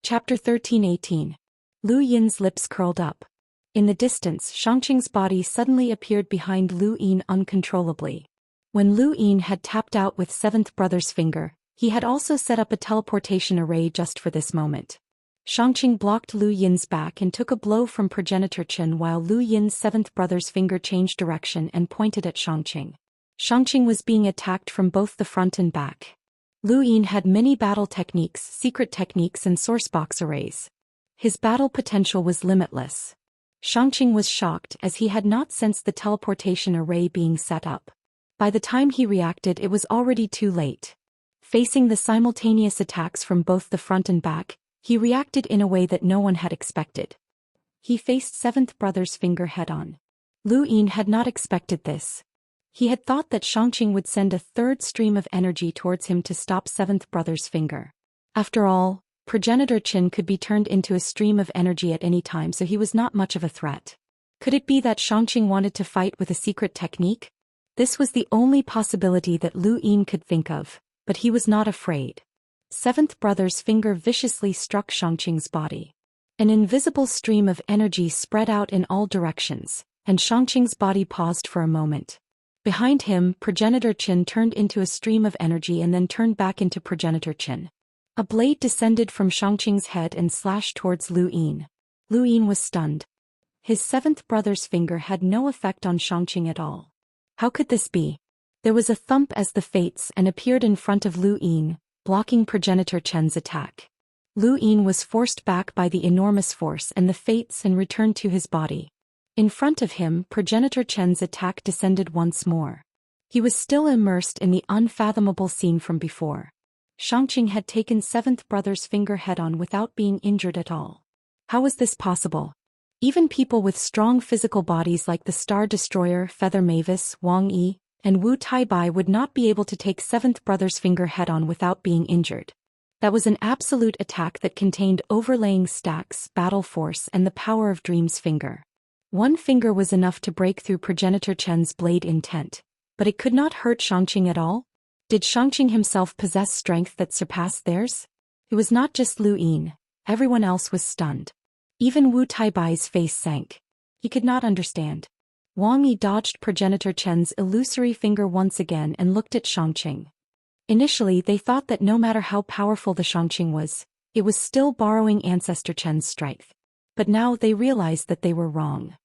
Chapter 13-18. Lu Yin's lips curled up. In the distance, Xianxia's body suddenly appeared behind Lu Yin uncontrollably. When Lu Yin had tapped out with seventh brother's finger, he had also set up a teleportation array just for this moment. Xianxia blocked Lu Yin's back and took a blow from progenitor Chen while Lu Yin's seventh brother's finger changed direction and pointed at Xianxia. Xianxia was being attacked from both the front and back. Lu Yin had many battle techniques, secret techniques and sourcebox arrays. His battle potential was limitless. Xianxia was shocked as he had not sensed the teleportation array being set up. By the time he reacted, it was already too late. Facing the simultaneous attacks from both the front and back, he reacted in a way that no one had expected. He faced seventh brother's finger head-on. Lu Yin had not expected this. He had thought that Xianxia would send a third stream of energy towards him to stop seventh brother's finger. After all, progenitor Chen could be turned into a stream of energy at any time, so he was not much of a threat. Could it be that Xianxia wanted to fight with a secret technique? This was the only possibility that Lu Yin could think of, but he was not afraid. Seventh brother's finger viciously struck Xianxia's body. An invisible stream of energy spread out in all directions, and Xianxia's body paused for a moment. Behind him, progenitor Chen turned into a stream of energy and then turned back into progenitor Chen. A blade descended from Xianxia's head and slashed towards Lu Yin. Lu Yin was stunned. His seventh brother's finger had no effect on Xianxia at all. How could this be? There was a thump as the fates and appeared in front of Lu Yin, blocking progenitor Chen's attack. Lu Yin was forced back by the enormous force and the fates and returned to his body. In front of him, progenitor Chen's attack descended once more. He was still immersed in the unfathomable scene from before. Xianxia had taken seventh brother's finger head-on without being injured at all. How was this possible? Even people with strong physical bodies like the Star Destroyer, Feather Mavis, Wang Yi, and Wu Taibai would not be able to take seventh brother's finger head-on without being injured. That was an absolute attack that contained overlaying stacks, battle force and the power of Dream's finger. One finger was enough to break through progenitor Chen's blade intent, but it could not hurt Xianxia at all? Did Xianxia himself possess strength that surpassed theirs? It was not just Lu Yin, everyone else was stunned. Even Wu Taibai's face sank. He could not understand. Wang Yi dodged progenitor Chen's illusory finger once again and looked at Xianxia. Initially they thought that no matter how powerful the Xianxia was, it was still borrowing ancestor Chen's strength. But now they realized that they were wrong.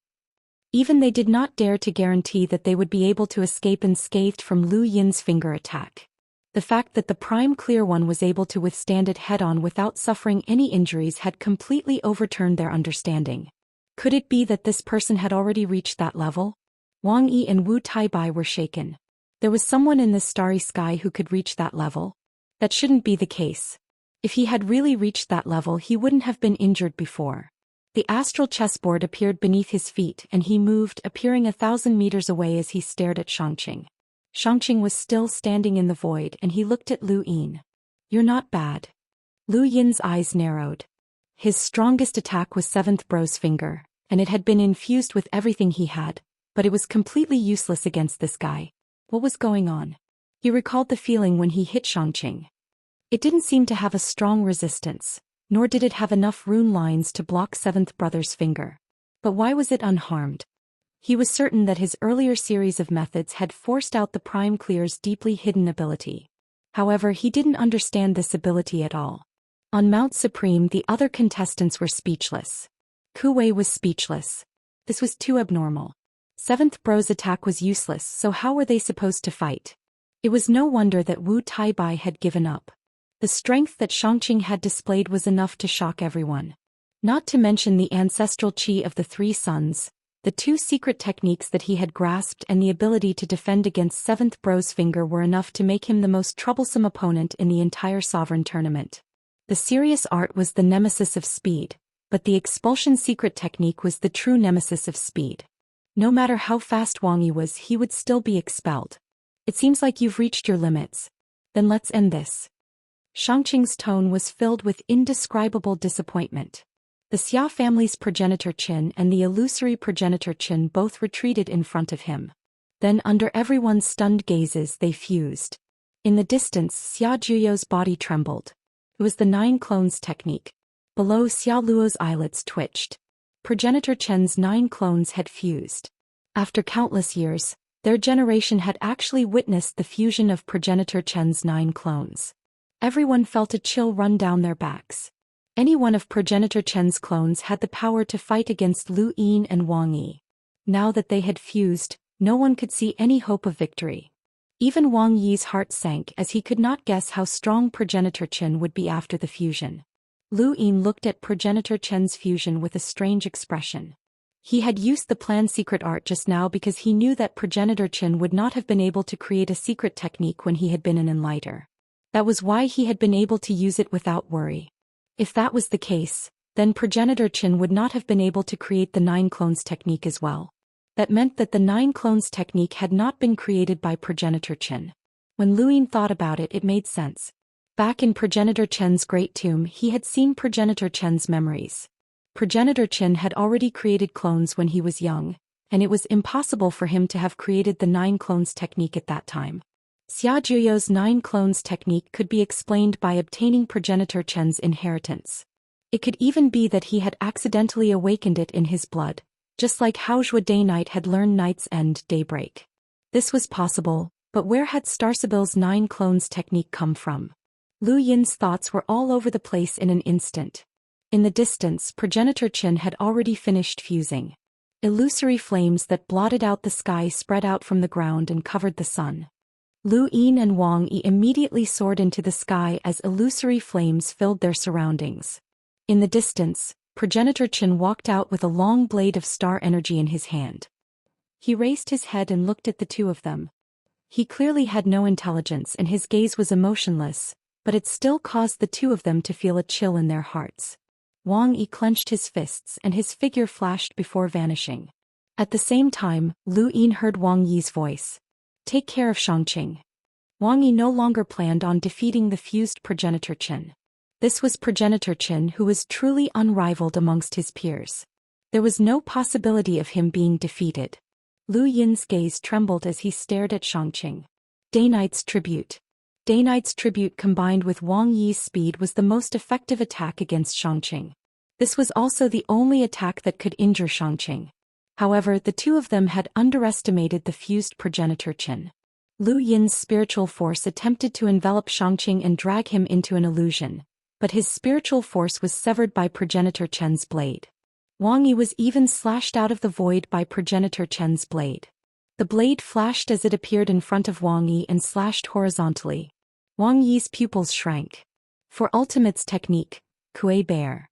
Even they did not dare to guarantee that they would be able to escape unscathed from Lu Yin's finger attack. The fact that the Prime Clear One was able to withstand it head-on without suffering any injuries had completely overturned their understanding. Could it be that this person had already reached that level? Wang Yi and Wu Taibai were shaken. There was someone in this starry sky who could reach that level? That shouldn't be the case. If he had really reached that level, he wouldn't have been injured before. The astral chessboard appeared beneath his feet and he moved, appearing 1,000 meters away as he stared at Xianxia. Xianxia was still standing in the void and he looked at Lu Yin. "You're not bad." Lu Yin's eyes narrowed. His strongest attack was seventh bro's finger, and it had been infused with everything he had, but it was completely useless against this guy. What was going on? He recalled the feeling when he hit Xianxia. It didn't seem to have a strong resistance, nor did it have enough rune lines to block seventh brother's finger. But why was it unharmed? He was certain that his earlier series of methods had forced out the Prime Clear's deeply hidden ability. However, he didn't understand this ability at all. On Mount Supreme, the other contestants were speechless. Ku Wei was speechless. This was too abnormal. Seventh bro's attack was useless, so how were they supposed to fight? It was no wonder that Wu Taibai had given up. The strength that Xianxia had displayed was enough to shock everyone. Not to mention the ancestral qi of the three sons, the two secret techniques that he had grasped and the ability to defend against seventh bro's finger were enough to make him the most troublesome opponent in the entire sovereign tournament. The serious art was the nemesis of speed, but the expulsion secret technique was the true nemesis of speed. No matter how fast Wang Yi was, he would still be expelled. "It seems like you've reached your limits. Then let's end this." Xianxia's tone was filled with indescribable disappointment. The Xia family's progenitor Qin and the illusory progenitor Qin both retreated in front of him. Then under everyone's stunned gazes they fused. In the distance, Xia Juyo's body trembled. It was the 9 clones technique. Below, Xia Luo's eyelids twitched. Progenitor Chen's 9 clones had fused. After countless years, their generation had actually witnessed the fusion of Progenitor Chen's 9 clones. Everyone felt a chill run down their backs. Any one of Progenitor Chen's clones had the power to fight against Lu Yin and Wang Yi. Now that they had fused, no one could see any hope of victory. Even Wang Yi's heart sank as he could not guess how strong Progenitor Chen would be after the fusion. Lu Yin looked at Progenitor Chen's fusion with a strange expression. He had used the planned secret art just now because he knew that Progenitor Chen would not have been able to create a secret technique when he had been an enlighter. That was why he had been able to use it without worry. If that was the case, then Progenitor Chen would not have been able to create the 9 clones technique as well. That meant that the 9 clones technique had not been created by Progenitor Chen. When Lu Yin thought about it, it made sense. Back in Progenitor Chen's great tomb, he had seen Progenitor Chen's memories. Progenitor Chen had already created clones when he was young, and it was impossible for him to have created the 9 clones technique at that time. Xia Juyo's 9 clones technique could be explained by obtaining Progenitor Chen's inheritance. It could even be that he had accidentally awakened it in his blood, just like how Zhou Day Night had learned Night's End Daybreak. This was possible, but where had Starsabil's 9 clones technique come from? Lu Yin's thoughts were all over the place in an instant. In the distance, Progenitor Chen had already finished fusing. Illusory flames that blotted out the sky spread out from the ground and covered the sun. Lu Yin and Wang Yi immediately soared into the sky as illusory flames filled their surroundings. In the distance, Progenitor Chen walked out with a long blade of star energy in his hand. He raised his head and looked at the two of them. He clearly had no intelligence and his gaze was emotionless, but it still caused the two of them to feel a chill in their hearts. Wang Yi clenched his fists and his figure flashed before vanishing. At the same time, Lu Yin heard Wang Yi's voice. Take care of Xianxia. Wang Yi no longer planned on defeating the fused Progenitor Chen. This was Progenitor Chen who was truly unrivaled amongst his peers. There was no possibility of him being defeated. Lu Yin's gaze trembled as he stared at Xianxia. Day Knight's tribute. Day Knight's tribute combined with Wang Yi's speed was the most effective attack against Xianxia. This was also the only attack that could injure Xianxia. However, the two of them had underestimated the fused Progenitor Chen. Lu Yin's spiritual force attempted to envelop Xianxia and drag him into an illusion, but his spiritual force was severed by Progenitor Chen's blade. Wang Yi was even slashed out of the void by Progenitor Chen's blade. The blade flashed as it appeared in front of Wang Yi and slashed horizontally. Wang Yi's pupils shrank. For Ultimate's technique, Kuei Bear.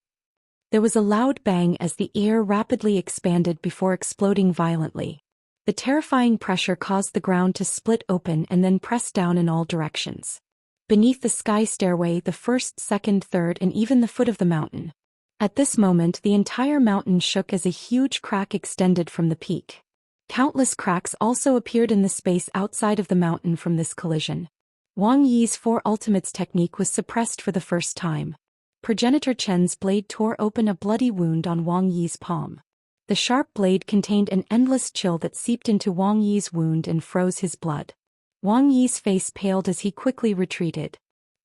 There was a loud bang as the air rapidly expanded before exploding violently. The terrifying pressure caused the ground to split open and then press down in all directions. Beneath the sky stairway, the first, second, third, and even the foot of the mountain. At this moment, the entire mountain shook as a huge crack extended from the peak. Countless cracks also appeared in the space outside of the mountain from this collision. Wang Yi's 4 Ultimates technique was suppressed for the first time. Progenitor Chen's blade tore open a bloody wound on Wang Yi's palm. The sharp blade contained an endless chill that seeped into Wang Yi's wound and froze his blood. Wang Yi's face paled as he quickly retreated.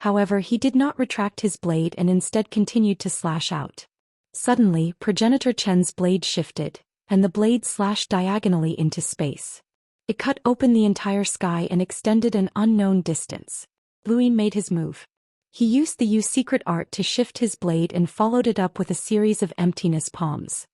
However, he did not retract his blade and instead continued to slash out. Suddenly, Progenitor Chen's blade shifted, and the blade slashed diagonally into space. It cut open the entire sky and extended an unknown distance. Lu Yin made his move. He used the secret art to shift his blade and followed it up with a series of emptiness palms.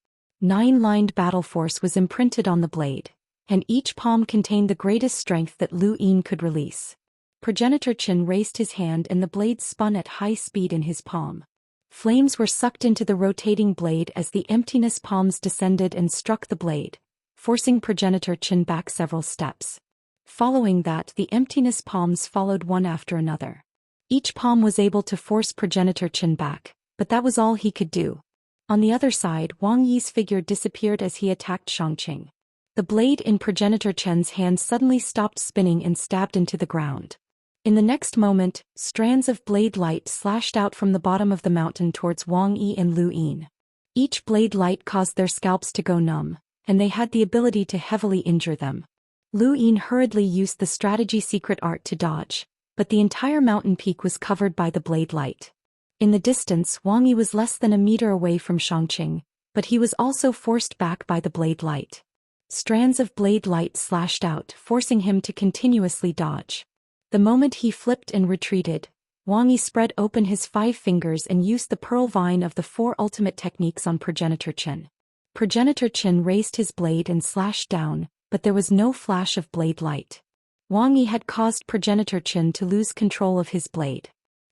9-lined battle force was imprinted on the blade, and each palm contained the greatest strength that Lu Yin could release. Progenitor Chen raised his hand and the blade spun at high speed in his palm. Flames were sucked into the rotating blade as the emptiness palms descended and struck the blade, forcing Progenitor Chen back several steps. Following that, the emptiness palms followed one after another. Each palm was able to force Progenitor Chen back, but that was all he could do. On the other side, Wang Yi's figure disappeared as he attacked Xianxia. The blade in Progenitor Chen's hand suddenly stopped spinning and stabbed into the ground. In the next moment, strands of blade light slashed out from the bottom of the mountain towards Wang Yi and Lu Yin. Each blade light caused their scalps to go numb, and they had the ability to heavily injure them. Lu Yin hurriedly used the strategy secret art to dodge, but the entire mountain peak was covered by the blade light. In the distance, Wang Yi was less than a meter away from Xianxia, but he was also forced back by the blade light. Strands of blade light slashed out, forcing him to continuously dodge. The moment he flipped and retreated, Wang Yi spread open his 5 fingers and used the pearl vine of the 4 ultimate techniques on Progenitor Qin. Progenitor Qin raised his blade and slashed down, but there was no flash of blade light. Wang Yi had caused Progenitor Qin to lose control of his blade.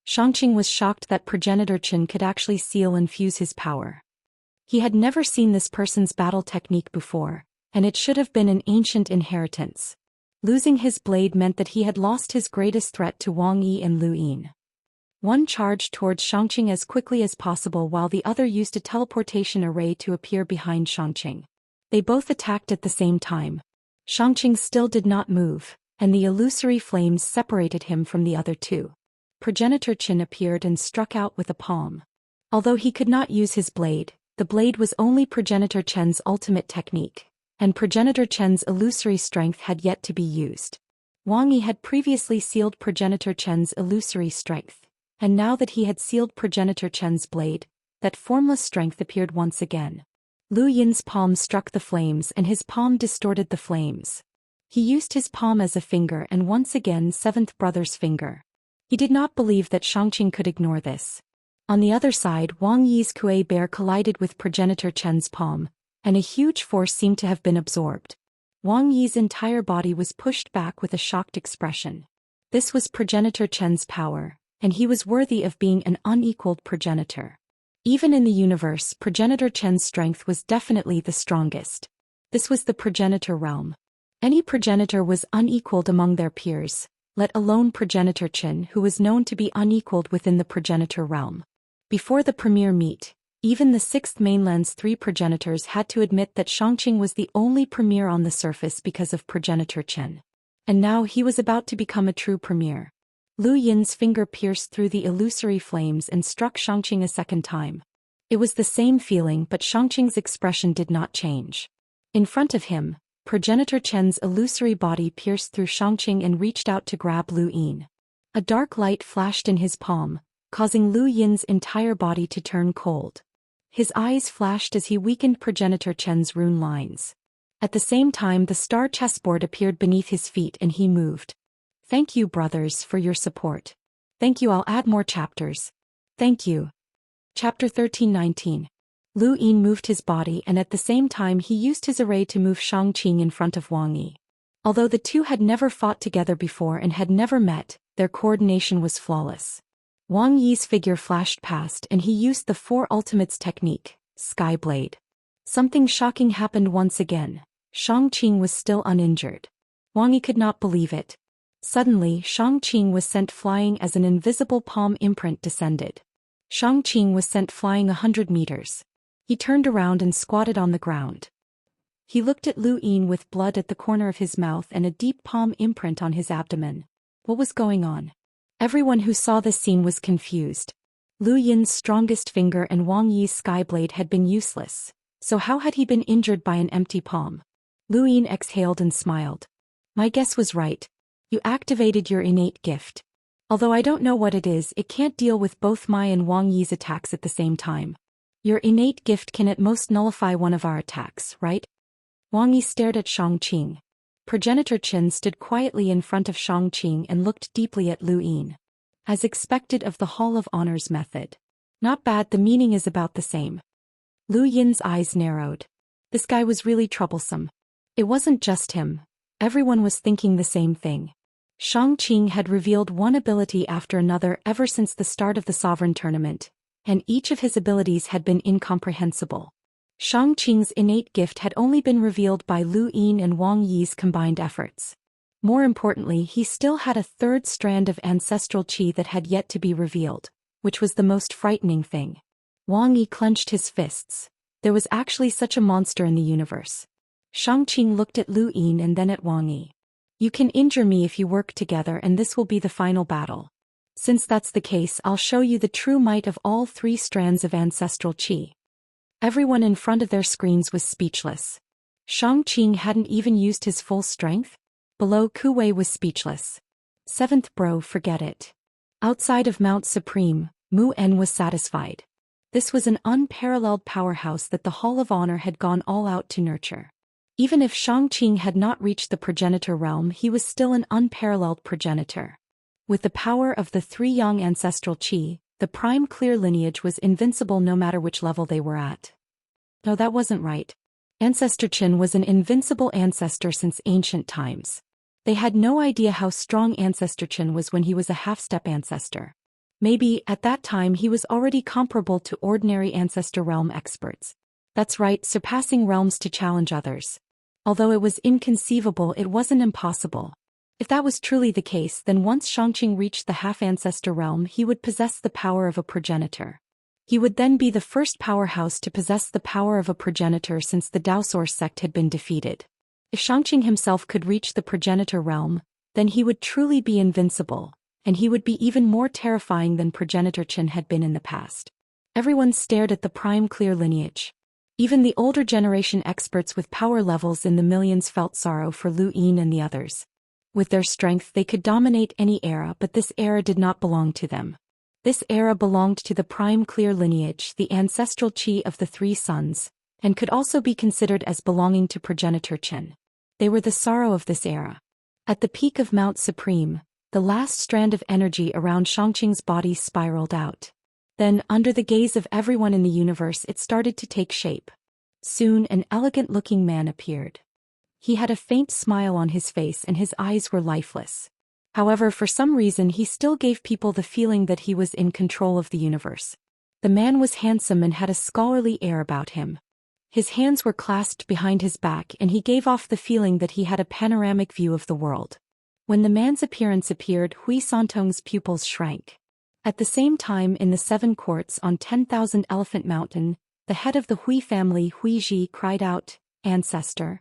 Xianxia was shocked that Progenitor Qin could actually seal and fuse his power. He had never seen this person's battle technique before, and it should have been an ancient inheritance. Losing his blade meant that he had lost his greatest threat to Wang Yi and Lu Yin. One charged towards Xianxia as quickly as possible while the other used a teleportation array to appear behind Xianxia. They both attacked at the same time. Xianxia still did not move, and the illusory flames separated him from the other two. Progenitor Qin appeared and struck out with a palm. Although he could not use his blade, the blade was only Progenitor Qin's ultimate technique, and Progenitor Qin's illusory strength had yet to be used. Wang Yi had previously sealed Progenitor Qin's illusory strength, and now that he had sealed Progenitor Qin's blade, that formless strength appeared once again. Lu Yin's palm struck the flames and his palm distorted the flames. He used his palm as a finger and once again 7th brother's finger. He did not believe that Xianxia could ignore this. On the other side, Wang Yi's Kuei bear collided with Progenitor Qin's palm, and a huge force seemed to have been absorbed. Wang Yi's entire body was pushed back with a shocked expression. This was Progenitor Qin's power, and he was worthy of being an unequaled progenitor. Even in the universe, Progenitor Qin's strength was definitely the strongest. This was the progenitor realm. Any progenitor was unequaled among their peers, let alone Progenitor Qin, who was known to be unequaled within the progenitor realm. Before the premier meet, even the 6th mainland's 3 progenitors had to admit that Xianxia was the only premier on the surface because of Progenitor Qin. And now he was about to become a true premier. Lu Yin's finger pierced through the illusory flames and struck Xianxia a second time. It was the same feeling, but Xianxia's expression did not change. In front of him, Progenitor Qin's illusory body pierced through Xianxia and reached out to grab Lu Yin. A dark light flashed in his palm, causing Lu Yin's entire body to turn cold. His eyes flashed as he weakened Progenitor Qin's rune lines. At the same time, the star chessboard appeared beneath his feet and he moved. Thank you, brothers, for your support. Thank you. I'll add more chapters. Thank you. Chapter 1319. Lu Yin moved his body and at the same time he used his array to move Xianxia in front of Wang Yi. Although the two had never fought together before and had never met, their coordination was flawless. Wang Yi's figure flashed past and he used the 4 ultimates technique, Sky Blade. Something shocking happened once again. Xianxia was still uninjured. Wang Yi could not believe it. Suddenly, Xianxia was sent flying as an invisible palm imprint descended. Xianxia was sent flying 100 meters. He turned around and squatted on the ground. He looked at Lu Yin with blood at the corner of his mouth and a deep palm imprint on his abdomen. What was going on? Everyone who saw this scene was confused. Lu Yin's strongest finger and Wang Yi's skyblade had been useless, so how had he been injured by an empty palm? Lu Yin exhaled and smiled. My guess was right. You activated your innate gift. Although I don't know what it is, it can't deal with both my and Wang Yi's attacks at the same time. Your innate gift can at most nullify one of our attacks, right? Wang Yi stared at Xianxia. Progenitor Qin stood quietly in front of Xianxia and looked deeply at Lu Yin. As expected of the Hall of Honors method. Not bad, the meaning is about the same. Lu Yin's eyes narrowed. This guy was really troublesome. It wasn't just him. Everyone was thinking the same thing. Xianxia had revealed one ability after another ever since the start of the Sovereign Tournament, and each of his abilities had been incomprehensible. Xianxia's innate gift had only been revealed by Lu Yin and Wang Yi's combined efforts. More importantly, he still had a 3rd strand of ancestral qi that had yet to be revealed, which was the most frightening thing. Wang Yi clenched his fists. There was actually such a monster in the universe. Xianxia looked at Lu Yin and then at Wang Yi. You can injure me if you work together and this will be the final battle. Since that's the case, I'll show you the true might of all 3 strands of ancestral qi. Everyone in front of their screens was speechless. Xianxia hadn't even used his full strength? Below, Kuwei was speechless. 7th bro, forget it. Outside of Mount Supreme, Mu En was satisfied. This was an unparalleled powerhouse that the Hall of Honor had gone all out to nurture. Even if Shangqing had not reached the progenitor realm, he was still an unparalleled progenitor. With the power of the 3 Yang ancestral qi, the prime clear lineage was invincible no matter which level they were at. No, that wasn't right. Ancestor Qin was an invincible ancestor since ancient times. They had no idea how strong Ancestor Qin was when he was a half-step ancestor. Maybe, at that time he was already comparable to ordinary ancestor realm experts. That's right, surpassing realms to challenge others. Although it was inconceivable, it wasn't impossible. If that was truly the case, then once Shangqing reached the half-ancestor realm, he would possess the power of a progenitor. He would then be the first powerhouse to possess the power of a progenitor since the Daoist sect had been defeated. If Shangqing himself could reach the progenitor realm, then he would truly be invincible, and he would be even more terrifying than progenitor Qin had been in the past. Everyone stared at the prime clear lineage. Even the older generation experts with power levels in the millions felt sorrow for Lu Yin and the others. With their strength they could dominate any era, but this era did not belong to them. This era belonged to the prime clear lineage, the ancestral qi of the 3 sons, and could also be considered as belonging to progenitor Qin. They were the sorrow of this era. At the peak of Mount Supreme, the last strand of energy around Shangqing's body spiraled out. Then, under the gaze of everyone in the universe, it started to take shape. Soon, an elegant-looking man appeared. He had a faint smile on his face and his eyes were lifeless. However, for some reason he still gave people the feeling that he was in control of the universe. The man was handsome and had a scholarly air about him. His hands were clasped behind his back and he gave off the feeling that he had a panoramic view of the world. When the man's appearance appeared, Hui Santong's pupils shrank. At the same time, in the 7 courts on 10,000 Elephant Mountain, the head of the Hui family, Hui Ji, cried out, "Ancestor."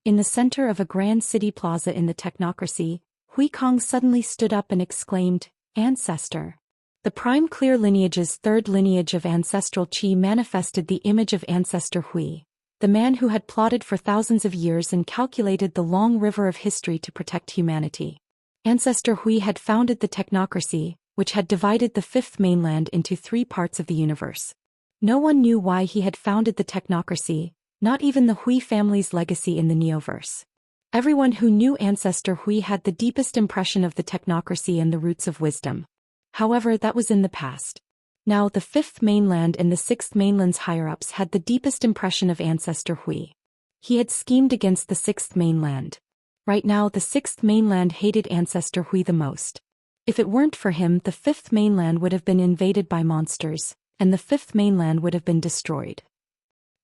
In the center of a grand city plaza in the technocracy, Hui Kong suddenly stood up and exclaimed, "Ancestor." The prime clear lineage's 3rd lineage of ancestral qi manifested the image of Ancestor Hui, the man who had plotted for thousands of years and calculated the long river of history to protect humanity. Ancestor Hui had founded the technocracy, which had divided the 5th mainland into 3 parts of the universe. No one knew why he had founded the technocracy, not even the Hui family's legacy in the Neoverse. Everyone who knew Ancestor Hui had the deepest impression of the technocracy and the roots of wisdom. However, that was in the past. Now the 5th mainland and the 6th mainland's higher-ups had the deepest impression of Ancestor Hui. He had schemed against the 6th mainland. Right now the 6th mainland hated Ancestor Hui the most. If it weren't for him, the 5th mainland would have been invaded by monsters, and the 5th mainland would have been destroyed.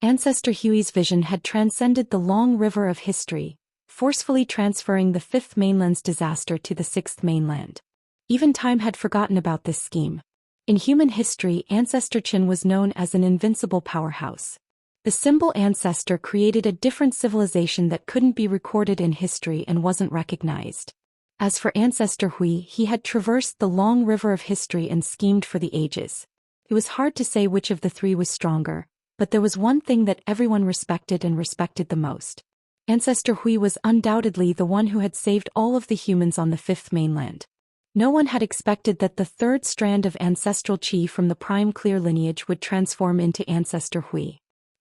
Ancestor Hui's vision had transcended the long river of history, forcefully transferring the 5th mainland's disaster to the 6th mainland. Even time had forgotten about this scheme. In human history, Ancestor Qin was known as an invincible powerhouse. The symbol ancestor created a different civilization that couldn't be recorded in history and wasn't recognized. As for Ancestor Hui, he had traversed the long river of history and schemed for the ages. It was hard to say which of the 3 was stronger, but there was one thing that everyone respected the most. Ancestor Hui was undoubtedly the one who had saved all of the humans on the 5th mainland. No one had expected that the 3rd strand of ancestral qi from the prime clear lineage would transform into Ancestor Hui.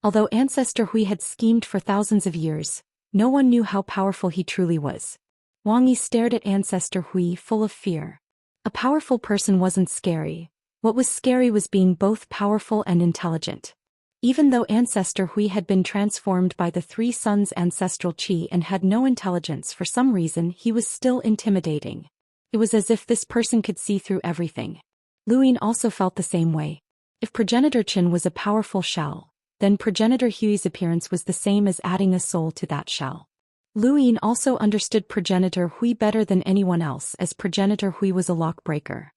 Although Ancestor Hui had schemed for thousands of years, no one knew how powerful he truly was. Wang Yi stared at Ancestor Hui full of fear. A powerful person wasn't scary. What was scary was being both powerful and intelligent. Even though Ancestor Hui had been transformed by the 3 sons' ancestral qi and had no intelligence, for some reason he was still intimidating. It was as if this person could see through everything. Lu Yin also felt the same way. If progenitor Qin was a powerful shell, then progenitor Hui's appearance was the same as adding a soul to that shell. Lu Yin also understood progenitor Hui better than anyone else, as progenitor Hui was a lock breaker.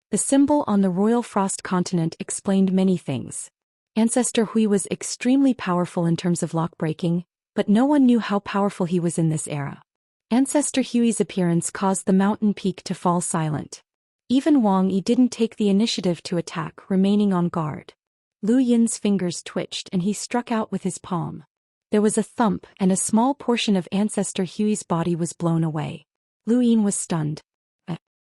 The symbol on the Royal Frost continent explained many things. Ancestor Hui was extremely powerful in terms of lock breaking, but no one knew how powerful he was in this era. Ancestor Hui's appearance caused the mountain peak to fall silent. Even Wang Yi didn't take the initiative to attack, remaining on guard. Lu Yin's fingers twitched and he struck out with his palm. There was a thump and a small portion of Ancestor Hui's body was blown away. Lu Yin was stunned.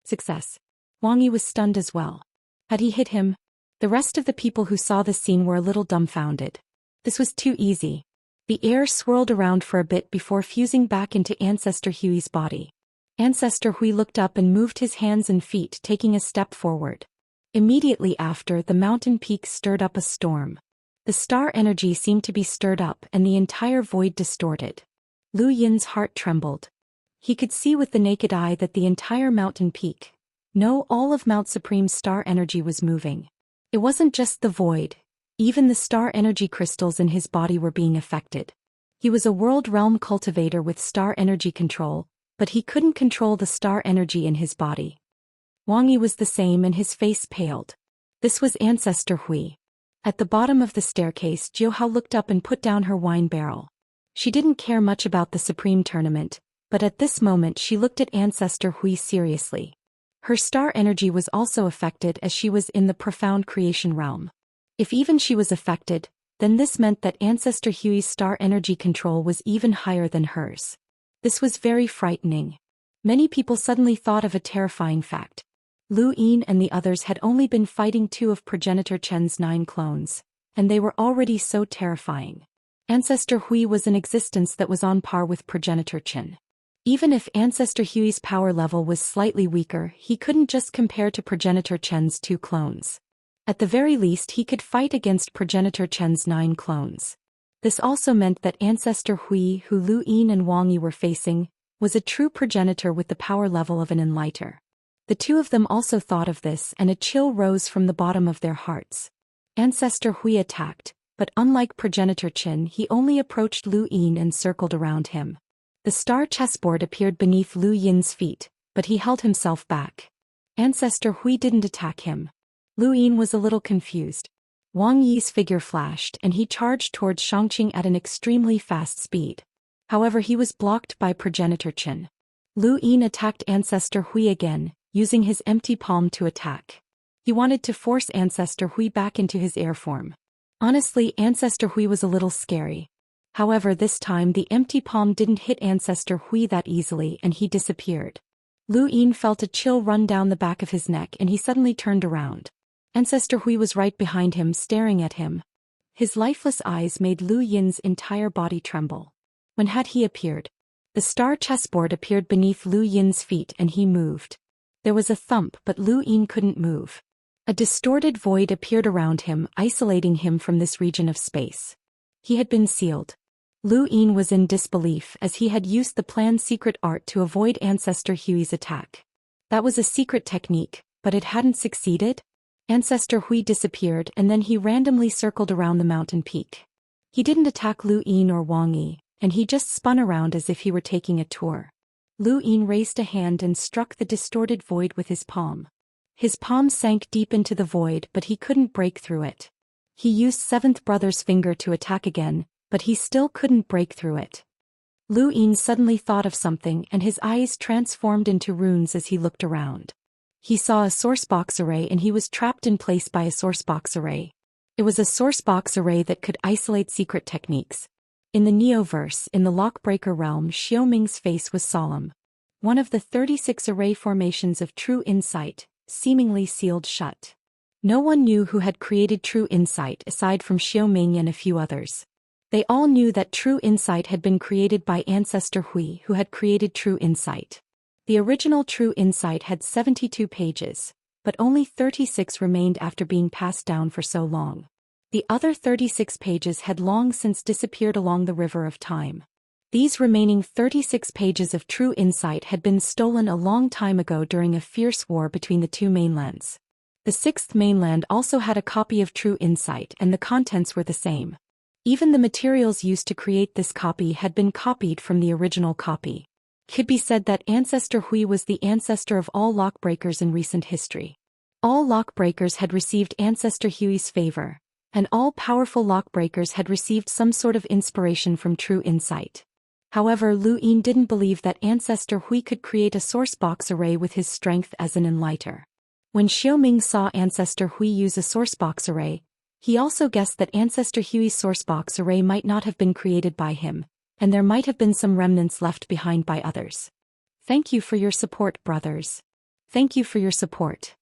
Success. Wang Yi was stunned as well. Had he hit him? The rest of the people who saw the scene were a little dumbfounded. This was too easy. The air swirled around for a bit before fusing back into Ancestor Hui's body. Ancestor Hui looked up and moved his hands and feet, taking a step forward. Immediately after, the mountain peak stirred up a storm. The star energy seemed to be stirred up and the entire void distorted. Lu Yin's heart trembled. He could see with the naked eye that the entire mountain peak, no, all of Mount Supreme's star energy was moving. It wasn't just the void, even the star energy crystals in his body were being affected. He was a world realm cultivator with star energy control, but he couldn't control the star energy in his body. Wang Yi was the same and his face paled. This was Ancestor Hui. At the bottom of the staircase, Jiuhao looked up and put down her wine barrel. She didn't care much about the Supreme Tournament, but at this moment she looked at Ancestor Hui seriously. Her star energy was also affected as she was in the profound creation realm. If even she was affected, then this meant that Ancestor Hui's star energy control was even higher than hers. This was very frightening. Many people suddenly thought of a terrifying fact. Lu Yin and the others had only been fighting 2 of Progenitor Chen's 9 clones, and they were already so terrifying. Ancestor Hui was an existence that was on par with Progenitor Chen. Even if Ancestor Hui's power level was slightly weaker, he couldn't just compare to Progenitor Chen's 2 clones. At the very least, he could fight against Progenitor Chen's 9 clones. This also meant that Ancestor Hui, who Lu Yin and Wang Yi were facing, was a true progenitor with the power level of an enlighter. The 2 of them also thought of this, and a chill rose from the bottom of their hearts. Ancestor Hui attacked, but unlike Progenitor Chen, he only approached Lu Yin and circled around him. The star chessboard appeared beneath Lu Yin's feet, but he held himself back. Ancestor Hui didn't attack him. Lu Yin was a little confused. Wang Yi's figure flashed and he charged towards Xianxia at an extremely fast speed. However, he was blocked by Progenitor Chen. Lu Yin attacked Ancestor Hui again, using his empty palm to attack. He wanted to force Ancestor Hui back into his air form. Honestly, Ancestor Hui was a little scary. However, this time the empty palm didn't hit Ancestor Hui that easily and he disappeared. Lu Yin felt a chill run down the back of his neck and he suddenly turned around. Ancestor Hui was right behind him, staring at him. His lifeless eyes made Lu Yin's entire body tremble. When had he appeared? The star chessboard appeared beneath Lu Yin's feet and he moved. There was a thump, but Lu Yin couldn't move. A distorted void appeared around him, isolating him from this region of space. He had been sealed. Lu Yin was in disbelief as he had used the planned secret art to avoid Ancestor Hui's attack. That was a secret technique, but it hadn't succeeded? Ancestor Hui disappeared and then he randomly circled around the mountain peak. He didn't attack Lu Yin or Wang Yi, and he just spun around as if he were taking a tour. Lu Yin raised a hand and struck the distorted void with his palm. His palm sank deep into the void, but he couldn't break through it. He used 7th brother's finger to attack again, but he still couldn't break through it. Lu Yin suddenly thought of something and his eyes transformed into runes as he looked around. He saw a sourcebox array and he was trapped in place by a sourcebox array. It was a sourcebox array that could isolate secret techniques. In the Neoverse, in the Lockbreaker realm, Xiaoming's face was solemn. One of the 36 array formations of True Insight, seemingly sealed shut. No one knew who had created True Insight aside from Xiaoming and a few others. They all knew that True Insight had been created by Ancestor Hui, who had created True Insight. The original True Insight had 72 pages, but only 36 remained after being passed down for so long. The other 36 pages had long since disappeared along the river of time. These remaining 36 pages of True Insight had been stolen a long time ago during a fierce war between the 2 mainlands. The 6th mainland also had a copy of True Insight and the contents were the same. Even the materials used to create this copy had been copied from the original copy. It could be said that Ancestor Hui was the ancestor of all lockbreakers in recent history. All lockbreakers had received Ancestor Hui's favor, and all powerful lockbreakers had received some sort of inspiration from True Insight. However, Lu Yin didn't believe that Ancestor Hui could create a sourcebox array with his strength as an enlighter. When Xiaoming saw Ancestor Hui use a sourcebox array, he also guessed that Ancestor Hui's sourcebox array might not have been created by him, and there might have been some remnants left behind by others. Thank you for your support, brothers. Thank you for your support.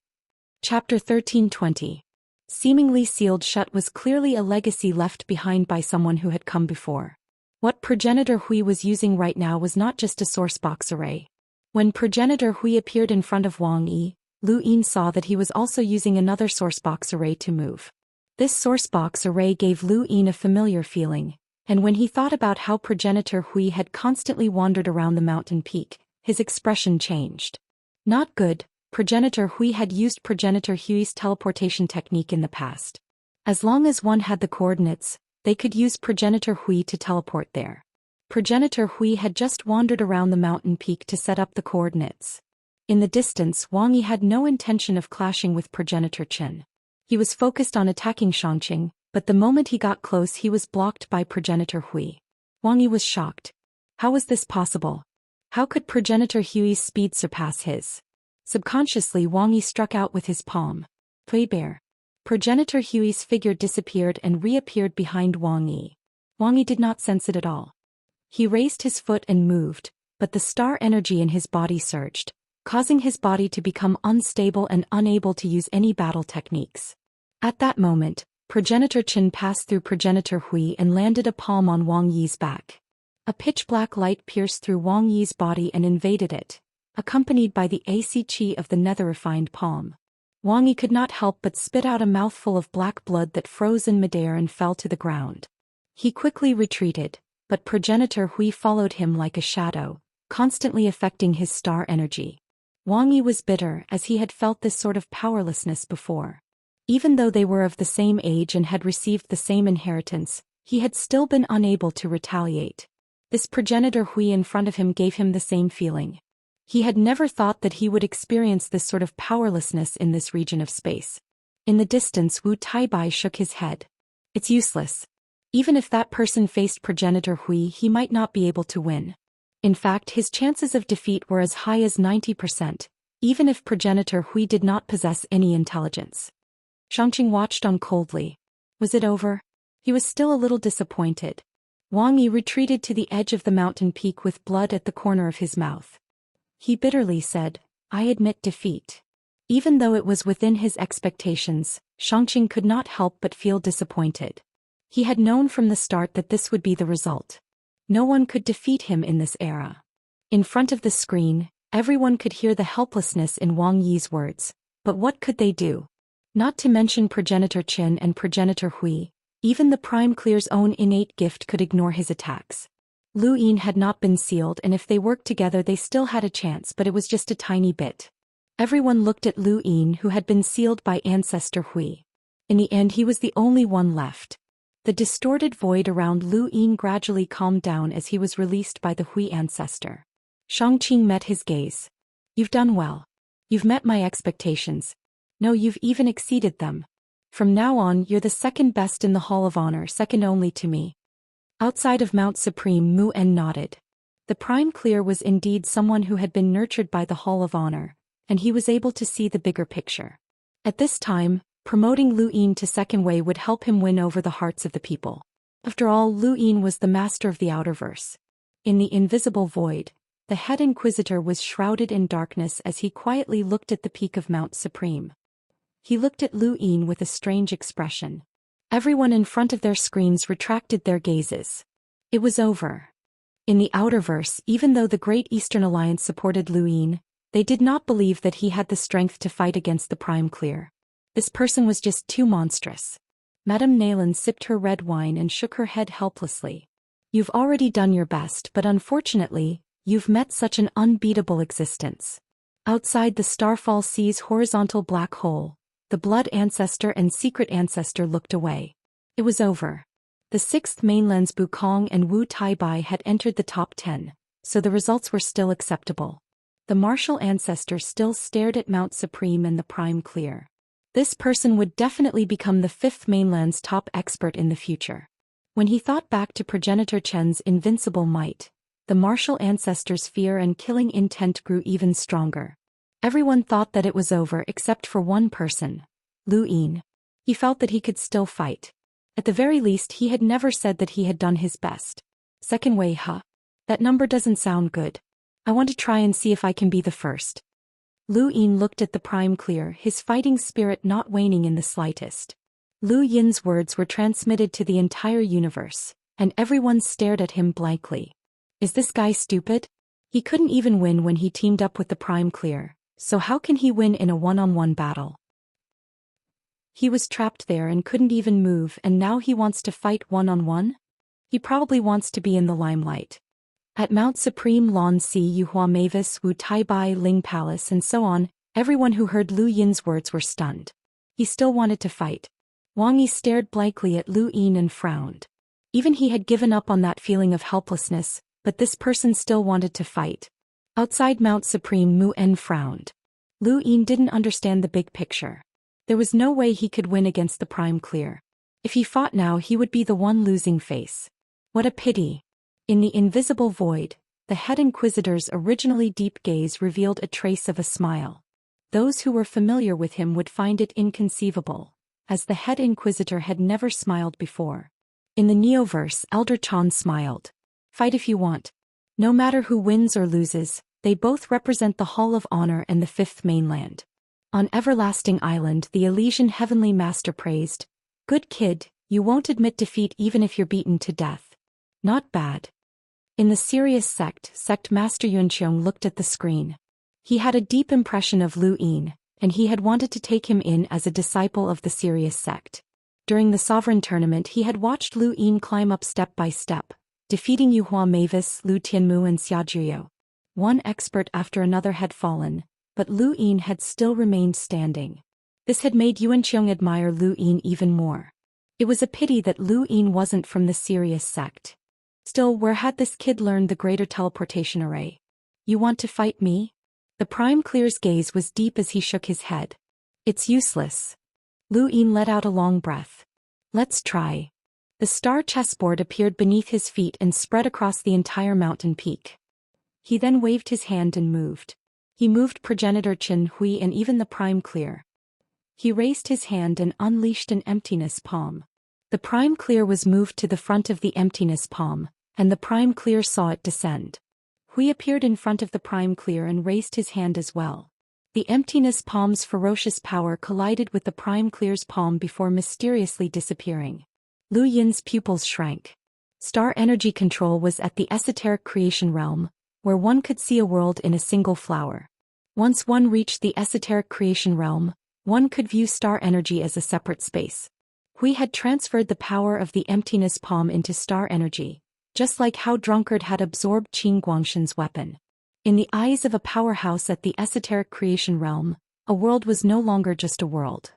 Chapter 1320. Seemingly sealed shut was clearly a legacy left behind by someone who had come before. What Progenitor Hui was using right now was not just a sourcebox array. When Progenitor Hui appeared in front of Wang Yi, Lu Yin saw that he was also using another sourcebox array to move. This sourcebox array gave Lu Yin a familiar feeling, and when he thought about how Progenitor Hui had constantly wandered around the mountain peak, his expression changed. Not good. Progenitor Hui had used Progenitor Hui's teleportation technique in the past. As long as one had the coordinates, they could use Progenitor Hui to teleport there. Progenitor Hui had just wandered around the mountain peak to set up the coordinates. In the distance, Wang Yi had no intention of clashing with Progenitor Chen. He was focused on attacking Xianxia, but the moment he got close he was blocked by Progenitor Hui. Wang Yi was shocked. How was this possible? How could Progenitor Hui's speed surpass his? Subconsciously Wang Yi struck out with his palm. Play bear. Progenitor Hui's figure disappeared and reappeared behind Wang Yi. Wang Yi did not sense it at all. He raised his foot and moved, but the star energy in his body surged, causing his body to become unstable and unable to use any battle techniques. At that moment, Progenitor Chen passed through Progenitor Hui and landed a palm on Wang Yi's back. A pitch-black light pierced through Wang Yi's body and invaded it, accompanied by the AC chi of the nether-refined palm. Wang Yi could not help but spit out a mouthful of black blood that froze in midair and fell to the ground. He quickly retreated, but Progenitor Hui followed him like a shadow, constantly affecting his star energy. Wang Yi was bitter as he had felt this sort of powerlessness before. Even though they were of the same age and had received the same inheritance, he had still been unable to retaliate. This Progenitor Hui in front of him gave him the same feeling. He had never thought that he would experience this sort of powerlessness in this region of space. In the distance Wu Taibai shook his head. It's useless. Even if that person faced Progenitor Hui he might not be able to win. In fact his chances of defeat were as high as 90%, even if Progenitor Hui did not possess any intelligence. Xianxia watched on coldly. Was it over? He was still a little disappointed. Wang Yi retreated to the edge of the mountain peak with blood at the corner of his mouth. He bitterly said, I admit defeat. Even though it was within his expectations, Xianxia could not help but feel disappointed. He had known from the start that this would be the result. No one could defeat him in this era. In front of the screen, everyone could hear the helplessness in Wang Yi's words, but what could they do? Not to mention Progenitor Chen and Progenitor Hui, even the Prime Clear's own innate gift could ignore his attacks. Lu Yin had not been sealed and if they worked together they still had a chance but it was just a tiny bit. Everyone looked at Lu Yin who had been sealed by Ancestor Hui. In the end he was the only one left. The distorted void around Lu Yin gradually calmed down as he was released by the Hui ancestor. Xianxia met his gaze. You've done well. You've met my expectations. No, you've even exceeded them. From now on you're the second best in the Hall of Honor, second only to me. Outside of Mount Supreme Mu En nodded. The Prime Clear was indeed someone who had been nurtured by the Hall of Honor, and he was able to see the bigger picture. At this time, promoting Lu Yin to second way would help him win over the hearts of the people. After all, Lu Yin was the master of the Outerverse. In the invisible void, the head inquisitor was shrouded in darkness as he quietly looked at the peak of Mount Supreme. He looked at Lu Yin with a strange expression. Everyone in front of their screens retracted their gazes. It was over. In the Outerverse, even though the Great Eastern Alliance supported Lu Yin, they did not believe that he had the strength to fight against the Prime Clear. This person was just too monstrous. Madame Nayland sipped her red wine and shook her head helplessly. You've already done your best but unfortunately, you've met such an unbeatable existence. Outside the Starfall Sea's horizontal black hole, the Blood Ancestor and Secret Ancestor looked away. It was over. The 6th Mainland's Bukong and Wu Taibai had entered the top 10, so the results were still acceptable. The Martial Ancestor still stared at Mount Supreme and the Prime Clear. This person would definitely become the 5th Mainland's top expert in the future. When he thought back to Progenitor Chen's invincible might, the Martial Ancestor's fear and killing intent grew even stronger. Everyone thought that it was over except for one person, Lu Yin. He felt that he could still fight. At the very least he had never said that he had done his best. Second way, huh? That number doesn't sound good. I want to try and see if I can be the first. Lu Yin looked at the prime clear, his fighting spirit not waning in the slightest. Lu Yin's words were transmitted to the entire universe, and everyone stared at him blankly. Is this guy stupid? He couldn't even win when he teamed up with the prime clear, so how can he win in a one-on-one battle? He was trapped there and couldn't even move, and now he wants to fight one-on-one? He probably wants to be in the limelight. At Mount Supreme Lon Si Yuhua Mavis Wu Tai Bai Ling Palace and so on, everyone who heard Lu Yin's words were stunned. He still wanted to fight. Wang Yi stared blankly at Lu Yin and frowned. Even he had given up on that feeling of helplessness, but this person still wanted to fight. Outside Mount Supreme, Mu En frowned. Lu Yin didn't understand the big picture. There was no way he could win against the prime clear. If he fought now, he would be the one losing face. What a pity. In the invisible void, the head inquisitor's originally deep gaze revealed a trace of a smile. Those who were familiar with him would find it inconceivable, as the head inquisitor had never smiled before. In the Neoverse, Elder Chan smiled. Fight if you want. No matter who wins or loses, they both represent the Hall of Honor and the Fifth Mainland. On Everlasting Island, the Elysian Heavenly Master praised, "Good kid, you won't admit defeat even if you're beaten to death. Not bad." In the Serious Sect Master Yunqiang looked at the screen. He had a deep impression of Lu Yin, and he had wanted to take him in as a disciple of the Serious Sect. During the Sovereign Tournament, he had watched Lu Yin climb up step by step, defeating Yuhua Mavis, Lu Tianmu and Xia Zhuyo. One expert after another had fallen, but Lu Yin had still remained standing. This had made Yunqiang admire Lu Yin even more. It was a pity that Lu Yin wasn't from the Serious Sect. Still, where had this kid learned the greater teleportation array? You want to fight me? The Prime Clear's gaze was deep as he shook his head. It's useless. Lu Yin let out a long breath. Let's try. The star chessboard appeared beneath his feet and spread across the entire mountain peak. He then waved his hand and moved. He moved Progenitor Qin Hui and even the Prime Clear. He raised his hand and unleashed an emptiness palm. The Prime Clear was moved to the front of the emptiness palm, and the Prime Clear saw it descend. Hui appeared in front of the Prime Clear and raised his hand as well. The emptiness palm's ferocious power collided with the Prime Clear's palm before mysteriously disappearing. Lu Yin's pupils shrank. Star energy control was at the esoteric creation realm, where one could see a world in a single flower. Once one reached the esoteric creation realm, one could view star energy as a separate space. Hui had transferred the power of the emptiness palm into star energy, just like how Drunkard had absorbed Qin Guangshan's weapon. In the eyes of a powerhouse at the esoteric creation realm, a world was no longer just a world.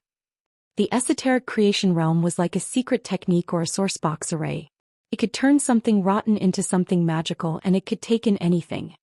The esoteric creation realm was like a secret technique or a sourcebox array. It could turn something rotten into something magical, and it could take in anything.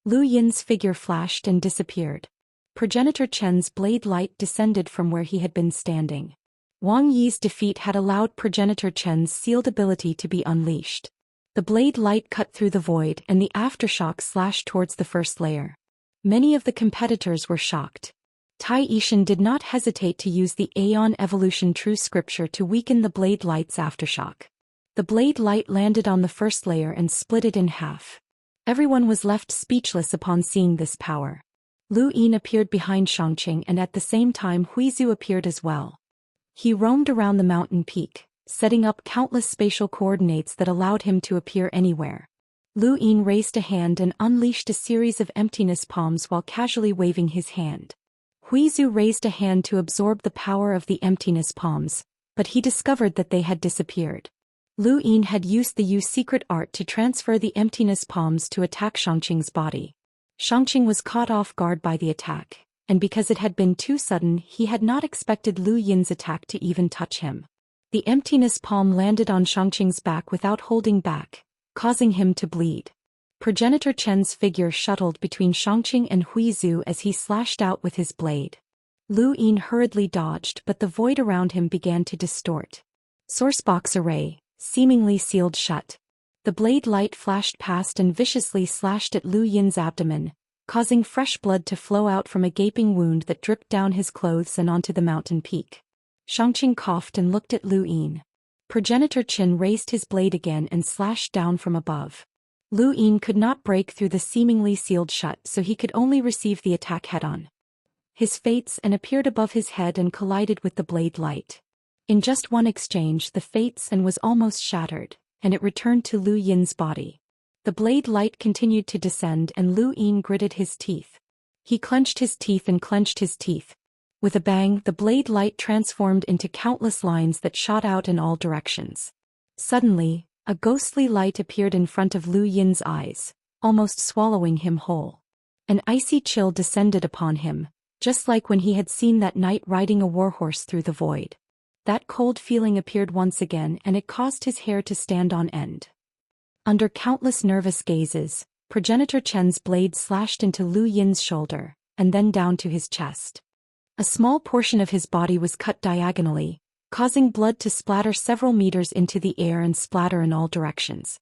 Lu Yin's figure flashed and disappeared. Progenitor Chen's blade light descended from where he had been standing. Wang Yi's defeat had allowed Progenitor Chen's sealed ability to be unleashed. The blade light cut through the void and the aftershock slashed towards the first layer. Many of the competitors were shocked. Tai Yishan did not hesitate to use the Aeon Evolution True Scripture to weaken the blade light's aftershock. The blade light landed on the first layer and split it in half. Everyone was left speechless upon seeing this power. Lu Yin appeared behind Shangqing, and at the same time Huizu appeared as well. He roamed around the mountain peak, setting up countless spatial coordinates that allowed him to appear anywhere. Lu Yin raised a hand and unleashed a series of emptiness palms while casually waving his hand. Huizu raised a hand to absorb the power of the emptiness palms, but he discovered that they had disappeared. Lu Yin had used the Yu secret art to transfer the emptiness palms to attack Shangqing's body. Shangqing was caught off guard by the attack, and because it had been too sudden, he had not expected Lu Yin's attack to even touch him. The emptiness palm landed on Shangqing's back without holding back, causing him to bleed. Progenitor Chen's figure shuttled between Shangqing and Huizu as he slashed out with his blade. Lu Yin hurriedly dodged, but the void around him began to distort. Sourcebox array, seemingly sealed shut. The blade light flashed past and viciously slashed at Lu Yin's abdomen, causing fresh blood to flow out from a gaping wound that dripped down his clothes and onto the mountain peak. Shangqing coughed and looked at Lu Yin. Progenitor Qin raised his blade again and slashed down from above. Lu Yin could not break through the seemingly sealed shut, so he could only receive the attack head-on. his fates, and appeared above his head and collided with the blade light. In just one exchange, the fates and was almost shattered, and it returned to Lu Yin's body. The blade light continued to descend, and Lu Yin gritted his teeth. He clenched his teeth and clenched his teeth. With a bang, the blade light transformed into countless lines that shot out in all directions. Suddenly, a ghostly light appeared in front of Lu Yin's eyes, almost swallowing him whole. An icy chill descended upon him, just like when he had seen that knight riding a warhorse through the void. That cold feeling appeared once again, and it caused his hair to stand on end. Under countless nervous gazes, Progenitor Chen's blade slashed into Lu Yin's shoulder, and then down to his chest. A small portion of his body was cut diagonally, causing blood to splatter several meters into the air and splatter in all directions.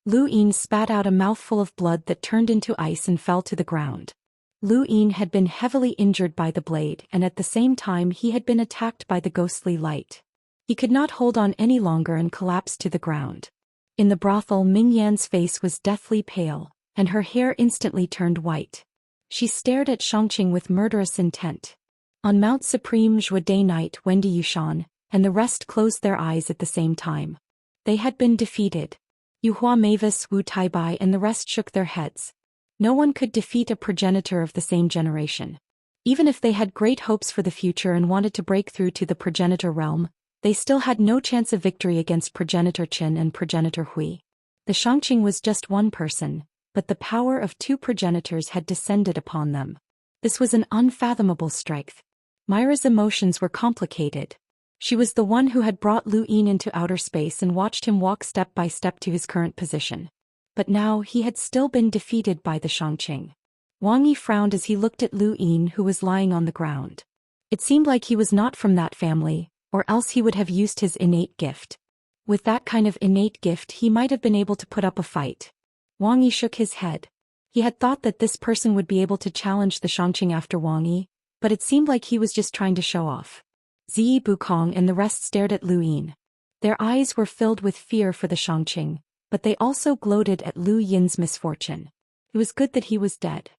Lu Yin spat out a mouthful of blood that turned into ice and fell to the ground. Lu Yin had been heavily injured by the blade, and at the same time he had been attacked by the ghostly light. He could not hold on any longer and collapsed to the ground. In the brothel, Ming Yan's face was deathly pale, and her hair instantly turned white. She stared at Xianxia with murderous intent. On Mount Supreme, Zhou Day Knight, Wendy Yushan, and the rest closed their eyes at the same time. They had been defeated. Yuhua Mavis, Wu Taibai, and the rest shook their heads. No one could defeat a progenitor of the same generation. Even if they had great hopes for the future and wanted to break through to the progenitor realm, they still had no chance of victory against Progenitor Qin and Progenitor Hui. The Xianxia was just one person, but the power of two progenitors had descended upon them. This was an unfathomable strength. Myra's emotions were complicated. She was the one who had brought Lu Yin into outer space and watched him walk step by step to his current position. But now he had still been defeated by the Xianxia. Wang Yi frowned as he looked at Lu Yin, who was lying on the ground. It seemed like he was not from that family, or else he would have used his innate gift. With that kind of innate gift, he might have been able to put up a fight. Wang Yi shook his head. He had thought that this person would be able to challenge the Xianxia after Wang Yi, but it seemed like he was just trying to show off. Ziyi Bukong and the rest stared at Lu Yin. Their eyes were filled with fear for the Xianxia, but they also gloated at Lu Yin's misfortune. It was good that he was dead.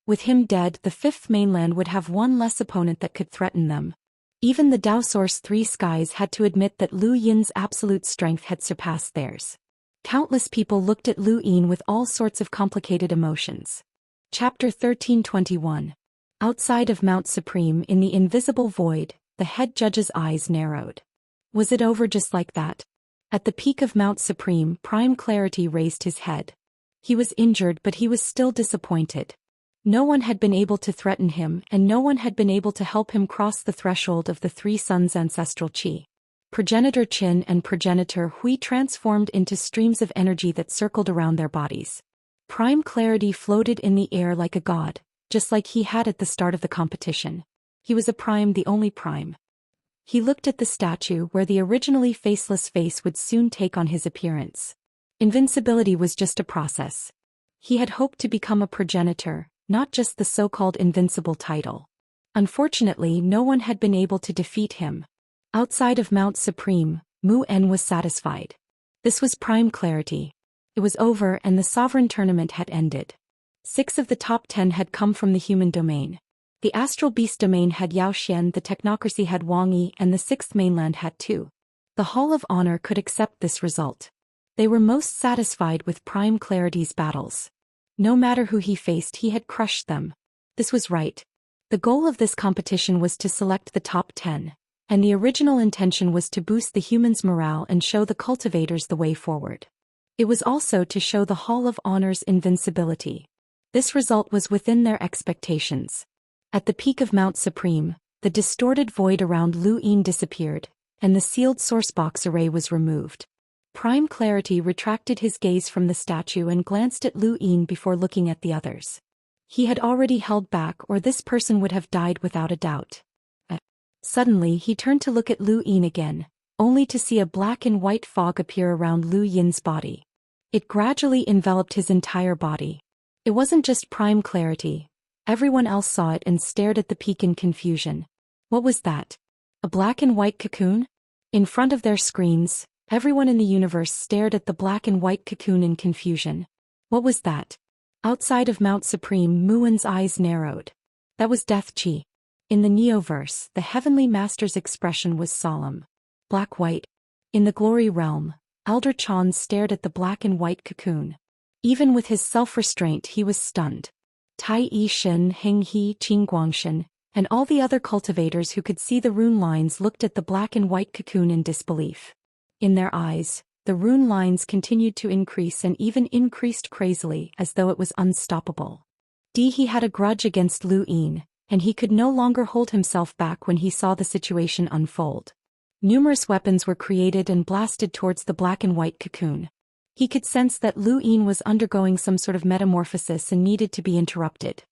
With him dead, the Fifth Mainland would have one less opponent that could threaten them. Even the Dao Source Three Skies had to admit that Lu Yin's absolute strength had surpassed theirs. Countless people looked at Lu Yin with all sorts of complicated emotions. Chapter 1321. Outside of Mount Supreme, in the invisible void, the head judge's eyes narrowed. Was it over just like that? At the peak of Mount Supreme, Prime Clarity raised his head. He was injured, but he was still disappointed. No one had been able to threaten him, and no one had been able to help him cross the threshold of the Three Suns' ancestral qi. Progenitor Qin and Progenitor Hui transformed into streams of energy that circled around their bodies. Prime Clarity floated in the air like a god, just like he had at the start of the competition. He was a prime, the only prime. He looked at the statue where the originally faceless face would soon take on his appearance. Invincibility was just a process. He had hoped to become a progenitor, not just the so-called invincible title. Unfortunately, no one had been able to defeat him. Outside of Mount Supreme, Mu En was satisfied. This was Prime Clarity. It was over and the sovereign tournament had ended. 6 of the top 10 had come from the human domain. The Astral Beast domain had Zhou Xian, the Technocracy had Wang Yi, and the 6th Mainland had 2. The Hall of Honor could accept this result. They were most satisfied with Prime Clarity's battles. No matter who he faced, he had crushed them. This was right. The goal of this competition was to select the top 10, and the original intention was to boost the humans' morale and show the cultivators the way forward. It was also to show the Hall of Honor's invincibility. This result was within their expectations. At the peak of Mount Supreme, the distorted void around Lu Yin disappeared, and the sealed sourcebox array was removed. Prime Clarity retracted his gaze from the statue and glanced at Lu Yin before looking at the others. He had already held back, or this person would have died without a doubt. Suddenly he turned to look at Lu Yin again, only to see a black and white fog appear around Lu Yin's body. It gradually enveloped his entire body. It wasn't just Prime Clarity. Everyone else saw it and stared at the peak in confusion. What was that? A black and white cocoon? In front of their screens, everyone in the universe stared at the black and white cocoon in confusion. What was that? Outside of Mount Supreme, Muin's eyes narrowed. That was death chi. In the Neoverse, the Heavenly Master's expression was solemn. Black-white. In the Glory Realm, Elder Chan stared at the black and white cocoon. Even with his self-restraint he was stunned. Tai Yi Shin, Heng He, Qing Guangshin, and all the other cultivators who could see the rune lines looked at the black and white cocoon in disbelief. In their eyes, the rune lines continued to increase and even increased crazily as though it was unstoppable. He had a grudge against Lu Yin, and he could no longer hold himself back when he saw the situation unfold. Numerous weapons were created and blasted towards the black and white cocoon. He could sense that Lu Yin was undergoing some sort of metamorphosis and needed to be interrupted.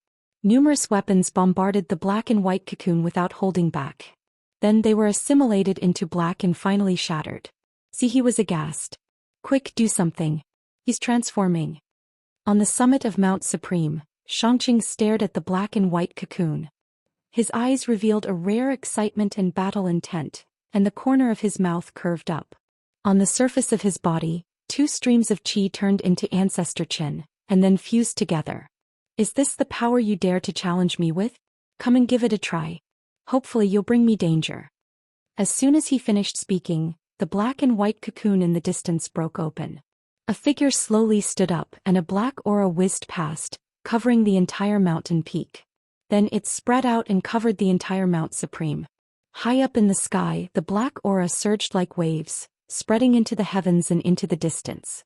Numerous weapons bombarded the black and white cocoon without holding back. Then they were assimilated into black and finally shattered. See, he was aghast. Quick, do something. He's transforming. On the summit of Mount Supreme, Xianxia stared at the black and white cocoon. His eyes revealed a rare excitement and battle intent, and the corner of his mouth curved up. On the surface of his body, 2 streams of qi turned into ancestor qin, and then fused together. Is this the power you dare to challenge me with? Come and give it a try. Hopefully you'll bring me danger. As soon as he finished speaking, the black and white cocoon in the distance broke open. A figure slowly stood up and a black aura whizzed past, covering the entire mountain peak. Then it spread out and covered the entire Mount Supreme. High up in the sky, the black aura surged like waves, spreading into the heavens and into the distance.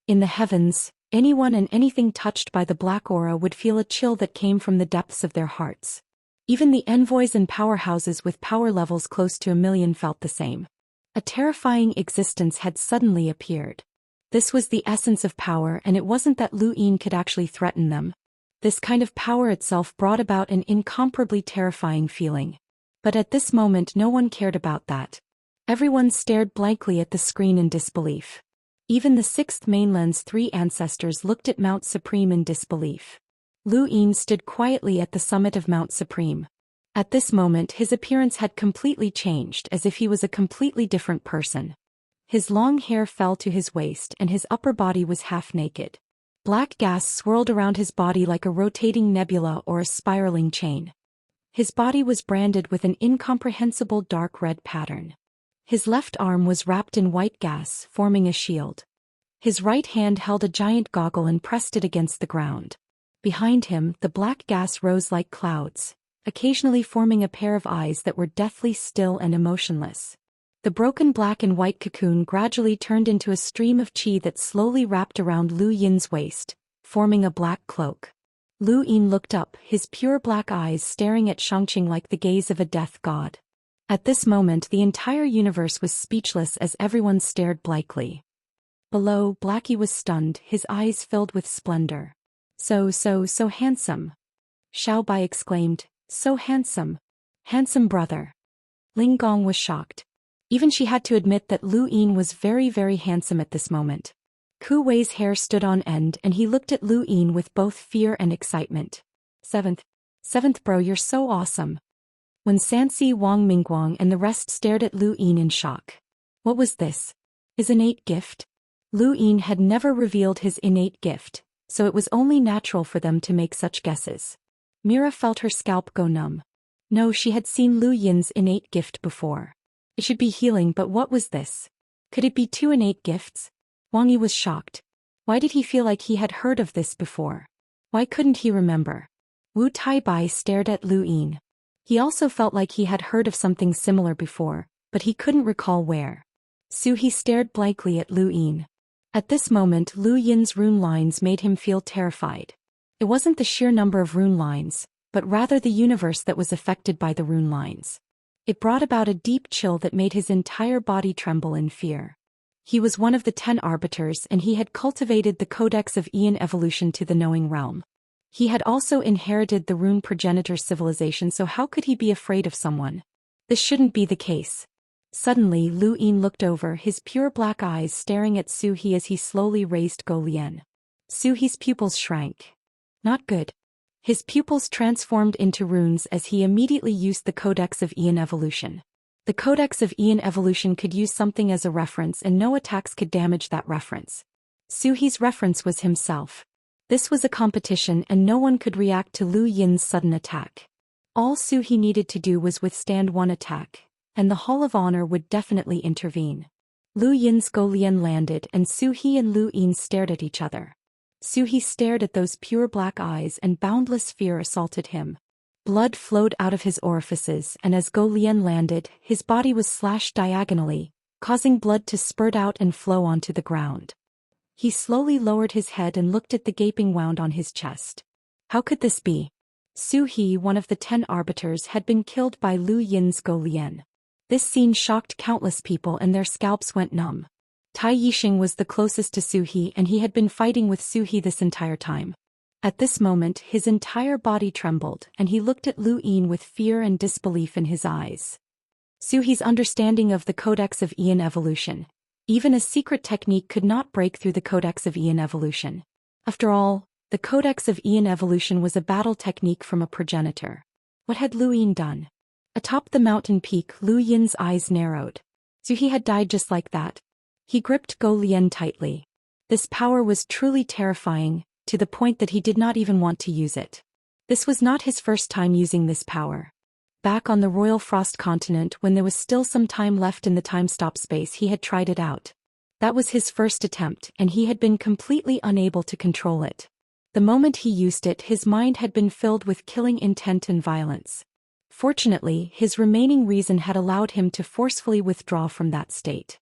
In the heavens, anyone and anything touched by the black aura would feel a chill that came from the depths of their hearts. Even the envoys and powerhouses with power levels close to 1,000,000 felt the same. A terrifying existence had suddenly appeared. This was the essence of power, and it wasn't that Lu Yin could actually threaten them. This kind of power itself brought about an incomparably terrifying feeling. But at this moment no one cared about that. Everyone stared blankly at the screen in disbelief. Even the 6th Mainland's 3 ancestors looked at Mount Supreme in disbelief. Lu Yin stood quietly at the summit of Mount Supreme. At this moment his appearance had completely changed, as if he was a completely different person. His long hair fell to his waist and his upper body was half naked. Black gas swirled around his body like a rotating nebula or a spiraling chain. His body was branded with an incomprehensible dark red pattern. His left arm was wrapped in white gas, forming a shield. His right hand held a giant goggle and pressed it against the ground. Behind him, the black gas rose like clouds, occasionally forming a pair of eyes that were deathly still and emotionless. The broken black and white cocoon gradually turned into a stream of qi that slowly wrapped around Lu Yin's waist, forming a black cloak. Lu Yin looked up, his pure black eyes staring at Xianxia like the gaze of a death god. At this moment the entire universe was speechless as everyone stared blankly. Below, Blackie was stunned, his eyes filled with splendor. So handsome. Xiao Bai exclaimed, so handsome. Handsome brother. Ling Gong was shocked. Even she had to admit that Lu Yin was very, very handsome at this moment. Ku Wei's hair stood on end and he looked at Lu Yin with both fear and excitement. Seventh bro, you're so awesome. When Sansi, Wang Mingguang and the rest stared at Lu Yin in shock. What was this? His innate gift? Lu Yin had never revealed his innate gift, so it was only natural for them to make such guesses. Mira felt her scalp go numb. No, she had seen Lu Yin's innate gift before. It should be healing, but what was this? Could it be 2 innate gifts? Wang Yi was shocked. Why did he feel like he had heard of this before? Why couldn't he remember? Wu Taibai stared at Lu Yin. He also felt like he had heard of something similar before, but he couldn't recall where. He stared blankly at Lu Yin. At this moment Lu Yin's rune lines made him feel terrified. It wasn't the sheer number of rune lines, but rather the universe that was affected by the rune lines. It brought about a deep chill that made his entire body tremble in fear. He was one of the 10 arbiters and he had cultivated the Codex of Ian evolution to the knowing realm. He had also inherited the rune progenitor civilization, so how could he be afraid of someone? This shouldn't be the case. Suddenly Lu Yin looked over, his pure black eyes staring at Su He as he slowly raised Go Lian. Su He's pupils shrank. Not good. His pupils transformed into runes as he immediately used the Codex of Ian evolution. The Codex of Ian evolution could use something as a reference and no attacks could damage that reference. Su He's reference was himself. This was a competition and no one could react to Lu Yin's sudden attack. All Su He needed to do was withstand one attack, and the Hall of Honor would definitely intervene. Lu Yin's Go Lian landed and Su He and Lu Yin stared at each other. Su He stared at those pure black eyes and boundless fear assaulted him. Blood flowed out of his orifices and as Go Lian landed, his body was slashed diagonally, causing blood to spurt out and flow onto the ground. He slowly lowered his head and looked at the gaping wound on his chest. How could this be? Su He, one of the 10 arbiters, had been killed by Lu Yin's Go Lian. This scene shocked countless people and their scalps went numb. Tai Yixing was the closest to Su He and he had been fighting with Su He this entire time. At this moment, his entire body trembled and he looked at Lu Yin with fear and disbelief in his eyes. Su He's understanding of the Codex of Yin evolution. Even a secret technique could not break through the Codex of Yin evolution. After all, the Codex of Yin evolution was a battle technique from a progenitor. What had Lu Yin done? Atop the mountain peak, Lu Yin's eyes narrowed. Su He had died just like that. He gripped Go Lian tightly. This power was truly terrifying, to the point that he did not even want to use it. This was not his first time using this power. Back on the Royal Frost continent when there was still some time left in the time-stop space he had tried it out. That was his first attempt and he had been completely unable to control it. The moment he used it, his mind had been filled with killing intent and violence. Fortunately, his remaining reason had allowed him to forcefully withdraw from that state.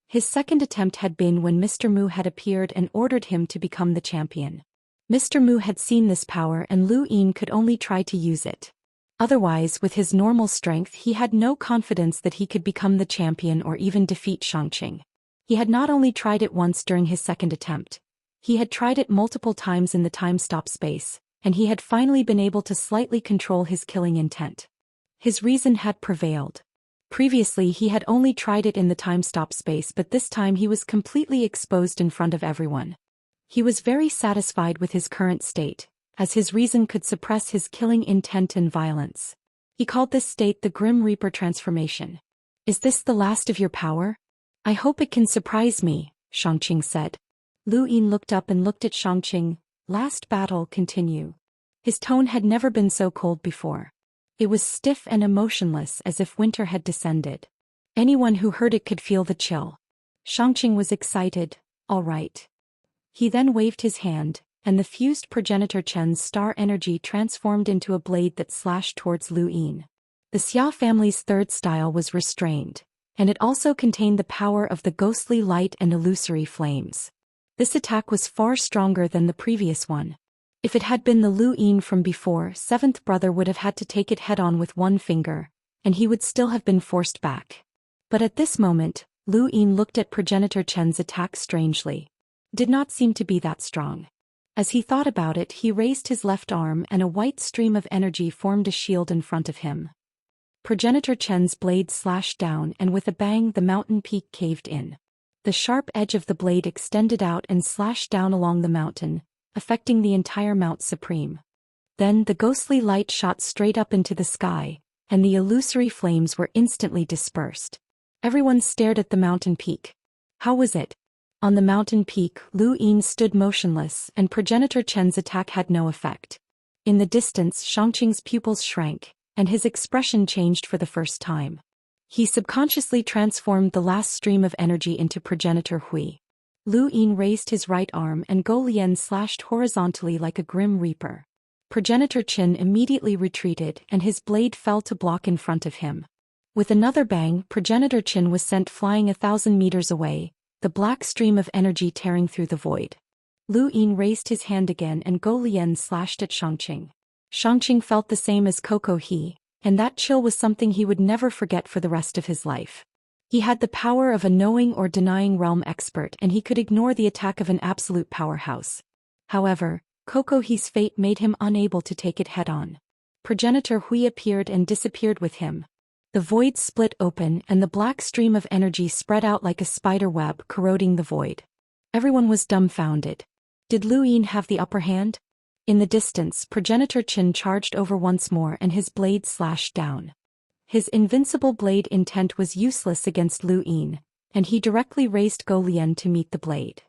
His second attempt had been when Mr. Mu had appeared and ordered him to become the champion. Mr. Mu had seen this power and Lu Yin could only try to use it. Otherwise, with his normal strength, he had no confidence that he could become the champion or even defeat Xianxia. He had not only tried it once during his second attempt. He had tried it multiple times in the time-stop space, and he had finally been able to slightly control his killing intent. His reason had prevailed. Previously he had only tried it in the time-stop space, but this time he was completely exposed in front of everyone. He was very satisfied with his current state, as his reason could suppress his killing intent and violence. He called this state the Grim Reaper transformation. Is this the last of your power? I hope it can surprise me, Xianxia said. Lu Yin looked up and looked at Xianxia. Last battle, continue. His tone had never been so cold before. It was stiff and emotionless as if winter had descended. Anyone who heard it could feel the chill. Xianxia was excited. All right. He then waved his hand, and the fused progenitor Chen's star energy transformed into a blade that slashed towards Lu Yin. The Xia family's third style was restrained, and it also contained the power of the ghostly light and illusory flames. This attack was far stronger than the previous one. If it had been the Lu Yin from before, seventh brother would have had to take it head-on with one finger, and he would still have been forced back. But at this moment, Lu Yin looked at progenitor Chen's attack strangely. Did not seem to be that strong. As he thought about it, he raised his left arm and a white stream of energy formed a shield in front of him. Progenitor Chen's blade slashed down and with a bang the mountain peak caved in. The sharp edge of the blade extended out and slashed down along the mountain, affecting the entire Mount Supreme. Then the ghostly light shot straight up into the sky, and the illusory flames were instantly dispersed. Everyone stared at the mountain peak. How was it? On the mountain peak, Lu Yin stood motionless and progenitor Chen's attack had no effect. In the distance, Xianxia's pupils shrank, and his expression changed for the first time. He subconsciously transformed the last stream of energy into progenitor Hui. Lu Yin raised his right arm and Go Lian slashed horizontally like a grim reaper. Progenitor Qin immediately retreated and his blade fell to block in front of him. With another bang, progenitor Qin was sent flying 1,000 meters away, the black stream of energy tearing through the void. Lu Yin raised his hand again and Go Lian slashed at Xianxia. Xianxia felt the same as Coco He, and that chill was something he would never forget for the rest of his life. He had the power of a knowing or denying realm expert and he could ignore the attack of an absolute powerhouse. However, Coco He's fate made him unable to take it head-on. Progenitor Hui appeared and disappeared with him. The void split open and the black stream of energy spread out like a spider web corroding the void. Everyone was dumbfounded. Did Lu Yin have the upper hand? In the distance, progenitor Qin charged over once more and his blade slashed down. His invincible blade intent was useless against Lu Yin, and he directly raised Go Lian to meet the blade.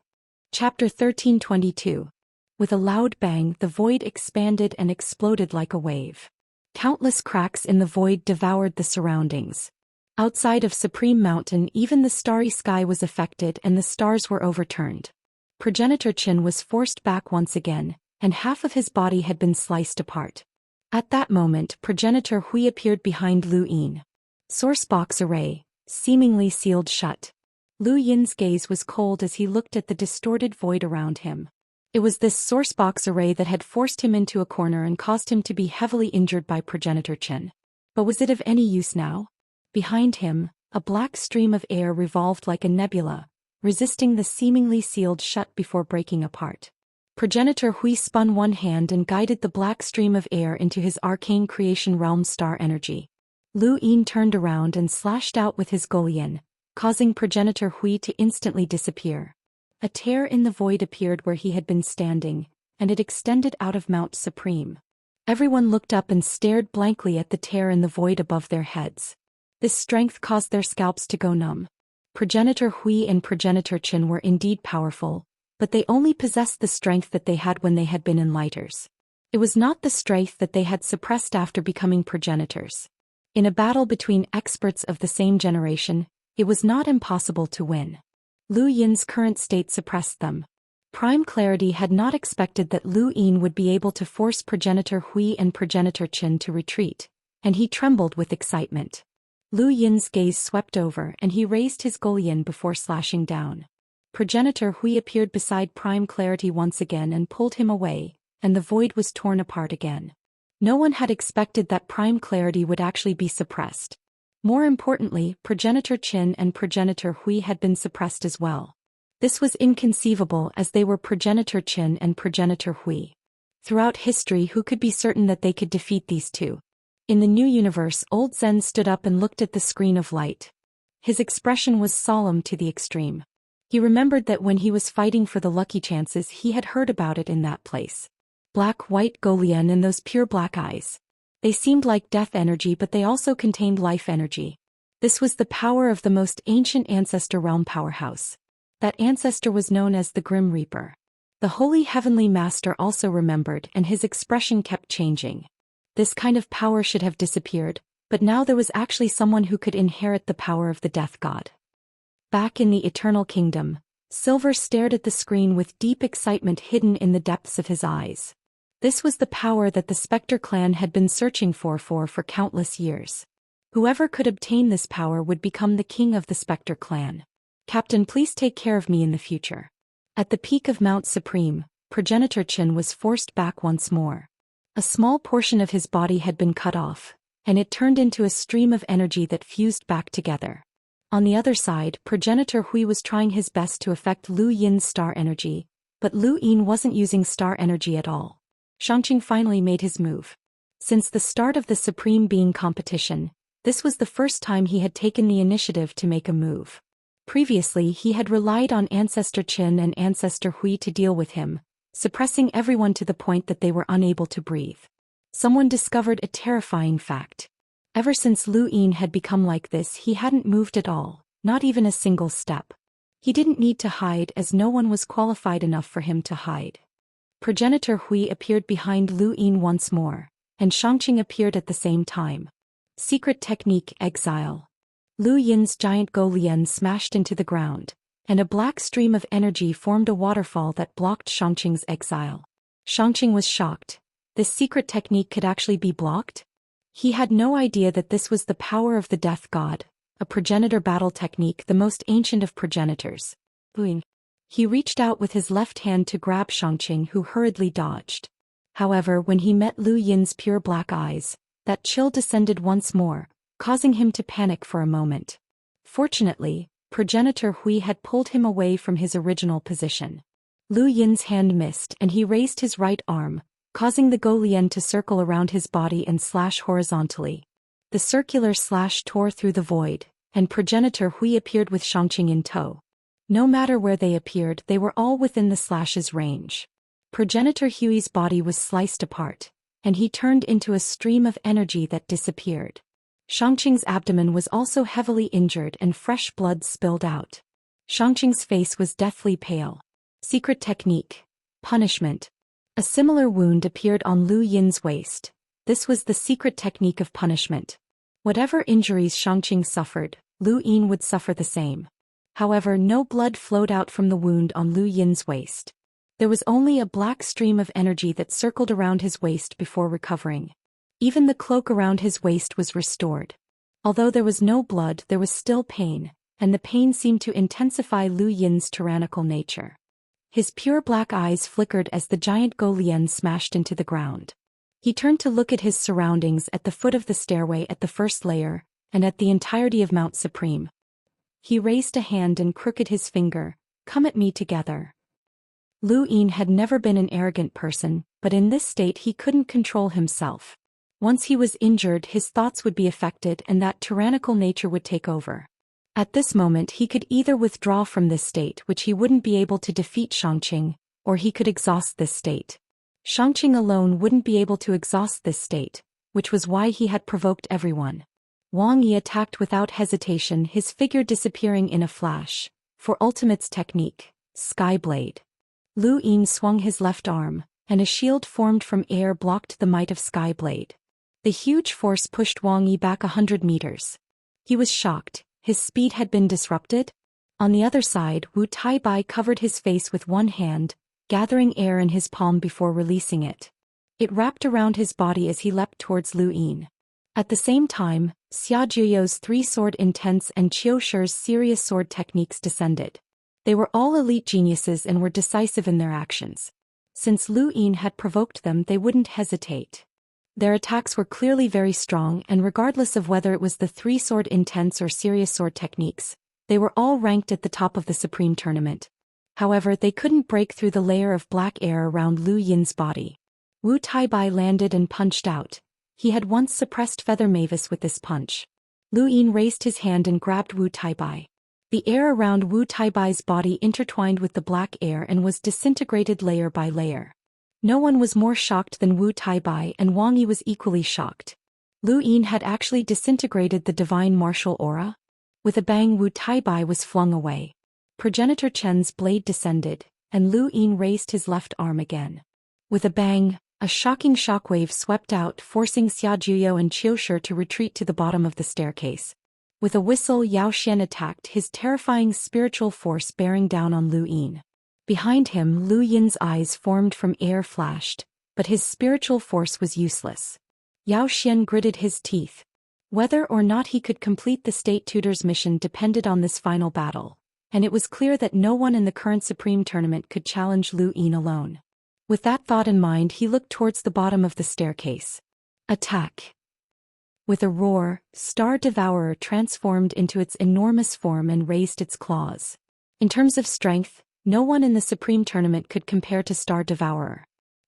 Chapter 1322. With a loud bang, the void expanded and exploded like a wave. Countless cracks in the void devoured the surroundings. Outside of Supreme Mountain, even the starry sky was affected and the stars were overturned. Progenitor Qin was forced back once again, and half of his body had been sliced apart. At that moment, Progenitor Hui appeared behind Lu Yin. Source box array, seemingly sealed shut. Lu Yin's gaze was cold as he looked at the distorted void around him. It was this source box array that had forced him into a corner and caused him to be heavily injured by Progenitor Qin. But was it of any use now? Behind him, a black stream of air revolved like a nebula, resisting the seemingly sealed shut before breaking apart. Progenitor Hui spun one hand and guided the black stream of air into his arcane creation realm star energy. Lu Yin turned around and slashed out with his Golian, causing Progenitor Hui to instantly disappear. A tear in the void appeared where he had been standing, and it extended out of Mount Supreme. Everyone looked up and stared blankly at the tear in the void above their heads. This strength caused their scalps to go numb. Progenitor Hui and Progenitor Qin were indeed powerful, but they only possessed the strength that they had when they had been enlighters. It was not the strength that they had suppressed after becoming progenitors. In a battle between experts of the same generation, it was not impossible to win. Lu Yin's current state suppressed them. Prime Clarity had not expected that Lu Yin would be able to force Progenitor Hui and Progenitor Qin to retreat, and he trembled with excitement. Lu Yin's gaze swept over and he raised his Golian before slashing down. Progenitor Hui appeared beside Prime Clarity once again and pulled him away, and the void was torn apart again. No one had expected that Prime Clarity would actually be suppressed. More importantly, Progenitor Qin and Progenitor Hui had been suppressed as well. This was inconceivable as they were Progenitor Qin and Progenitor Hui. Throughout history, who could be certain that they could defeat these two? In the new universe, Old Zen stood up and looked at the screen of light. His expression was solemn to the extreme. He remembered that when he was fighting for the lucky chances, he had heard about it in that place. Black-white Golian and those pure black eyes. They seemed like death energy, but they also contained life energy. This was the power of the most ancient ancestor realm powerhouse. That ancestor was known as the Grim Reaper. The Holy Heavenly Master also remembered, and his expression kept changing. This kind of power should have disappeared, but now there was actually someone who could inherit the power of the Death God. Back in the Eternal Kingdom, Silver stared at the screen with deep excitement hidden in the depths of his eyes. This was the power that the Spectre clan had been searching for countless years. Whoever could obtain this power would become the king of the Spectre clan. Captain, please take care of me in the future. At the peak of Mount Supreme, Progenitor Qin was forced back once more. A small portion of his body had been cut off, and it turned into a stream of energy that fused back together. On the other side, Progenitor Hui was trying his best to affect Lu Yin's star energy, but Lu Yin wasn't using star energy at all. Xianxia finally made his move. Since the start of the Supreme Being competition, this was the first time he had taken the initiative to make a move. Previously, he had relied on Ancestor Qin and Ancestor Hui to deal with him, suppressing everyone to the point that they were unable to breathe. Someone discovered a terrifying fact. Ever since Lu Yin had become like this, he hadn't moved at all, not even a single step. He didn't need to hide as no one was qualified enough for him to hide. Progenitor Hui appeared behind Lu Yin once more, and Xianxia appeared at the same time. Secret technique: exile. Lu Yin's giant Golian smashed into the ground, and a black stream of energy formed a waterfall that blocked Xianxia's exile. Xianxia was shocked. This secret technique could actually be blocked? He had no idea that this was the power of the Death God, a progenitor battle technique, the most ancient of progenitors. Boing. He reached out with his left hand to grab Xianxia, who hurriedly dodged. However, when he met Lu Yin's pure black eyes, that chill descended once more, causing him to panic for a moment. Fortunately, Progenitor Hui had pulled him away from his original position. Lu Yin's hand missed and he raised his right arm, causing the Golian to circle around his body and slash horizontally. The circular slash tore through the void, and Progenitor Hui appeared with Xianxia in tow. No matter where they appeared, they were all within the slash's range. Progenitor Hui's body was sliced apart, and he turned into a stream of energy that disappeared. Xianxia's abdomen was also heavily injured and fresh blood spilled out. Xianxia's face was deathly pale. Secret technique: punishment. A similar wound appeared on Lu Yin's waist, This was the secret technique of punishment. Whatever injuries Xianxia suffered, Lu Yin would suffer the same. However, no blood flowed out from the wound on Lu Yin's waist. There was only a black stream of energy that circled around his waist before recovering. Even the cloak around his waist was restored. Although there was no blood, there was still pain, and the pain seemed to intensify Lu Yin's tyrannical nature. His pure black eyes flickered as the giant Golian smashed into the ground. He turned to look at his surroundings at the foot of the stairway at the first layer, and at the entirety of Mount Supreme. He raised a hand and crooked his finger. "Come at me together." Lu Yin had never been an arrogant person, but in this state he couldn't control himself. Once he was injured, his thoughts would be affected and that tyrannical nature would take over. At this moment he could either withdraw from this state, which he wouldn't be able to defeat Xianxia, or he could exhaust this state. Xianxia alone wouldn't be able to exhaust this state, which was why he had provoked everyone. Wang Yi attacked without hesitation, his figure disappearing in a flash. For Ultimate's technique, Sky Blade. Lu Yin swung his left arm, and a shield formed from air blocked the might of Sky Blade. The huge force pushed Wang Yi back 100 meters. He was shocked. His speed had been disrupted. On the other side, Wu Taibai covered his face with one hand, gathering air in his palm before releasing it. It wrapped around his body as he leapt towards Lu Yin. At the same time, Xia Juyo's three-sword intense and Qiu Shi's serious sword techniques descended. They were all elite geniuses and were decisive in their actions. Since Lu Yin had provoked them, they wouldn't hesitate. Their attacks were clearly very strong, and regardless of whether it was the three-sword intense or serious sword techniques, they were all ranked at the top of the Supreme Tournament. However, they couldn't break through the layer of black air around Lu Yin's body. Wu Taibai landed and punched out. He had once suppressed Feather Mavis with this punch. Lu Yin raised his hand and grabbed Wu Taibai. The air around Wu Taibai's body intertwined with the black air and was disintegrated layer by layer. No one was more shocked than Wu Taibai, and Wang Yi was equally shocked. Lu Yin had actually disintegrated the divine martial aura. With a bang, Wu Taibai was flung away. Progenitor Chen's blade descended, and Lu Yin raised his left arm again. With a bang, a shocking shockwave swept out, forcing Xia Juyo and Qiu Shi to retreat to the bottom of the staircase. With a whistle, Zhou Xian attacked, his terrifying spiritual force bearing down on Lu Yin. Behind him, Lu Yin's eyes formed from air flashed, but his spiritual force was useless. Zhou Xian gritted his teeth. Whether or not he could complete the State Tutor's mission depended on this final battle, and it was clear that no one in the current Supreme Tournament could challenge Lu Yin alone. With that thought in mind, he looked towards the bottom of the staircase. Attack! With a roar, Star Devourer transformed into its enormous form and raised its claws. In terms of strength, no one in the Supreme Tournament could compare to Star Devourer.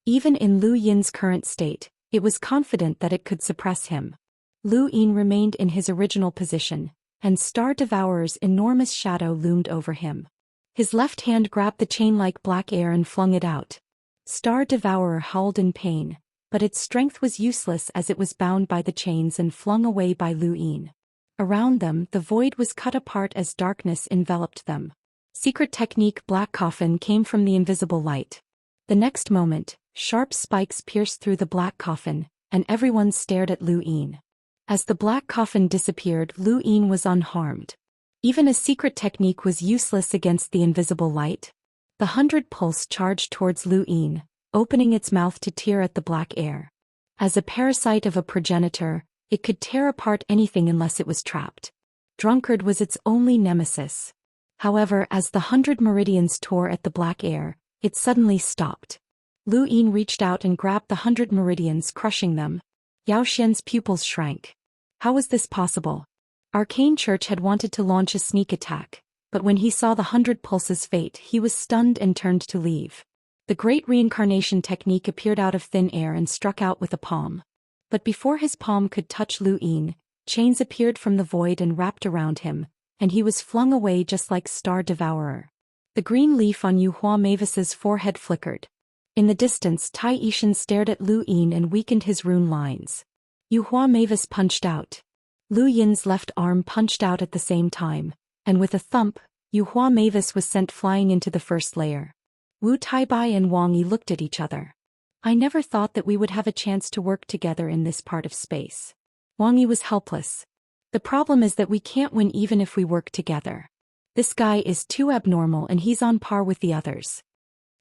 Even in Lu Yin's current state, it was confident that it could suppress him. Lu Yin remained in his original position, and Star Devourer's enormous shadow loomed over him. His left hand grabbed the chain-like black air and flung it out. Star Devourer howled in pain, but its strength was useless as it was bound by the chains and flung away by Lu Yin. Around them, the void was cut apart as darkness enveloped them. Secret technique Black Coffin came from the invisible light. The next moment, sharp spikes pierced through the black coffin, and everyone stared at Lu Yin. As the black coffin disappeared, Lu Yin was unharmed. Even a secret technique was useless against the invisible light. The 100 pulse charged towards Lu Yin, opening its mouth to tear at the black air. As a parasite of a progenitor, it could tear apart anything unless it was trapped. Drunkard was its only nemesis. However, as the 100 meridians tore at the black air, it suddenly stopped. Lu Yin reached out and grabbed the 100 meridians, crushing them. Zhou Xian's pupils shrank. How was this possible? Arcane Church had wanted to launch a sneak attack, but when he saw the 100 pulses' fate, he was stunned and turned to leave. The Great Reincarnation technique appeared out of thin air and struck out with a palm. But before his palm could touch Lu Yin, chains appeared from the void and wrapped around him, and he was flung away just like Star Devourer. The green leaf on Yuhua Mavis's forehead flickered. In the distance, Tai Yishan stared at Lu Yin and weakened his rune lines. Yuhua Mavis punched out. Lu Yin's left arm punched out at the same time, and with a thump, Yuhua Mavis was sent flying into the first layer. Wu Taibai and Wang Yi looked at each other. I never thought that we would have a chance to work together in this part of space. Wang Yi was helpless. The problem is that we can't win even if we work together. This guy is too abnormal and he's on par with the others.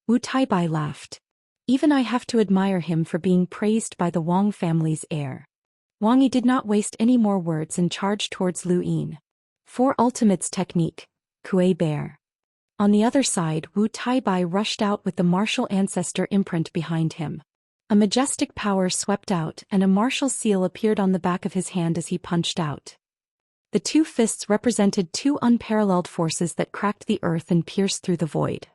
Wu Taibai laughed. Even I have to admire him for being praised by the Wang family's heir. Wang Yi did not waste any more words and charged towards Lu Yin. 4 Ultimates Technique, Kue Bear. On the other side, Wu Taibai rushed out with the martial ancestor imprint behind him. A majestic power swept out and a martial seal appeared on the back of his hand as he punched out. The 2 fists represented 2 unparalleled forces that cracked the earth and pierced through the void.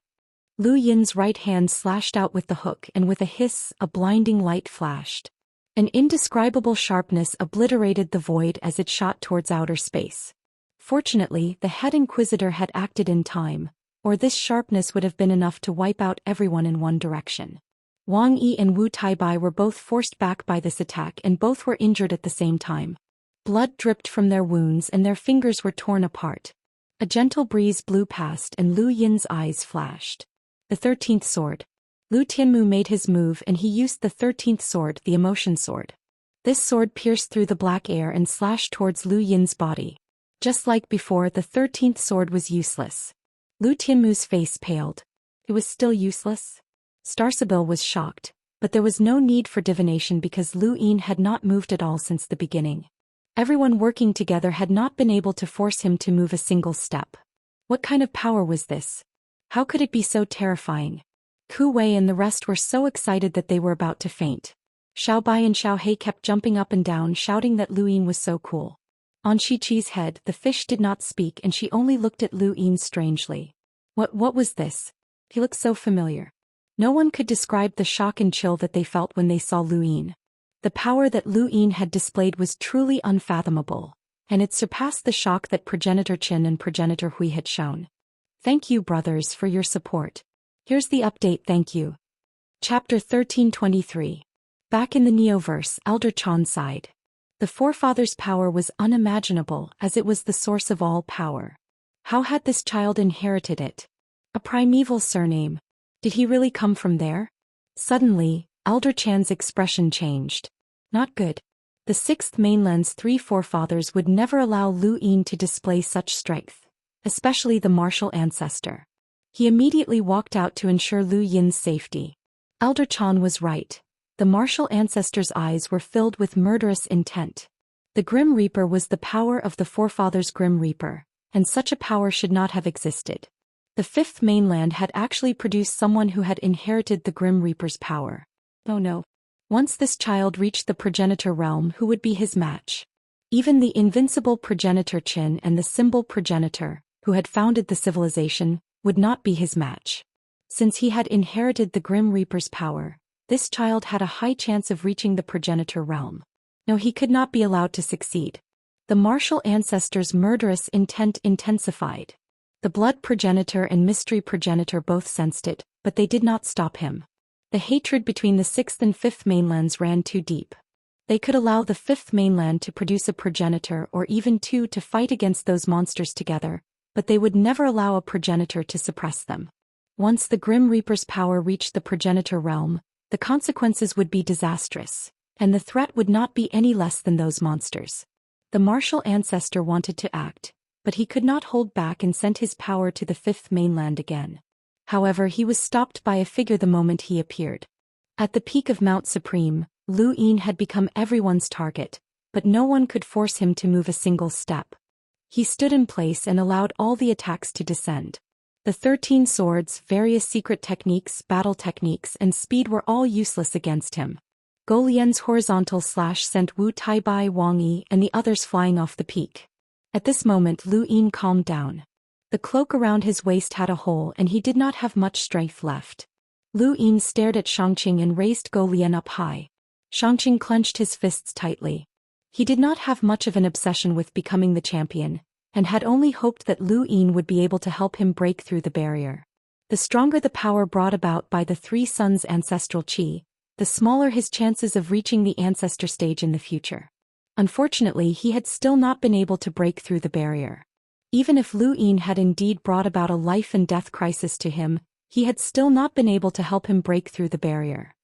Lu Yin's right hand slashed out with the hook and with a hiss, a blinding light flashed. An indescribable sharpness obliterated the void as it shot towards outer space. Fortunately, the head inquisitor had acted in time, or this sharpness would have been enough to wipe out everyone in one direction. Wang Yi and Wu Taibai were both forced back by this attack and both were injured at the same time. Blood dripped from their wounds and their fingers were torn apart. A gentle breeze blew past and Lu Yin's eyes flashed. The 13th sword. Lu Tianmu made his move and he used the 13th sword, the emotion sword. This sword pierced through the black air and slashed towards Lu Yin's body. Just like before, the 13th sword was useless. Lu Tianmu's face paled. It was still useless? Starsabil was shocked, but there was no need for divination because Lu Yin had not moved at all since the beginning. Everyone working together had not been able to force him to move a single step. What kind of power was this? How could it be so terrifying? Ku Wei and the rest were so excited that they were about to faint. Xiao Bai and Xiao He kept jumping up and down shouting that Lu Yin was so cool. On Shi-Chi's head, the fish did not speak and she only looked at Lu Yin strangely. What was this? He looked so familiar. No one could describe the shock and chill that they felt when they saw Lu Yin. The power that Lu Yin had displayed was truly unfathomable, and it surpassed the shock that Progenitor Qin and Progenitor Hui had shown. Thank you, brothers, for your support. Here's the update, thank you. Chapter 1323. Back in the Neoverse, Elder Chan sighed. The forefathers' power was unimaginable as it was the source of all power. How had this child inherited it? A primeval surname. Did he really come from there? Suddenly, Elder Chan's expression changed. Not good. The 6th mainland's 3 forefathers would never allow Lu Yin to display such strength, especially the martial ancestor. He immediately walked out to ensure Lu Yin's safety. Elder Chan was right. The martial ancestor's eyes were filled with murderous intent. The Grim Reaper was the power of the forefathers' Grim Reaper, and such a power should not have existed. The 5th mainland had actually produced someone who had inherited the Grim Reaper's power. Oh no. Once this child reached the progenitor realm, who would be his match? Even the invincible progenitor Qin and the symbol progenitor, who had founded the civilization, would not be his match. Since he had inherited the Grim Reaper's power, this child had a high chance of reaching the progenitor realm. No, he could not be allowed to succeed. The martial ancestor's murderous intent intensified. The blood progenitor and mystery progenitor both sensed it, but they did not stop him. The hatred between the 6th and 5th mainlands ran too deep. They could allow the 5th mainland to produce a progenitor or even 2 to fight against those monsters together, but they would never allow a progenitor to suppress them. Once the Grim Reaper's power reached the progenitor realm, the consequences would be disastrous, and the threat would not be any less than those monsters. The martial ancestor wanted to act, but he could not hold back and sent his power to the 5th mainland again. However, he was stopped by a figure the moment he appeared. At the peak of Mount Supreme, Lu Yin had become everyone's target, but no one could force him to move a single step. He stood in place and allowed all the attacks to descend. The 13 swords, various secret techniques, battle techniques, and speed were all useless against him. Golian's horizontal slash sent Wu Taibai, Wang Yi, and the others flying off the peak. At this moment, Lu Yin calmed down. The cloak around his waist had a hole and he did not have much strength left. Lu Yin stared at Xianxia and raised Golian up high. Xianxia clenched his fists tightly. He did not have much of an obsession with becoming the champion, and had only hoped that Lu Yin would be able to help him break through the barrier. The stronger the power brought about by the 3 sons' ancestral qi, the smaller his chances of reaching the ancestor stage in the future. Unfortunately, he had still not been able to break through the barrier. Even if Lu Yin had indeed brought about a life and death crisis to him, he had still not been able to help him break through the barrier.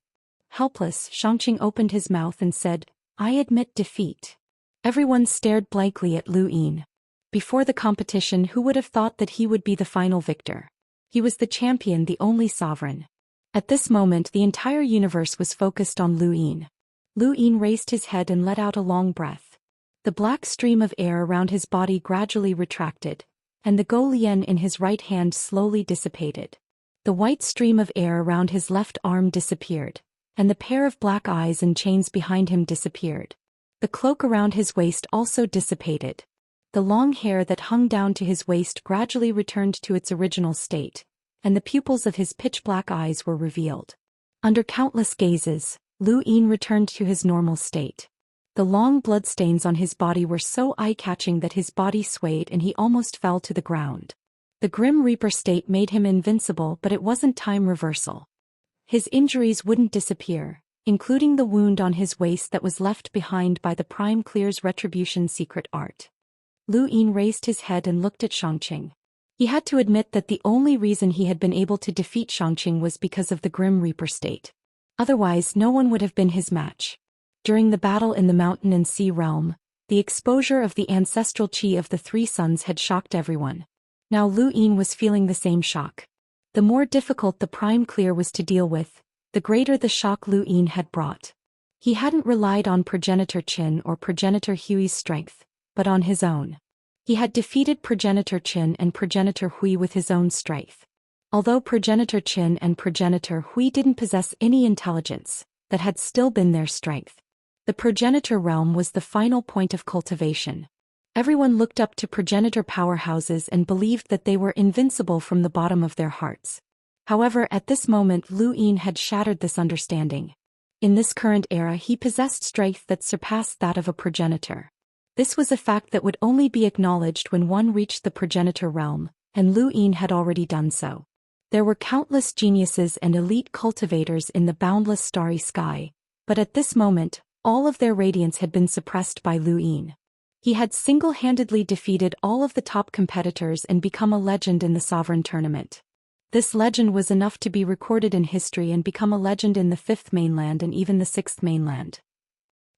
Helpless, Xianxia opened his mouth and said, "I admit defeat." Everyone stared blankly at Lu Yin. Before the competition, who would have thought that he would be the final victor? He was the champion, the only sovereign. At this moment the entire universe was focused on Lu Yin. Lu Yin raised his head and let out a long breath. The black stream of air around his body gradually retracted, and the Golian in his right hand slowly dissipated. The white stream of air around his left arm disappeared, and the pair of black eyes and chains behind him disappeared. The cloak around his waist also dissipated. The long hair that hung down to his waist gradually returned to its original state, and the pupils of his pitch-black eyes were revealed. Under countless gazes, Lu Yin returned to his normal state. The long bloodstains on his body were so eye-catching that his body swayed and he almost fell to the ground. The Grim Reaper state made him invincible, but it wasn't time reversal. His injuries wouldn't disappear, including the wound on his waist that was left behind by the Prime Clear's Retribution secret art. Lu Yin raised his head and looked at Xianxia. He had to admit that the only reason he had been able to defeat Xianxia was because of the Grim Reaper state. Otherwise, no one would have been his match. During the battle in the mountain and sea realm, the exposure of the ancestral qi of the three suns had shocked everyone. Now Lu Yin was feeling the same shock. The more difficult the Prime Clear was to deal with, the greater the shock Lu Yin had brought. He hadn't relied on Progenitor Qin or Progenitor Hui's strength, but on his own. He had defeated Progenitor Qin and Progenitor Hui with his own strength. Although Progenitor Qin and Progenitor Hui didn't possess any intelligence, that had still been their strength. The progenitor realm was the final point of cultivation. Everyone looked up to progenitor powerhouses and believed that they were invincible from the bottom of their hearts. However, at this moment Lu Yin had shattered this understanding. In this current era he possessed strength that surpassed that of a progenitor. This was a fact that would only be acknowledged when one reached the progenitor realm, and Lu Yin had already done so. There were countless geniuses and elite cultivators in the boundless starry sky, but at this moment, all of their radiance had been suppressed by Lu Yin. He had single-handedly defeated all of the top competitors and become a legend in the Sovereign Tournament. This legend was enough to be recorded in history and become a legend in the Fifth Mainland and even the Sixth Mainland.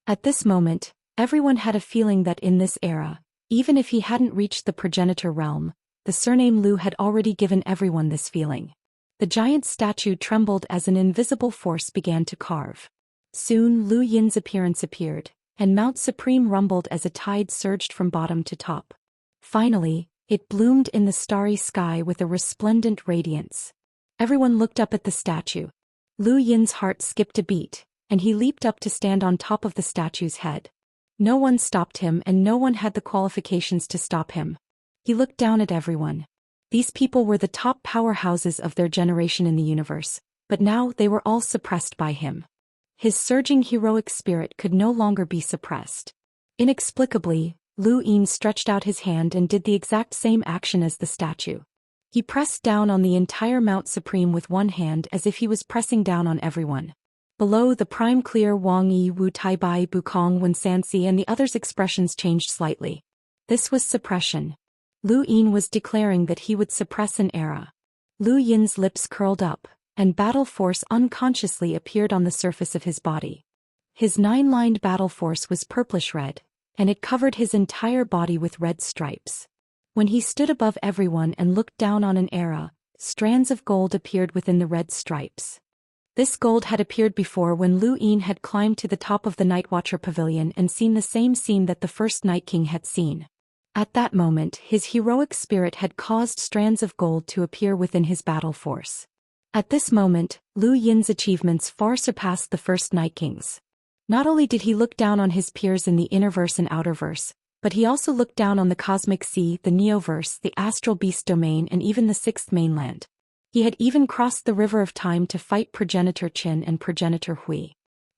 At this moment, everyone had a feeling that in this era, even if he hadn't reached the progenitor realm, the surname Lu had already given everyone this feeling. The giant statue trembled as an invisible force began to carve. Soon Lu Yin's appearance appeared, and Mount Supreme rumbled as a tide surged from bottom to top. Finally, it bloomed in the starry sky with a resplendent radiance. Everyone looked up at the statue. Lu Yin's heart skipped a beat, and he leaped up to stand on top of the statue's head. No one stopped him and no one had the qualifications to stop him. He looked down at everyone. These people were the top powerhouses of their generation in the universe, but now they were all suppressed by him. His surging heroic spirit could no longer be suppressed. Inexplicably, Lu Yin stretched out his hand and did the exact same action as the statue. He pressed down on the entire Mount Supreme with one hand as if he was pressing down on everyone. Below, the Prime Clear Wang Yi, Wu Taibai, Bukong, Wen Sansi and the others' expressions changed slightly. This was suppression. Lu Yin was declaring that he would suppress an era. Lu Yin's lips curled up, and battle force unconsciously appeared on the surface of his body. His 9-lined battle force was purplish-red, and it covered his entire body with red stripes. When he stood above everyone and looked down on an era, strands of gold appeared within the red stripes. This gold had appeared before when Lu Yin had climbed to the top of the Nightwatcher Pavilion and seen the same scene that the first Night King had seen. At that moment, his heroic spirit had caused strands of gold to appear within his battle force. At this moment, Lu Yin's achievements far surpassed the first Night King's. Not only did he look down on his peers in the Innerverse and Outerverse, but he also looked down on the Cosmic Sea, the Neoverse, the Astral Beast Domain and even the Sixth Mainland. He had even crossed the River of Time to fight Progenitor Qin and Progenitor Hui.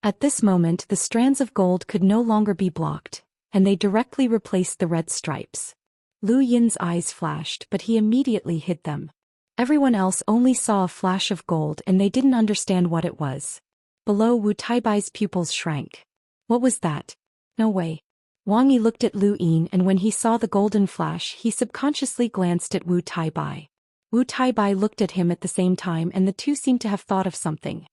At this moment the strands of gold could no longer be blocked, and they directly replaced the red stripes. Lu Yin's eyes flashed, but he immediately hid them. Everyone else only saw a flash of gold and they didn't understand what it was. Below, Wu Taibai's pupils shrank. What was that? No way. Wang Yi looked at Lu Yin and when he saw the golden flash he subconsciously glanced at Wu Taibai. Wu Taibai looked at him at the same time and the two seemed to have thought of something.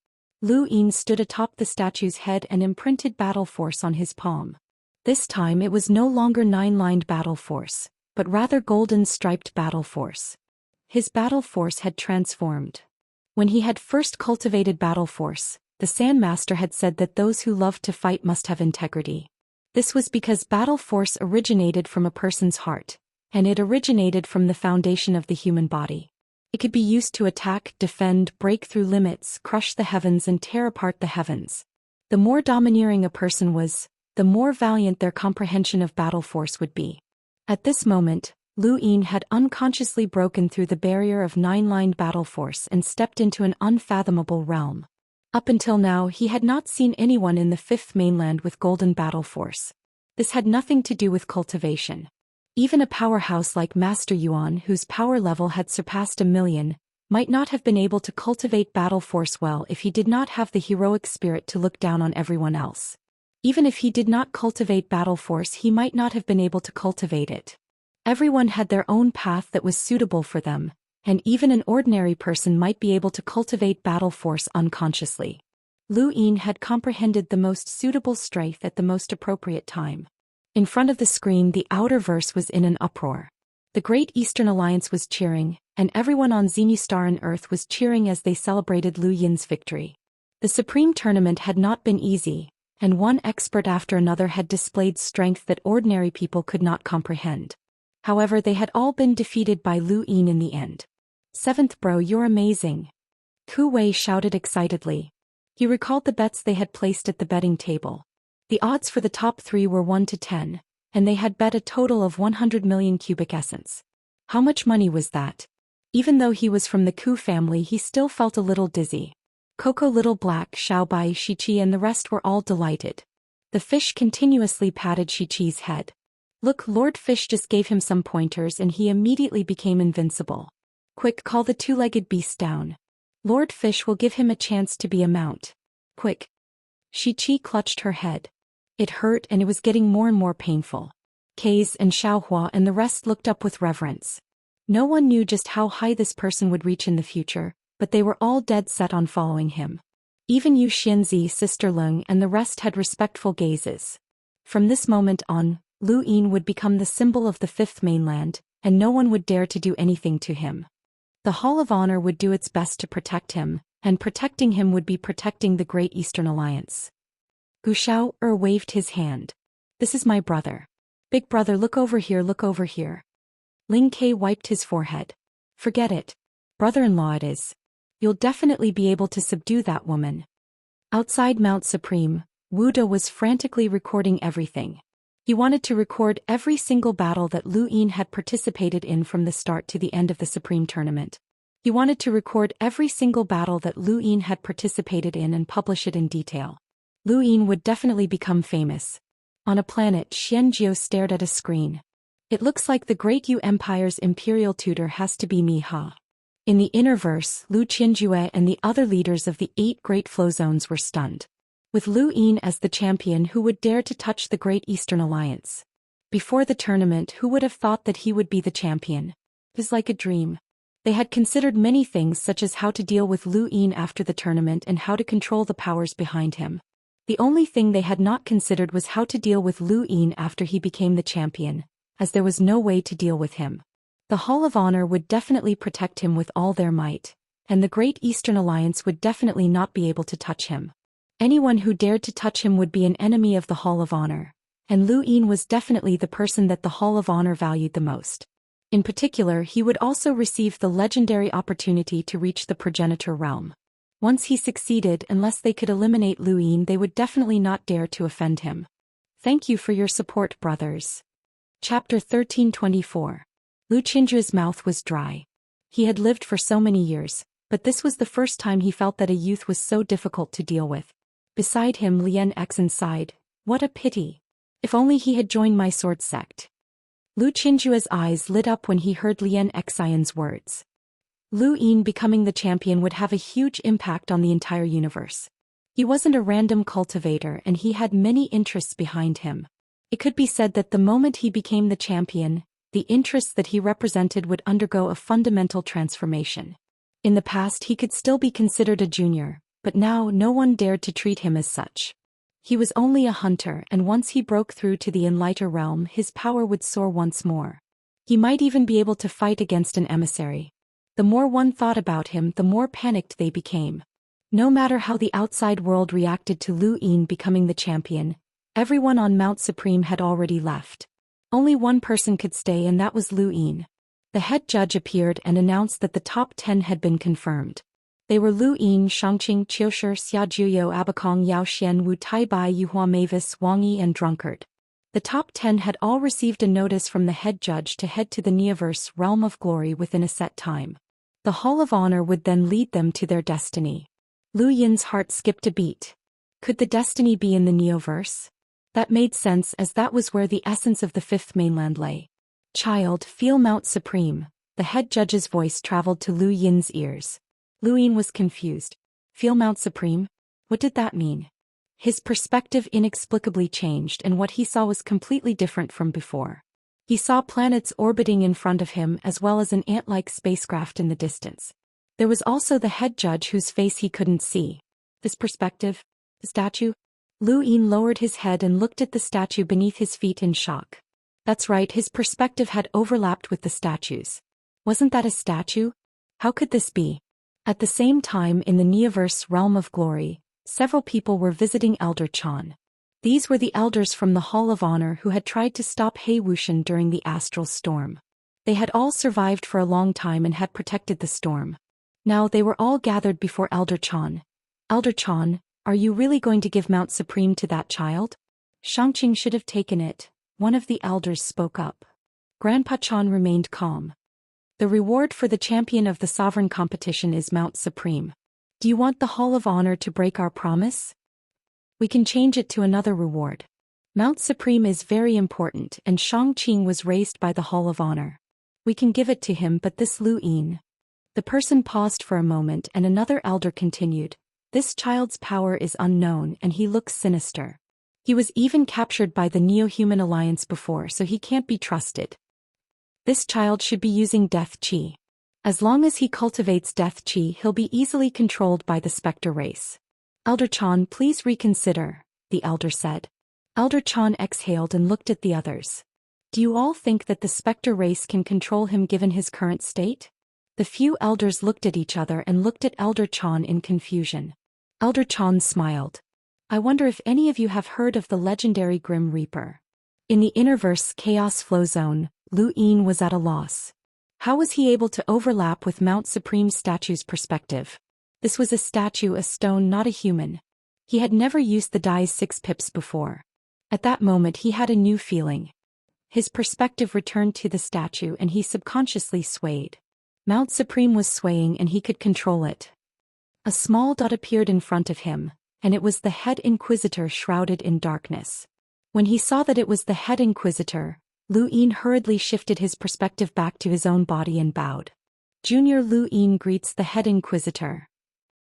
Lu Yin stood atop the statue's head and imprinted battle force on his palm. This time it was no longer 9-lined battle force, but rather golden striped battle force. His battle force had transformed. When he had first cultivated battle force, the Sand Master had said that those who loved to fight must have integrity. This was because battle force originated from a person's heart, and it originated from the foundation of the human body. It could be used to attack, defend, break through limits, crush the heavens and tear apart the heavens. The more domineering a person was, the more valiant their comprehension of battle force would be. At this moment, Lu Yin had unconsciously broken through the barrier of 9-lined battle force and stepped into an unfathomable realm. Up until now he had not seen anyone in the Fifth Mainland with golden battle force. This had nothing to do with cultivation. Even a powerhouse like Master Yuan, whose power level had surpassed 1,000,000, might not have been able to cultivate battle force well if he did not have the heroic spirit to look down on everyone else. Even if he did not cultivate battle force, he might not have been able to cultivate it. Everyone had their own path that was suitable for them, and even an ordinary person might be able to cultivate battle force unconsciously. Lu Yin had comprehended the most suitable strength at the most appropriate time. In front of the screen, the outer verse was in an uproar. The Great Eastern Alliance was cheering, and everyone on Zenustar and Earth was cheering as they celebrated Lu Yin's victory. The Supreme Tournament had not been easy, and one expert after another had displayed strength that ordinary people could not comprehend. However, they had all been defeated by Lu Yin in the end. "Seventh bro, you're amazing," Ku Wei shouted excitedly. He recalled the bets they had placed at the betting table. The odds for the top 3 were 1 to 10, and they had bet a total of 100 million cubic essence. How much money was that? Even though he was from the Ku family, he still felt a little dizzy. Coco, Little Black, Xiaobai, Shiqi and the rest were all delighted. The fish continuously patted Shiqi's head. "Look, Lord Fish just gave him some pointers and he immediately became invincible. Quick, call the two-legged beast down. Lord Fish will give him a chance to be a mount. Quick." Shiqi clutched her head. It hurt and it was getting more and more painful. Kaze and Xiaohua and the rest looked up with reverence. No one knew just how high this person would reach in the future, but they were all dead set on following him. Even Yu Xianzi, Sister Lung and the rest had respectful gazes. From this moment on, Lu Yin would become the symbol of the Fifth Mainland, and no one would dare to do anything to him. The Hall of Honor would do its best to protect him, and protecting him would be protecting the Great Eastern Alliance. Gu Xiao waved his hand. "This is my brother. Big brother, look over here, look over here." Ling Ke wiped his forehead. "Forget it. Brother-in-law it is. You'll definitely be able to subdue that woman." Outside Mount Supreme, Wu De was frantically recording everything. He wanted to record every single battle that Lu Yin had participated in from the start to the end of the Supreme Tournament. He wanted to record every single battle that Lu Yin had participated in and publish it in detail. Lu Yin would definitely become famous. On a planet, Xianxia stared at a screen. "It looks like the Great Yu Empire's imperial tutor has to be me, huh?" In the inner verse, Lu Qianjue and the other leaders of the 8 Great Flow Zones were stunned. With Lu Yin as the champion, who would dare to touch the Great Eastern Alliance? Before the tournament, who would have thought that he would be the champion? It was like a dream. They had considered many things, such as how to deal with Lu Yin after the tournament and how to control the powers behind him. The only thing they had not considered was how to deal with Lu Yin after he became the champion, as there was no way to deal with him. The Hall of Honor would definitely protect him with all their might, and the Great Eastern Alliance would definitely not be able to touch him. Anyone who dared to touch him would be an enemy of the Hall of Honor, and Lu Yin was definitely the person that the Hall of Honor valued the most. In particular, he would also receive the legendary opportunity to reach the progenitor realm. Once he succeeded, unless they could eliminate Lu Yin, they would definitely not dare to offend him. Thank you for your support, brothers. Chapter 1324. Lu Qinjue's mouth was dry. He had lived for so many years, but this was the first time he felt that a youth was so difficult to deal with. Beside him, Lien Xen sighed. "What a pity. If only he had joined my sword sect." Lu Qinjue's eyes lit up when he heard Lien Xian's words. Lu Yin becoming the champion would have a huge impact on the entire universe. He wasn't a random cultivator and he had many interests behind him. It could be said that the moment he became the champion, the interests that he represented would undergo a fundamental transformation. In the past, he could still be considered a junior, but now no one dared to treat him as such. He was only a hunter, and once he broke through to the Enlighter realm, his power would soar once more. He might even be able to fight against an emissary. The more one thought about him, the more panicked they became. No matter how the outside world reacted to Lu Yin becoming the champion, everyone on Mount Supreme had already left. Only one person could stay, and that was Lu Yin. The head judge appeared and announced that the top 10 had been confirmed. They were Lu Yin, Xianxia, Qiushi, Xiajuyo, Abakong, Zhou Xian, Wu Taibai, Yuhua Mavis, Wang Yi, and Drunkard. The top 10 had all received a notice from the head judge to head to the Neoverse realm of glory within a set time. The Hall of Honor would then lead them to their destiny. Lu Yin's heart skipped a beat. Could the destiny be in the Neoverse? That made sense, as that was where the essence of the fifth mainland lay. Child, feel Mount Supreme. The head judge's voice traveled to Lu Yin's ears. Lu Yin was confused. Feel Mount Supreme? What did that mean? His perspective inexplicably changed, and what he saw was completely different from before. He saw planets orbiting in front of him, as well as an ant-like spacecraft in the distance. There was also the head judge whose face he couldn't see. This perspective? The statue? Lu Yin lowered his head and looked at the statue beneath his feet in shock. That's right, his perspective had overlapped with the statue's. Wasn't that a statue? How could this be? At the same time, in the Neoverse realm of glory, several people were visiting Elder Chan. These were the elders from the Hall of Honor who had tried to stop He Wuxian during the astral storm. They had all survived for a long time and had protected the storm. Now they were all gathered before Elder Chan. Elder Chan, are you really going to give Mount Supreme to that child? Xianxia should have taken it, one of the elders spoke up. Grandpa Chan remained calm. The reward for the champion of the sovereign competition is Mount Supreme. Do you want the Hall of Honor to break our promise? We can change it to another reward. Mount Supreme is very important, and Xianxia was raised by the Hall of Honor. We can give it to him, but this Lu Yin. The person paused for a moment, and another elder continued. This child's power is unknown, and he looks sinister. He was even captured by the Neo-Human Alliance before, so he can't be trusted. This child should be using Death Qi. As long as he cultivates Death Qi, he'll be easily controlled by the Spectre race. Elder Chan, please reconsider, the elder said. Elder Chan exhaled and looked at the others. Do you all think that the Spectre race can control him given his current state? The few elders looked at each other and looked at Elder Chan in confusion. Elder Chan smiled. I wonder if any of you have heard of the legendary Grim Reaper. In the Innerverse Chaos Flow Zone, Lu Yin was at a loss. How was he able to overlap with Mount Supreme's statue's perspective? This was a statue, a stone, not a human. He had never used the die's 6 pips before. At that moment he had a new feeling. His perspective returned to the statue and he subconsciously swayed. Mount Supreme was swaying and he could control it. A small dot appeared in front of him, and it was the head inquisitor shrouded in darkness. When he saw that it was the head inquisitor, Lu Yin hurriedly shifted his perspective back to his own body and bowed. Junior Lu Yin greets the head inquisitor.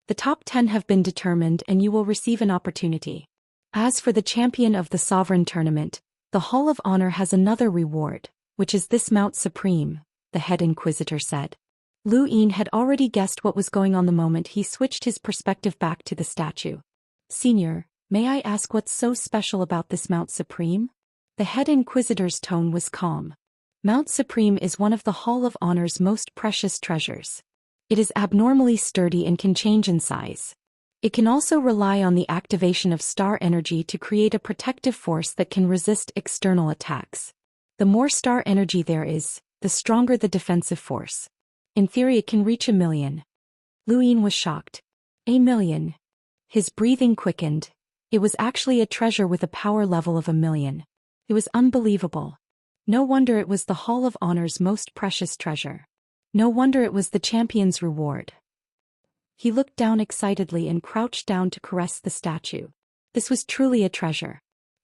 The top 10 have been determined and you will receive an opportunity. As for the champion of the sovereign tournament, the Hall of Honor has another reward, which is this Mount Supreme, the head inquisitor said. Lu Yin had already guessed what was going on the moment he switched his perspective back to the statue. Senior, may I ask what's so special about this Mount Supreme? The head inquisitor's tone was calm. Mount Supreme is one of the Hall of Honor's most precious treasures. It is abnormally sturdy and can change in size. It can also rely on the activation of star energy to create a protective force that can resist external attacks. The more star energy there is, the stronger the defensive force. In theory it can reach 1,000,000. Lu Yin was shocked. 1,000,000. His breathing quickened. It was actually a treasure with a power level of 1,000,000. It was unbelievable. No wonder it was the Hall of Honor's most precious treasure. No wonder it was the champion's reward. He looked down excitedly and crouched down to caress the statue. This was truly a treasure.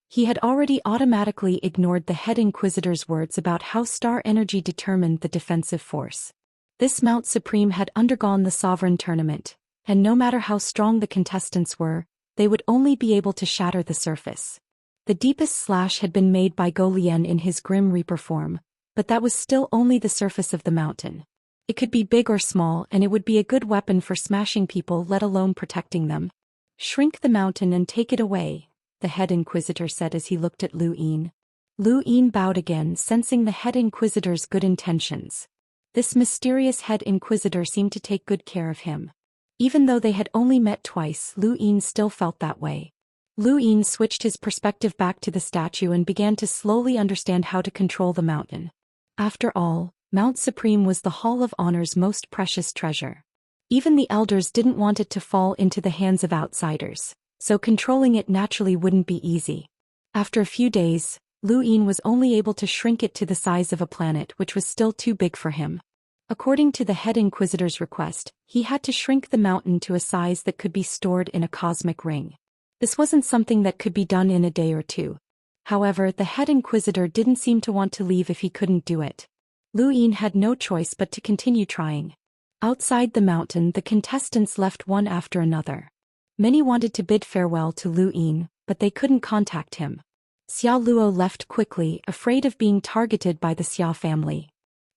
He had already automatically ignored the head inquisitor's words about how star energy determined the defensive force. This Mount Supreme had undergone the sovereign tournament, and no matter how strong the contestants were, they would only be able to shatter the surface. The deepest slash had been made by Go Lian in his Grim Reaper form, but that was still only the surface of the mountain. It could be big or small, and it would be a good weapon for smashing people, let alone protecting them. Shrink the mountain and take it away, the head inquisitor said as he looked at Lu Yin. Lu Yin bowed again, sensing the head inquisitor's good intentions. This mysterious head inquisitor seemed to take good care of him. Even though they had only met twice, Lu Yin still felt that way. Lu Yin switched his perspective back to the statue and began to slowly understand how to control the mountain. After all, Mount Supreme was the Hall of Honor's most precious treasure. Even the elders didn't want it to fall into the hands of outsiders, so controlling it naturally wouldn't be easy. After a few days, Lu Yin was only able to shrink it to the size of a planet, which was still too big for him. According to the head inquisitor's request, he had to shrink the mountain to a size that could be stored in a cosmic ring. This wasn't something that could be done in a day or two. However, the head inquisitor didn't seem to want to leave if he couldn't do it. Lu Yin had no choice but to continue trying. Outside the mountain, the contestants left one after another. Many wanted to bid farewell to Lu Yin, but they couldn't contact him. Xia Luo left quickly, afraid of being targeted by the Xia family.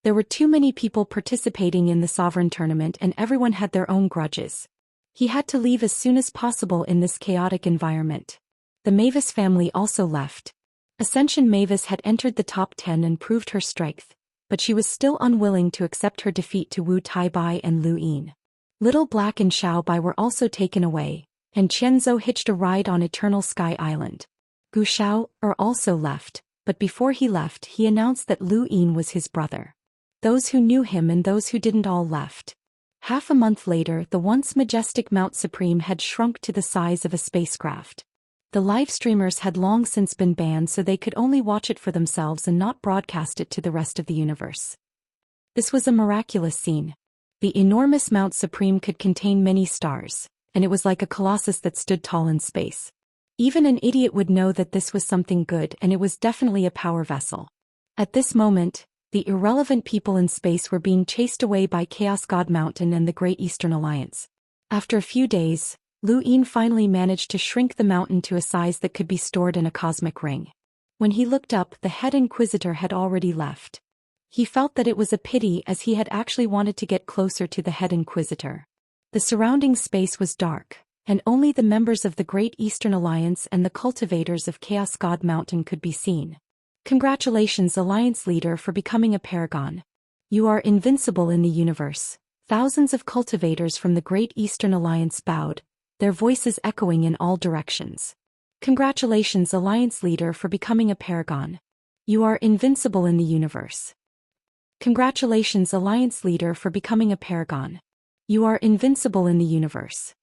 There were too many people participating in the sovereign tournament and everyone had their own grudges. He had to leave as soon as possible in this chaotic environment. The Mavis family also left. Ascension Mavis had entered the top 10 and proved her strength, but she was still unwilling to accept her defeat to Wu Taibai and Lu Yin. Little Black and Xiao Bai were also taken away, and Qianzhou hitched a ride on Eternal Sky Island. Gu Xiao also left, but before he left he announced that Lu Yin was his brother. Those who knew him and those who didn't all left. Half a month later, the once majestic Mount Supreme had shrunk to the size of a spacecraft. The live streamers had long since been banned, so they could only watch it for themselves and not broadcast it to the rest of the universe. This was a miraculous scene. The enormous Mount Supreme could contain many stars, and it was like a colossus that stood tall in space. Even an idiot would know that this was something good, and it was definitely a power vessel. At this moment, the irrelevant people in space were being chased away by Chaos God Mountain and the Great Eastern Alliance. After a few days, Lu Yin finally managed to shrink the mountain to a size that could be stored in a cosmic ring. When he looked up, the head inquisitor had already left. He felt that it was a pity, as he had actually wanted to get closer to the head inquisitor. The surrounding space was dark, and only the members of the Great Eastern Alliance and the cultivators of Chaos God Mountain could be seen. Congratulations, Alliance Leader, for becoming a paragon. You are invincible in the universe. Thousands of cultivators from the Great Eastern Alliance bowed, their voices echoing in all directions. Congratulations, Alliance Leader, for becoming a paragon. You are invincible in the universe. Congratulations, Alliance Leader, for becoming a paragon. You are invincible in the universe.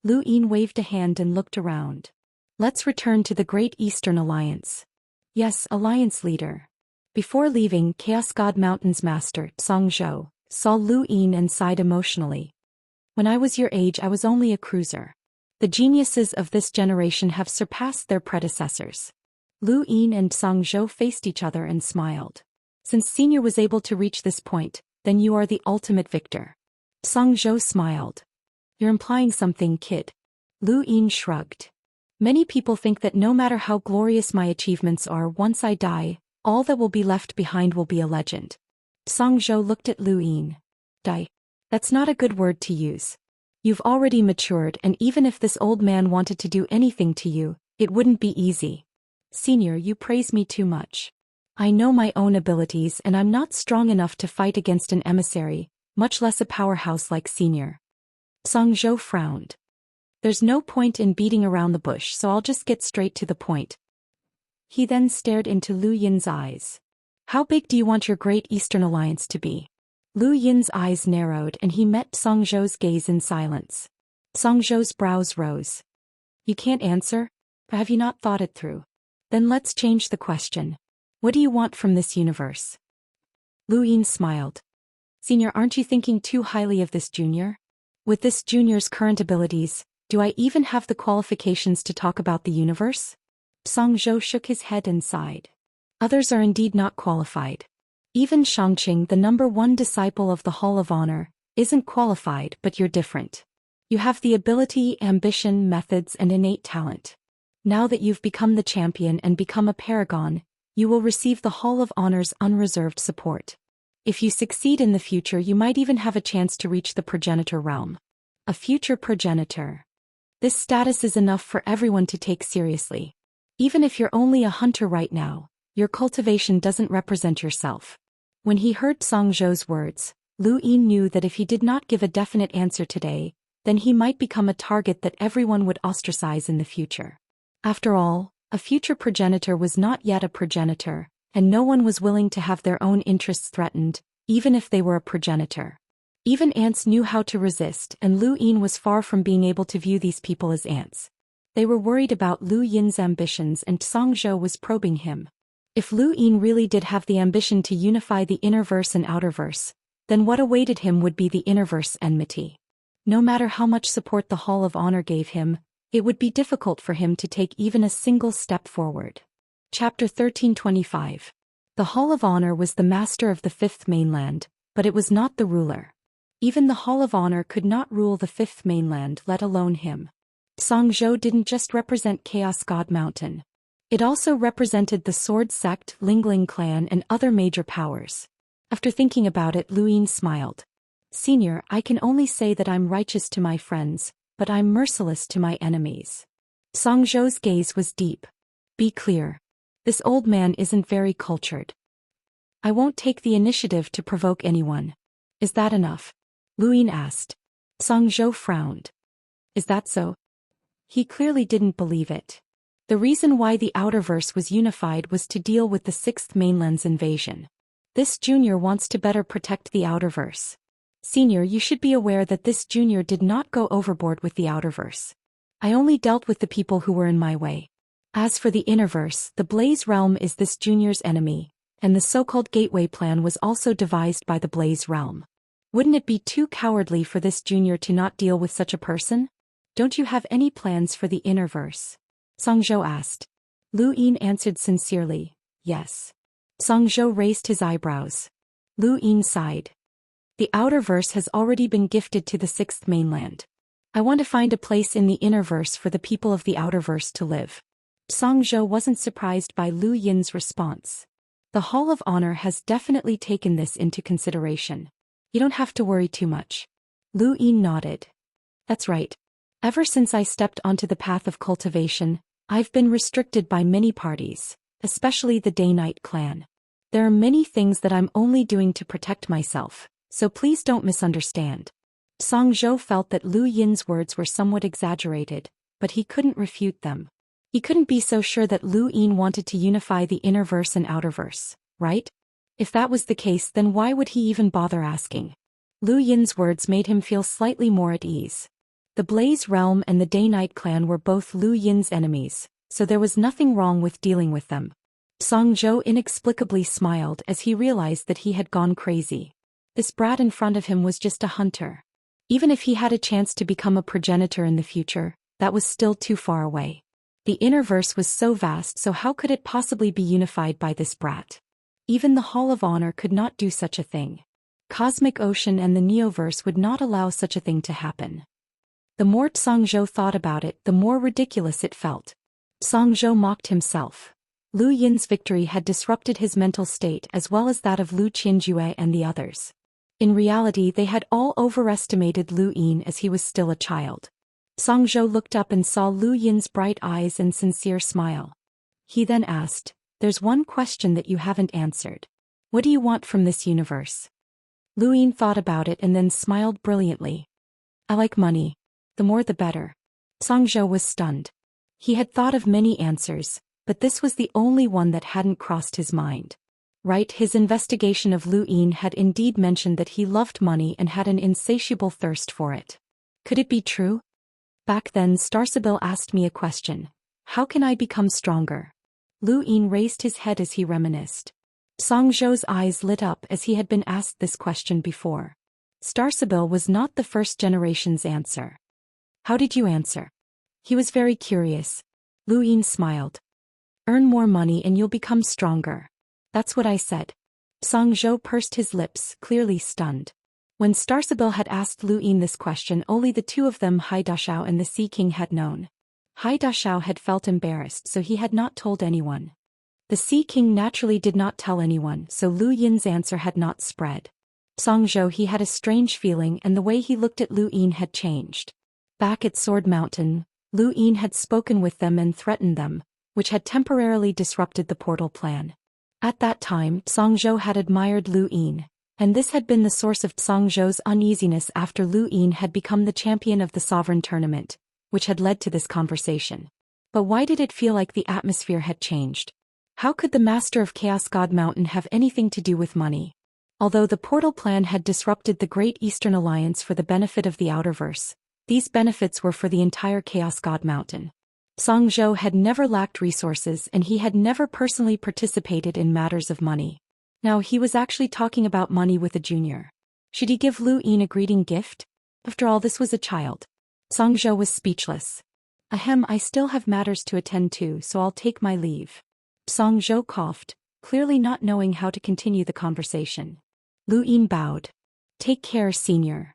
Lu Yin waved a hand and looked around. Let's return to the Great Eastern Alliance. Yes, Alliance Leader. Before leaving, Chaos God Mountain's master, Zhou, saw Lu Yin and sighed emotionally. When I was your age, I was only a cruiser. The geniuses of this generation have surpassed their predecessors. Lu Yin and Zhou faced each other and smiled. Since Senior was able to reach this point, then you are the ultimate victor. Zhou smiled. You're implying something, kid. Lu Yin shrugged. Many people think that no matter how glorious my achievements are, once I die, all that will be left behind will be a legend. Zhou looked at Lu Yin. Die. That's not a good word to use. You've already matured, and even if this old man wanted to do anything to you, it wouldn't be easy. Senior, you praise me too much. I know my own abilities and I'm not strong enough to fight against an emissary, much less a powerhouse like Senior. Zhou frowned. There's no point in beating around the bush, so I'll just get straight to the point. He then stared into Lu Yin's eyes. How big do you want your Great Eastern Alliance to be? Lu Yin's eyes narrowed and he met Zhou's gaze in silence. Zhou's brows rose. You can't answer? Have you not thought it through? Then let's change the question. What do you want from this universe? Lu Yin smiled. Senior, aren't you thinking too highly of this junior? With this junior's current abilities, do I even have the qualifications to talk about the universe? Zhou shook his head and sighed. Others are indeed not qualified. Even Shangqing, the #1 disciple of the Hall of Honor, isn't qualified, but you're different. You have the ability, ambition, methods, and innate talent. Now that you've become the champion and become a paragon, you will receive the Hall of Honor's unreserved support. If you succeed in the future, you might even have a chance to reach the progenitor realm. A future progenitor. This status is enough for everyone to take seriously. Even if you're only a hunter right now, your cultivation doesn't represent yourself. When he heard Song Zhou's words, Lu Yin knew that if he did not give a definite answer today, then he might become a target that everyone would ostracize in the future. After all, a future progenitor was not yet a progenitor, and no one was willing to have their own interests threatened, even if they were a progenitor. Even ants knew how to resist, and Lu Yin was far from being able to view these people as ants. They were worried about Lu Yin's ambitions, and Song Zhou was probing him. If Lu Yin really did have the ambition to unify the innerverse and outerverse, then what awaited him would be the innerverse enmity. No matter how much support the Hall of Honor gave him, it would be difficult for him to take even a single step forward. Chapter 1325. The Hall of Honor was the master of the Fifth Mainland, but it was not the ruler. Even the Hall of Honor could not rule the Fifth Mainland, let alone him. Song Zhou didn't just represent Chaos God Mountain. It also represented the Sword Sect, Lingling clan, and other major powers. After thinking about it, Lu Yin smiled. Senior, I can only say that I'm righteous to my friends, but I'm merciless to my enemies. Song Zhou's gaze was deep. Be clear. This old man isn't very cultured. I won't take the initiative to provoke anyone. Is that enough? Lu Yin asked. Song Zhou frowned. Is that so? He clearly didn't believe it. The reason why the Outerverse was unified was to deal with the Sixth Mainland's invasion. This junior wants to better protect the Outerverse. Senior, you should be aware that this junior did not go overboard with the Outerverse. I only dealt with the people who were in my way. As for the Innerverse, the Blaze Realm is this junior's enemy, and the so-called Gateway Plan was also devised by the Blaze Realm. Wouldn't it be too cowardly for this junior to not deal with such a person? Don't you have any plans for the Innerverse? Song Zhou asked. Lu Yin answered sincerely, yes. Song Zhou raised his eyebrows. Lu Yin sighed. The Outerverse has already been gifted to the Sixth Mainland. I want to find a place in the Innerverse for the people of the Outerverse to live. Song Zhou wasn't surprised by Lu Yin's response. The Hall of Honor has definitely taken this into consideration. You don't have to worry too much. Lu Yin nodded. That's right. Ever since I stepped onto the path of cultivation, I've been restricted by many parties, especially the Day-Night clan. There are many things that I'm only doing to protect myself, so please don't misunderstand. Song Zhou felt that Lu Yin's words were somewhat exaggerated, but he couldn't refute them. He couldn't be so sure that Lu Yin wanted to unify the Innerverse and Outerverse, right? If that was the case, then why would he even bother asking? Lu Yin's words made him feel slightly more at ease. The Blaze Realm and the Day-Night clan were both Lu Yin's enemies, so there was nothing wrong with dealing with them. Song Zhou inexplicably smiled as he realized that he had gone crazy. This brat in front of him was just a hunter. Even if he had a chance to become a progenitor in the future, that was still too far away. The Innerverse was so vast, so how could it possibly be unified by this brat? Even the Hall of Honor could not do such a thing. Cosmic Ocean and the Neoverse would not allow such a thing to happen. The more Song Zhou thought about it, the more ridiculous it felt. Song Zhou mocked himself. Lu Yin's victory had disrupted his mental state as well as that of Lu Qianjue and the others. In reality, they had all overestimated Lu Yin as he was still a child. Song Zhou looked up and saw Lu Yin's bright eyes and sincere smile. He then asked, "There's one question that you haven't answered. What do you want from this universe?" Lu Yin thought about it and then smiled brilliantly. "I like money. The more the better." Song Zhou was stunned. He had thought of many answers, but this was the only one that hadn't crossed his mind. Right, his investigation of Lu Yin had indeed mentioned that he loved money and had an insatiable thirst for it. Could it be true? Back then, Starsibyl asked me a question. How can I become stronger? Lu Yin raised his head as he reminisced. Song Zhou's eyes lit up as he had been asked this question before. Starsibyl was not the first generation's answer. How did you answer? He was very curious. Lu Yin smiled. Earn more money and you'll become stronger. That's what I said. Song Zhou pursed his lips, clearly stunned. When Starsibyl had asked Lu Yin this question, only the two of them, Hai Dashao and the Sea King, had known. Hai Dashao had felt embarrassed, so he had not told anyone. The Sea King naturally did not tell anyone, so Lu Yin's answer had not spread. Songzhou, he had a strange feeling, and the way he looked at Lu Yin had changed. Back at Sword Mountain, Lu Yin had spoken with them and threatened them, which had temporarily disrupted the portal plan. At that time, Songzhou had admired Lu Yin, and this had been the source of Songzhou's uneasiness after Lu Yin had become the champion of the Sovereign Tournament, which had led to this conversation. But why did it feel like the atmosphere had changed? How could the Master of Chaos God Mountain have anything to do with money? Although the portal plan had disrupted the Great Eastern Alliance for the benefit of the Outerverse, these benefits were for the entire Chaos God Mountain. Songzhou had never lacked resources, and he had never personally participated in matters of money. Now he was actually talking about money with a junior. Should he give Lu Yin a greeting gift? After all, this was a child. Songzhou was speechless. Ahem, I still have matters to attend to, so I'll take my leave. Songzhou coughed, clearly not knowing how to continue the conversation. Lu Yin bowed. Take care, senior.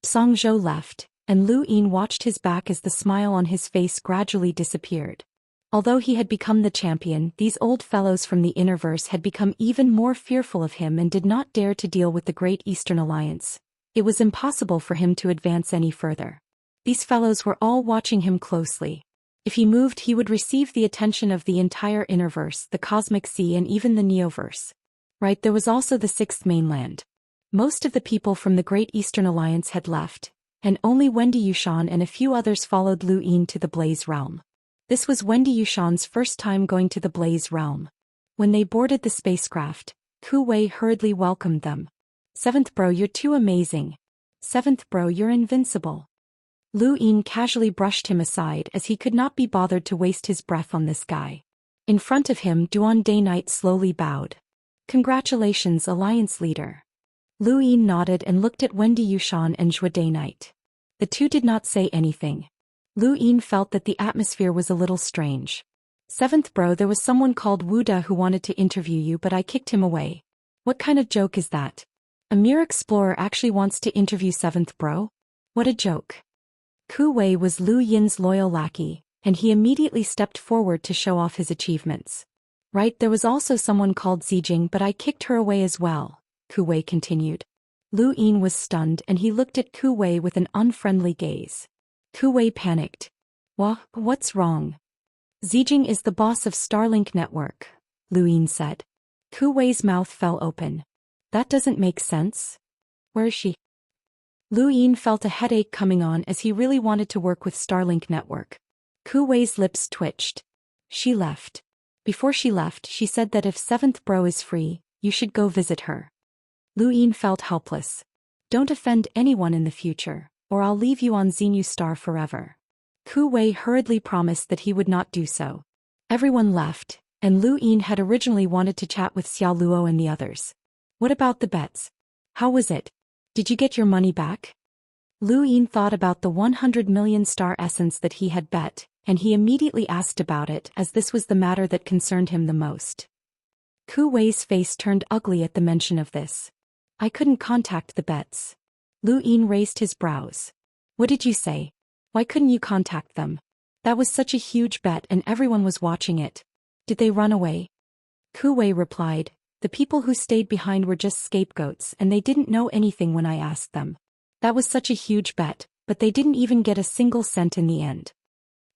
Songzhou left, and Lu Yin watched his back as the smile on his face gradually disappeared. Although he had become the champion, these old fellows from the Innerverse had become even more fearful of him and did not dare to deal with the Great Eastern Alliance. It was impossible for him to advance any further. These fellows were all watching him closely. If he moved, he would receive the attention of the entire Innerverse, the Cosmic Sea, and even the Neoverse. Right, there was also the Sixth Mainland. Most of the people from the Great Eastern Alliance had left, and only Wendy Yushan and a few others followed Lu Yin to the Blaze Realm. This was Wendy Yushan's first time going to the Blaze Realm. When they boarded the spacecraft, Ku Wei hurriedly welcomed them. "Seventh bro, you're too amazing. Seventh bro, you're invincible." Lu Yin casually brushed him aside as he could not be bothered to waste his breath on this guy. In front of him, Duan Day Knight slowly bowed. "Congratulations, Alliance Leader." Lu Yin nodded and looked at Wendy Yushan and Zhou Day Knight. The two did not say anything. Lu Yin felt that the atmosphere was a little strange. "Seventh bro, there was someone called Wu Da who wanted to interview you, but I kicked him away." "What kind of joke is that? A mere explorer actually wants to interview seventh bro? What a joke." Ku Wei was Lu Yin's loyal lackey, and he immediately stepped forward to show off his achievements. "Right, there was also someone called Zijing, but I kicked her away as well," Ku Wei continued. Lu Yin was stunned and he looked at Ku Wei with an unfriendly gaze. Ku Wei panicked. What's wrong?" "Zijing is the boss of Starlink Network," Lu Yin said. Ku Wei's mouth fell open. "That doesn't make sense. Where is she?" Lu Yin felt a headache coming on as he really wanted to work with Starlink Network. Ku Wei's lips twitched. "She left. Before she left, she said that if seventh bro is free, you should go visit her." Lu Yin felt helpless. "Don't offend anyone in the future, or I'll leave you on Xenu Star forever." Ku Wei hurriedly promised that he would not do so. Everyone left, and Lu Yin had originally wanted to chat with Xiao Luo and the others. "What about the bets? How was it? Did you get your money back?" Lu Yin thought about the 100 million star essence that he had bet, and he immediately asked about it as this was the matter that concerned him the most. Ku Wei's face turned ugly at the mention of this. "I couldn't contact the bets." Lu Yin raised his brows. "What did you say? Why couldn't you contact them? That was such a huge bet and everyone was watching it. Did they run away?" Ku Wei replied, "The people who stayed behind were just scapegoats and they didn't know anything when I asked them. That was such a huge bet, but they didn't even get a single cent in the end.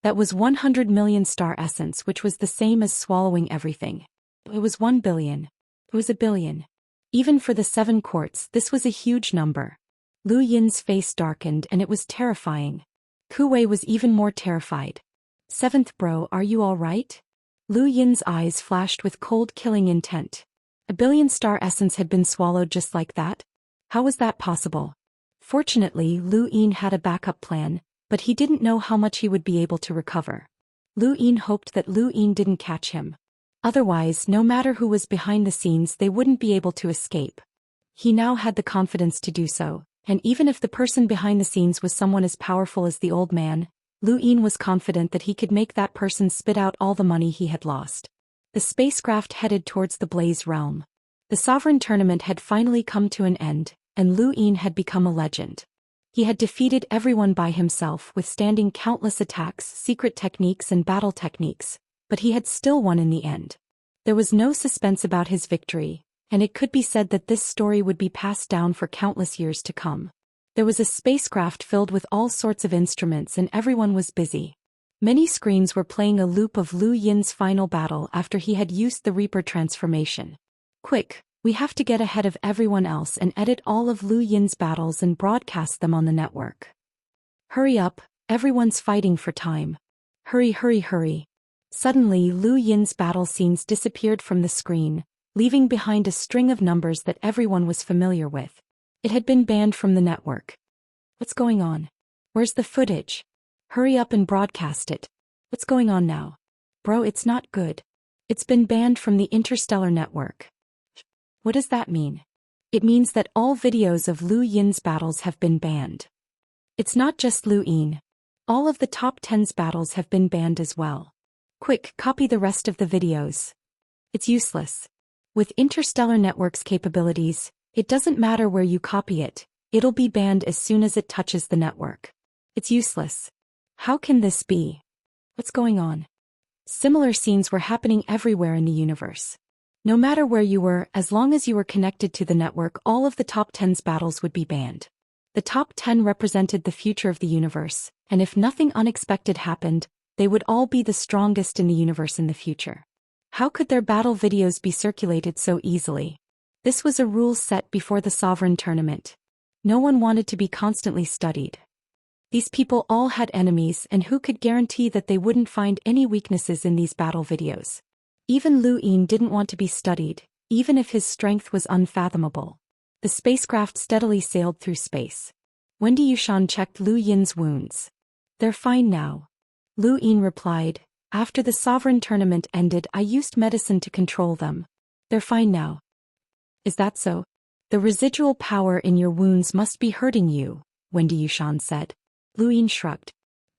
That was 100 million star essence, which was the same as swallowing everything. It was 1 billion. It was a billion. Even for the 7 courts, this was a huge number." Lu Yin's face darkened and it was terrifying. Ku Wei was even more terrified. "Seventh bro, are you all right?" Lu Yin's eyes flashed with cold killing intent. 1 billion star essence had been swallowed just like that? How was that possible? Fortunately, Lu Yin had a backup plan, but he didn't know how much he would be able to recover. Lu Yin hoped that Lu Yin didn't catch him. Otherwise, no matter who was behind the scenes, they wouldn't be able to escape. He now had the confidence to do so, and even if the person behind the scenes was someone as powerful as the old man, Lu Yin was confident that he could make that person spit out all the money he had lost. The spacecraft headed towards the Blaze Realm. The Sovereign Tournament had finally come to an end, and Lu Yin had become a legend. He had defeated everyone by himself, withstanding countless attacks, secret techniques and battle techniques, but he had still won in the end. There was no suspense about his victory, and it could be said that this story would be passed down for countless years to come. There was a spacecraft filled with all sorts of instruments and everyone was busy. Many screens were playing a loop of Lu Yin's final battle after he had used the Reaper transformation. Quick, we have to get ahead of everyone else and edit all of Lu Yin's battles and broadcast them on the network. Hurry up, everyone's fighting for time. Hurry, hurry, hurry. Suddenly Lu Yin's battle scenes disappeared from the screen, leaving behind a string of numbers that everyone was familiar with. It had been banned from the network. What's going on? Where's the footage? Hurry up and broadcast it. What's going on now? Bro, it's not good. It's been banned from the Interstellar network. What does that mean? It means that all videos of Lu Yin's battles have been banned. It's not just Lu Yin. All of the top 10's battles have been banned as well. Quick, copy the rest of the videos. It's useless. With Interstellar Network's capabilities, it doesn't matter where you copy it, it'll be banned as soon as it touches the network. It's useless. How can this be? What's going on? Similar scenes were happening everywhere in the universe. No matter where you were, as long as you were connected to the network, all of the top 10's battles would be banned. The top 10 represented the future of the universe, and if nothing unexpected happened, they would all be the strongest in the universe in the future. How could their battle videos be circulated so easily? This was a rule set before the Sovereign Tournament. No one wanted to be constantly studied. These people all had enemies, and who could guarantee that they wouldn't find any weaknesses in these battle videos? Even Lu Yin didn't want to be studied, even if his strength was unfathomable. The spacecraft steadily sailed through space. Wendy Yushan checked Lu Yin's wounds. They're fine now. Lu Yin replied, after the Sovereign Tournament ended, I used medicine to control them. They're fine now. Is that so? The residual power in your wounds must be hurting you, Wendy Yushan said. Lu Yin shrugged.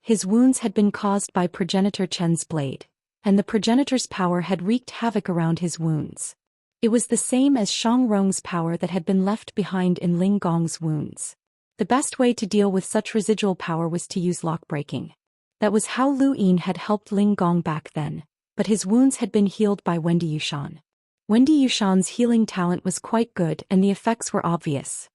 His wounds had been caused by Progenitor Chen's blade, and the progenitor's power had wreaked havoc around his wounds. It was the same as Shang Rong's power that had been left behind in Ling Gong's wounds. The best way to deal with such residual power was to use lock-breaking. That was how Lu Yin had helped Ling Gong back then, but his wounds had been healed by Wendy Yushan. Wendy Yushan's healing talent was quite good and the effects were obvious.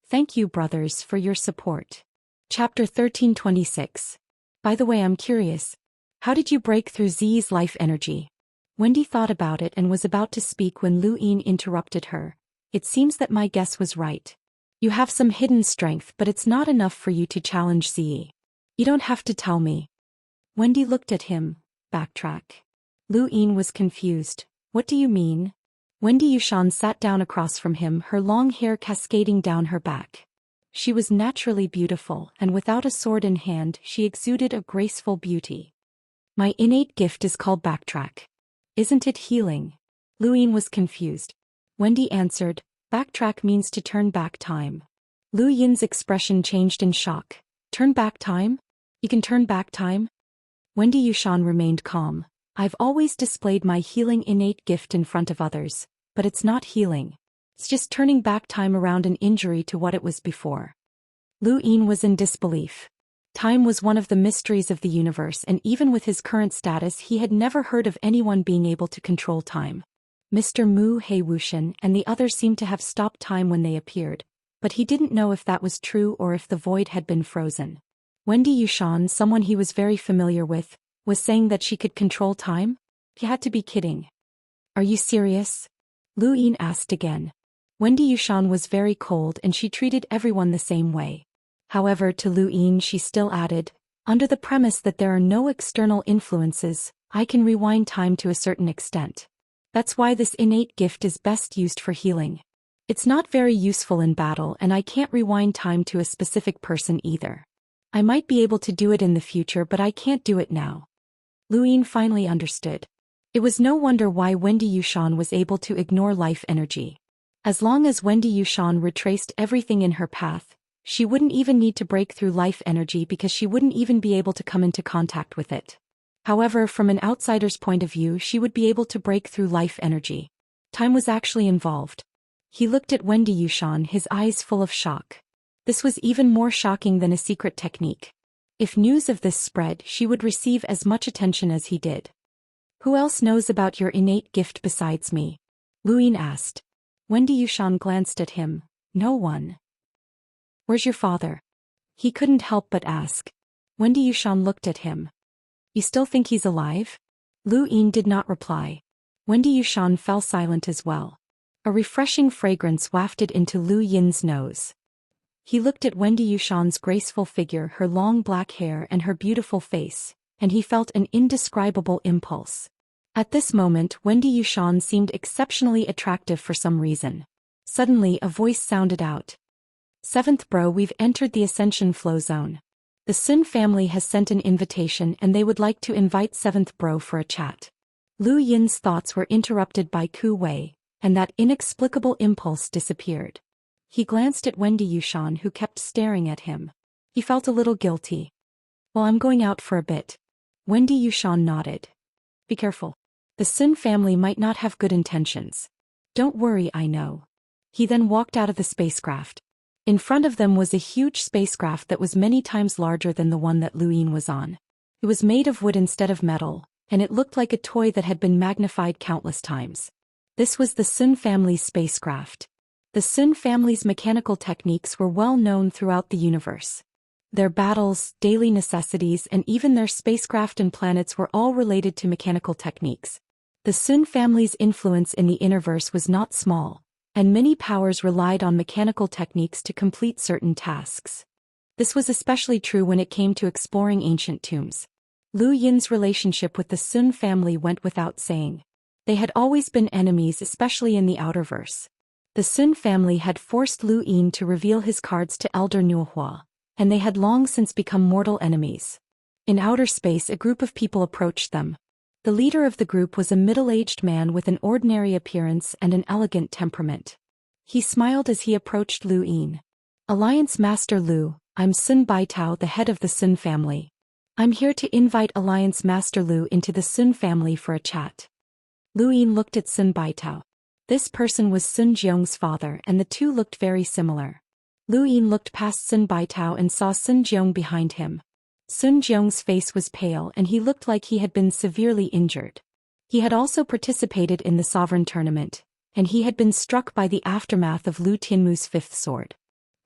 Thank you, brothers, for your support. Chapter 1326. By the way, I'm curious. How did you break through Zi's life energy? Wendy thought about it and was about to speak when Lu Yin interrupted her. It seems that my guess was right. You have some hidden strength, but it's not enough for you to challenge Zi. You don't have to tell me. Wendy looked at him. Backtrack. Lu Yin was confused. What do you mean? Wendy Yushan sat down across from him, her long hair cascading down her back. She was naturally beautiful, and without a sword in hand, she exuded a graceful beauty. My innate gift is called backtrack. Isn't it healing? Lu Yin was confused. Wendy answered, backtrack means to turn back time. Lu Yin's expression changed in shock. Turn back time? You can turn back time? Wendy Yushan remained calm. I've always displayed my healing innate gift in front of others, but it's not healing. It's just turning back time around an injury to what it was before. Lu Yin was in disbelief. Time was one of the mysteries of the universe, and even with his current status he had never heard of anyone being able to control time. Mr. Mu He Wuxian and the others seemed to have stopped time when they appeared, but he didn't know if that was true or if the void had been frozen. Wendy Yushan, someone he was very familiar with, was saying that she could control time? He had to be kidding. Are you serious? Lu Yin asked again. Wendy Yushan was very cold and she treated everyone the same way. However, to Lu Yin she still added, under the premise that there are no external influences, I can rewind time to a certain extent. That's why this innate gift is best used for healing. It's not very useful in battle, and I can't rewind time to a specific person either. I might be able to do it in the future, but I can't do it now. Lu Yin finally understood. It was no wonder why Wendy Yushan was able to ignore life energy. As long as Wendy Yushan retraced everything in her path, she wouldn't even need to break through life energy because she wouldn't even be able to come into contact with it. However, from an outsider's point of view, she would be able to break through life energy. Time was actually involved. He looked at Wendy Yushan, his eyes full of shock. This was even more shocking than a secret technique. If news of this spread, she would receive as much attention as he did. Who else knows about your innate gift besides me? Lu Yin asked. Wendy Yushan glanced at him. No one. Where's your father? He couldn't help but ask. Wendy Yushan looked at him. You still think he's alive? Lu Yin did not reply. Wendy Yushan fell silent as well. A refreshing fragrance wafted into Lu Yin's nose. He looked at Wendy Yushan's graceful figure, her long black hair and her beautiful face, and he felt an indescribable impulse. At this moment, Wendy Yushan seemed exceptionally attractive for some reason. Suddenly, a voice sounded out. Seventh bro, we've entered the Ascension Flow Zone. The Sun family has sent an invitation and they would like to invite seventh bro for a chat. Lu Yin's thoughts were interrupted by Ku Wei, and that inexplicable impulse disappeared. He glanced at Wendy Yushan, who kept staring at him. He felt a little guilty. Well, I'm going out for a bit. Wendy Yushan nodded. Be careful. The Sun family might not have good intentions. Don't worry, I know. He then walked out of the spacecraft. In front of them was a huge spacecraft that was many times larger than the one that Lu Yin was on. It was made of wood instead of metal, and it looked like a toy that had been magnified countless times. This was the Sun family's spacecraft. The Sun family's mechanical techniques were well known throughout the universe. Their battles, daily necessities, and even their spacecraft and planets were all related to mechanical techniques. The Sun family's influence in the Innerverse was not small, and many powers relied on mechanical techniques to complete certain tasks. This was especially true when it came to exploring ancient tombs. Lu Yin's relationship with the Sun family went without saying. They had always been enemies, especially in the Outerverse. The Sun family had forced Lu Yin to reveal his cards to Elder Nuohua, and they had long since become mortal enemies. In outer space, a group of people approached them. The leader of the group was a middle-aged man with an ordinary appearance and an elegant temperament. He smiled as he approached Lu Yin. Alliance Master Lu, I'm Sun Baitao, the head of the Sun family. I'm here to invite Alliance Master Lu into the Sun family for a chat. Lu Yin looked at Sun Baitao. This person was Sun Jiong's father, and the two looked very similar. Lu Yin looked past Sun Baitao and saw Sun Jiong behind him. Sun Jiong's face was pale and he looked like he had been severely injured. He had also participated in the Sovereign Tournament, and he had been struck by the aftermath of Lu Tianmu's fifth sword.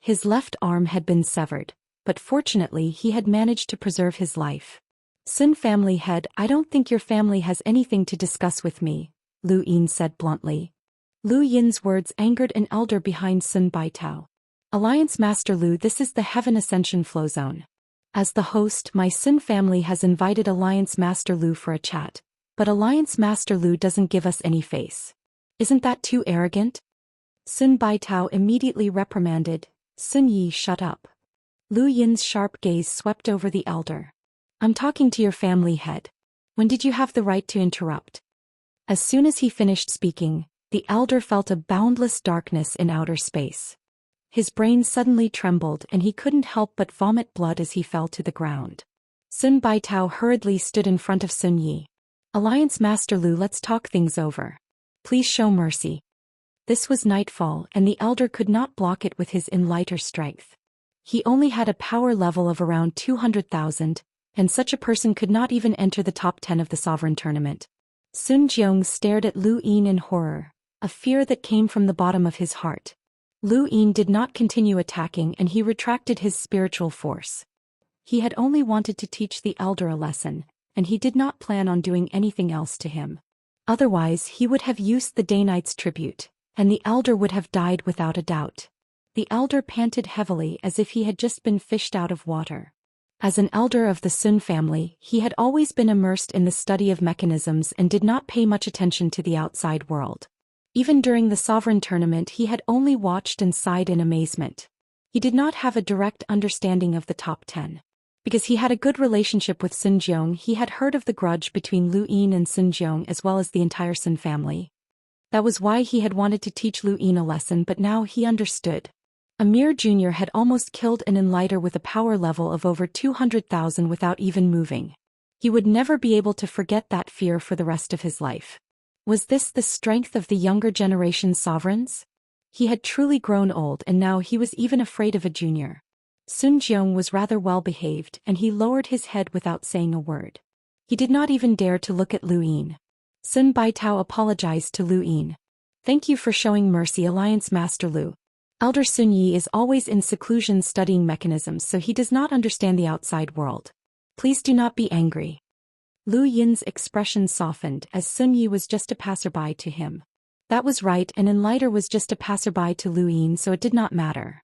His left arm had been severed, but fortunately he had managed to preserve his life. Sun family head, I don't think your family has anything to discuss with me, Lu Yin said bluntly. Lu Yin's words angered an elder behind Sun Baitao. Alliance Master Lu, this is the Heaven Ascension Flow Zone. As the host, my Sun family has invited Alliance Master Lu for a chat, but Alliance Master Lu doesn't give us any face. Isn't that too arrogant? Sun Baitao immediately reprimanded. Sun Yi, shut up. Lu Yin's sharp gaze swept over the elder. I'm talking to your family head. When did you have the right to interrupt? As soon as he finished speaking, the elder felt a boundless darkness in outer space. His brain suddenly trembled and he couldn't help but vomit blood as he fell to the ground. Sun Baitao hurriedly stood in front of Sun Yi. Alliance Master Lu, let's talk things over. Please show mercy. This was nightfall and the elder could not block it with his lighter strength. He only had a power level of around 200,000, and such a person could not even enter the top 10 of the Sovereign Tournament. Sun Jiong stared at Lu Yin in horror, a fear that came from the bottom of his heart. Lu Yin did not continue attacking and he retracted his spiritual force. He had only wanted to teach the elder a lesson, and he did not plan on doing anything else to him. Otherwise he would have used the Day Knight's tribute, and the elder would have died without a doubt. The elder panted heavily as if he had just been fished out of water. As an elder of the Sun family, he had always been immersed in the study of mechanisms and did not pay much attention to the outside world. Even during the Sovereign Tournament he had only watched and sighed in amazement. He did not have a direct understanding of the top 10. Because he had a good relationship with Sun Jiong, he had heard of the grudge between Lu Yin and Sun Jiong as well as the entire Sun family. That was why he had wanted to teach Lu Yin a lesson, but now he understood. Amir Jr. had almost killed an enlighter with a power level of over 200,000 without even moving. He would never be able to forget that fear for the rest of his life. Was this the strength of the younger generation's sovereigns? He had truly grown old and now he was even afraid of a junior. Sun Jiong was rather well behaved and he lowered his head without saying a word. He did not even dare to look at Lu Yin. Sun Baitao apologized to Lu Yin. Thank you for showing mercy, Alliance Master Lu. Elder Sun Yi is always in seclusion studying mechanisms, so he does not understand the outside world. Please do not be angry. Lu Yin's expression softened as Sun Yi was just a passerby to him. That was right, and Enlighter was just a passerby to Lu Yin, so it did not matter.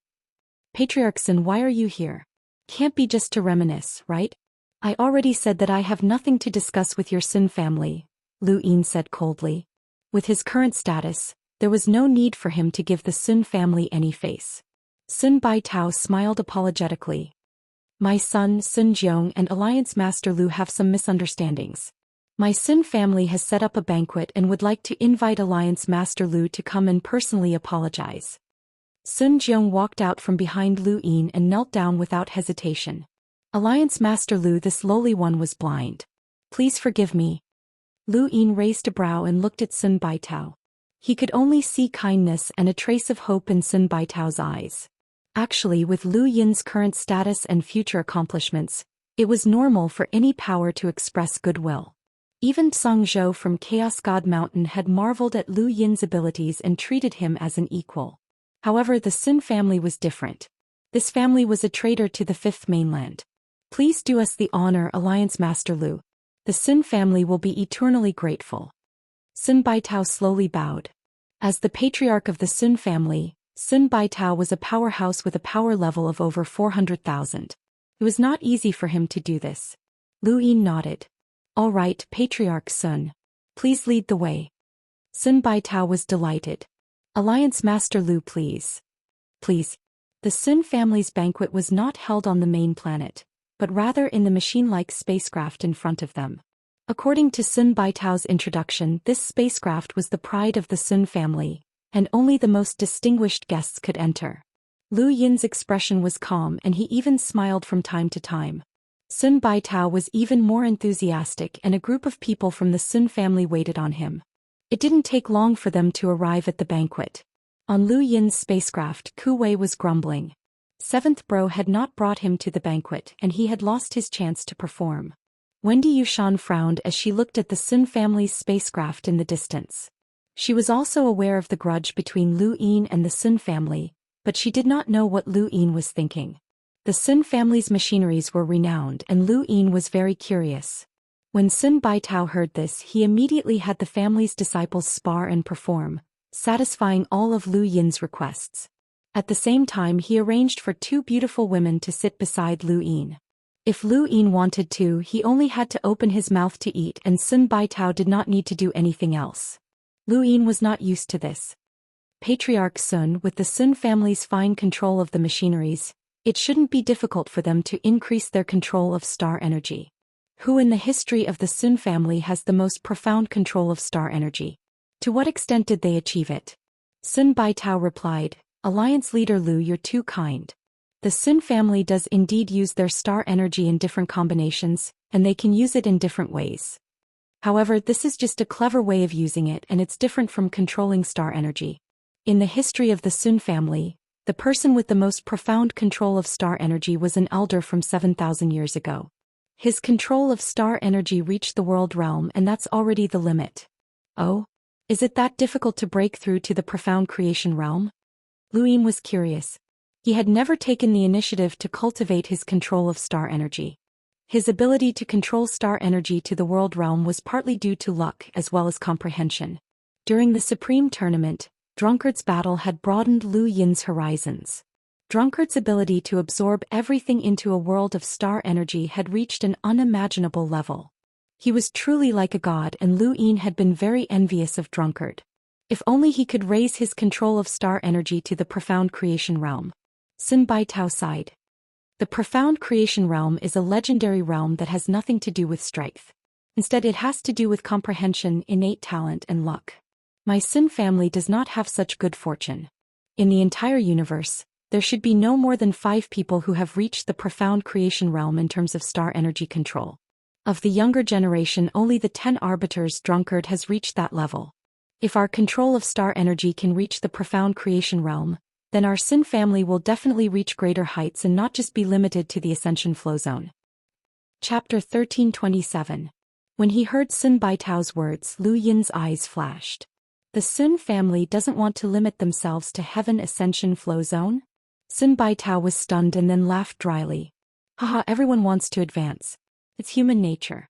Patriarch Sun, why are you here? Can't be just to reminisce, right? I already said that I have nothing to discuss with your Sun family, Lu Yin said coldly. With his current status, there was no need for him to give the Sun family any face. Sun Baitao smiled apologetically. My son Sun Jiong and Alliance Master Lu have some misunderstandings. My Sun family has set up a banquet and would like to invite Alliance Master Lu to come and personally apologize. Sun Jiong walked out from behind Lu Yin and knelt down without hesitation. Alliance Master Lu, this lowly one was blind. Please forgive me. Lu Yin raised a brow and looked at Sun Baitao. He could only see kindness and a trace of hope in Sun Baitao's eyes. Actually, with Lu Yin's current status and future accomplishments, it was normal for any power to express goodwill. Even Song Zhou from Chaos God Mountain had marveled at Lu Yin's abilities and treated him as an equal. However, the Sun family was different. This family was a traitor to the Fifth Mainland. Please do us the honor, Alliance Master Lu. The Sun family will be eternally grateful. Sun Baitao slowly bowed. As the patriarch of the Sun family, Sun Baitao was a powerhouse with a power level of over 400,000. It was not easy for him to do this. Lu Yin nodded. All right, Patriarch Sun. Please lead the way. Sun Baitao was delighted. Alliance Master Lu, please. Please. The Sun family's banquet was not held on the main planet, but rather in the machine-like spacecraft in front of them. According to Sun Baitao's introduction, this spacecraft was the pride of the Sun family, and only the most distinguished guests could enter. Lu Yin's expression was calm and he even smiled from time to time. Sun Baitao was even more enthusiastic and a group of people from the Sun family waited on him. It didn't take long for them to arrive at the banquet. On Lu Yin's spacecraft, Ku Wei was grumbling. Seventh Bro had not brought him to the banquet and he had lost his chance to perform. Wendy Yushan frowned as she looked at the Sun family's spacecraft in the distance. She was also aware of the grudge between Lu Yin and the Sun family, but she did not know what Lu Yin was thinking. The Sun family's machineries were renowned and Lu Yin was very curious. When Sun Baitao heard this, he immediately had the family's disciples spar and perform, satisfying all of Lu Yin's requests. At the same time, he arranged for two beautiful women to sit beside Lu Yin. If Lu Yin wanted to, he only had to open his mouth to eat and Sun Baitao did not need to do anything else. Lu Yin was not used to this. Patriarch Sun, with the Sun family's fine control of the machineries, it shouldn't be difficult for them to increase their control of star energy. Who in the history of the Sun family has the most profound control of star energy? To what extent did they achieve it? Sun Baitao replied, Alliance Leader Lu, you're too kind. The Sun family does indeed use their star energy in different combinations, and they can use it in different ways. However, this is just a clever way of using it and it's different from controlling star energy. In the history of the Sun family, the person with the most profound control of star energy was an elder from 7,000 years ago. His control of star energy reached the world realm and that's already the limit. Oh? Is it that difficult to break through to the profound creation realm? Lu Yin was curious. He had never taken the initiative to cultivate his control of star energy. His ability to control star energy to the world realm was partly due to luck as well as comprehension. During the Supreme Tournament, Drunkard's battle had broadened Lu Yin's horizons. Drunkard's ability to absorb everything into a world of star energy had reached an unimaginable level. He was truly like a god and Lu Yin had been very envious of Drunkard. If only he could raise his control of star energy to the profound creation realm. Sun Baitao sighed. The profound creation realm is a legendary realm that has nothing to do with strength. Instead, it has to do with comprehension, innate talent, and luck. My Sun family does not have such good fortune. In the entire universe, there should be no more than 5 people who have reached the profound creation realm in terms of star energy control. Of the younger generation, only the 10 arbiters Drunkard has reached that level. If our control of star energy can reach the profound creation realm, then our Sun family will definitely reach greater heights and not just be limited to the Ascension Flow Zone. Chapter 1327. When he heard Sun Baitao's words, Lu Yin's eyes flashed. The Sun family doesn't want to limit themselves to Heaven Ascension Flow Zone? Sun Baitao was stunned and then laughed dryly. Haha, everyone wants to advance. It's human nature.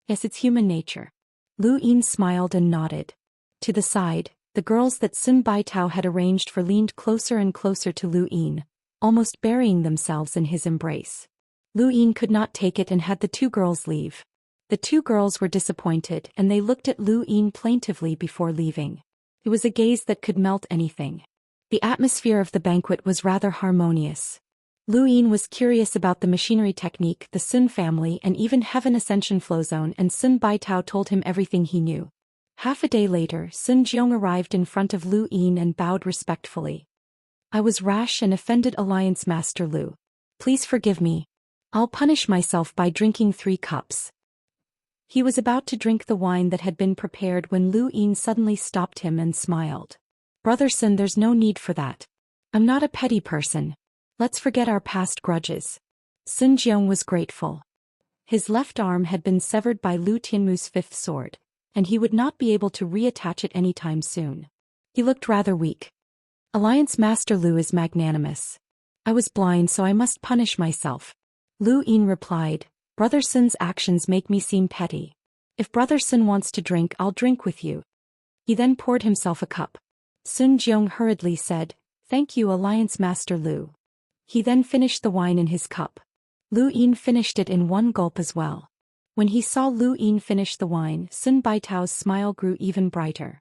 Yes, it's human nature. Lu Yin smiled and nodded. To the side, the girls that Sun Baitao had arranged for leaned closer and closer to Lu Yin, almost burying themselves in his embrace. Lu Yin could not take it and had the two girls leave. The two girls were disappointed and they looked at Lu Yin plaintively before leaving. It was a gaze that could melt anything. The atmosphere of the banquet was rather harmonious. Lu Yin was curious about the machinery technique, the Sun family, and even Heaven Ascension Flow Zone, and Sun Baitao told him everything he knew. Half a day later, Sun Jiong arrived in front of Lu Yin and bowed respectfully. I was rash and offended, Alliance Master Lu. Please forgive me. I'll punish myself by drinking 3 cups. He was about to drink the wine that had been prepared when Lu Yin suddenly stopped him and smiled. Brother Sun, there's no need for that. I'm not a petty person. Let's forget our past grudges. Sun Jiong was grateful. His left arm had been severed by Lu Tianmu's 5th sword, and he would not be able to reattach it anytime soon. He looked rather weak. Alliance Master Lu is magnanimous. I was blind, so I must punish myself. Lu Yin replied, Brother Sun's actions make me seem petty. If Brother Sun wants to drink, I'll drink with you. He then poured himself a cup. Sun Jiong hurriedly said, Thank you, Alliance Master Lu. He then finished the wine in his cup. Lu Yin finished it in 1 gulp as well. When he saw Lu Yin finish the wine, Sun Baitao's smile grew even brighter.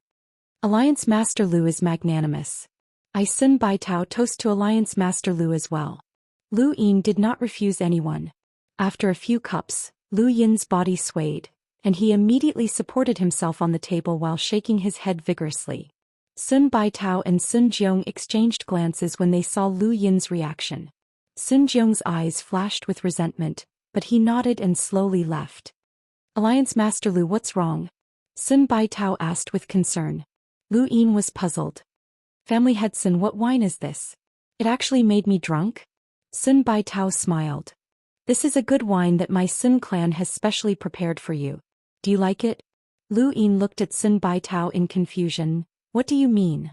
Alliance Master Lu is magnanimous. I, Sun Baitao, toast to Alliance Master Lu as well. Lu Yin did not refuse anyone. After a few cups, Lu Yin's body swayed, and he immediately supported himself on the table while shaking his head vigorously. Sun Baitao and Sun Jiong exchanged glances when they saw Lu Yin's reaction. Sun Jiong's eyes flashed with resentment, but he nodded and slowly left. Alliance Master Lu, what's wrong? Sun Baitao asked with concern. Lu Yin was puzzled. Family head Sun, what wine is this? It actually made me drunk? Sun Baitao smiled. This is a good wine that my Sun clan has specially prepared for you. Do you like it? Lu Yin looked at Sun Baitao in confusion. What do you mean?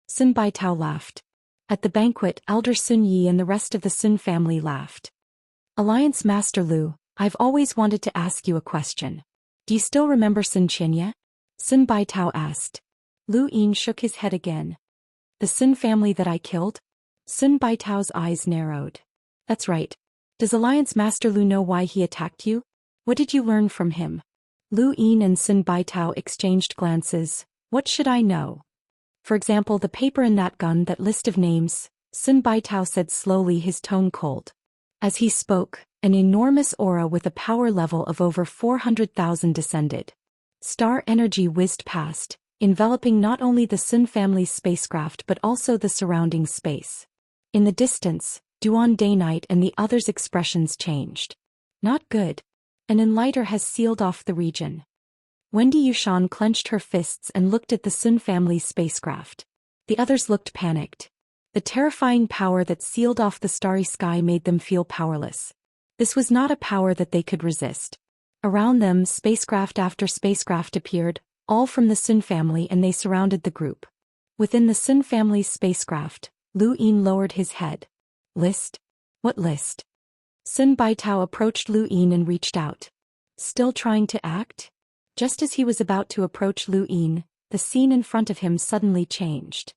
Sun Baitao laughed. At the banquet, Elder Sun Yi and the rest of the Sun family laughed. Alliance Master Lu, I've always wanted to ask you a question. Do you still remember Sun Xianxia? Sun Baitao asked. Lu Yin shook his head again. The Sun family that I killed? Sun Baitao's eyes narrowed. That's right. Does Alliance Master Lu know why he attacked you? What did you learn from him? Lu Yin and Sun Baitao exchanged glances. What should I know? For example, the paper in that gun, that list of names, Sun Baitao said slowly, his tone cold. As he spoke, an enormous aura with a power level of over 400,000 descended. Star energy whizzed past, enveloping not only the Sun family's spacecraft but also the surrounding space. In the distance, Duan Day-Night and the others' expressions changed. Not good. An enlighter has sealed off the region. Wendy Yushan clenched her fists and looked at the Sun family's spacecraft. The others looked panicked. The terrifying power that sealed off the starry sky made them feel powerless. This was not a power that they could resist. Around them, spacecraft after spacecraft appeared, all from the Sun family, and they surrounded the group. Within the Sun family's spacecraft, Lu Yin lowered his head. List? What list? Sun Baitao approached Lu Yin and reached out. Still trying to act? Just as he was about to approach Lu Yin, the scene in front of him suddenly changed.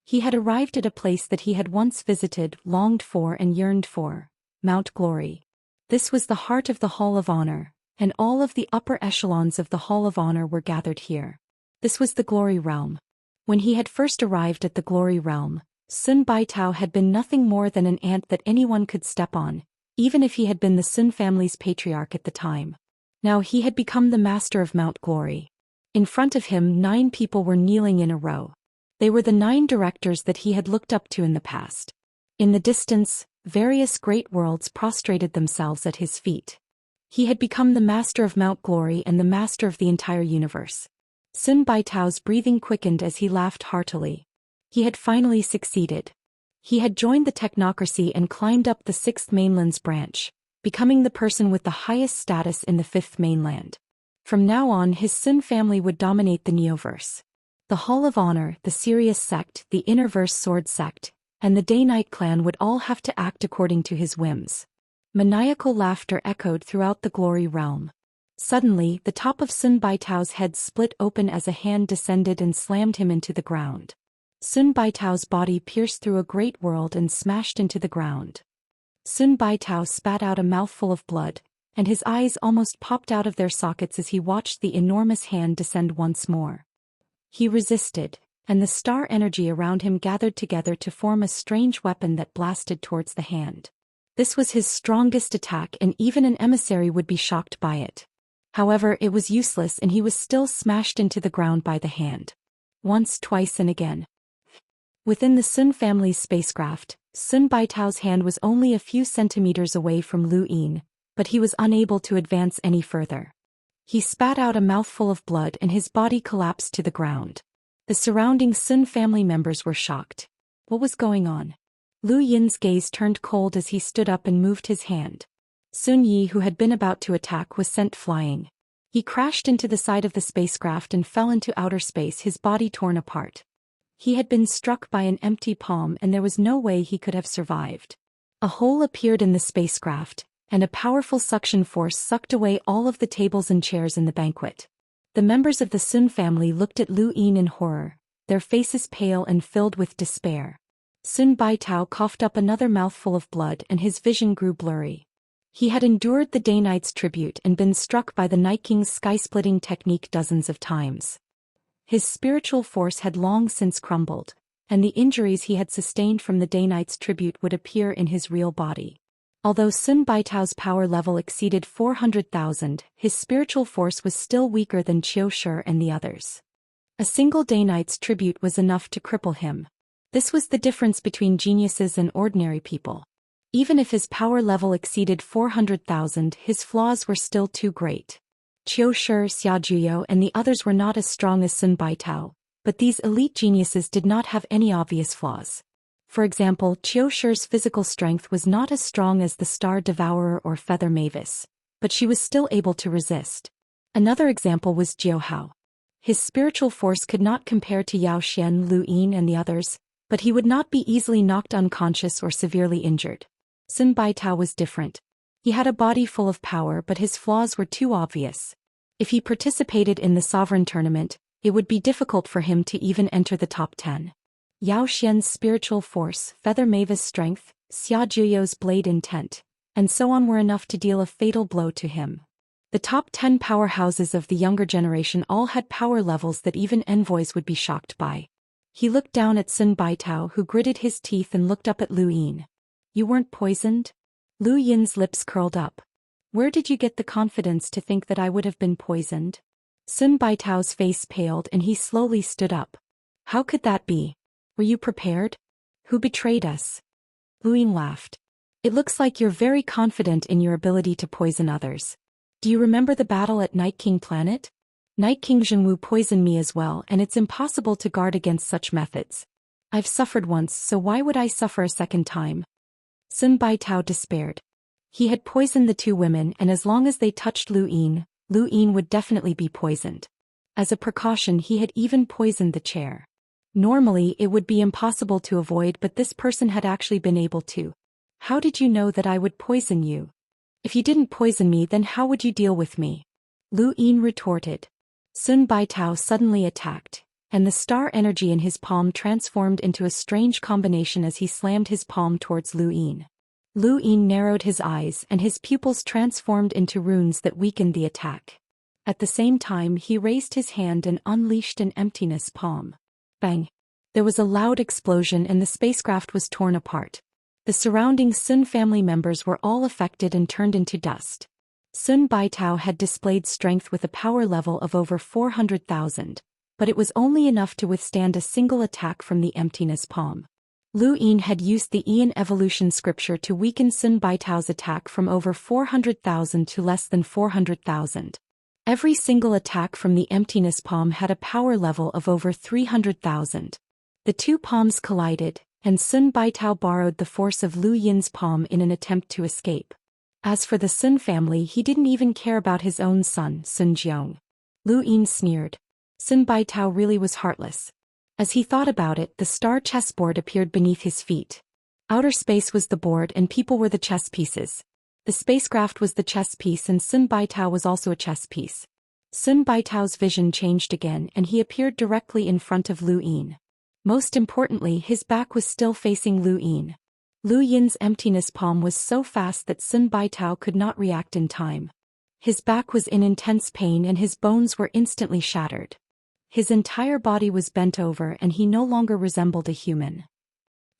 He had arrived at a place that he had once visited, longed for and yearned for, Mount Glory. This was the heart of the Hall of Honor, and all of the upper echelons of the Hall of Honor were gathered here. This was the Glory Realm. When he had first arrived at the Glory Realm, Sun Baitao had been nothing more than an ant that anyone could step on, even if he had been the Sun family's patriarch at the time. Now he had become the master of Mount Glory. In front of him, 9 people were kneeling in a row. They were the 9 directors that he had looked up to in the past. In the distance, various great worlds prostrated themselves at his feet. He had become the master of Mount Glory and the master of the entire universe. Sun Baitao's breathing quickened as he laughed heartily. He had finally succeeded. He had joined the technocracy and climbed up the 6th mainland's branch, becoming the person with the highest status in the 5th mainland. From now on his Sun family would dominate the Neoverse. The Hall of Honor, the Sirius sect, the Innerverse Sword sect, and the Day-Night clan would all have to act according to his whims. Maniacal laughter echoed throughout the Glory Realm. Suddenly, the top of Sun Baitao's head split open as a hand descended and slammed him into the ground. Sun Baitao's body pierced through a great world and smashed into the ground. Sun Baitao spat out a mouthful of blood, and his eyes almost popped out of their sockets as he watched the enormous hand descend once more. He resisted, and the star energy around him gathered together to form a strange weapon that blasted towards the hand. This was his strongest attack, and even an emissary would be shocked by it. However, it was useless and he was still smashed into the ground by the hand. Once, twice and again. Within the Sun family's spacecraft, Sun Baitao's hand was only a few centimeters away from Lu Yin, but he was unable to advance any further. He spat out a mouthful of blood and his body collapsed to the ground. The surrounding Sun family members were shocked. What was going on? Lu Yin's gaze turned cold as he stood up and moved his hand. Sun Yi, who had been about to attack, was sent flying. He crashed into the side of the spacecraft and fell into outer space, his body torn apart. He had been struck by an empty palm and there was no way he could have survived. A hole appeared in the spacecraft, and a powerful suction force sucked away all of the tables and chairs in the banquet. The members of the Sun family looked at Lu Yin in horror, their faces pale and filled with despair. Sun Baitao coughed up another mouthful of blood and his vision grew blurry. He had endured the Day-Night's tribute and been struck by the Night King's sky-splitting technique dozens of times. His spiritual force had long since crumbled, and the injuries he had sustained from the Day-Night's tribute would appear in his real body. Although Sun Baitao's power level exceeded 400,000, his spiritual force was still weaker than Xianxia and the others. A single Day-Night's tribute was enough to cripple him. This was the difference between geniuses and ordinary people. Even if his power level exceeded 400,000, his flaws were still too great. Xianxia, Xiajuyo and the others were not as strong as Sun Baitao, but these elite geniuses did not have any obvious flaws. For example, Xiaoxia's physical strength was not as strong as the Star Devourer or Feather Mavis, but she was still able to resist. Another example was Jiuhao. His spiritual force could not compare to Zhou Xian, Lu Yin and the others, but he would not be easily knocked unconscious or severely injured. Sun Baitao was different. He had a body full of power but his flaws were too obvious. If he participated in the Sovereign Tournament, it would be difficult for him to even enter the top 10. Zhou Xian's spiritual force, Feather Mavis' strength, Xia Juyo's blade intent, and so on were enough to deal a fatal blow to him. The top 10 powerhouses of the younger generation all had power levels that even envoys would be shocked by. He looked down at Sun Baitao, who gritted his teeth and looked up at Lu Yin. You weren't poisoned? Lu Yin's lips curled up. Where did you get the confidence to think that I would have been poisoned? Sun Baitao's face paled and he slowly stood up. How could that be? Were you prepared? Who betrayed us? Lu Yin laughed. It looks like you're very confident in your ability to poison others. Do you remember the battle at Night King Planet? Night King Zhenwu poisoned me as well, and it's impossible to guard against such methods. I've suffered once, so why would I suffer a second time? Sun Baitao despaired. He had poisoned the two women, and as long as they touched Lu Yin would definitely be poisoned. As a precaution, he had even poisoned the chair. Normally, it would be impossible to avoid, but this person had actually been able to. How did you know that I would poison you? If you didn't poison me, then how would you deal with me? Lu Yin retorted. Sun Baitao suddenly attacked, and the star energy in his palm transformed into a strange combination as he slammed his palm towards Lu Yin. Lu Yin narrowed his eyes and his pupils transformed into runes that weakened the attack. At the same time, he raised his hand and unleashed an emptiness palm. Bang! There was a loud explosion and the spacecraft was torn apart. The surrounding Sun family members were all affected and turned into dust. Sun Baitao had displayed strength with a power level of over 400,000, but it was only enough to withstand a single attack from the emptiness palm. Lu Yin had used the Ian evolution scripture to weaken Sun Baitao's attack from over 400,000 to less than 400,000. Every single attack from the emptiness palm had a power level of over 300,000. The two palms collided, and Sun Baitao borrowed the force of Lu Yin's palm in an attempt to escape. As for the Sun family, he didn't even care about his own son, Sun Jiong. Lu Yin sneered. Sun Baitao really was heartless. As he thought about it, the star chessboard appeared beneath his feet. Outer space was the board and people were the chess pieces. The spacecraft was the chess piece and Sun Baitao was also a chess piece. Sun Baitao's vision changed again and he appeared directly in front of Lu Yin. Most importantly, his back was still facing Lu Yin. Lu Yin's emptiness palm was so fast that Sun Baitao could not react in time. His back was in intense pain and his bones were instantly shattered. His entire body was bent over and he no longer resembled a human.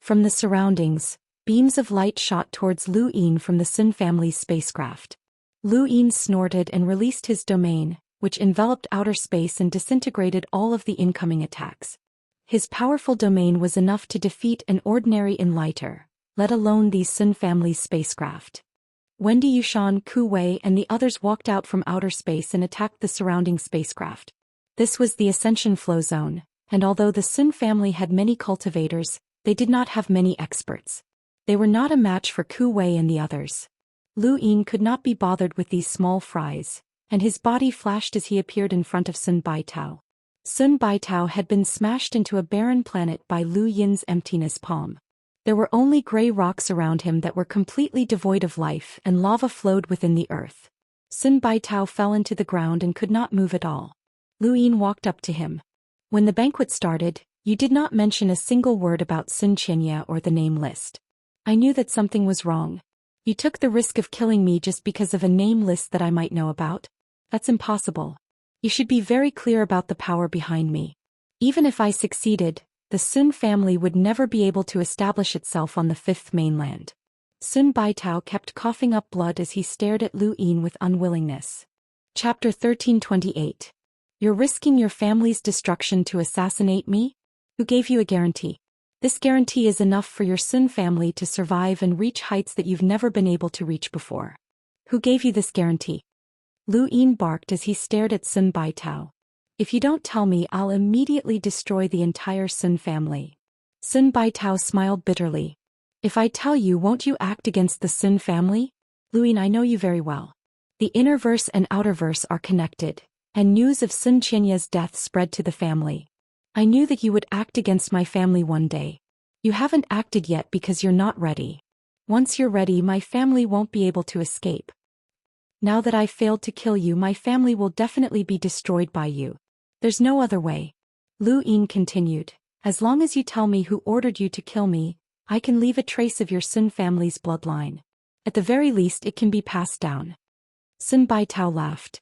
From the surroundings, beams of light shot towards Lu Yin from the Sun family's spacecraft. Lu Yin snorted and released his domain, which enveloped outer space and disintegrated all of the incoming attacks. His powerful domain was enough to defeat an ordinary enlighter, let alone these Sun family's spacecraft. Wendy Yushan, Ku Wei and the others walked out from outer space and attacked the surrounding spacecraft. This was the Ascension Flow Zone, and although the Sun family had many cultivators, they did not have many experts. They were not a match for Ku Wei and the others. Lu Yin could not be bothered with these small fries, and his body flashed as he appeared in front of Sun Baitao. Sun Baitao had been smashed into a barren planet by Lu Yin's emptiness palm. There were only gray rocks around him that were completely devoid of life and lava flowed within the earth. Sun Baitao fell into the ground and could not move at all. Lu Yin walked up to him. When the banquet started, you did not mention a single word about Xianxia or the name list. I knew that something was wrong. You took the risk of killing me just because of a name list that I might know about? That's impossible. You should be very clear about the power behind me. Even if I succeeded, the Sun family would never be able to establish itself on the fifth mainland. Sun Baitao kept coughing up blood as he stared at Lu Yin with unwillingness. Chapter 1328. You're risking your family's destruction to assassinate me? Who gave you a guarantee? This guarantee is enough for your Sun family to survive and reach heights that you've never been able to reach before. Who gave you this guarantee? Lu Yin barked as he stared at Sun Baitao. If you don't tell me, I'll immediately destroy the entire Sun family. Sun Baitao smiled bitterly. If I tell you, won't you act against the Sun family? Lu Yin, I know you very well. The inner verse and outer verse are connected, and news of Sun Qianya's death spread to the family. I knew that you would act against my family one day. You haven't acted yet because you're not ready. Once you're ready, my family won't be able to escape. Now that I failed to kill you, my family will definitely be destroyed by you. There's no other way. Lu Yin continued. As long as you tell me who ordered you to kill me, I can leave a trace of your Sun family's bloodline. At the very least, it can be passed down. Sun Baitao laughed.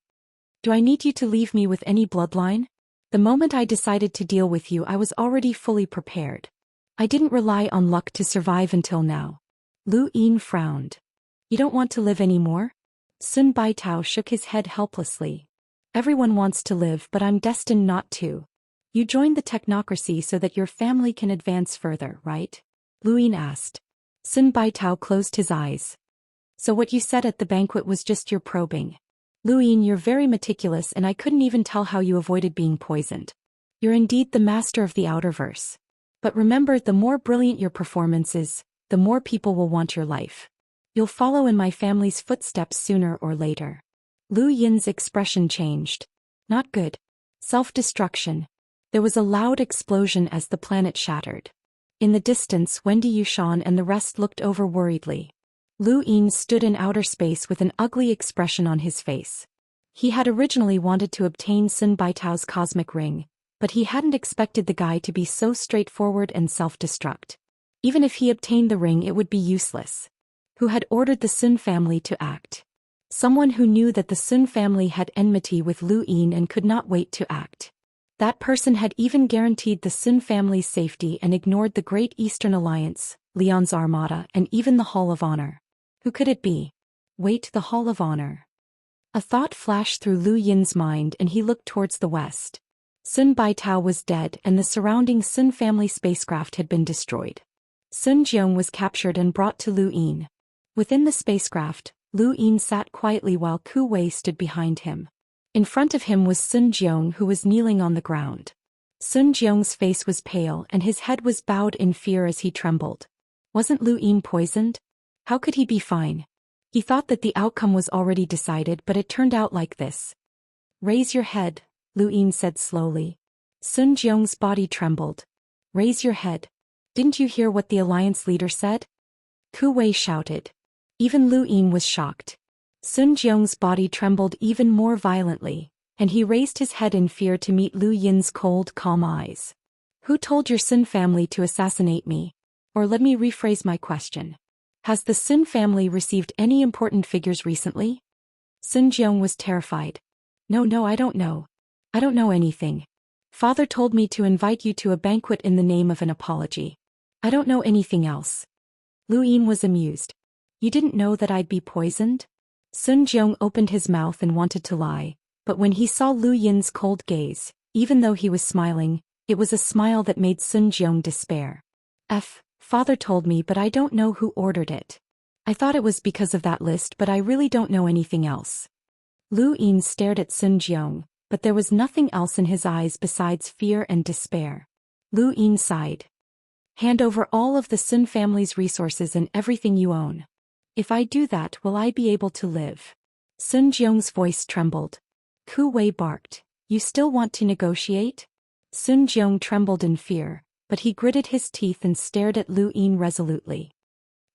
Do I need you to leave me with any bloodline? The moment I decided to deal with you, I was already fully prepared. I didn't rely on luck to survive until now. Lu Yin frowned. You don't want to live anymore? Sun Baitao shook his head helplessly. Everyone wants to live, but I'm destined not to. You joined the technocracy so that your family can advance further, right? Lu Yin asked. Sun Baitao closed his eyes. So what you said at the banquet was just your probing. Lu Yin, you're very meticulous and I couldn't even tell how you avoided being poisoned. You're indeed the master of the outerverse. But remember, the more brilliant your performance is, the more people will want your life. You'll follow in my family's footsteps sooner or later. Lu Yin's expression changed. Not good. Self-destruction. There was a loud explosion as the planet shattered. In the distance, Wendy Yushan and the rest looked over worriedly. Lu Yin stood in outer space with an ugly expression on his face. He had originally wanted to obtain Sun Baitao's cosmic ring, but he hadn't expected the guy to be so straightforward and self-destruct. Even if he obtained the ring, it would be useless. Who had ordered the Sun family to act? Someone who knew that the Sun family had enmity with Lu Yin and could not wait to act. That person had even guaranteed the Sun family's safety and ignored the Great Eastern Alliance, Leon's Armada, and even the Hall of Honor. Who could it be? Wait, the Hall of Honor. A thought flashed through Lu Yin's mind and he looked towards the west. Sun Baitao was dead and the surrounding Sun family spacecraft had been destroyed. Sun Jiong was captured and brought to Lu Yin. Within the spacecraft, Lu Yin sat quietly while Ku Wei stood behind him. In front of him was Sun Jiong, who was kneeling on the ground. Sun Jiong's face was pale and his head was bowed in fear as he trembled. Wasn't Lu Yin poisoned? How could he be fine? He thought that the outcome was already decided, but it turned out like this. Raise your head, Lu Yin said slowly. Sun Jiong's body trembled. Raise your head. Didn't you hear what the alliance leader said? Ku Wei shouted. Even Lu Yin was shocked. Sun Jiong's body trembled even more violently, and he raised his head in fear to meet Lu Yin's cold, calm eyes. Who told your Sun family to assassinate me? Or let me rephrase my question. Has the Sun family received any important figures recently? Sun Jiong was terrified. No, I don't know. I don't know anything. Father told me to invite you to a banquet in the name of an apology. I don't know anything else. Lu Yin was amused. You didn't know that I'd be poisoned? Sun Jiong opened his mouth and wanted to lie, but when he saw Lu Yin's cold gaze, even though he was smiling, it was a smile that made Sun Jiong despair. Father told me, but I don't know who ordered it. I thought it was because of that list, but I really don't know anything else. Lu Yin stared at Sun Jiong, but there was nothing else in his eyes besides fear and despair. Lu Yin sighed. Hand over all of the Sun family's resources and everything you own. If I do that, will I be able to live? Sun Jiong's voice trembled. Ku Wei barked. You still want to negotiate? Sun Jiong trembled in fear, but he gritted his teeth and stared at Lu Yin resolutely.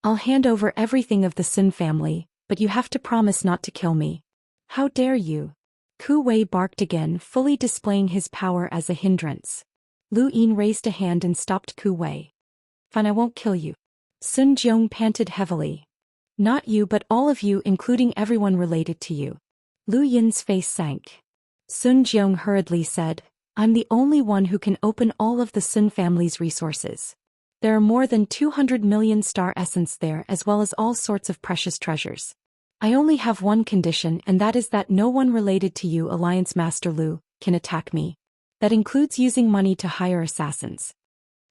I'll hand over everything of the Sun family, but you have to promise not to kill me. How dare you? Ku Wei barked again, fully displaying his power as a hindrance. Lu Yin raised a hand and stopped Ku Wei. Fine, I won't kill you. Sun Jiong panted heavily. Not you, but all of you, including everyone related to you. Lu Yin's face sank. Sun Jiong hurriedly said, I'm the only one who can open all of the Sun family's resources. There are more than 200 million star essence there, as well as all sorts of precious treasures. I only have one condition, and that is that no one related to you, Alliance Master Lu, can attack me. That includes using money to hire assassins.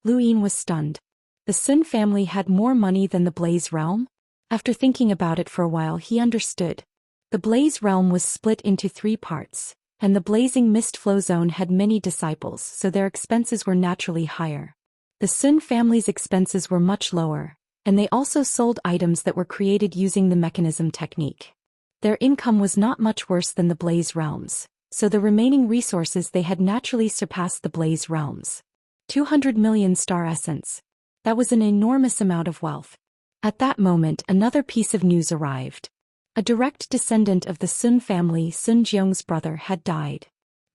Lu Yin was stunned. The Sun family had more money than the Blaze Realm? After thinking about it for a while, he understood. The Blaze Realm was split into 3 parts, and the Blazing Mist Flow Zone had many disciples, so their expenses were naturally higher. The Sun family's expenses were much lower, and they also sold items that were created using the mechanism technique. Their income was not much worse than the Blaze Realms, so the remaining resources they had naturally surpassed the Blaze Realms. 200 million star essence. That was an enormous amount of wealth. At that moment, another piece of news arrived. A direct descendant of the Sun family, Sun Jiong's brother, had died.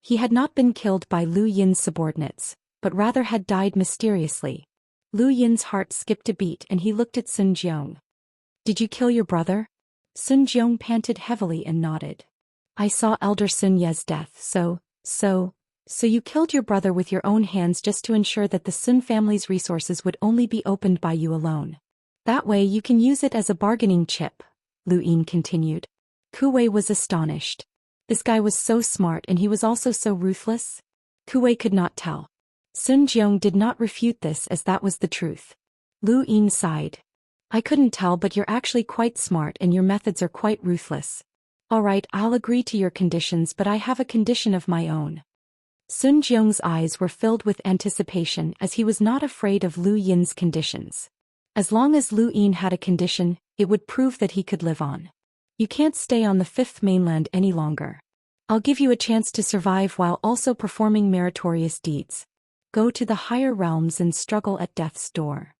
He had not been killed by Lu Yin's subordinates, but rather had died mysteriously. Lu Yin's heart skipped a beat and he looked at Sun Jiong. Did you kill your brother? Sun Jiong panted heavily and nodded. I saw Elder Sun Ye's death, so you killed your brother with your own hands just to ensure that the Sun family's resources would only be opened by you alone. That way you can use it as a bargaining chip, Lu Yin continued. Ku Wei was astonished. This guy was so smart and he was also so ruthless? Ku Wei could not tell. Sun Jiong did not refute this as that was the truth. Lu Yin sighed. I couldn't tell, but you're actually quite smart and your methods are quite ruthless. All right, I'll agree to your conditions, but I have a condition of my own. Sun Jiong's eyes were filled with anticipation as he was not afraid of Lu Yin's conditions. As long as Lu Yin had a condition, it would prove that he could live on. You can't stay on the 5th mainland any longer. I'll give you a chance to survive while also performing meritorious deeds. Go to the higher realms and struggle at death's door.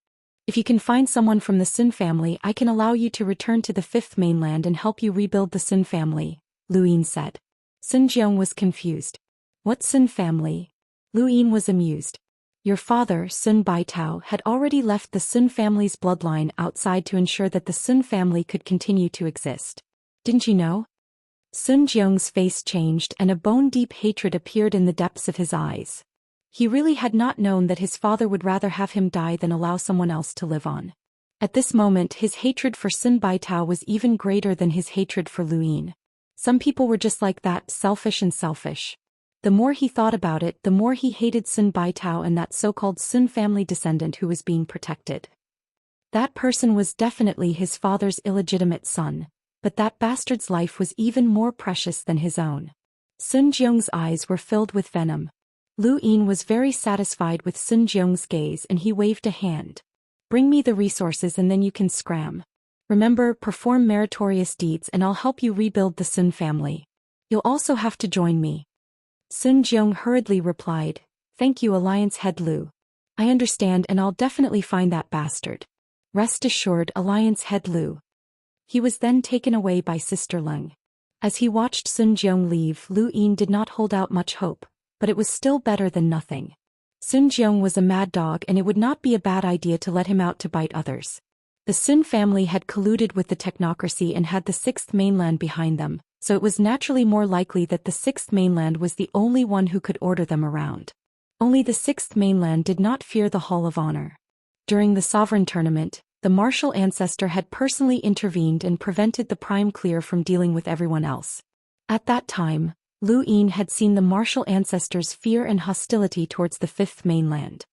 If you can find someone from the Sun family, I can allow you to return to the 5th mainland and help you rebuild the Sun family, Lu Yin said. Sun Jiong was confused. What Sun family? Lu Yin was amused. Your father, Sun Baitao, had already left the Sun family's bloodline outside to ensure that the Sun family could continue to exist. Didn't you know? Sun Jiong's face changed and a bone-deep hatred appeared in the depths of his eyes. He really had not known that his father would rather have him die than allow someone else to live on. At this moment, his hatred for Sun Baitao was even greater than his hatred for Lu Yin. Some people were just like that, selfish and selfish. The more he thought about it, the more he hated Sun Baitao and that so-called Sun family descendant who was being protected. That person was definitely his father's illegitimate son, but that bastard's life was even more precious than his own. Sun Jiong's eyes were filled with venom. Lu Yin was very satisfied with Sun Jiong's gaze and he waved a hand. Bring me the resources and then you can scram. Remember, perform meritorious deeds and I'll help you rebuild the Sun family. You'll also have to join me. Sun Jiong hurriedly replied, Thank you, Alliance Head Lu. I understand and I'll definitely find that bastard. Rest assured, Alliance Head Lu. He was then taken away by Sister Leng. As he watched Sun Jiong leave, Lu Yin did not hold out much hope, but it was still better than nothing. Sun Jiong was a mad dog and it would not be a bad idea to let him out to bite others. The Sun family had colluded with the technocracy and had the Sixth Mainland behind them, so it was naturally more likely that the Sixth Mainland was the only one who could order them around. Only the Sixth Mainland did not fear the Hall of Honor. During the Sovereign Tournament, the martial ancestor had personally intervened and prevented the Prime Clear from dealing with everyone else. At that time, Lu Yin had seen the martial ancestor's fear and hostility towards the Fifth Mainland.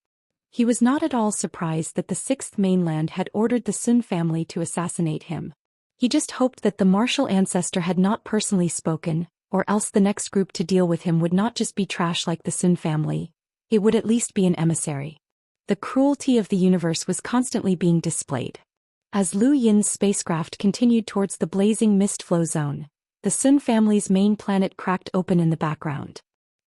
He was not at all surprised that the Sixth Mainland had ordered the Sun family to assassinate him. He just hoped that the martial ancestor had not personally spoken, or else the next group to deal with him would not just be trash like the Sun family. It would at least be an emissary. The cruelty of the universe was constantly being displayed. As Lu Yin's spacecraft continued towards the blazing mist flow zone, the Sun family's main planet cracked open in the background.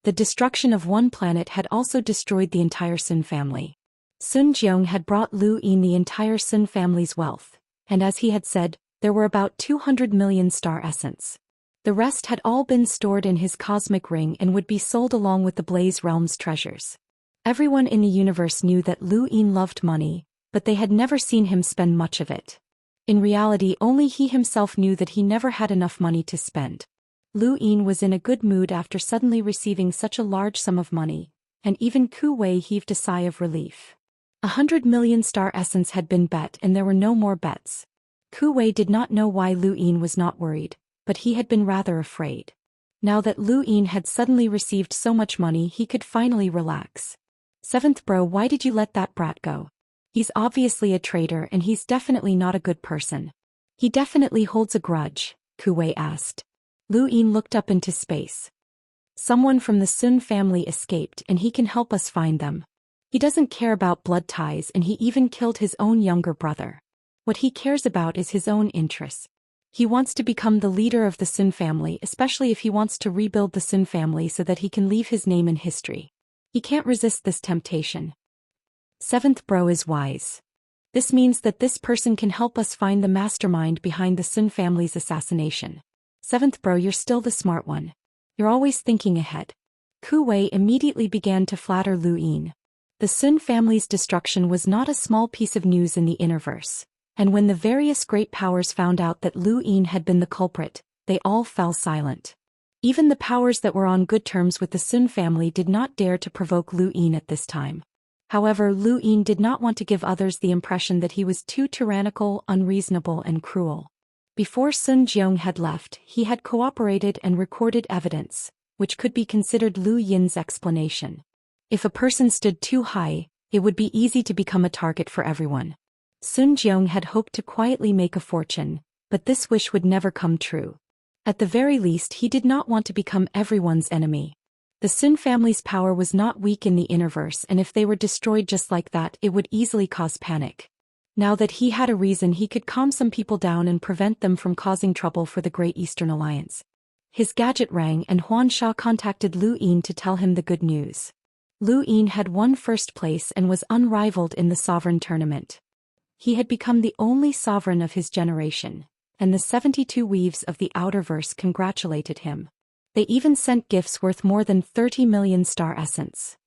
The destruction of one planet had also destroyed the entire Sun family. Sun Jiong had brought Lu Yin the entire Sun family's wealth, and as he had said, there were about 200 million star essence. The rest had all been stored in his cosmic ring and would be sold along with the Blaze Realm's treasures. Everyone in the universe knew that Lu Yin loved money, but they had never seen him spend much of it. In reality, only he himself knew that he never had enough money to spend. Lu Yin was in a good mood after suddenly receiving such a large sum of money, and even Ku Wei heaved a sigh of relief. 100 million star essence had been bet and there were no more bets. Ku Wei did not know why Lu Yin was not worried, but he had been rather afraid. Now that Lu Yin had suddenly received so much money, he could finally relax. Seventh bro, why did you let that brat go? He's obviously a traitor and he's definitely not a good person. He definitely holds a grudge, Ku Wei asked. Lu Yin looked up into space. Someone from the Sun family escaped and he can help us find them. He doesn't care about blood ties and he even killed his own younger brother. What he cares about is his own interests. He wants to become the leader of the Sun family, especially if he wants to rebuild the Sun family so that he can leave his name in history. He can't resist this temptation. Seventh bro is wise. This means that this person can help us find the mastermind behind the Sun family's assassination. Seventh bro, you're still the smart one. You're always thinking ahead. Ku Wei immediately began to flatter Lu Yin. The Sun family's destruction was not a small piece of news in the Innerverse, and when the various great powers found out that Lu Yin had been the culprit, they all fell silent. Even the powers that were on good terms with the Sun family did not dare to provoke Lu Yin at this time. However, Lu Yin did not want to give others the impression that he was too tyrannical, unreasonable and cruel. Before Sun Jiong had left, he had cooperated and recorded evidence, which could be considered Lu Yin's explanation. If a person stood too high, it would be easy to become a target for everyone. Sun Jiong had hoped to quietly make a fortune, but this wish would never come true. At the very least, he did not want to become everyone's enemy. The Sun family's power was not weak in the Innerverse, and if they were destroyed just like that, it would easily cause panic. Now that he had a reason, he could calm some people down and prevent them from causing trouble for the Great Eastern Alliance. His gadget rang and Huan Sha contacted Lu Yin to tell him the good news. Lu Yin had won first place and was unrivaled in the Sovereign Tournament. He had become the only sovereign of his generation, and the 72 weaves of the Outerverse congratulated him. They even sent gifts worth more than 30 million star essence.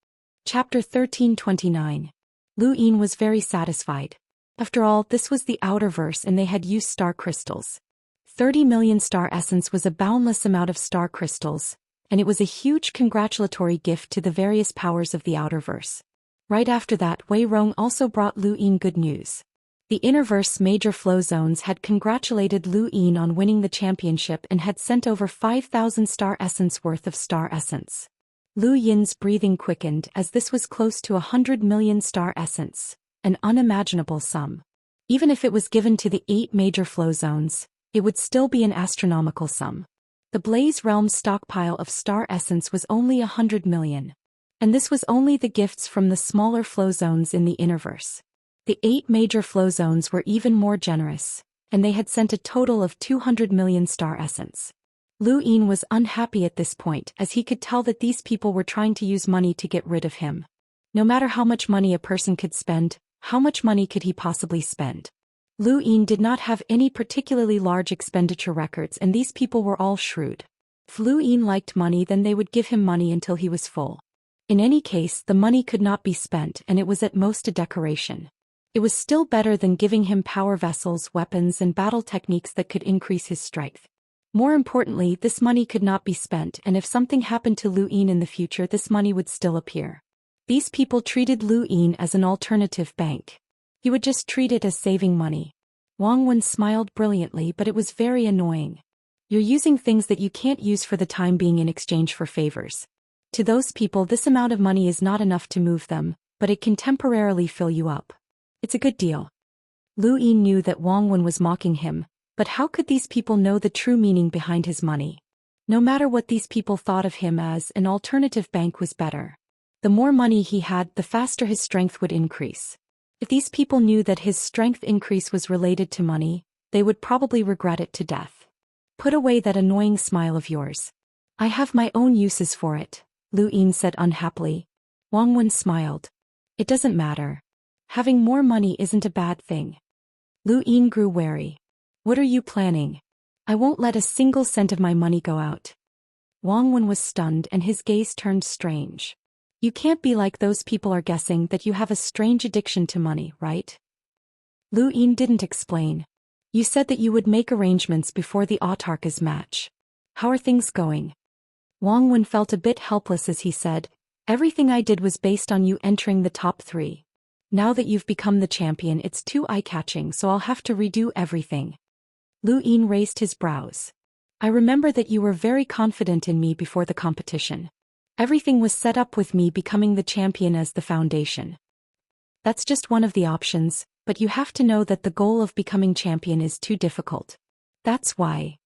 Chapter 1329. Lu Yin was very satisfied. After all, this was the Outerverse and they had used star crystals. 30 million star essence was a boundless amount of star crystals, and it was a huge congratulatory gift to the various powers of the Outerverse. Right after that, Wei Rong also brought Lu Yin good news. The Innerverse major flow zones had congratulated Lu Yin on winning the championship and had sent over 5,000 star essence worth of star essence. Lu Yin's breathing quickened as this was close to 100 million star essence, an unimaginable sum. Even if it was given to the 8 major flow zones, it would still be an astronomical sum. The Blaze Realm's stockpile of star essence was only 100 million. And this was only the gifts from the smaller flow zones in the Innerverse. The 8 major flow zones were even more generous, and they had sent a total of 200 million star essence. Lu Yin was unhappy at this point as he could tell that these people were trying to use money to get rid of him. No matter how much money a person could spend, how much money could he possibly spend? Lu Yin did not have any particularly large expenditure records, and these people were all shrewd. If Lu Yin liked money, then they would give him money until he was full. In any case, the money could not be spent, and it was at most a decoration. It was still better than giving him power vessels, weapons, and battle techniques that could increase his strength. More importantly, this money could not be spent, and if something happened to Lu Yin in the future, this money would still appear. These people treated Lu Yin as an alternative bank. He would just treat it as saving money. Wang Wen smiled brilliantly, but it was very annoying. You're using things that you can't use for the time being in exchange for favors. To those people, this amount of money is not enough to move them, but it can temporarily fill you up. It's a good deal. Lu Yin knew that Wang Wen was mocking him, but how could these people know the true meaning behind his money? No matter what these people thought of him as, an alternative bank was better. The more money he had, the faster his strength would increase. If these people knew that his strength increase was related to money, they would probably regret it to death. Put away that annoying smile of yours. I have my own uses for it, Lu Yin said unhappily. Wang Wen smiled. It doesn't matter. Having more money isn't a bad thing. Lu Yin grew wary. What are you planning? I won't let a single cent of my money go out. Wang Wen was stunned and his gaze turned strange. You can't be like those people are guessing that you have a strange addiction to money, right? Lu Yin didn't explain. You said that you would make arrangements before the autarkas match. How are things going? Wang Wen felt a bit helpless as he said, everything I did was based on you entering the top 3. Now that you've become the champion, it's too eye-catching, so I'll have to redo everything. Lu Yin raised his brows. I remember that you were very confident in me before the competition. Everything was set up with me becoming the champion as the foundation. That's just one of the options, but you have to know that the goal of becoming champion is too difficult. That's why.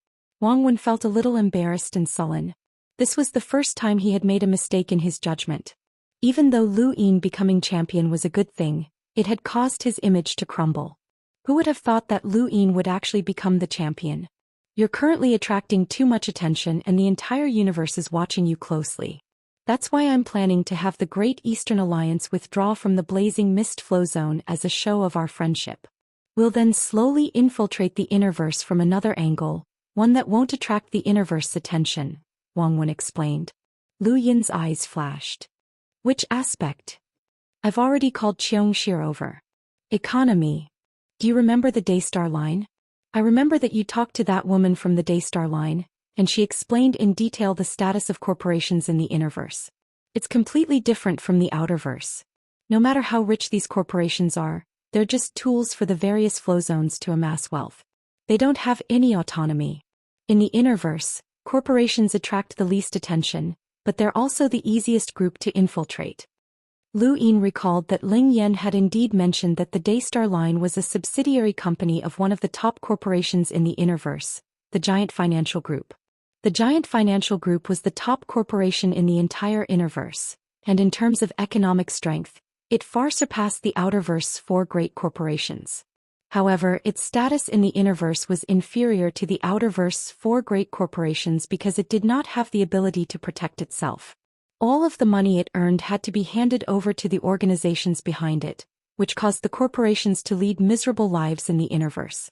Wang Wen felt a little embarrassed and sullen. This was the first time he had made a mistake in his judgment. Even though Lu Yin becoming champion was a good thing, it had caused his image to crumble. Who would have thought that Lu Yin would actually become the champion? You're currently attracting too much attention and the entire universe is watching you closely. That's why I'm planning to have the Great Eastern Alliance withdraw from the Blazing Mist Flow Zone as a show of our friendship. We'll then slowly infiltrate the Innerverse from another angle, one that won't attract the Innerverse's attention, Wang Wen explained. Lu Yin's eyes flashed. Which aspect? I've already called Xianxia over. Economy. Do you remember the Daystar line? I remember that you talked to that woman from the Daystar line, and she explained in detail the status of corporations in the Innerverse. It's completely different from the Outerverse. No matter how rich these corporations are, they're just tools for the various flow zones to amass wealth. They don't have any autonomy. In the Innerverse, corporations attract the least attention, but they're also the easiest group to infiltrate. Lu Yin recalled that Ling Yan had indeed mentioned that the Daystar line was a subsidiary company of one of the top corporations in the Innerverse, the Giant Financial Group. The Giant Financial Group was the top corporation in the entire Innerverse, and in terms of economic strength, it far surpassed the Outerverse's 4 great corporations. However, its status in the Innerverse was inferior to the Outerverse's 4 great corporations because it did not have the ability to protect itself. All of the money it earned had to be handed over to the organizations behind it, which caused the corporations to lead miserable lives in the Innerverse.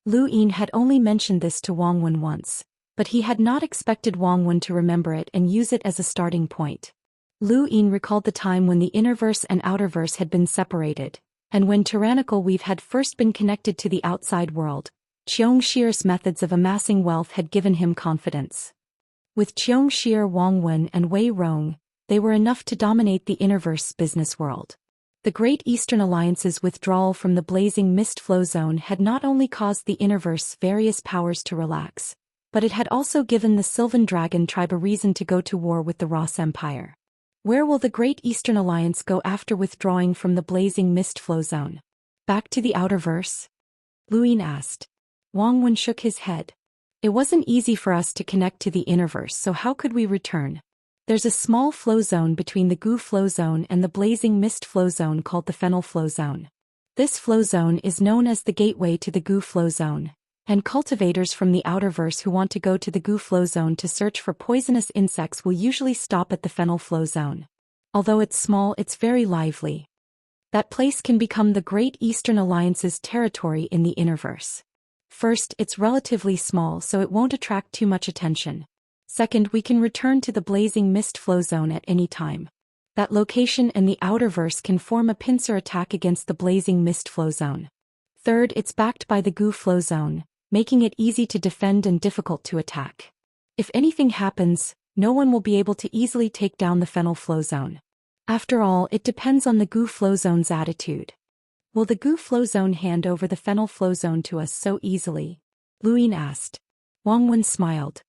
Lu Yin had only mentioned this to Wang Wen once, but he had not expected Wang Wen to remember it and use it as a starting point. Lu Yin recalled the time when the Innerverse and Outerverse had been separated, and when tyrannical weave had first been connected to the outside world. Xianxia's methods of amassing wealth had given him confidence. With Xianxia, Wang Wen, and Wei Rong, they were enough to dominate the Innerverse business world. The Great Eastern Alliance's withdrawal from the Blazing Mist Flow Zone had not only caused the Innerverse various powers to relax, but it had also given the Sylvan Dragon tribe a reason to go to war with the Ross Empire. Where will the Great Eastern Alliance go after withdrawing from the Blazing Mist Flow Zone? Back to the Outerverse? Lu Yin asked. Wang Wen shook his head. It wasn't easy for us to connect to the Innerverse, so how could we return? There's a small flow zone between the Gu Flow Zone and the Blazing Mist Flow Zone called the Fennel Flow Zone. This flow zone is known as the gateway to the Gu Flow Zone, And cultivators from the outerverse who want to go to the goo flow zone to search for poisonous insects will usually stop at the fennel flow zone. Although it's small, it's very lively. That place can become the Great Eastern Alliance's territory in the Innerverse. First, it's relatively small so it won't attract too much attention. Second, we can return to the Blazing Mist flow zone at any time. That location and the outerverse can form a pincer attack against the Blazing Mist flow zone. Third, it's backed by the goo flow zone, making it easy to defend and difficult to attack. If anything happens, no one will be able to easily take down the fennel flow zone. After all, it depends on the goo flow zone's attitude. Will the goo flow zone hand over the fennel flow zone to us so easily? Lu Yin asked. Wang Wen smiled.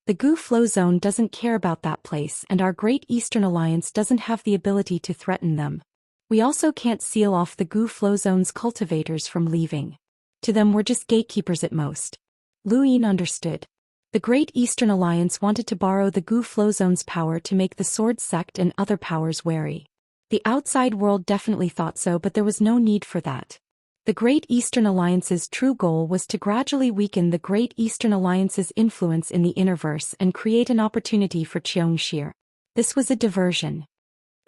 The goo flow zone doesn't care about that place, and our Great Eastern Alliance doesn't have the ability to threaten them. We also can't seal off the goo flow zone's cultivators from leaving. To them, we're just gatekeepers at most. Lu Yin understood. The Great Eastern Alliance wanted to borrow the goo flow zone's power to make the Sword Sect and other powers wary. The outside world definitely thought so, but there was no need for that. The Great Eastern Alliance's true goal was to gradually weaken the Great Eastern Alliance's influence in the Innerverse and create an opportunity for Xianxia. This was a diversion.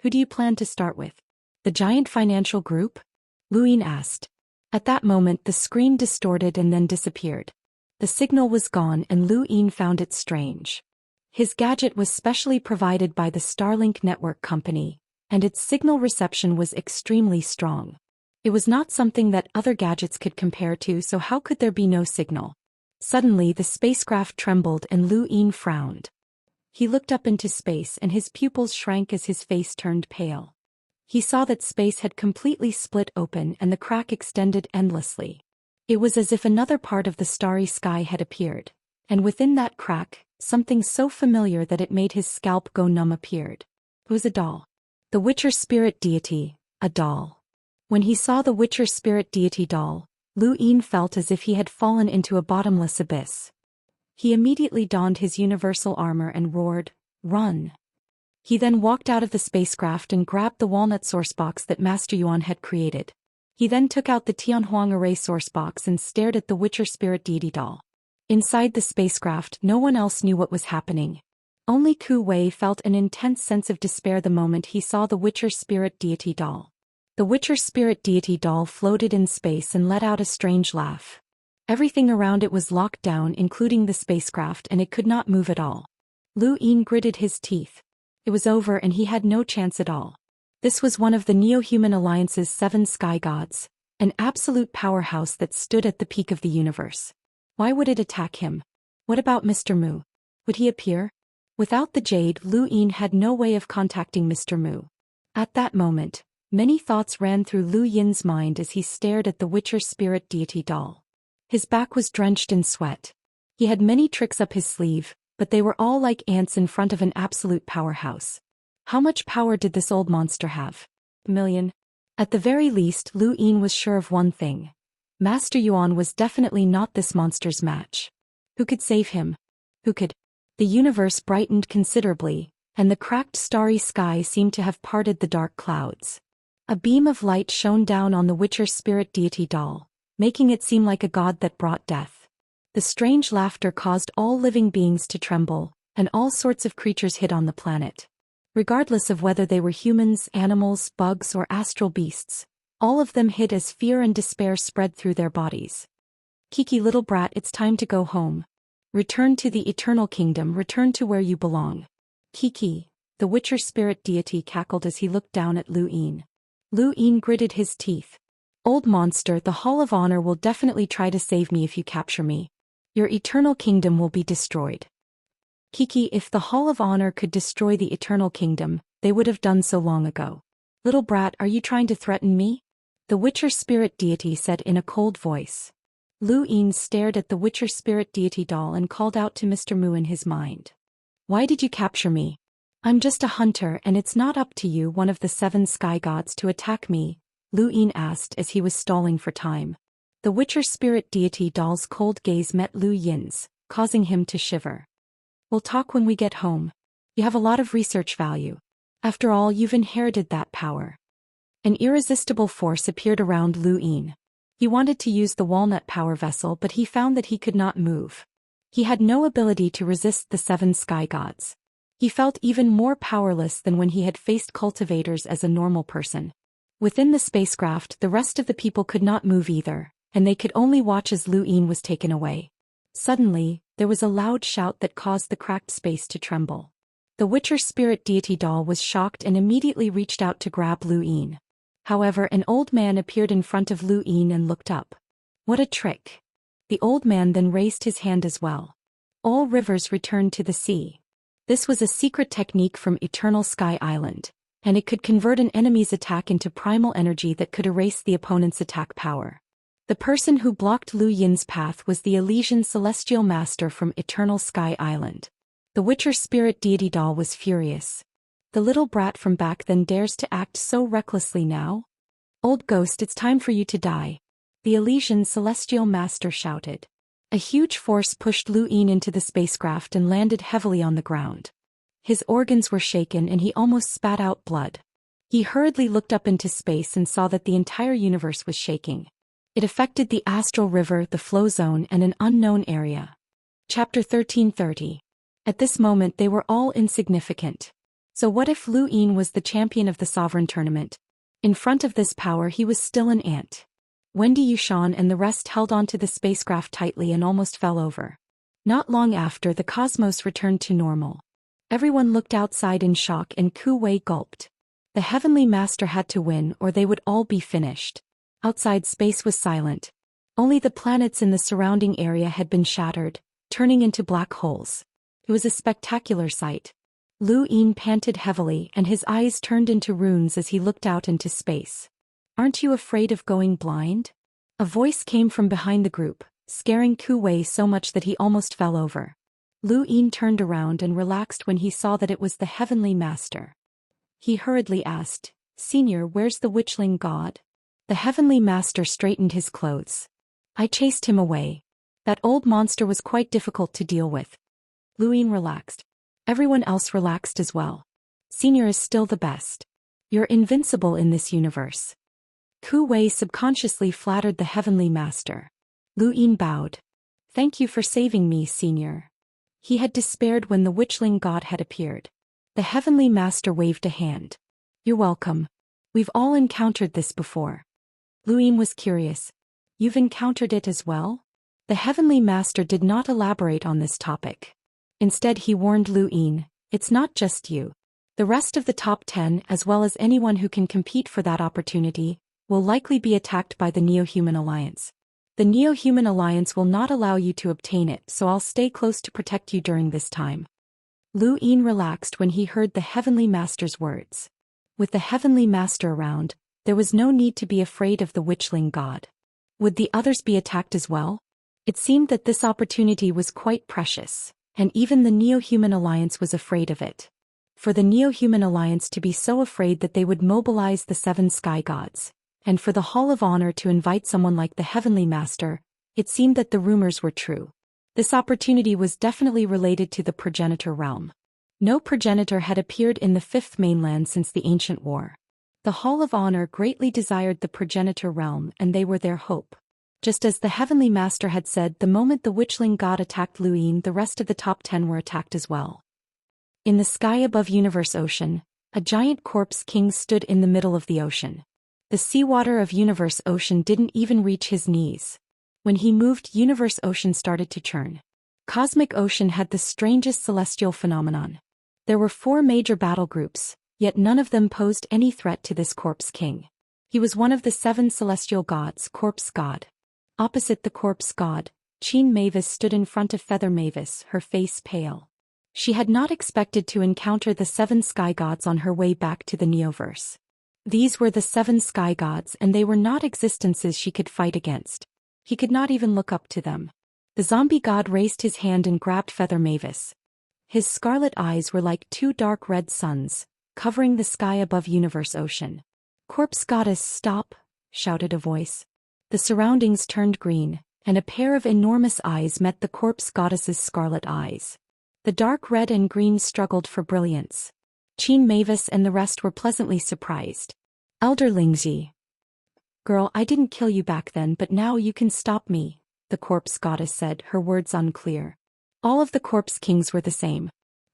Who do you plan to start with? The giant financial group? Lu Yin asked. At that moment, the screen distorted and then disappeared. The signal was gone and Lu Yin found it strange. His gadget was specially provided by the Starlink Network Company, and its signal reception was extremely strong. It was not something that other gadgets could compare to, so how could there be no signal? Suddenly the spacecraft trembled and Lu Yin frowned. He looked up into space and his pupils shrank as his face turned pale. He saw that space had completely split open and the crack extended endlessly. It was as if another part of the starry sky had appeared, and within that crack, something so familiar that it made his scalp go numb appeared. It was a doll. The Witcher spirit deity, a doll. When he saw the Witcher spirit deity doll, Lu Yin felt as if he had fallen into a bottomless abyss. He immediately donned his universal armor and roared, "Run!" He then walked out of the spacecraft and grabbed the walnut source box that Master Yuan had created. He then took out the Tianhuang array source box and stared at the Witcher spirit deity doll. Inside the spacecraft, no one else knew what was happening. Only Ku Wei felt an intense sense of despair the moment he saw the Witcher spirit deity doll. The Witcher spirit deity doll floated in space and let out a strange laugh. Everything around it was locked down, including the spacecraft, and it could not move at all. Lu Yin gritted his teeth. It was over and he had no chance at all. This was one of the Neo-Human Alliance's 7 sky gods, an absolute powerhouse that stood at the peak of the universe. Why would it attack him? What about Mr. Mu? Would he appear? Without the jade, Lu Yin had no way of contacting Mr. Mu. At that moment, many thoughts ran through Lu Yin's mind as he stared at the Witcher spirit deity doll. His back was drenched in sweat. He had many tricks up his sleeve, but they were all like ants in front of an absolute powerhouse. How much power did this old monster have? A million? At the very least, Lu Yin was sure of one thing. Master Yuan was definitely not this monster's match. Who could save him? Who could? The universe brightened considerably, and the cracked starry sky seemed to have parted the dark clouds. A beam of light shone down on the Witcher spirit deity doll, making it seem like a god that brought death. The strange laughter caused all living beings to tremble, and all sorts of creatures hid on the planet. Regardless of whether they were humans, animals, bugs, or astral beasts, all of them hid as fear and despair spread through their bodies. Kiki, little brat, it's time to go home. Return to the Eternal Kingdom, return to where you belong. Kiki, the Witcher spirit deity cackled as he looked down at Lu Yin. Lu Yin gritted his teeth. Old monster, the Hall of Honor will definitely try to save me if you capture me. Your Eternal Kingdom will be destroyed. Kiki, if the Hall of Honor could destroy the Eternal Kingdom, they would have done so long ago. Little brat, are you trying to threaten me? The Witcher spirit deity said in a cold voice. Lu Yin stared at the Witcher spirit deity doll and called out to Mr. Mu in his mind. Why did you capture me? I'm just a hunter and it's not up to you, one of the 7 sky gods, to attack me, Lu Yin asked as he was stalling for time. The Witcher spirit deity doll's cold gaze met Lu Yin's, causing him to shiver. We'll talk when we get home. You have a lot of research value. After all, you've inherited that power. An irresistible force appeared around Lu Yin. He wanted to use the walnut power vessel, but he found that he could not move. He had no ability to resist the 7 sky gods. He felt even more powerless than when he had faced cultivators as a normal person. Within the spacecraft, the rest of the people could not move either, and they could only watch as Lu Yin was taken away. Suddenly, there was a loud shout that caused the cracked space to tremble. The Witcher spirit deity doll was shocked and immediately reached out to grab Lu Yin. However, an old man appeared in front of Lu Yin and looked up. What a trick! The old man then raised his hand as well. All rivers returned to the sea. This was a secret technique from Eternal Sky Island, and it could convert an enemy's attack into primal energy that could erase the opponent's attack power. The person who blocked Lu Yin's path was the Elysian Celestial Master from Eternal Sky Island. The Witcher spirit deity doll was furious. The little brat from back then dares to act so recklessly now? Old ghost, it's time for you to die. The Elysian Celestial Master shouted. A huge force pushed Lu Yin into the spacecraft and landed heavily on the ground. His organs were shaken and he almost spat out blood. He hurriedly looked up into space and saw that the entire universe was shaking. It affected the astral river, the flow zone, and an unknown area. Chapter 1330. At this moment they were all insignificant. So what if Lu Yin was the champion of the sovereign tournament? In front of this power he was still an ant. Wendy Yushan and the rest held onto the spacecraft tightly and almost fell over. Not long after, the cosmos returned to normal. Everyone looked outside in shock and Ku Wei gulped. The Heavenly Master had to win or they would all be finished. Outside, space was silent. Only the planets in the surrounding area had been shattered, turning into black holes. It was a spectacular sight. Lu Yin panted heavily and his eyes turned into runes as he looked out into space. Aren't you afraid of going blind? A voice came from behind the group, scaring Ku Wei so much that he almost fell over. Lu Yin turned around and relaxed when he saw that it was the Heavenly Master. He hurriedly asked, "Senior, where's the witchling god?" The Heavenly Master straightened his clothes. "I chased him away. That old monster was quite difficult to deal with." Lu Yin relaxed. Everyone else relaxed as well. "Senior is still the best. You're invincible in this universe." Ku Wei subconsciously flattered the Heavenly Master. Lu Yin bowed. "Thank you for saving me, Senior." He had despaired when the witchling god had appeared. The Heavenly Master waved a hand. "You're welcome. We've all encountered this before." Lu Yin was curious. "You've encountered it as well?" The Heavenly Master did not elaborate on this topic. Instead he warned Lu Yin, "It's not just you. The rest of the top 10, as well as anyone who can compete for that opportunity, will likely be attacked by the Neo-Human Alliance. The Neo-Human Alliance will not allow you to obtain it, so I'll stay close to protect you during this time." Lu Yin relaxed when he heard the Heavenly Master's words. With the Heavenly Master around, there was no need to be afraid of the witchling god. Would the others be attacked as well? It seemed that this opportunity was quite precious, and even the Neo-Human Alliance was afraid of it. For the Neo-Human Alliance to be so afraid that they would mobilize the 7 sky gods, and for the Hall of Honor to invite someone like the Heavenly Master, it seemed that the rumors were true. This opportunity was definitely related to the progenitor realm. No progenitor had appeared in the 5th mainland since the ancient war. The Hall of Honor greatly desired the progenitor realm and they were their hope. Just as the Heavenly Master had said, the moment the witchling god attacked Lu Yin, the rest of the top 10 were attacked as well. In the sky above Universe Ocean, a giant corpse king stood in the middle of the ocean. The seawater of Universe Ocean didn't even reach his knees. When he moved, Universe Ocean started to churn. Cosmic Ocean had the strangest celestial phenomenon. There were 4 major battle groups, yet none of them posed any threat to this corpse king. He was one of the 7 celestial gods, corpse god. Opposite the corpse god, Qin Mavis stood in front of Feather Mavis, her face pale. She had not expected to encounter the 7 sky gods on her way back to the Neoverse. These were the 7 sky gods and they were not existences she could fight against. He could not even look up to them. The zombie god raised his hand and grabbed Feather Mavis. His scarlet eyes were like 2 dark red suns, covering the sky above Universe Ocean. "Corpse goddess, stop!" shouted a voice. The surroundings turned green, and a pair of enormous eyes met the corpse goddess's scarlet eyes. The dark red and green struggled for brilliance. Qin Mavis and the rest were pleasantly surprised. "Elder Lingzi." Girl, I didn't kill you back then, but now you can stop me, the corpse goddess said, her words unclear. All of the corpse kings were the same.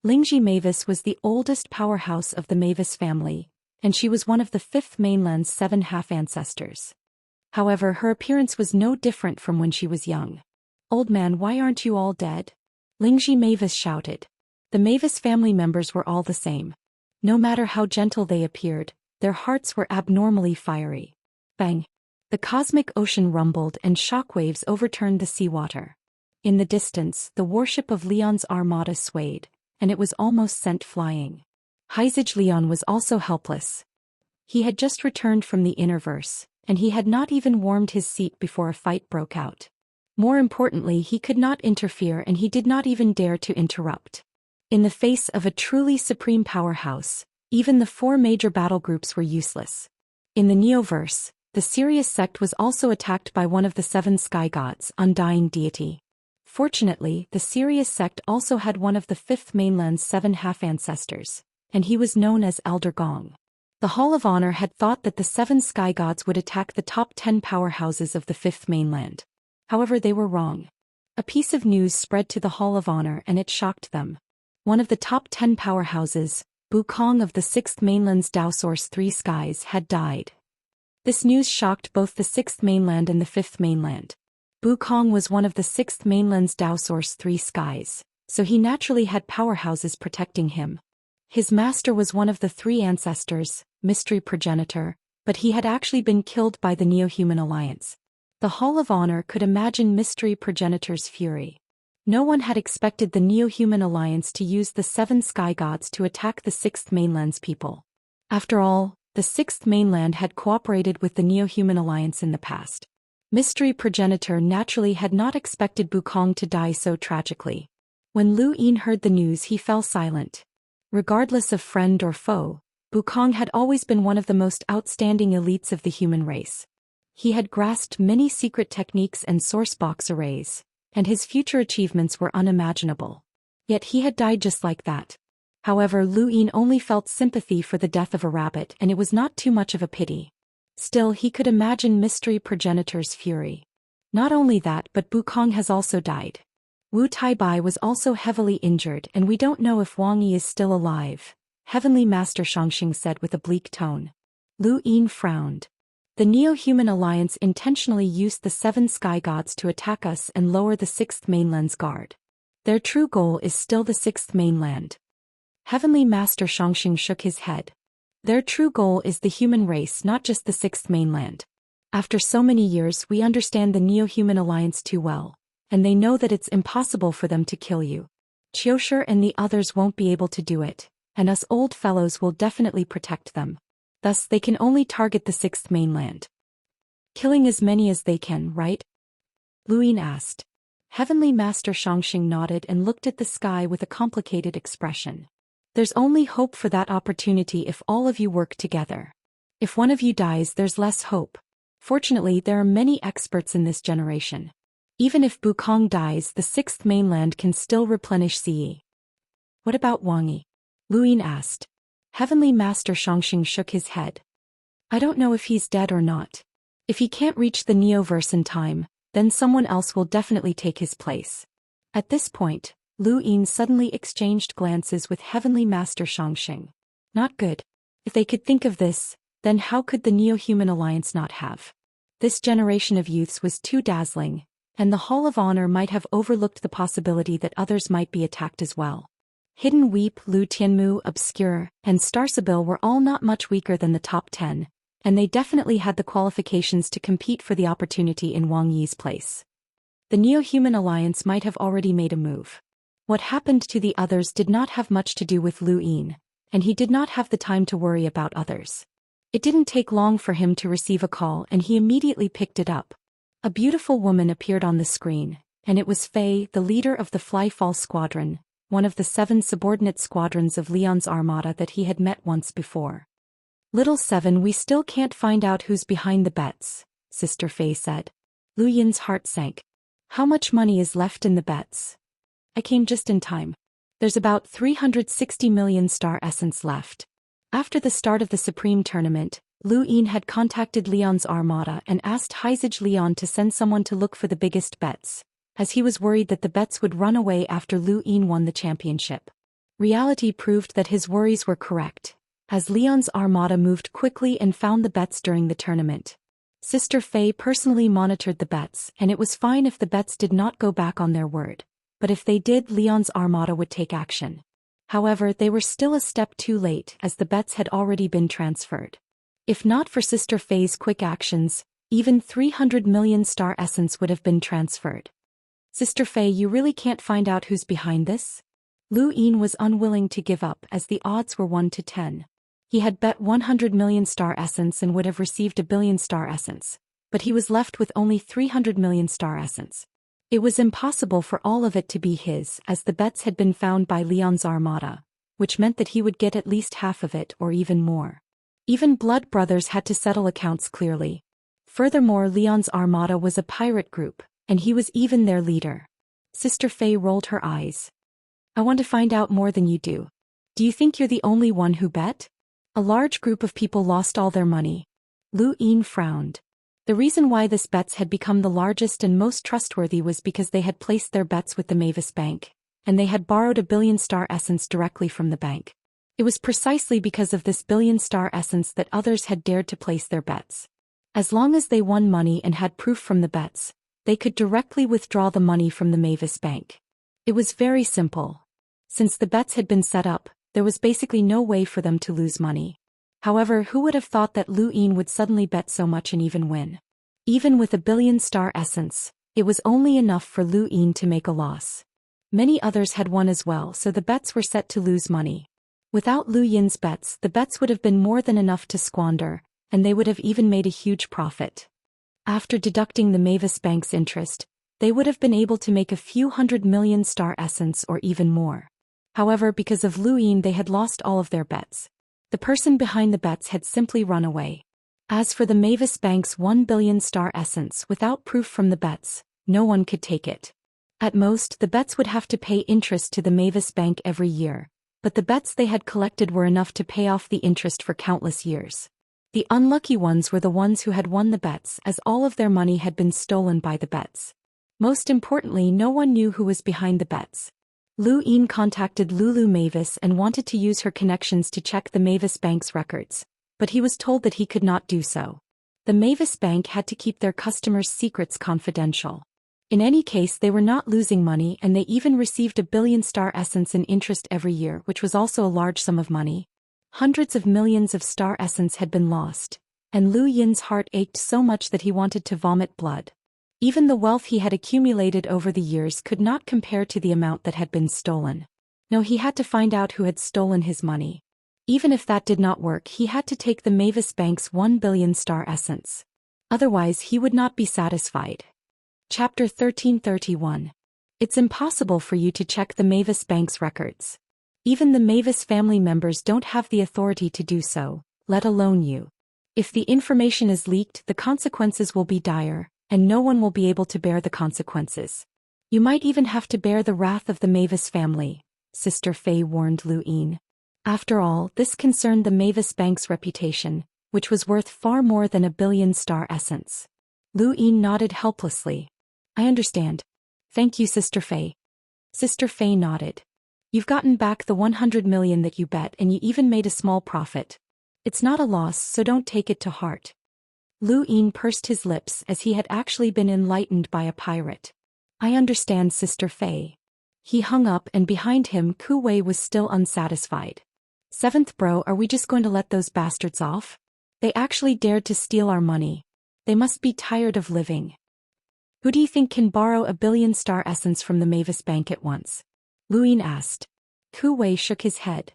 Lingji Mavis was the oldest powerhouse of the Mavis family, and she was one of the fifth mainland's 7 half-ancestors. However, her appearance was no different from when she was young. Old man, why aren't you all dead? Lingji Mavis shouted. The Mavis family members were all the same. No matter how gentle they appeared, their hearts were abnormally fiery. Bang! The cosmic ocean rumbled and shockwaves overturned the seawater. In the distance, the warship of Leon's armada swayed, and it was almost sent flying. Heizage Leon was also helpless. He had just returned from the Innerverse, and he had not even warmed his seat before a fight broke out. More importantly, he could not interfere and he did not even dare to interrupt. In the face of a truly supreme powerhouse, even the 4 major battle groups were useless. In the Neoverse, the Sirius sect was also attacked by one of the 7 sky gods, Undying Deity. Fortunately, the Sirius sect also had one of the 5th mainland's 7 half-ancestors, and he was known as Elder Gong. The Hall of Honor had thought that the 7 sky gods would attack the top 10 powerhouses of the 5th mainland. However, they were wrong. A piece of news spread to the Hall of Honor and it shocked them. One of the top 10 powerhouses, Wukong of the 6th mainland's Dao Source 3 skies, had died. This news shocked both the 6th mainland and the 5th mainland. Wukong was one of the 6th mainland's Dao Source 3 skies, so he naturally had powerhouses protecting him. His master was one of the 3 ancestors, Mystery Progenitor, but he had actually been killed by the Neo-Human Alliance. The Hall of Honor could imagine Mystery Progenitor's fury. No one had expected the Neo-Human Alliance to use the 7 sky gods to attack the 6th mainland's people. After all, the 6th mainland had cooperated with the Neo-Human Alliance in the past. Mystery Progenitor naturally had not expected Wukong to die so tragically. When Lu Yin heard the news, he fell silent. Regardless of friend or foe, Wukong had always been one of the most outstanding elites of the human race. He had grasped many secret techniques and source box arrays, and his future achievements were unimaginable. Yet he had died just like that. However, Lu Yin only felt sympathy for the death of a rabbit, and it was not too much of a pity. Still, he could imagine Mystery Progenitor's fury. Not only that, but Wukong has also died. Wu Taibai was also heavily injured, and we don't know if Wang Yi is still alive, Heavenly Master Xianxia said with a bleak tone. Lu Yin frowned. The Neo-Human Alliance intentionally used the 7 sky gods to attack us and lower the 6th mainland's guard. Their true goal is still the 6th mainland. Heavenly Master Xianxia shook his head. Their true goal is the human race, not just the 6th mainland. After so many years, we understand the Neo-Human Alliance too well, and they know that it's impossible for them to kill you. Qiushi and the others won't be able to do it, and us old fellows will definitely protect them. Thus, they can only target the 6th mainland. Killing as many as they can, right? Lu Yin asked. Heavenly Master Xianxia nodded and looked at the sky with a complicated expression. There's only hope for that opportunity if all of you work together. If one of you dies, there's less hope. Fortunately, there are many experts in this generation. Even if Wukong dies, the 6th mainland can still replenish CE. What about Wang Yi? Lu Yin asked. Heavenly Master Xianxia shook his head. I don't know if he's dead or not. If he can't reach the Neoverse in time, then someone else will definitely take his place. At this point, Lu Yin suddenly exchanged glances with Heavenly Master Xianxia. Not good. If they could think of this, then how could the Neo-Human Alliance not have? This generation of youths was too dazzling, and the Hall of Honor might have overlooked the possibility that others might be attacked as well. Hidden Weep, Lu Tianmu, Obscure, and Starsabil were all not much weaker than the top 10, and they definitely had the qualifications to compete for the opportunity in Wang Yi's place. The Neo-Human Alliance might have already made a move. What happened to the others did not have much to do with Lu Yin, and he did not have the time to worry about others. It didn't take long for him to receive a call, and he immediately picked it up. A beautiful woman appeared on the screen, and it was Faye, the leader of the Flyfall Squadron, one of the 7 subordinate squadrons of Leon's armada that he had met once before. Little 7, we still can't find out who's behind the bets, Sister Faye said. Lu Yin's heart sank. How much money is left in the bets? I came just in time. There's about 360 million star essence left. After the start of the Supreme Tournament, Lu Yin had contacted Leon's armada and asked Heizage Leon to send someone to look for the biggest bets, as he was worried that the bets would run away after Lu Yin won the championship. Reality proved that his worries were correct, as Leon's armada moved quickly and found the bets during the tournament. Sister Fei personally monitored the bets, and it was fine if the bets did not go back on their word, but if they did, Leon's armada would take action. However, they were still a step too late as the bets had already been transferred. If not for Sister Fei's quick actions, even 300 million star essence would have been transferred. Sister Fei, you really can't find out who's behind this? Lu Yin was unwilling to give up as the odds were 1 to 10. He had bet 100 million star essence and would have received a billion star essence, but he was left with only 300 million star essence. It was impossible for all of it to be his as the bets had been found by Leon's armada, which meant that he would get at least half of it or even more. Even blood brothers had to settle accounts clearly. Furthermore, Leon's armada was a pirate group, and he was even their leader. Sister Fei rolled her eyes. I want to find out more than you do. Do you think you're the only one who bet? A large group of people lost all their money. Lu Yin frowned. The reason why this bets had become the largest and most trustworthy was because they had placed their bets with the Mavis Bank, and they had borrowed a billion star essence directly from the bank. It was precisely because of this billion star essence that others had dared to place their bets. As long as they won money and had proof from the bets, they could directly withdraw the money from the Mavis Bank. It was very simple. Since the bets had been set up, there was basically no way for them to lose money. However, who would have thought that Lu Yin would suddenly bet so much and even win? Even with a billion star essence, it was only enough for Lu Yin to make a loss. Many others had won as well, so the bets were set to lose money. Without Lu Yin's bets, the bets would have been more than enough to squander, and they would have even made a huge profit. After deducting the Mavis Bank's interest, they would have been able to make a few 100 million star essence or even more. However, because of Lu Yin, they had lost all of their bets. The person behind the bets had simply run away. As for the Mavis Bank's 1 billion star essence, without proof from the bets, no one could take it. At most, the bets would have to pay interest to the Mavis Bank every year, but the bets they had collected were enough to pay off the interest for countless years. The unlucky ones were the ones who had won the bets, as all of their money had been stolen by the bets. Most importantly, no one knew who was behind the bets. Lu Yin contacted Lulu Mavis and wanted to use her connections to check the Mavis Bank's records, but he was told that he could not do so. The Mavis Bank had to keep their customers' secrets confidential. In any case, they were not losing money, and they even received a billion star essence in interest every year, which was also a large sum of money. Hundreds of millions of star essence had been lost, and Lu Yin's heart ached so much that he wanted to vomit blood. Even the wealth he had accumulated over the years could not compare to the amount that had been stolen. No, he had to find out who had stolen his money. Even if that did not work, he had to take the Mavis Bank's 1 billion star essence. Otherwise, he would not be satisfied. Chapter 1331. It's impossible for you to check the Mavis Bank's records. Even the Mavis family members don't have the authority to do so, let alone you. If the information is leaked, the consequences will be dire, and no one will be able to bear the consequences. You might even have to bear the wrath of the Mavis family, Sister Fei warned Lu Yin. After all, this concerned the Mavis Bank's reputation, which was worth far more than a billion star essence. Lu Yin nodded helplessly. I understand. Thank you, Sister Fei. Sister Fei nodded. You've gotten back the 100 million that you bet, and you even made a small profit. It's not a loss, so don't take it to heart. Lu Yin pursed his lips as he had actually been enlightened by a pirate. I understand, Sister Fei. He hung up, and behind him Ku Wei was still unsatisfied. Seventh bro, are we just going to let those bastards off? They actually dared to steal our money. They must be tired of living. Who do you think can borrow a billion star essence from the Mavis Bank at once? Lu Yin asked. Ku Wei shook his head.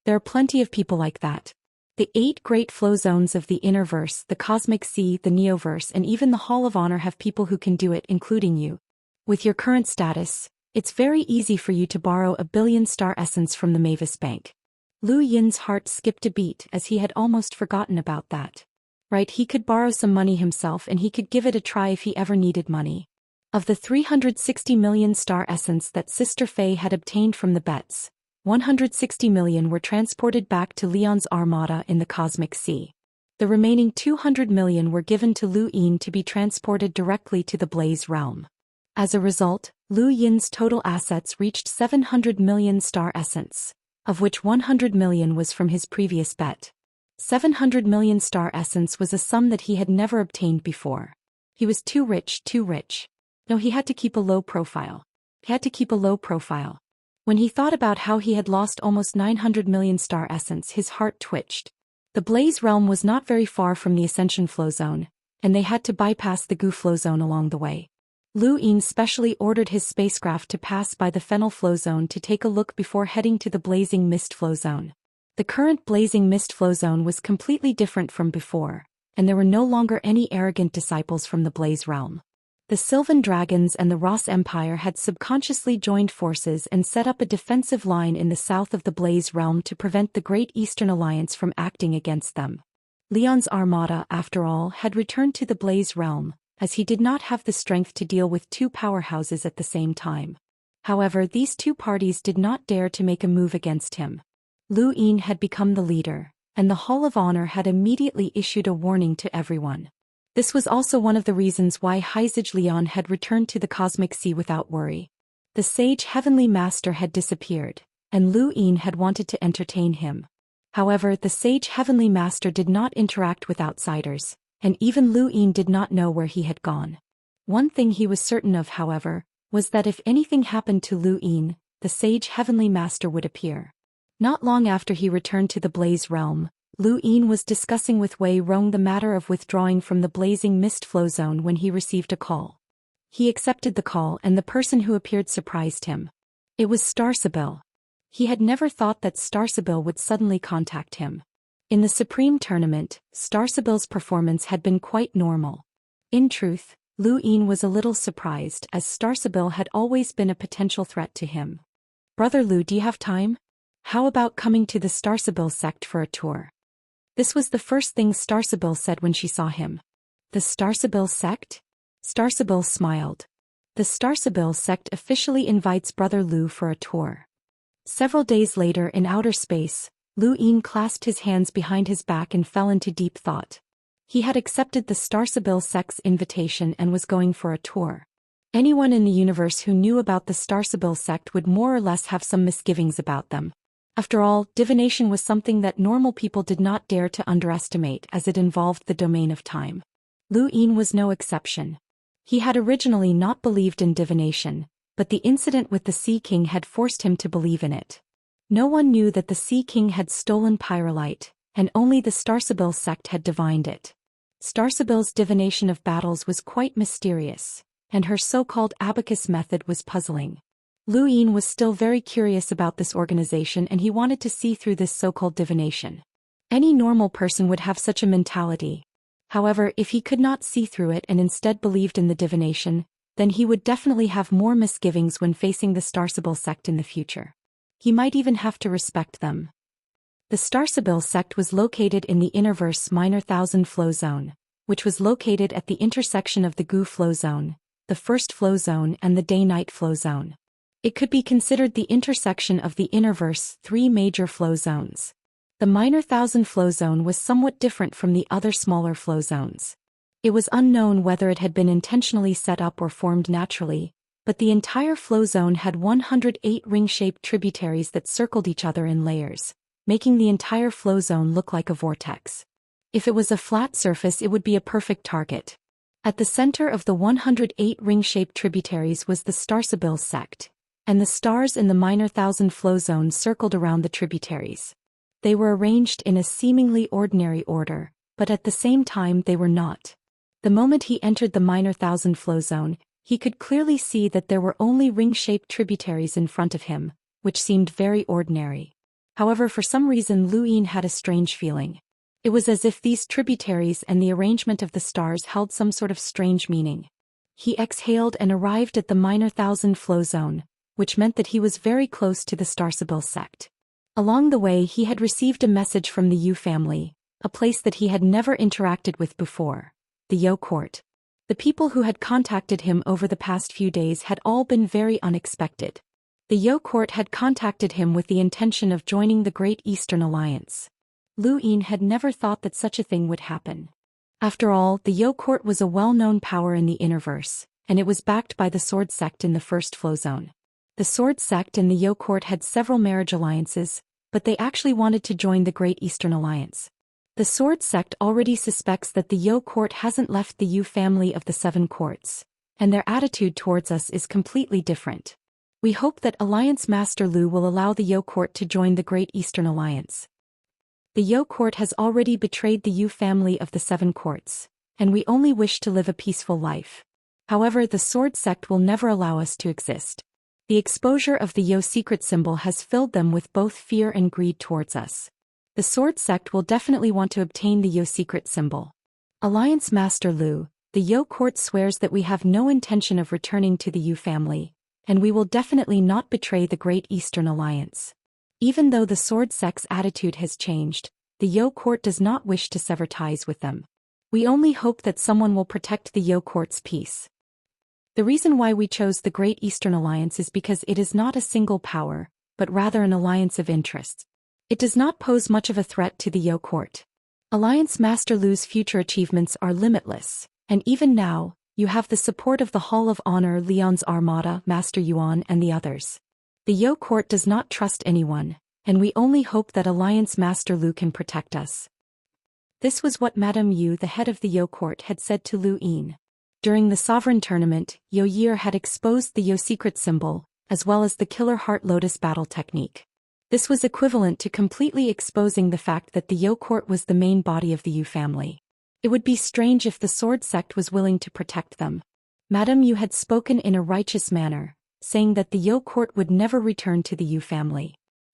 There are plenty of people like that. The 8 great flow zones of the Innerverse, the Cosmic Sea, the Neoverse, and even the Hall of Honor have people who can do it, including you. With your current status, it's very easy for you to borrow a billion star essence from the Mavis Bank. Lu Yin's heart skipped a beat as he had almost forgotten about that. Right, he could borrow some money himself and he could give it a try if he ever needed money. Of the 360 million star essence that Sister Fei had obtained from the bets, 160 million were transported back to Leon's armada in the Cosmic Sea. The remaining 200 million were given to Lu Yin to be transported directly to the Blaze Realm. As a result, Lu Yin's total assets reached 700 million star essence, of which 100 million was from his previous bet. 700 million star essence was a sum that he had never obtained before. He was too rich, too rich. No, he had to keep a low profile. He had to keep a low profile. When he thought about how he had lost almost 900 million star essence, his heart twitched. The Blaze Realm was not very far from the Ascension Flow Zone, and they had to bypass the Gu Flow Zone along the way. Lu Yin specially ordered his spacecraft to pass by the Fennel Flow Zone to take a look before heading to the Blazing Mist Flow Zone. The current Blazing Mist Flow Zone was completely different from before, and there were no longer any arrogant disciples from the Blaze Realm. The Sylvan Dragons and the Ross Empire had subconsciously joined forces and set up a defensive line in the south of the Blaze Realm to prevent the Great Eastern Alliance from acting against them. Leon's armada, after all, had returned to the Blaze Realm, as he did not have the strength to deal with two powerhouses at the same time. However, these two parties did not dare to make a move against him. Lu Yin had become the leader, and the Hall of Honor had immediately issued a warning to everyone. This was also one of the reasons why Heizij Leon had returned to the Cosmic Sea without worry. The Sage Heavenly Master had disappeared, and Lu Yin had wanted to entertain him. However, the Sage Heavenly Master did not interact with outsiders, and even Lu Yin did not know where he had gone. One thing he was certain of, however, was that if anything happened to Lu Yin, the Sage Heavenly Master would appear. Not long after he returned to the Blaze Realm, Lu Yin was discussing with Wei Rong the matter of withdrawing from the Blazing Mist Flow Zone when he received a call. He accepted the call and the person who appeared surprised him. It was Star Sibyl. He had never thought that Star Sibyl would suddenly contact him. In the Supreme Tournament, Star Sibyl's performance had been quite normal. In truth, Lu Yin was a little surprised as Star Sibyl had always been a potential threat to him. "Brother Lu, do you have time? How about coming to the Star Sibyl sect for a tour?" This was the first thing Star Sibyl said when she saw him. "The Star Sibyl sect?" Star Sibyl smiled. The Star Sibyl sect officially invites Brother Lu for a tour. Several days later in outer space, Lu Yin clasped his hands behind his back and fell into deep thought. He had accepted the Star Sibyl sect's invitation and was going for a tour. Anyone in the universe who knew about the Star Sibyl sect would more or less have some misgivings about them. After all, divination was something that normal people did not dare to underestimate as it involved the domain of time. Lu Yin was no exception. He had originally not believed in divination, but the incident with the Sea King had forced him to believe in it. No one knew that the Sea King had stolen pyrolite, and only the Star Sibyl sect had divined it. Star Sibyl's divination of battles was quite mysterious, and her so-called abacus method was puzzling. Lu Yin was still very curious about this organization and he wanted to see through this so-called divination. Any normal person would have such a mentality. However, if he could not see through it and instead believed in the divination, then he would definitely have more misgivings when facing the Star Sibyl sect in the future. He might even have to respect them. The Star Sibyl sect was located in the Innerverse Minor Thousand Flow Zone, which was located at the intersection of the Gu Flow Zone, the First Flow Zone and the Day-Night Flow Zone. It could be considered the intersection of the Innerverse three major flow zones. The Minor Thousand Flow Zone was somewhat different from the other smaller flow zones. It was unknown whether it had been intentionally set up or formed naturally, but the entire flow zone had 108 ring-shaped tributaries that circled each other in layers, making the entire flow zone look like a vortex. If it was a flat surface, it would be a perfect target. At the center of the 108 ring-shaped tributaries was the Star Sibyl sect, and the stars in the Minor Thousand Flow Zone circled around the tributaries. They were arranged in a seemingly ordinary order, but at the same time they were not. The moment he entered the Minor Thousand Flow Zone, he could clearly see that there were only ring-shaped tributaries in front of him, which seemed very ordinary. However, for some reason Lu Yin had a strange feeling. It was as if these tributaries and the arrangement of the stars held some sort of strange meaning. He exhaled and arrived at the Minor Thousand Flow Zone, which meant that he was very close to the Star Sibyl sect. Along the way he had received a message from the Yu family, a place that he had never interacted with before, the Yo Court. The people who had contacted him over the past few days had all been very unexpected. The Yo Court had contacted him with the intention of joining the Great Eastern Alliance. Lu Yin had never thought that such a thing would happen. After all, the Yo Court was a well-known power in the Innerverse, and it was backed by the Sword Sect in the First Flow Zone. The Sword Sect and the Yo Court had several marriage alliances, but they actually wanted to join the Great Eastern Alliance. The Sword Sect already suspects that the Yo Court hasn't left the Yu family of the Seven Courts, and their attitude towards us is completely different. We hope that Alliance Master Lu will allow the Yo Court to join the Great Eastern Alliance. The Yo Court has already betrayed the Yu family of the Seven Courts, and we only wish to live a peaceful life. However, the Sword Sect will never allow us to exist. The exposure of the Yo secret symbol has filled them with both fear and greed towards us. The Sword Sect will definitely want to obtain the Yo secret symbol. Alliance Master Lu, the Yo Court swears that we have no intention of returning to the Yu family, and we will definitely not betray the Great Eastern Alliance. Even though the Sword Sect's attitude has changed, the Yo Court does not wish to sever ties with them. We only hope that someone will protect the Yo Court's peace. The reason why we chose the Great Eastern Alliance is because it is not a single power, but rather an alliance of interests. It does not pose much of a threat to the Yo Court. Alliance Master Lu's future achievements are limitless, and even now, you have the support of the Hall of Honor, Leon's Armada, Master Yuan and the others. The Yo Court does not trust anyone, and we only hope that Alliance Master Lu can protect us. This was what Madame Yu, the head of the Yo Court, had said to Lu Yin. During the Sovereign Tournament, Yo Yi had exposed the Yo secret symbol, as well as the Killer Heart Lotus battle technique. This was equivalent to completely exposing the fact that the Yo Court was the main body of the Yu family. It would be strange if the Sword Sect was willing to protect them. Madame Yu had spoken in a righteous manner, saying that the Yo Court would never return to the Yu family.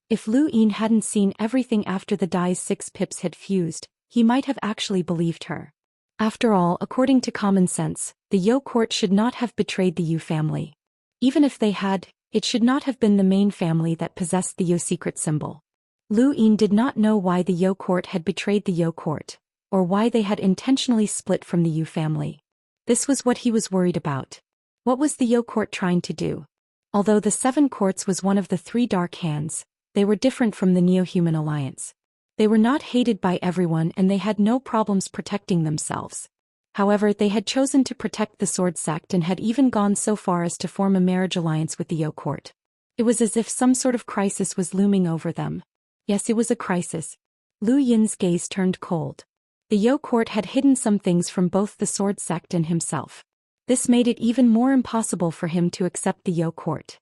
If Lu Yin hadn't seen everything after the Dai's 6 pips had fused, he might have actually believed her. After all, according to common sense, the Yo Court should not have betrayed the Yu family. Even if they had, it should not have been the main family that possessed the Yo secret symbol. Lu Yin did not know why the Yo Court had betrayed the Yo Court, or why they had intentionally split from the Yu family. This was what he was worried about. What was the Yo Court trying to do? Although the Seven Courts was one of the 3 Dark Hands, they were different from the Neo-Human Alliance. They were not hated by everyone and they had no problems protecting themselves. However, they had chosen to protect the Sword Sect and had even gone so far as to form a marriage alliance with the Yo Court. It was as if some sort of crisis was looming over them. Yes, it was a crisis. Lu Yin's gaze turned cold. The Yo Court had hidden some things from both the Sword Sect and himself. This made it even more impossible for him to accept the Yo Court.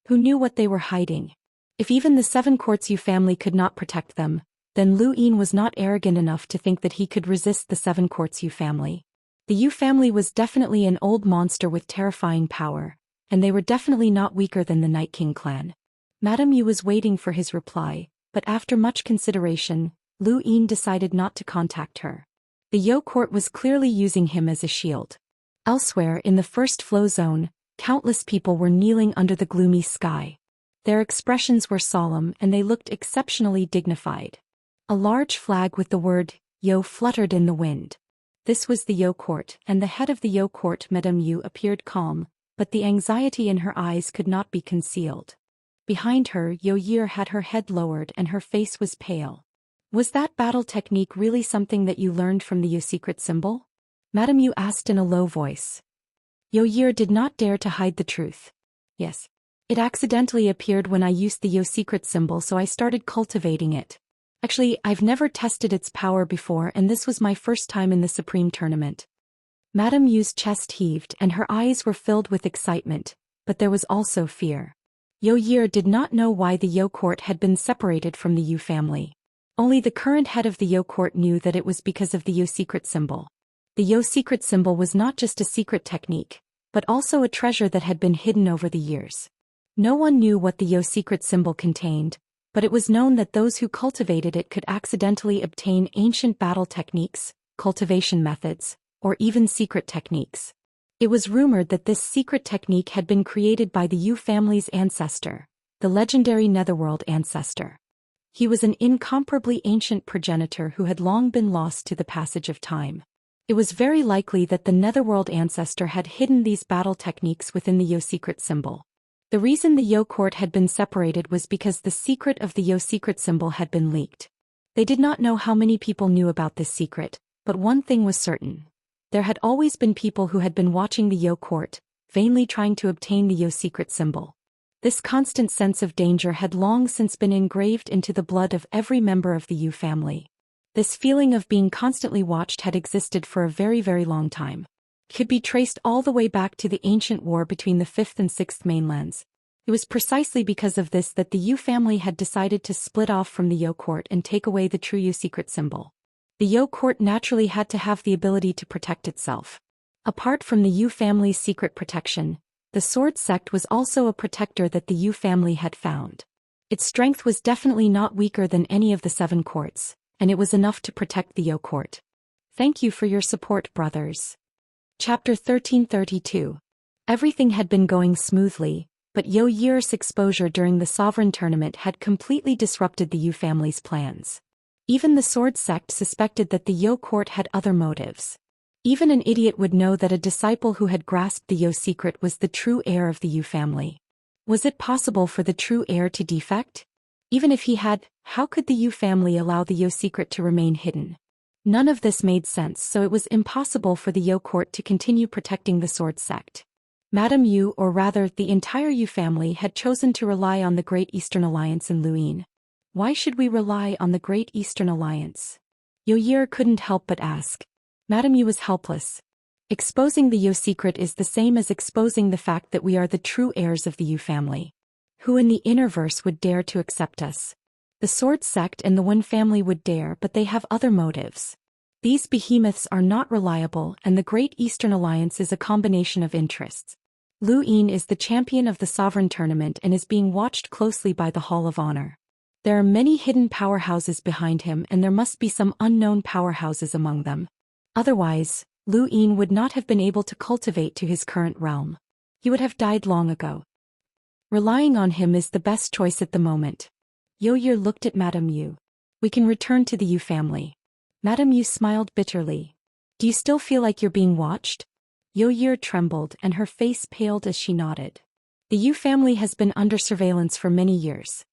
Who knew what they were hiding? If even the Seven Courts Yu family could not protect them, then Lu Yin was not arrogant enough to think that he could resist the Seven Courts Yu family. The Yu family was definitely an old monster with terrifying power, and they were definitely not weaker than the Night King clan. Madame Yu was waiting for his reply, but after much consideration, Lu Yin decided not to contact her. The Yo Court was clearly using him as a shield. Elsewhere in the First Flow Zone, countless people were kneeling under the gloomy sky. Their expressions were solemn and they looked exceptionally dignified. A large flag with the word, Yo, fluttered in the wind. This was the Yo Court, and the head of the Yo Court, Madame Yu, appeared calm, but the anxiety in her eyes could not be concealed. Behind her, Yo Yi had her head lowered and her face was pale. Was that battle technique really something that you learned from the Yo secret symbol? Madame Yu asked in a low voice. Yo Yi did not dare to hide the truth. Yes. It accidentally appeared when I used the Yo secret symbol, so I started cultivating it. Actually, I've never tested its power before and this was my first time in the Supreme Tournament. Madame Yu's chest heaved and her eyes were filled with excitement, but there was also fear. Yo Yi did not know why the Yo Court had been separated from the Yu family. Only the current head of the Yo Court knew that it was because of the Yo secret symbol. The Yo secret symbol was not just a secret technique, but also a treasure that had been hidden over the years. No one knew what the Yo secret symbol contained, but it was known that those who cultivated it could accidentally obtain ancient battle techniques, cultivation methods, or even secret techniques. It was rumored that this secret technique had been created by the Yu family's ancestor, the legendary Netherworld ancestor. He was an incomparably ancient progenitor who had long been lost to the passage of time. It was very likely that the Netherworld ancestor had hidden these battle techniques within the Yo secret symbol. The reason the Yo Court had been separated was because the secret of the Yo secret symbol had been leaked. They did not know how many people knew about this secret, but one thing was certain. There had always been people who had been watching the Yo court, vainly trying to obtain the Yo secret symbol. This constant sense of danger had long since been engraved into the blood of every member of the Yu family. This feeling of being constantly watched had existed for a very, very long time. It could be traced all the way back to the ancient war between the 5th and 6th mainlands. It was precisely because of this that the Yu family had decided to split off from the Yo court and take away the true Yu secret symbol. The Yo court naturally had to have the ability to protect itself. Apart from the Yu family's secret protection, the sword sect was also a protector that the Yu family had found. Its strength was definitely not weaker than any of the 7 courts, and it was enough to protect the Yo court. Thank you for your support, brothers. Chapter 1332. Everything had been going smoothly, but Yo Year's exposure during the sovereign tournament had completely disrupted the Yu family's plans. Even the sword sect suspected that the Yo court had other motives. Even an idiot would know that a disciple who had grasped the Yo secret was the true heir of the Yu family. Was it possible for the true heir to defect? Even if he had, how could the Yu family allow the Yo secret to remain hidden? None of this made sense, so it was impossible for the Yo court to continue protecting the sword sect. Madame Yu, or rather the entire Yu family, had chosen to rely on the Great Eastern Alliance in Luyin. Why should we rely on the Great Eastern Alliance? Yo Year couldn't help but ask. Madame Yu was helpless. Exposing the Yo secret is the same as exposing the fact that we are the true heirs of the Yu family. Who in the Innerverse would dare to accept us? The sword sect and the One family would dare, but they have other motives. These behemoths are not reliable, and the Great Eastern Alliance is a combination of interests. Luyin is the champion of the sovereign tournament and is being watched closely by the Hall of Honor. There are many hidden powerhouses behind him, and there must be some unknown powerhouses among them. Otherwise, Luyin would not have been able to cultivate to his current realm. He would have died long ago. Relying on him is the best choice at the moment. Yo Year looked at Madame Yu. We can return to the Yu family. Madame Yu smiled bitterly. Do you still feel like you're being watched? Yo Year trembled and her face paled as she nodded. The Yu family has been under surveillance for many years.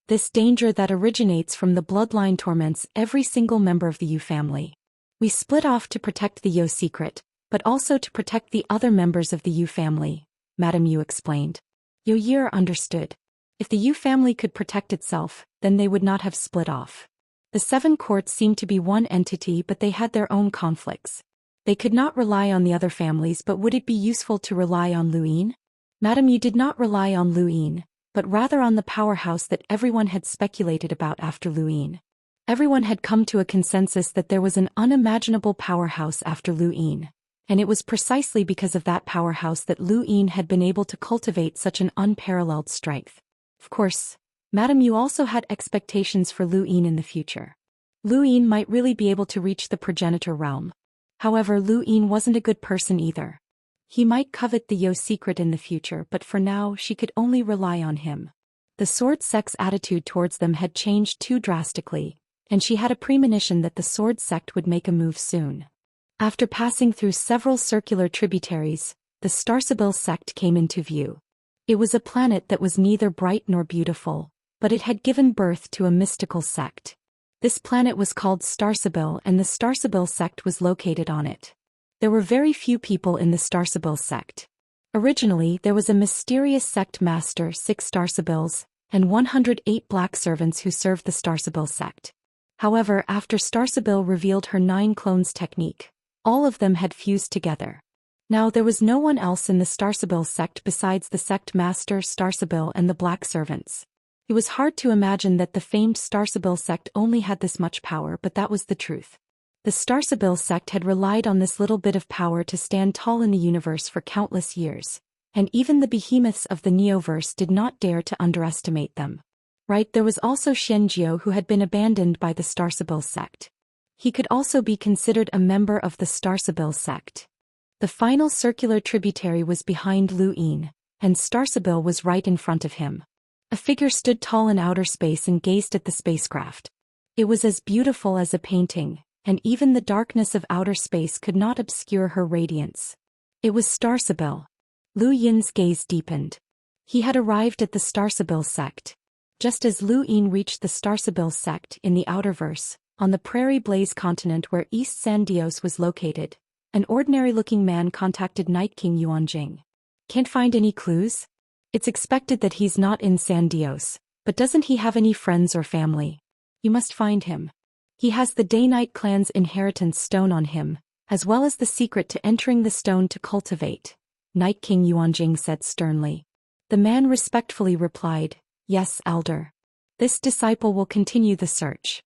This danger that originates from the bloodline torments every single member of the Yu family. We split off to protect the Yo secret, but also to protect the other members of the Yu family, Madame Yu explained. Yo Year understood. If the Yu family could protect itself, then they would not have split off. The 7 courts seemed to be one entity, but they had their own conflicts. They could not rely on the other families, but would it be useful to rely on Luyin? Madame Yu did not rely on Luyin, but rather on the powerhouse that everyone had speculated about after Luyin. Everyone had come to a consensus that there was an unimaginable powerhouse after Luyin, and it was precisely because of that powerhouse that Luyin had been able to cultivate such an unparalleled strength. Of course, Madame Yu also had expectations for Luyin in the future. Luyin might really be able to reach the progenitor realm. However, Luyin wasn't a good person either. He might covet the Yo secret in the future, but for now she could only rely on him. The sword sect's attitude towards them had changed too drastically, and she had a premonition that the sword sect would make a move soon. After passing through several circular tributaries, the Starsibyl sect came into view. It was a planet that was neither bright nor beautiful, but it had given birth to a mystical sect. This planet was called Starsibyl, and the Starsibyl sect was located on it. There were very few people in the Starsibyl sect. Originally, there was a mysterious sect master, 6 Starsibyls, and 108 black servants who served the Starsibyl sect. However, after Starsibyl revealed her 9 clones technique, all of them had fused together. Now there was no one else in the Starsibyl sect besides the sect master Starsibyl and the black servants. It was hard to imagine that the famed Starsibyl sect only had this much power, but that was the truth. The Starsibyl sect had relied on this little bit of power to stand tall in the universe for countless years, and even the behemoths of the Neoverse did not dare to underestimate them. Right, there was also Xianxia, who had been abandoned by the Starsibyl sect. He could also be considered a member of the Starsibyl sect. The final circular tributary was behind Luyin, and Starsibyl was right in front of him. A figure stood tall in outer space and gazed at the spacecraft. It was as beautiful as a painting, and even the darkness of outer space could not obscure her radiance. It was Starsibyl. Luyin's gaze deepened. He had arrived at the Starsibyl sect. Just as Luyin reached the Starsibyl sect in the outerverse, on the Prairie Blaze continent where East San Dios was located, an ordinary-looking man contacted Night King Yuanjing. Can't find any clues? It's expected that he's not in San Dios, but doesn't he have any friends or family? You must find him. He has the Day-Night clan's inheritance stone on him, as well as the secret to entering the stone to cultivate, Night King Yuanjing said sternly. The man respectfully replied, "Yes, elder. This disciple will continue the search."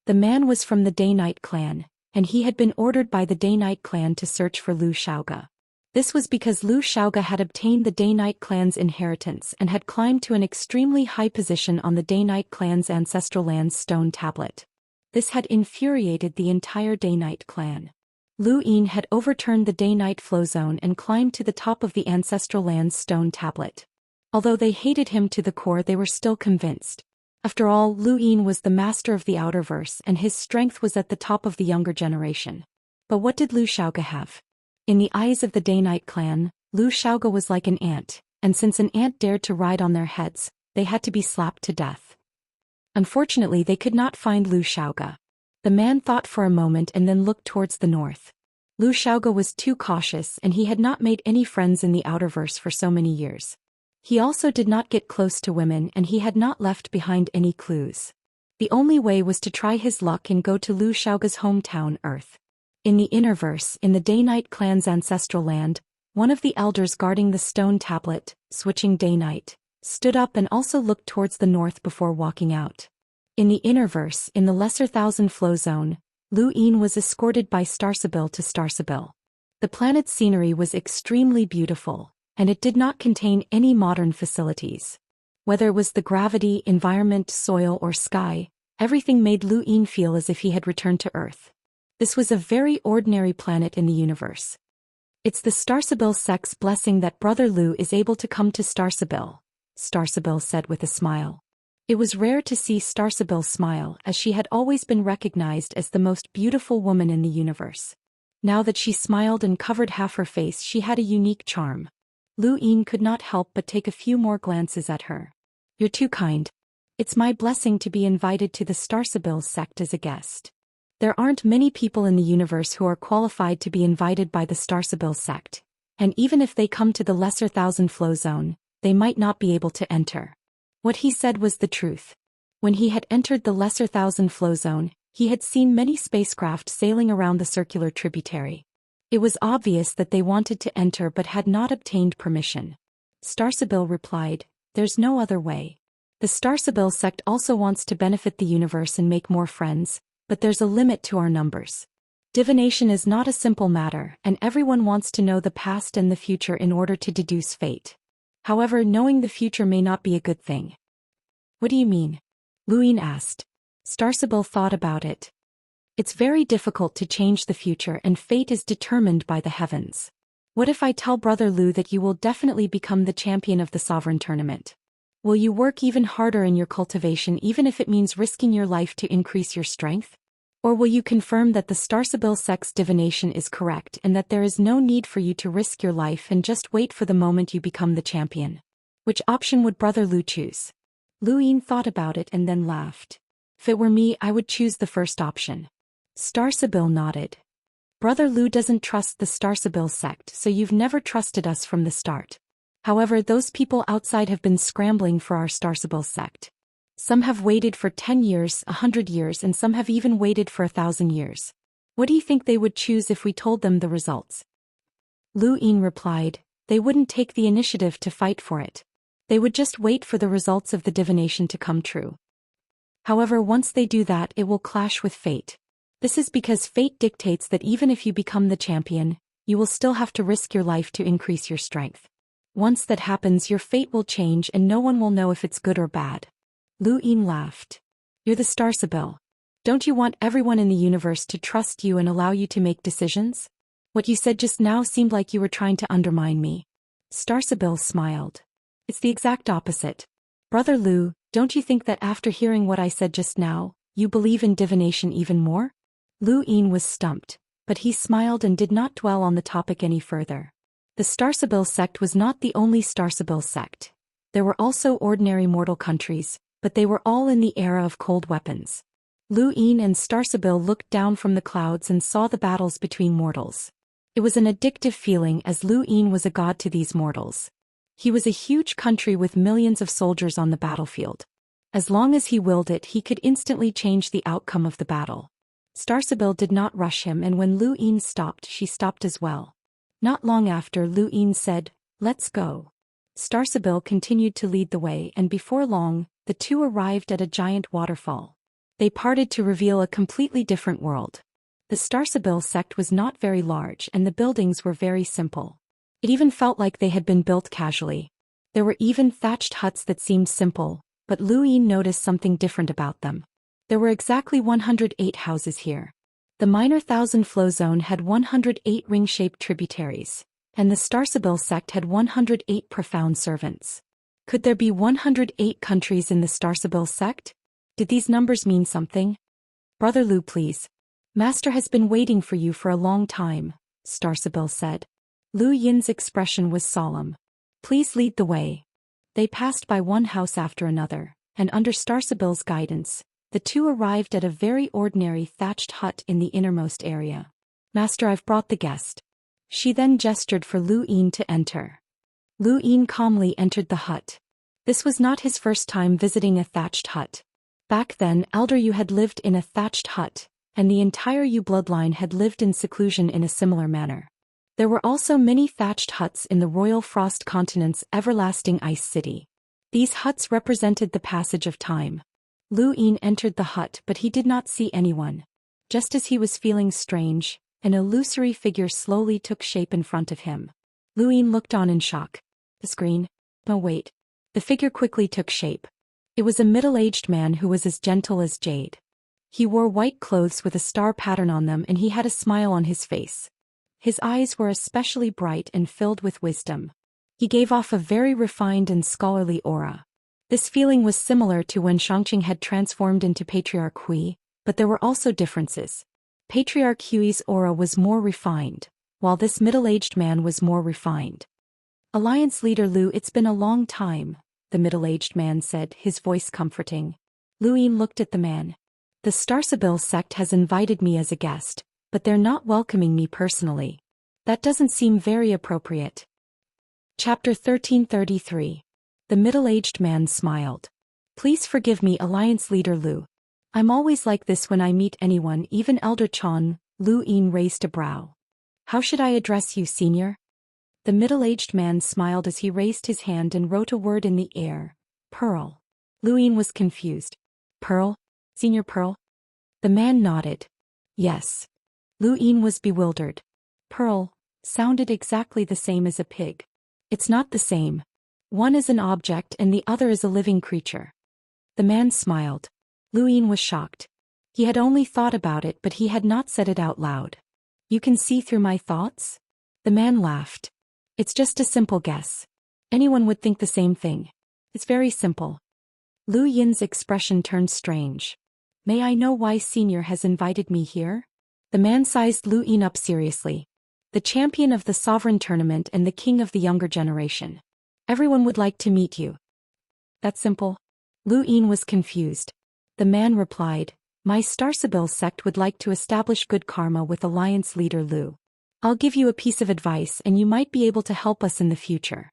The man was from the Day-Night clan, and he had been ordered by the Day-Night clan to search for Liu Xiaoga. This was because Liu Xiaoga had obtained the Day-Night clan's inheritance and had climbed to an extremely high position on the Day-Night clan's ancestral land's stone tablet. This had infuriated the entire Day-Night clan. Liu Yin had overturned the Day-Night flow zone and climbed to the top of the ancestral land's stone tablet. Although they hated him to the core, they were still convinced. After all, Liu Yin was the master of the Outerverse and his strength was at the top of the younger generation. But what did Liu Xiaoga have? In the eyes of the Day-Night clan, Liu Xiaoga was like an ant, and since an ant dared to ride on their heads, they had to be slapped to death. Unfortunately, they could not find Liu Xiaoga. The man thought for a moment and then looked towards the north. Liu Xiaoga was too cautious and he had not made any friends in the Outerverse for so many years. He also did not get close to women and he had not left behind any clues. The only way was to try his luck and go to Liu Xiaoga's hometown, Earth. In the Innerverse, in the Day-Night clan's ancestral land, one of the elders guarding the stone tablet, switching Day-Night, stood up and also looked towards the north before walking out. In the Innerverse, in the Lesser Thousand Flow Zone, Liu Yin was escorted by Starsabil to Starsabil. The planet's scenery was extremely beautiful, and it did not contain any modern facilities. Whether it was the gravity, environment, soil, or sky, everything made Liu Yin feel as if he had returned to Earth. This was a very ordinary planet in the universe. It's the Starsabil sect's blessing that Brother Liu is able to come to Starsabil, Starsabil said with a smile. It was rare to see Starsabil smile as she had always been recognized as the most beautiful woman in the universe. Now that she smiled and covered half her face, she had a unique charm. Liu Yin could not help but take a few more glances at her. "You're too kind. It's my blessing to be invited to the Starsabil sect as a guest. There aren't many people in the universe who are qualified to be invited by the Starsabil sect, and even if they come to the Lesser Thousand Flow Zone, they might not be able to enter." What he said was the truth. When he had entered the Lesser Thousand Flow Zone, he had seen many spacecraft sailing around the circular tributary. It was obvious that they wanted to enter but had not obtained permission. Starsabil replied, "There's no other way. The Starsabil sect also wants to benefit the universe and make more friends, but there's a limit to our numbers. Divination is not a simple matter, and everyone wants to know the past and the future in order to deduce fate. However, knowing the future may not be a good thing." "What do you mean?" Liu Yin asked. Starsabil thought about it. "It's very difficult to change the future and fate is determined by the heavens. What if I tell Brother Liu that you will definitely become the champion of the sovereign tournament? Will you work even harder in your cultivation even if it means risking your life to increase your strength? Or will you confirm that the Starsabil sect's divination is correct and that there is no need for you to risk your life and just wait for the moment you become the champion? Which option would Brother Liu choose?" Liu Yin thought about it and then laughed. "If it were me, I would choose the first option." Starsabil nodded. "Brother Liu doesn't trust the Starsabil sect, so you've never trusted us from the start. However, those people outside have been scrambling for our Starsabil sect. Some have waited for 10 years, 100 years, and some have even waited for 1,000 years. What do you think they would choose if we told them the results?" Liu Yin replied, "They wouldn't take the initiative to fight for it. They would just wait for the results of the divination to come true. However, once they do that, it will clash with fate. This is because fate dictates that even if you become the champion, you will still have to risk your life to increase your strength. Once that happens, your fate will change and no one will know if it's good or bad." Liu Yin laughed. "You're the Starsabil. Don't you want everyone in the universe to trust you and allow you to make decisions? What you said just now seemed like you were trying to undermine me." Starsabil smiled. "It's the exact opposite. Brother Liu, don't you think that after hearing what I said just now, you believe in divination even more?" Liu Yin was stumped, but he smiled and did not dwell on the topic any further. The Starsabil sect was not the only Starsabil sect. There were also ordinary mortal countries, but they were all in the era of cold weapons. Lu Yin and Starsabil looked down from the clouds and saw the battles between mortals. It was an addictive feeling as Lu Yin was a god to these mortals. He was a huge country with millions of soldiers on the battlefield. As long as he willed it, he could instantly change the outcome of the battle. Starsabil did not rush him, and when Lu Yin stopped, she stopped as well. Not long after, Lu Yin said, "Let's go." Starsabil continued to lead the way, and before long, the two arrived at a giant waterfall. They parted to reveal a completely different world. The Starsabil sect was not very large and the buildings were very simple. It even felt like they had been built casually. There were even thatched huts that seemed simple, but Lu Yin noticed something different about them. There were exactly 108 houses here. The minor Thousand Flow Zone had 108 ring-shaped tributaries, and the Starsabil sect had 108 profound servants. Could there be 108 countries in the Starsabil sect? Did these numbers mean something? "Brother Lu, please. Master has been waiting for you for a long time," Starsabil said. Lu Yin's expression was solemn. "Please lead the way." They passed by one house after another, and under Starsabil's guidance, the two arrived at a very ordinary thatched hut in the innermost area. "Master, I've brought the guest." She then gestured for Lu Yin to enter. Lu Yin calmly entered the hut. This was not his first time visiting a thatched hut. Back then, Elder Yu had lived in a thatched hut, and the entire Yu bloodline had lived in seclusion in a similar manner. There were also many thatched huts in the Royal Frost Continent's everlasting ice city. These huts represented the passage of time. Lu Yin entered the hut, but he did not see anyone. Just as he was feeling strange, an illusory figure slowly took shape in front of him. Lu Yin looked on in shock. The screen? Oh wait. The figure quickly took shape. It was a middle-aged man who was as gentle as jade. He wore white clothes with a star pattern on them, and he had a smile on his face. His eyes were especially bright and filled with wisdom. He gave off a very refined and scholarly aura. This feeling was similar to when Xianxia had transformed into Patriarch Hui, but there were also differences. Patriarch Hui's aura was more refined, while this middle-aged man was more refined. "Alliance Leader Lu, it's been a long time," the middle-aged man said, his voice comforting. Lu Yin looked at the man. "The Starsabil sect has invited me as a guest, but they're not welcoming me personally. That doesn't seem very appropriate." Chapter 1333. The middle-aged man smiled. "Please forgive me, Alliance Leader Lu. I'm always like this when I meet anyone, even Elder Chan." Lu Yin raised a brow. "How should I address you, senior?" The middle-aged man smiled as he raised his hand and wrote a word in the air. "Pearl." Lu Yin was confused. "Pearl? Senior Pearl?" The man nodded. "Yes." Lu Yin was bewildered. "Pearl" sounded exactly the same as a pig. "It's not the same. One is an object and the other is a living creature." The man smiled. Lu Yin was shocked. He had only thought about it, but he had not said it out loud. "You can see through my thoughts?" The man laughed. "It's just a simple guess. Anyone would think the same thing. It's very simple." Lu Yin's expression turned strange. "May I know why Senior has invited me here?" The man sized Lu Yin up seriously. "The champion of the sovereign tournament and the king of the younger generation. Everyone would like to meet you." "That simple?" Lu Yin was confused. The man replied, "My Starsabil sect would like to establish good karma with Alliance Leader Lu. I'll give you a piece of advice and you might be able to help us in the future."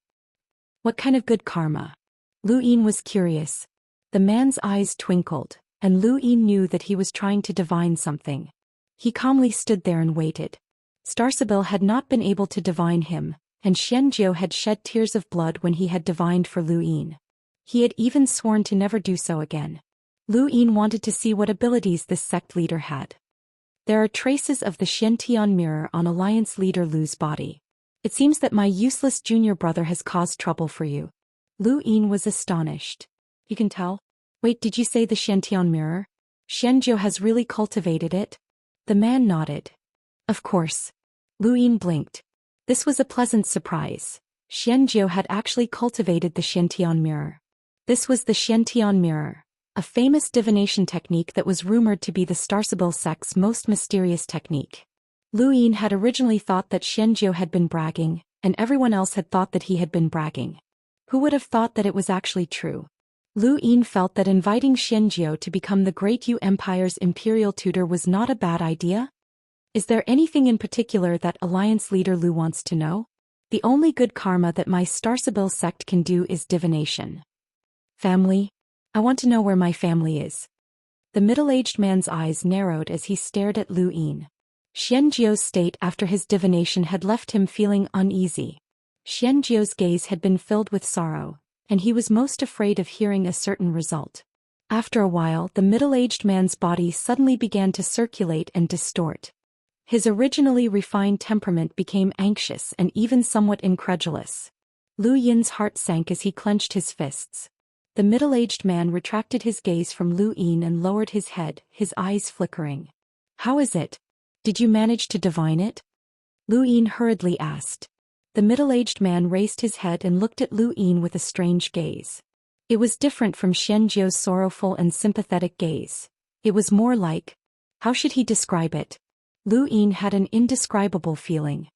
"What kind of good karma?" Lu Yin was curious. The man's eyes twinkled, and Lu Yin knew that he was trying to divine something. He calmly stood there and waited. Starsabil had not been able to divine him, and Xianxia had shed tears of blood when he had divined for Lu Yin. He had even sworn to never do so again. Lu Yin wanted to see what abilities this sect leader had. "There are traces of the Xiantian mirror on Alliance Leader Lu's body. It seems that my useless junior brother has caused trouble for you." Lu Yin was astonished. "You can tell? Wait, did you say the Xiantian mirror? Xianxia has really cultivated it?" The man nodded. "Of course." Lu Yin blinked. This was a pleasant surprise. Xianxia had actually cultivated the Xiantian mirror. This was the Xiantian mirror, a famous divination technique that was rumored to be the Starsabil sect's most mysterious technique. Lu Yin had originally thought that Xianxia had been bragging, and everyone else had thought that he had been bragging. Who would have thought that it was actually true? Lu Yin felt that inviting Xianxia to become the Great Yu Empire's imperial tutor was not a bad idea. Is there anything in particular that Alliance leader Lu wants to know? The only good karma that my Starsibyl sect can do is divination. Family? I want to know where my family is. The middle-aged man's eyes narrowed as he stared at Lu Yin. Xianxia's state after his divination had left him feeling uneasy. Xianxia's gaze had been filled with sorrow, and he was most afraid of hearing a certain result. After a while, the middle-aged man's body suddenly began to circulate and distort. His originally refined temperament became anxious and even somewhat incredulous. Lu Yin's heart sank as he clenched his fists. The middle-aged man retracted his gaze from Lu Yin and lowered his head, his eyes flickering. How is it? Did you manage to divine it? Lu Yin hurriedly asked. The middle-aged man raised his head and looked at Lu Yin with a strange gaze. It was different from Xianxia's sorrowful and sympathetic gaze. It was more like, how should he describe it? Lu Yin had an indescribable feeling.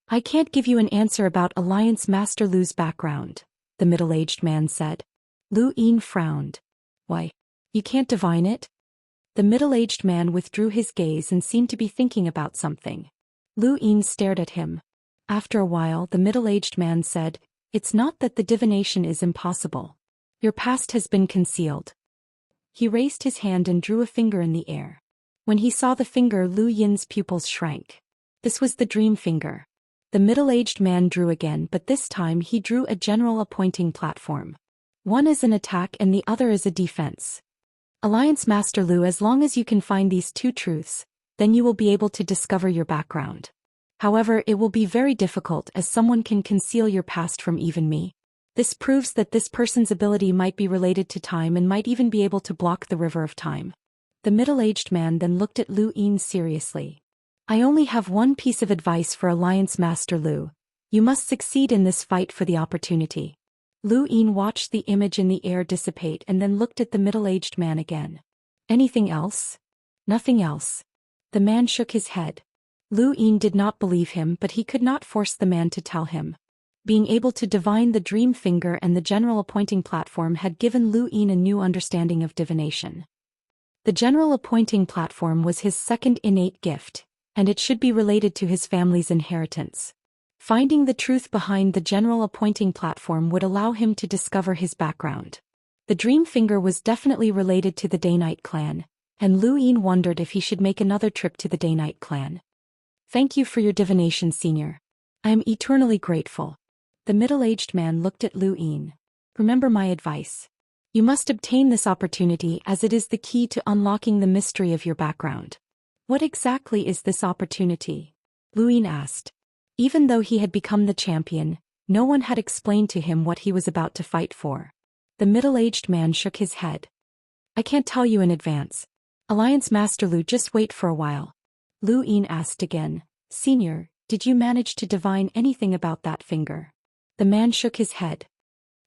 I can't give you an answer about Alliance Master Lu's background, the middle-aged man said. Lu Yin frowned. Why? You can't divine it? The middle-aged man withdrew his gaze and seemed to be thinking about something. Lu Yin stared at him. After a while, the middle-aged man said, It's not that the divination is impossible. Your past has been concealed. He raised his hand and drew a finger in the air. When he saw the finger, Lu Yin's pupils shrank. This was the dream finger. The middle-aged man drew again, but this time he drew a general appointing platform. One is an attack and the other is a defense. Alliance Master Lu, as long as you can find these two truths, then you will be able to discover your background. However, it will be very difficult as someone can conceal your past from even me. This proves that this person's ability might be related to time and might even be able to block the river of time. The middle-aged man then looked at Lu Yin seriously. I only have one piece of advice for Alliance Master Lu. You must succeed in this fight for the opportunity. Lu Yin watched the image in the air dissipate and then looked at the middle-aged man again. Anything else? Nothing else. The man shook his head. Lu Yin did not believe him, but he could not force the man to tell him. Being able to divine the dream finger and the general appointing platform had given Lu Yin a new understanding of divination. The general appointing platform was his second innate gift, and it should be related to his family's inheritance. Finding the truth behind the general appointing platform would allow him to discover his background. The dream finger was definitely related to the Daoist clan, and Lu Yin wondered if he should make another trip to the Daoist clan. Thank you for your divination, Senior. I am eternally grateful. The middle-aged man looked at Lu Yin. Remember my advice. You must obtain this opportunity as it is the key to unlocking the mystery of your background. What exactly is this opportunity? Lu Yin asked. Even though he had become the champion, no one had explained to him what he was about to fight for. The middle-aged man shook his head. I can't tell you in advance. Alliance Master Lu, just wait for a while. Lu Yin asked again, Senior, did you manage to divine anything about that finger? The man shook his head.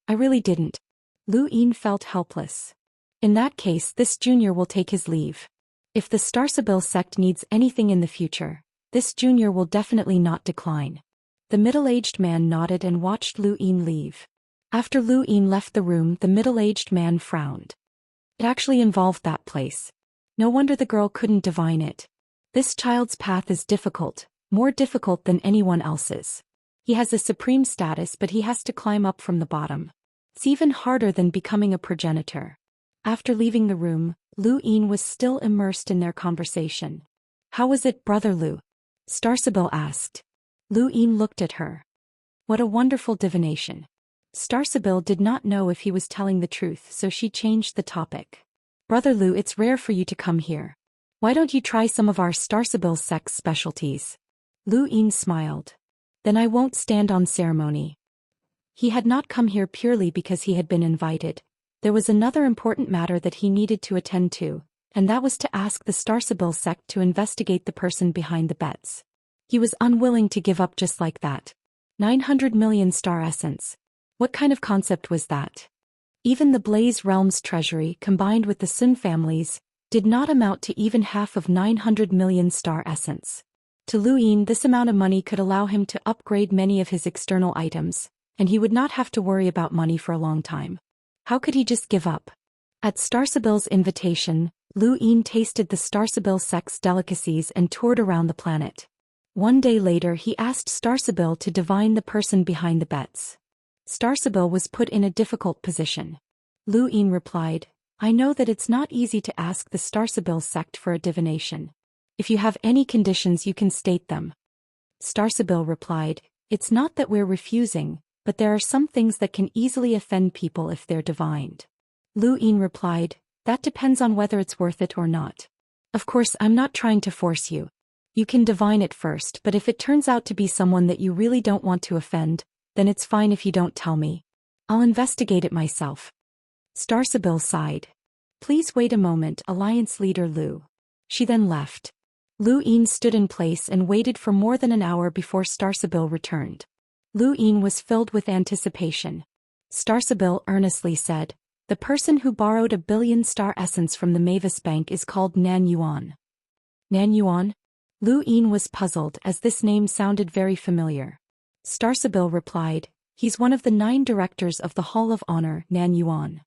I really didn't. Lu Yin felt helpless. In that case, this junior will take his leave. If the Starsibyl sect needs anything in the future, this junior will definitely not decline. The middle-aged man nodded and watched Lu Yin leave. After Lu Yin left the room, the middle-aged man frowned. It actually involved that place. No wonder the girl couldn't divine it. This child's path is difficult, more difficult than anyone else's. He has a supreme status, but he has to climb up from the bottom. It's even harder than becoming a progenitor. After leaving the room, Lu Yin was still immersed in their conversation. How was it, Brother Lu? Starsibyl asked. Lu Yin looked at her. What a wonderful divination. Starsibyl did not know if he was telling the truth, so she changed the topic. Brother Lu, it's rare for you to come here. Why don't you try some of our Starsibyl sect's specialties? Lu Yin smiled. Then I won't stand on ceremony. He had not come here purely because he had been invited. There was another important matter that he needed to attend to, and that was to ask the Starsibyl sect to investigate the person behind the bets. He was unwilling to give up just like that. 900 million star essence. What kind of concept was that? Even the Blaze Realm's treasury, combined with the Sun family's, did not amount to even half of 900 million star essence. To Lu Yin, this amount of money could allow him to upgrade many of his external items, and he would not have to worry about money for a long time. How could he just give up? At Starsabil's invitation, Lu Yin tasted the Starsabil sect's delicacies and toured around the planet. One day later he asked Starsabil to divine the person behind the bets. Starsabil was put in a difficult position. Lu Yin replied, I know that it's not easy to ask the Starsabil sect for a divination. If you have any conditions you can state them. Starsabil replied, it's not that we're refusing, but there are some things that can easily offend people if they're divined. Lu Yin replied, that depends on whether it's worth it or not. Of course I'm not trying to force you. You can divine it first, but if it turns out to be someone that you really don't want to offend, then it's fine if you don't tell me. I'll investigate it myself. Starsabil sighed. Please wait a moment, Alliance Leader Lu. She then left. Lu Yin stood in place and waited for more than an hour before Starsabil returned. Lu Yin was filled with anticipation. Starsabil earnestly said, the person who borrowed 1 billion star essence from the Mavis Bank is called Nan Yuan. Nan Yuan? Lu Yin was puzzled as this name sounded very familiar. Starsabil replied, he's one of the 9 directors of the Hall of Honor, Nan Yuan.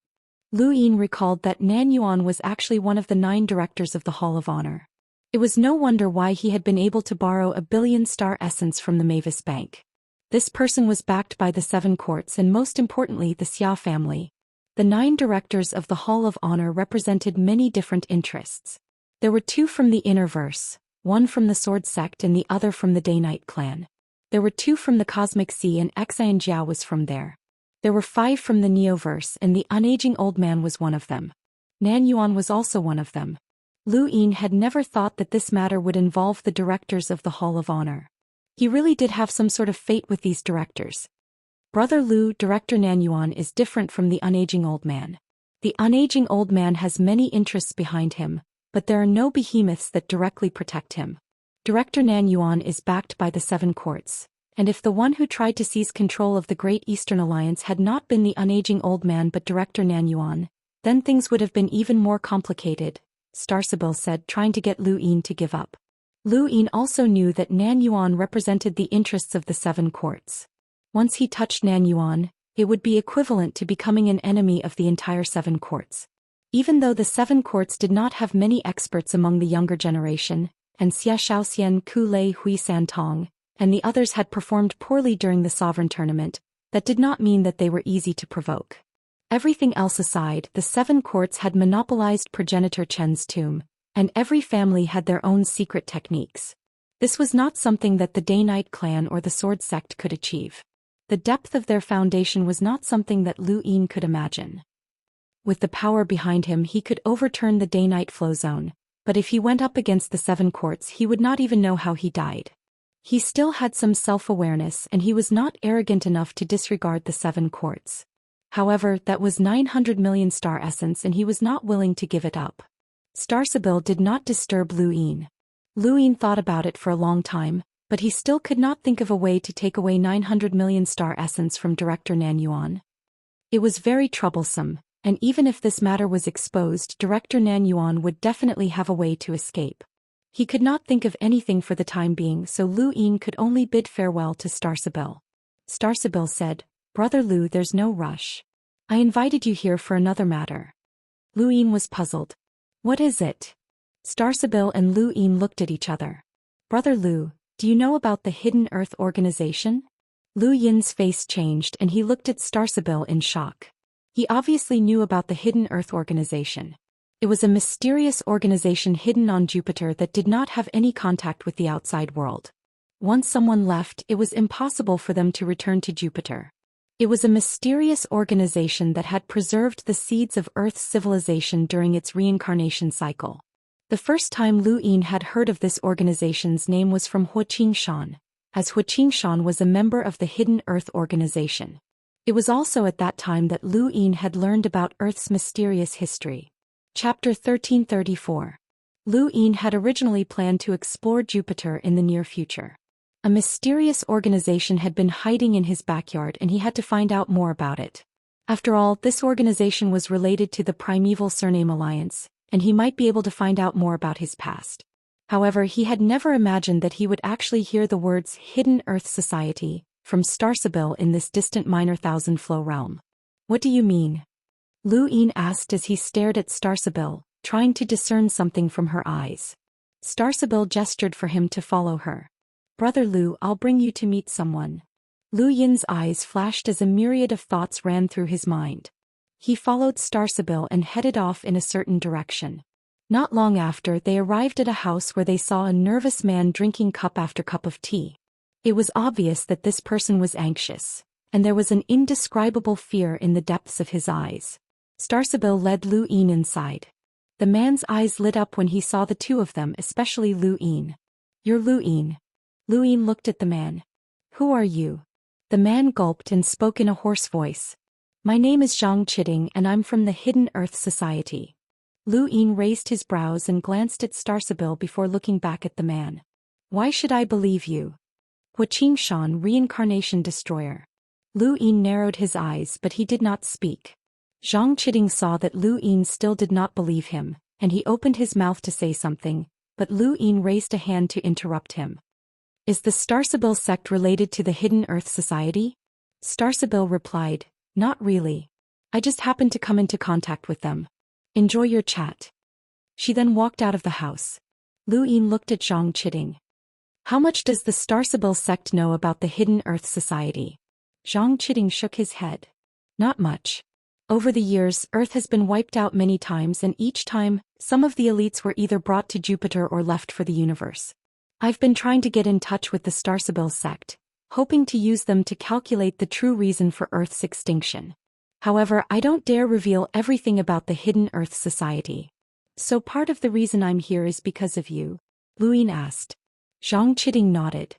Lu Yin recalled that Nan Yuan was actually one of the 9 directors of the Hall of Honor. It was no wonder why he had been able to borrow 1 billion star essence from the Mavis Bank. This person was backed by the 7 courts and most importantly the Xia family. The 9 directors of the Hall of Honor represented many different interests. There were 2 from the Innerverse, 1 from the Sword Sect and the other from the Day-Night clan. There were 2 from the Cosmic Sea and Xianxia was from there. There were 5 from the Neoverse and the Unaging Old Man was one of them. Nan Yuan was also one of them. Lu Yin had never thought that this matter would involve the directors of the Hall of Honor. He really did have some sort of fate with these directors. Brother Lu, Director Nan Yuan is different from the Unaging Old Man. The Unaging Old Man has many interests behind him, but there are no behemoths that directly protect him. Director Nan Yuan is backed by the 7 courts, and if the one who tried to seize control of the Great Eastern Alliance had not been the Unaging Old Man but Director Nan Yuan, then things would have been even more complicated, Starsabil said, trying to get Lu Yin to give up. Lu Yin also knew that Nan Yuan represented the interests of the 7 courts. Once he touched Nan Yuan, it would be equivalent to becoming an enemy of the entire 7 courts. Even though the 7 courts did not have many experts among the younger generation, and Xia Xiaoxian, Ku Lei Hui San Tong, and the others had performed poorly during the sovereign tournament, that did not mean that they were easy to provoke. Everything else aside, the 7 courts had monopolized progenitor Chen's tomb, and every family had their own secret techniques. This was not something that the Day-Night clan or the Sword Sect could achieve. The depth of their foundation was not something that Lu Yin could imagine. With the power behind him he could overturn the Day-Night flow zone, but if he went up against the 7 courts he would not even know how he died. He still had some self-awareness and he was not arrogant enough to disregard the 7 courts. However, that was 900 million star essence and he was not willing to give it up. Starsabil did not disturb Lu Yin. Lu Yin thought about it for a long time, but he still could not think of a way to take away 900 million star essence from Director Nan Yuan. It was very troublesome, and even if this matter was exposed, Director Nan Yuan would definitely have a way to escape. He could not think of anything for the time being, so Lu Yin could only bid farewell to Starsabil. Starsabil said, Brother Lu, there's no rush. I invited you here for another matter. Lu Yin was puzzled. What is it? Starsabil and Lu Yin looked at each other. Brother Lu, do you know about the Hidden Earth Organization? Lu Yin's face changed and he looked at Starsabil in shock. He obviously knew about the Hidden Earth Organization. It was a mysterious organization hidden on Jupiter that did not have any contact with the outside world. Once someone left, it was impossible for them to return to Jupiter. It was a mysterious organization that had preserved the seeds of Earth's civilization during its reincarnation cycle. The first time Lu Yin had heard of this organization's name was from Xian, as Xian was a member of the Hidden Earth Organization. It was also at that time that Lu Yin had learned about Earth's mysterious history. Chapter 1334. Lu Yin had originally planned to explore Jupiter in the near future. A mysterious organization had been hiding in his backyard and he had to find out more about it. After all, this organization was related to the Primeval Surname Alliance, and he might be able to find out more about his past. However, he had never imagined that he would actually hear the words Hidden Earth Society from Starsabil in this distant minor thousand flow realm. What do you mean? Lu Yin asked as he stared at Starsabil, trying to discern something from her eyes. Starsabil gestured for him to follow her. Brother Lu, I'll bring you to meet someone. Lu Yin's eyes flashed as a myriad of thoughts ran through his mind. He followed Starsabil and headed off in a certain direction. Not long after, they arrived at a house where they saw a nervous man drinking cup after cup of tea. It was obvious that this person was anxious, and there was an indescribable fear in the depths of his eyes. Starsabil led Lu Yin inside. The man's eyes lit up when he saw the two of them, especially Lu Yin. You're Lu Yin. Lu Yin looked at the man. Who are you? The man gulped and spoke in a hoarse voice. My name is Zhang Chiding and I'm from the Hidden Earth Society. Lu Yin raised his brows and glanced at Starsabil before looking back at the man. Why should I believe you? Xianxia, Reincarnation Destroyer. Lu Yin narrowed his eyes but he did not speak. Zhang Chiding saw that Lu Yin still did not believe him, and he opened his mouth to say something, but Lu Yin raised a hand to interrupt him. Is the Starsabil sect related to the Hidden Earth Society? Starsabil replied, Not really. I just happened to come into contact with them. Enjoy your chat. She then walked out of the house. Lu Yin looked at Zhang Chiding. How much does the Starsabil sect know about the Hidden Earth Society? Zhang Chiding shook his head. Not much. Over the years, Earth has been wiped out many times, and each time, some of the elites were either brought to Jupiter or left for the universe. I've been trying to get in touch with the Starsabil sect, hoping to use them to calculate the true reason for Earth's extinction. However, I don't dare reveal everything about the Hidden Earth Society. So part of the reason I'm here is because of you? Lu Yin asked. Zhang Chiding nodded.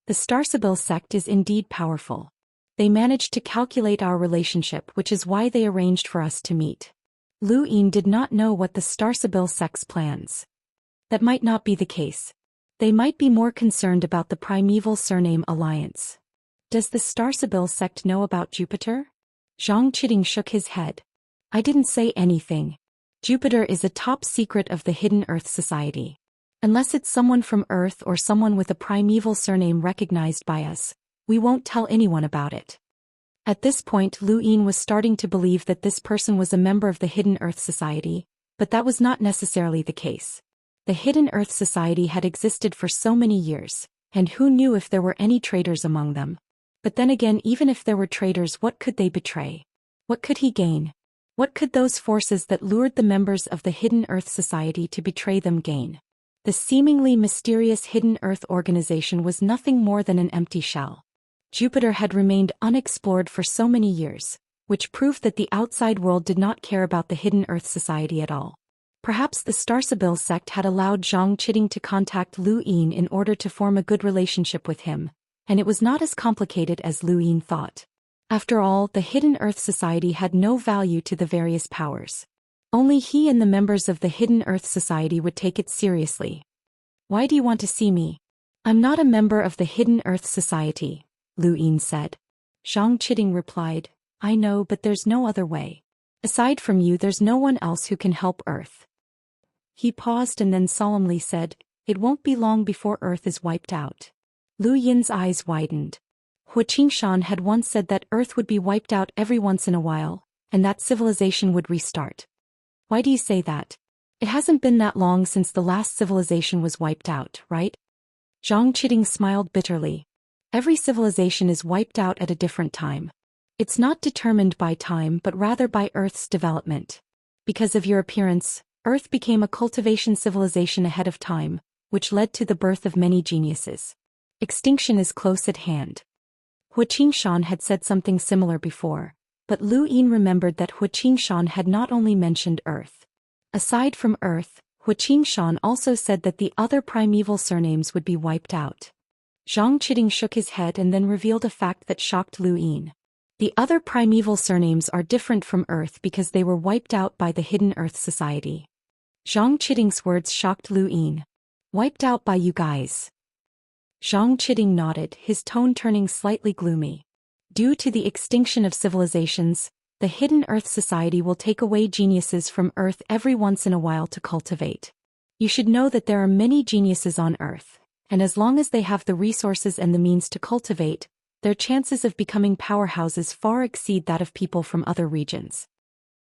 The Starsabil sect is indeed powerful. They managed to calculate our relationship, which is why they arranged for us to meet. Lu Yin did not know what the Starsabil sect's plans. That might not be the case. They might be more concerned about the primeval surname alliance. Does the Starsabil sect know about Jupiter? Zhang Chiding shook his head. I didn't say anything. Jupiter is a top secret of the Hidden Earth Society. Unless it's someone from Earth or someone with a primeval surname recognized by us, we won't tell anyone about it. At this point, Lu Yin was starting to believe that this person was a member of the Hidden Earth Society, but that was not necessarily the case. The Hidden Earth Society had existed for so many years, and who knew if there were any traitors among them? But then again, even if there were traitors, what could they betray? What could he gain? What could those forces that lured the members of the Hidden Earth Society to betray them gain? The seemingly mysterious Hidden Earth organization was nothing more than an empty shell. Jupiter had remained unexplored for so many years, which proved that the outside world did not care about the Hidden Earth Society at all. Perhaps the Starsabil sect had allowed Zhang Chiding to contact Lu Yin in order to form a good relationship with him, and it was not as complicated as Lu Yin thought. After all, the Hidden Earth Society had no value to the various powers. Only he and the members of the Hidden Earth Society would take it seriously. Why do you want to see me? I'm not a member of the Hidden Earth Society, Lu Yin said. Zhang Chiding replied, I know, but there's no other way. Aside from you, there's no one else who can help Earth. He paused and then solemnly said, It won't be long before Earth is wiped out. Lu Yin's eyes widened. Xianxia had once said that Earth would be wiped out every once in a while, and that civilization would restart. Why do you say that? It hasn't been that long since the last civilization was wiped out, right? Zhang Chiding smiled bitterly. Every civilization is wiped out at a different time. It's not determined by time but rather by Earth's development. Because of your appearance, Earth became a cultivation civilization ahead of time, which led to the birth of many geniuses. Extinction is close at hand. Xianxia had said something similar before, but Lu Yin remembered that Xianxia had not only mentioned Earth. Aside from Earth, Xianxia also said that the other primeval surnames would be wiped out. Zhang Chiding shook his head and then revealed a fact that shocked Lu Yin. The other primeval surnames are different from Earth because they were wiped out by the Hidden Earth Society. Zhang Chiding's words shocked Lu Yin. Wiped out by you guys. Zhang Chiding nodded, his tone turning slightly gloomy. Due to the extinction of civilizations, the Hidden Earth Society will take away geniuses from Earth every once in a while to cultivate. You should know that there are many geniuses on Earth, and as long as they have the resources and the means to cultivate, their chances of becoming powerhouses far exceed that of people from other regions.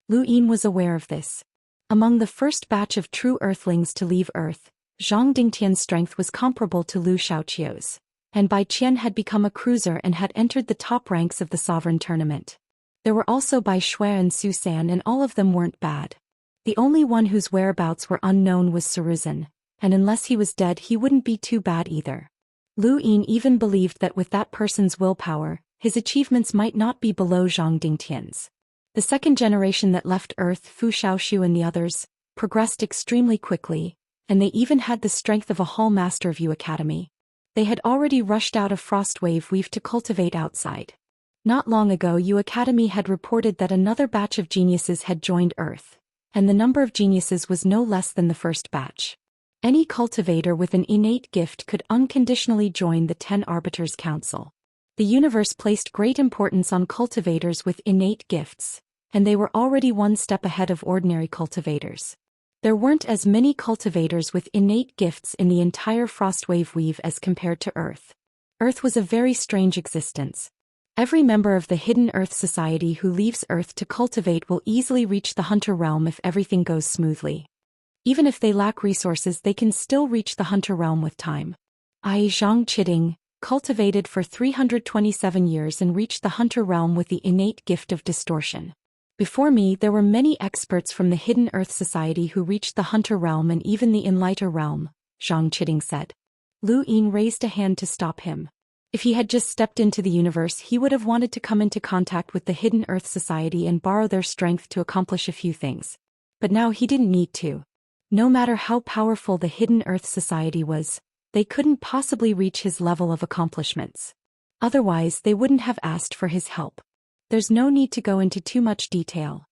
Lu Yin was aware of this. Among the first batch of true Earthlings to leave Earth, Zhang Dingtian's strength was comparable to Lu Xiaoqiu's, and Bai Qian had become a cruiser and had entered the top ranks of the sovereign tournament. There were also Bai Shui and Su San, and all of them weren't bad. The only one whose whereabouts were unknown was Saruzin, and unless he was dead he wouldn't be too bad either. Lu Yin even believed that with that person's willpower, his achievements might not be below Zhang Dingtian's. The second generation that left Earth, Fu Xiaoxiu and the others, progressed extremely quickly, and they even had the strength of a Hall Master of Yu Academy. They had already rushed out of Frostwave Weave to cultivate outside. Not long ago Yu Academy had reported that another batch of geniuses had joined Earth, and the number of geniuses was no less than the first batch. Any cultivator with an innate gift could unconditionally join the 10 Arbiters Council. The universe placed great importance on cultivators with innate gifts, and they were already one step ahead of ordinary cultivators. There weren't as many cultivators with innate gifts in the entire Frostwave Weave as compared to Earth. Earth was a very strange existence. Every member of the Hidden Earth Society who leaves Earth to cultivate will easily reach the Hunter Realm if everything goes smoothly. Even if they lack resources, they can still reach the Hunter Realm with time. I, Zhang Chiding, cultivated for 327 years and reached the Hunter Realm with the innate gift of distortion. Before me there were many experts from the Hidden Earth Society who reached the Hunter Realm and even the Enlighter Realm, Zhang Chiding said. Lu Yin raised a hand to stop him. If he had just stepped into the universe he would have wanted to come into contact with the Hidden Earth Society and borrow their strength to accomplish a few things. But now he didn't need to. No matter how powerful the Hidden Earth Society was, they couldn't possibly reach his level of accomplishments. Otherwise they wouldn't have asked for his help. There's no need to go into too much detail.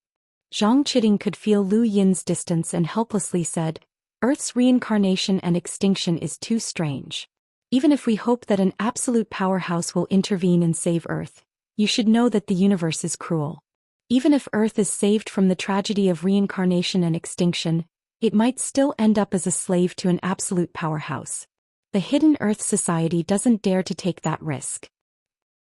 Zhang Chiding could feel Lu Yin's distance and helplessly said, Earth's reincarnation and extinction is too strange. Even if we hope that an absolute powerhouse will intervene and save Earth, you should know that the universe is cruel. Even if Earth is saved from the tragedy of reincarnation and extinction, it might still end up as a slave to an absolute powerhouse. The Hidden Earth Society doesn't dare to take that risk.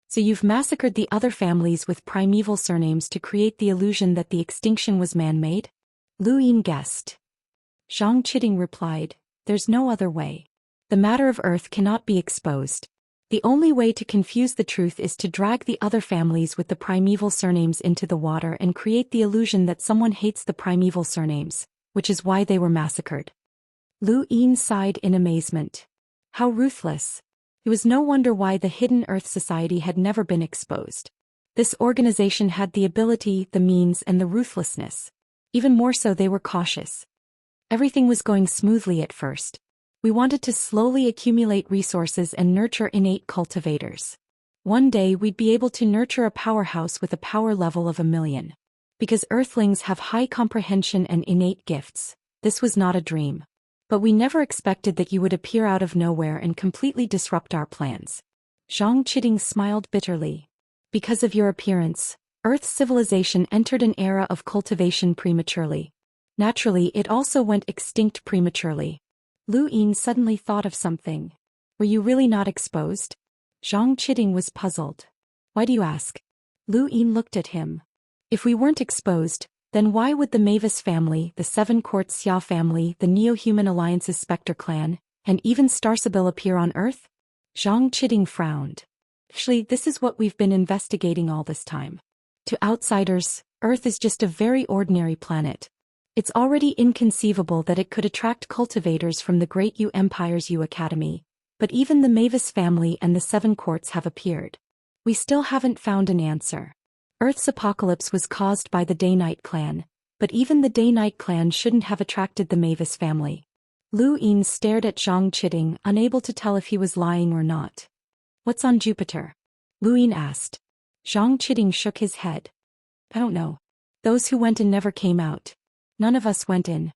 So you've massacred the other families with primeval surnames to create the illusion that the extinction was man-made? Lu Yin guessed. Zhang Chiding replied, there's no other way. The matter of Earth cannot be exposed. The only way to confuse the truth is to drag the other families with the primeval surnames into the water and create the illusion that someone hates the primeval surnames, which is why they were massacred. Lu Yin sighed in amazement. How ruthless. It was no wonder why the Hidden Earth Society had never been exposed. This organization had the ability, the means, and the ruthlessness. Even more so, they were cautious. Everything was going smoothly at first. We wanted to slowly accumulate resources and nurture innate cultivators. One day we'd be able to nurture a powerhouse with a power level of 1,000,000. Because Earthlings have high comprehension and innate gifts, this was not a dream. But we never expected that you would appear out of nowhere and completely disrupt our plans. Zhang Chiding smiled bitterly. Because of your appearance, Earth's civilization entered an era of cultivation prematurely. Naturally, it also went extinct prematurely. Lu Yin suddenly thought of something. Were you really not exposed? Zhang Chiding was puzzled. Why do you ask? Lu Yin looked at him. If we weren't exposed, then why would the Mavis family, the Seven Courts Xia family, the Neo-Human Alliance's Spectre clan, and even Starsibyl appear on Earth? Zhang Chiding frowned. Actually, this is what we've been investigating all this time. To outsiders, Earth is just a very ordinary planet. It's already inconceivable that it could attract cultivators from the Great Yu Empire's Yu Academy, but even the Mavis family and the Seven Courts have appeared. We still haven't found an answer. Earth's apocalypse was caused by the Day-Night clan, but even the Day-Night clan shouldn't have attracted the Mavis family. Lu Yin stared at Zhang Chiding, unable to tell if he was lying or not. What's on Jupiter? Lu Yin asked. Zhang Chiding shook his head. I don't know. Those who went in never came out. None of us went in.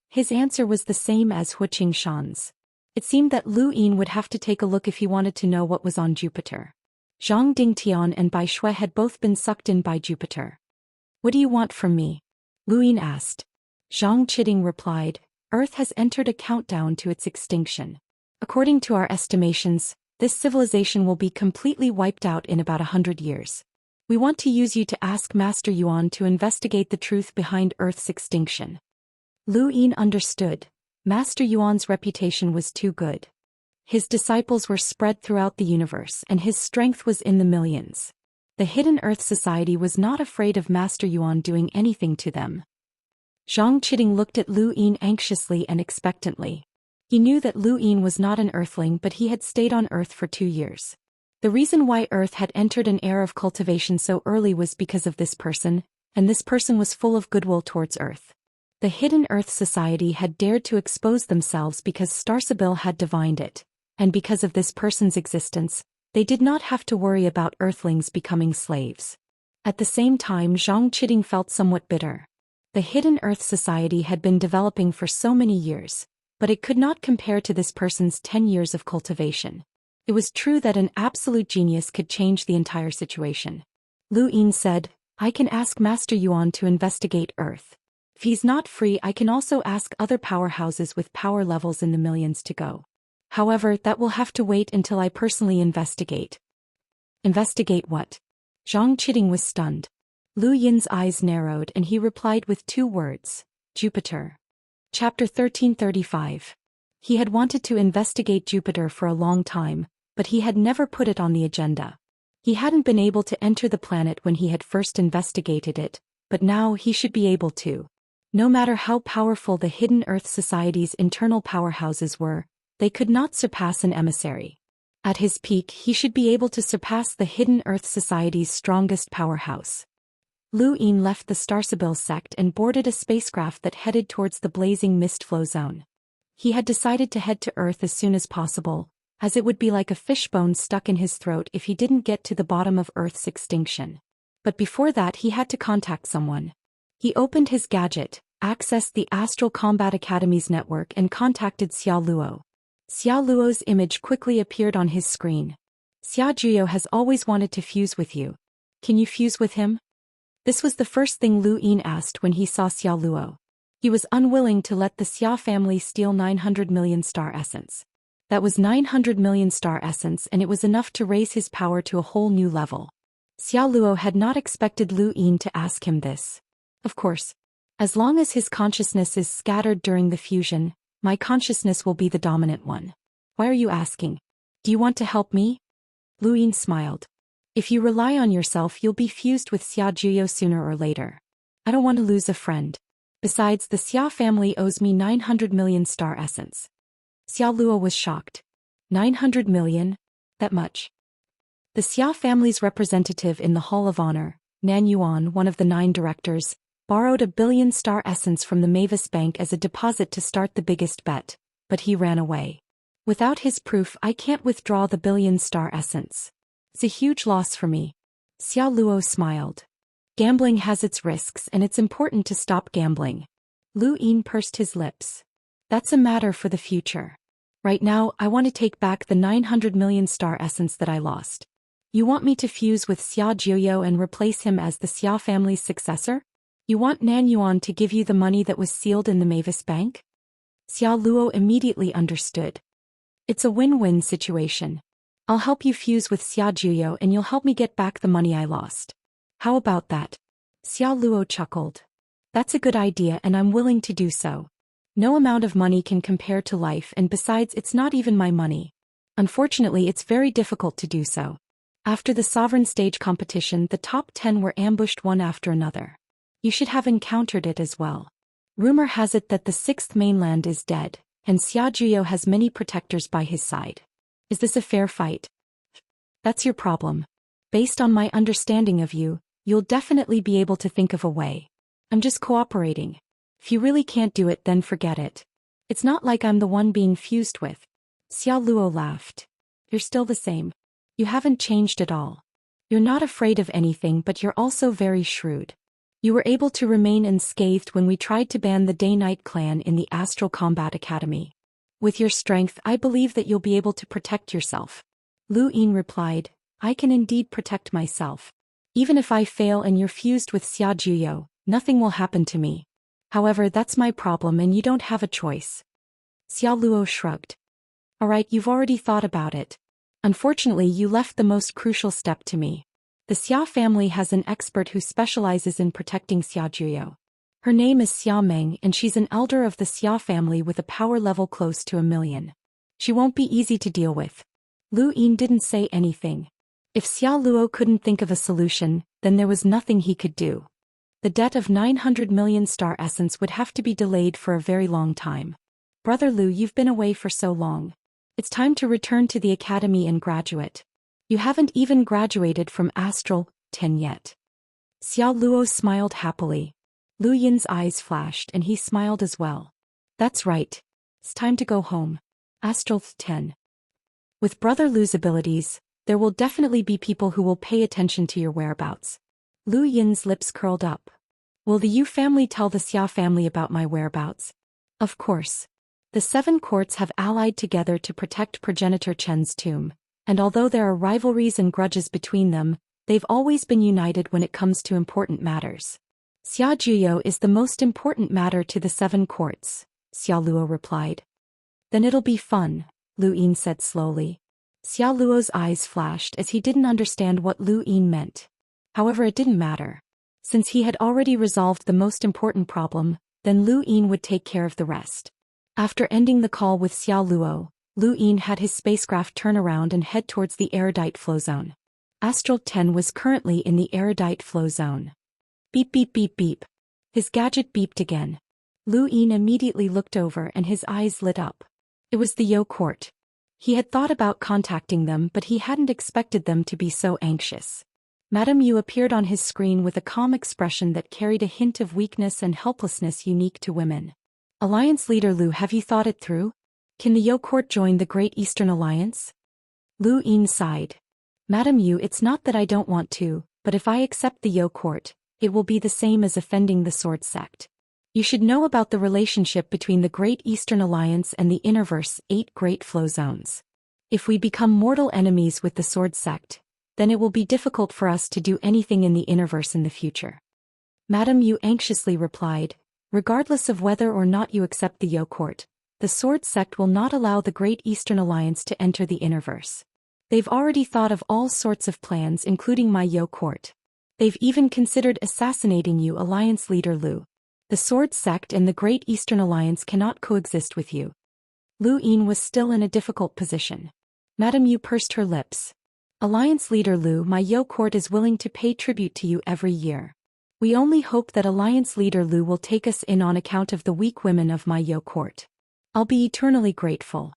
His answer was the same as Hu Qingshan's. It seemed that Lu Yin would have to take a look if he wanted to know what was on Jupiter. Zhang Dingtian and Bai Shui had both been sucked in by Jupiter. What do you want from me? Lu Yin asked. Zhang Chiding replied, Earth has entered a countdown to its extinction. According to our estimations, this civilization will be completely wiped out in about 100 years. We want to use you to ask Master Yuan to investigate the truth behind Earth's extinction. Lu Yin understood. Master Yuan's reputation was too good. His disciples were spread throughout the universe and his strength was in the millions. The Hidden Earth Society was not afraid of Master Yuan doing anything to them. Zhang Qiting looked at Lu Yin anxiously and expectantly. He knew that Lu Yin was not an earthling, but he had stayed on Earth for 2 years. The reason why Earth had entered an era of cultivation so early was because of this person, and this person was full of goodwill towards Earth. The Hidden Earth Society had dared to expose themselves because Star Sibyl had divined it, and because of this person's existence, they did not have to worry about Earthlings becoming slaves. At the same time, Zhang Qiting felt somewhat bitter. The Hidden Earth Society had been developing for so many years, but it could not compare to this person's 10 years of cultivation. It was true that an absolute genius could change the entire situation. Lu Yin said, I can ask Master Yuan to investigate Earth. If he's not free, I can also ask other powerhouses with power levels in the millions to go. However, that will have to wait until I personally investigate. Investigate what? Zhang Qiting was stunned. Lu Yin's eyes narrowed and he replied with 2 words, Jupiter. Chapter 1335. He had wanted to investigate Jupiter for a long time, but he had never put it on the agenda. He hadn't been able to enter the planet when he had first investigated it, but now he should be able to. No matter how powerful the Hidden Earth Society's internal powerhouses were, they could not surpass an emissary. At his peak, he should be able to surpass the Hidden Earth Society's strongest powerhouse. Lu Yin left the Star Sibyl sect and boarded a spacecraft that headed towards the blazing mist flow zone. He had decided to head to Earth as soon as possible, as it would be like a fishbone stuck in his throat if he didn't get to the bottom of Earth's extinction. But before that, he had to contact someone. He opened his gadget, accessed the Astral Combat Academy's network and contacted Xia Luo. Xia Luo's image quickly appeared on his screen. Xia Juyo has always wanted to fuse with you. Can you fuse with him? This was the first thing Lu Yin asked when he saw Xia Luo. He was unwilling to let the Xia family steal 900 million star essence. That was 900 million star essence, and it was enough to raise his power to a whole new level. Xia Luo had not expected Lu Yin to ask him this. Of course. As long as his consciousness is scattered during the fusion, my consciousness will be the dominant one. Why are you asking? Do you want to help me? Lu Yin smiled. If you rely on yourself, you'll be fused with Xia Juyo sooner or later. I don't want to lose a friend. Besides, the Xia family owes me 900 million star essence. Xia Luo was shocked. 900 million? That much? The Xia family's representative in the Hall of Honor, Nan Yuan, one of the 9 directors, borrowed 1 billion star essence from the Mavis Bank as a deposit to start the biggest bet, but he ran away. Without his proof, I can't withdraw the 1 billion star essence. It's a huge loss for me. Xia Luo smiled. Gambling has its risks and it's important to stop gambling. Lu Yin pursed his lips. That's a matter for the future. Right now, I want to take back the 900 million star essence that I lost. You want me to fuse with Xia Juyo and replace him as the Xia family's successor? You want Nan Yuan to give you the money that was sealed in the Mavis Bank? Xia Luo immediately understood. It's a win-win situation. I'll help you fuse with Xia Juyo and you'll help me get back the money I lost. How about that? Xia Luo chuckled. That's a good idea and I'm willing to do so. No amount of money can compare to life, and besides, it's not even my money. Unfortunately, it's very difficult to do so. After the Sovereign Stage competition, the top 10 were ambushed one after another. You should have encountered it as well. Rumor has it that the 6th mainland is dead, and Xia Juyo has many protectors by his side. Is this a fair fight? That's your problem. Based on my understanding of you, you'll definitely be able to think of a way. I'm just cooperating. If you really can't do it, then forget it. It's not like I'm the one being fused with. Xia Luo laughed. You're still the same. You haven't changed at all. You're not afraid of anything, but you're also very shrewd. You were able to remain unscathed when we tried to ban the Day-Night clan in the Astral Combat Academy. With your strength, I believe that you'll be able to protect yourself. Lu Yin replied, I can indeed protect myself. Even if I fail and you're fused with Xia Juyo, nothing will happen to me. However, that's my problem and you don't have a choice. Xia Luo shrugged. Alright, you've already thought about it. Unfortunately, you left the most crucial step to me. The Xia family has an expert who specializes in protecting Xiajuyo. Her name is Xia Meng and she's an elder of the Xia family with a power level close to 1,000,000. She won't be easy to deal with. Lu Yin didn't say anything. If Xia Luo couldn't think of a solution, then there was nothing he could do. The debt of 900 million star essence would have to be delayed for a very long time. Brother Lu, you've been away for so long. It's time to return to the academy and graduate. You haven't even graduated from Astral 10 yet. Xia Luo smiled happily. Lu Yin's eyes flashed and he smiled as well. That's right. It's time to go home. Astral 10. With Brother Lu's abilities, there will definitely be people who will pay attention to your whereabouts. Lu Yin's lips curled up. Will the Yu family tell the Xia family about my whereabouts? Of course. The 7 courts have allied together to protect progenitor Chen's tomb, and although there are rivalries and grudges between them, they've always been united when it comes to important matters. Xia Juyo is the most important matter to the 7 courts, Xia Luo replied. Then it'll be fun, Lu Yin said slowly. Xia Luo's eyes flashed as he didn't understand what Lu Yin meant. However, it didn't matter. Since he had already resolved the most important problem, then Lu Yin would take care of the rest. After ending the call with Xia Luo, Lu Yin had his spacecraft turn around and head towards the erudite flow zone. Astral 10 was currently in the erudite flow zone. Beep beep beep beep. His gadget beeped again. Lu Yin immediately looked over and his eyes lit up. It was the Yo court. He had thought about contacting them, but he hadn't expected them to be so anxious. Madame Yu appeared on his screen with a calm expression that carried a hint of weakness and helplessness unique to women. Alliance leader Lu, have you thought it through? Can the Yo court join the Great Eastern Alliance? Lu Yin sighed. Madame Yu, it's not that I don't want to, but if I accept the Yo court, it will be the same as offending the Sword Sect. You should know about the relationship between the Great Eastern Alliance and the Innerverse 8 Great Flow Zones. If we become mortal enemies with the Sword Sect, then it will be difficult for us to do anything in the Innerverse in the future. Madame Yu anxiously replied, regardless of whether or not you accept the Yo court, the Sword Sect will not allow the Great Eastern Alliance to enter the Innerverse. They've already thought of all sorts of plans, including my Yo court. They've even considered assassinating you, Alliance leader Lu. The Sword Sect and the Great Eastern Alliance cannot coexist with you. Lu Yin was still in a difficult position. Madame Yu pursed her lips. Alliance leader Lu, my Yo court is willing to pay tribute to you every year. We only hope that Alliance leader Lu will take us in on account of the weak women of my Yo court. I'll be eternally grateful.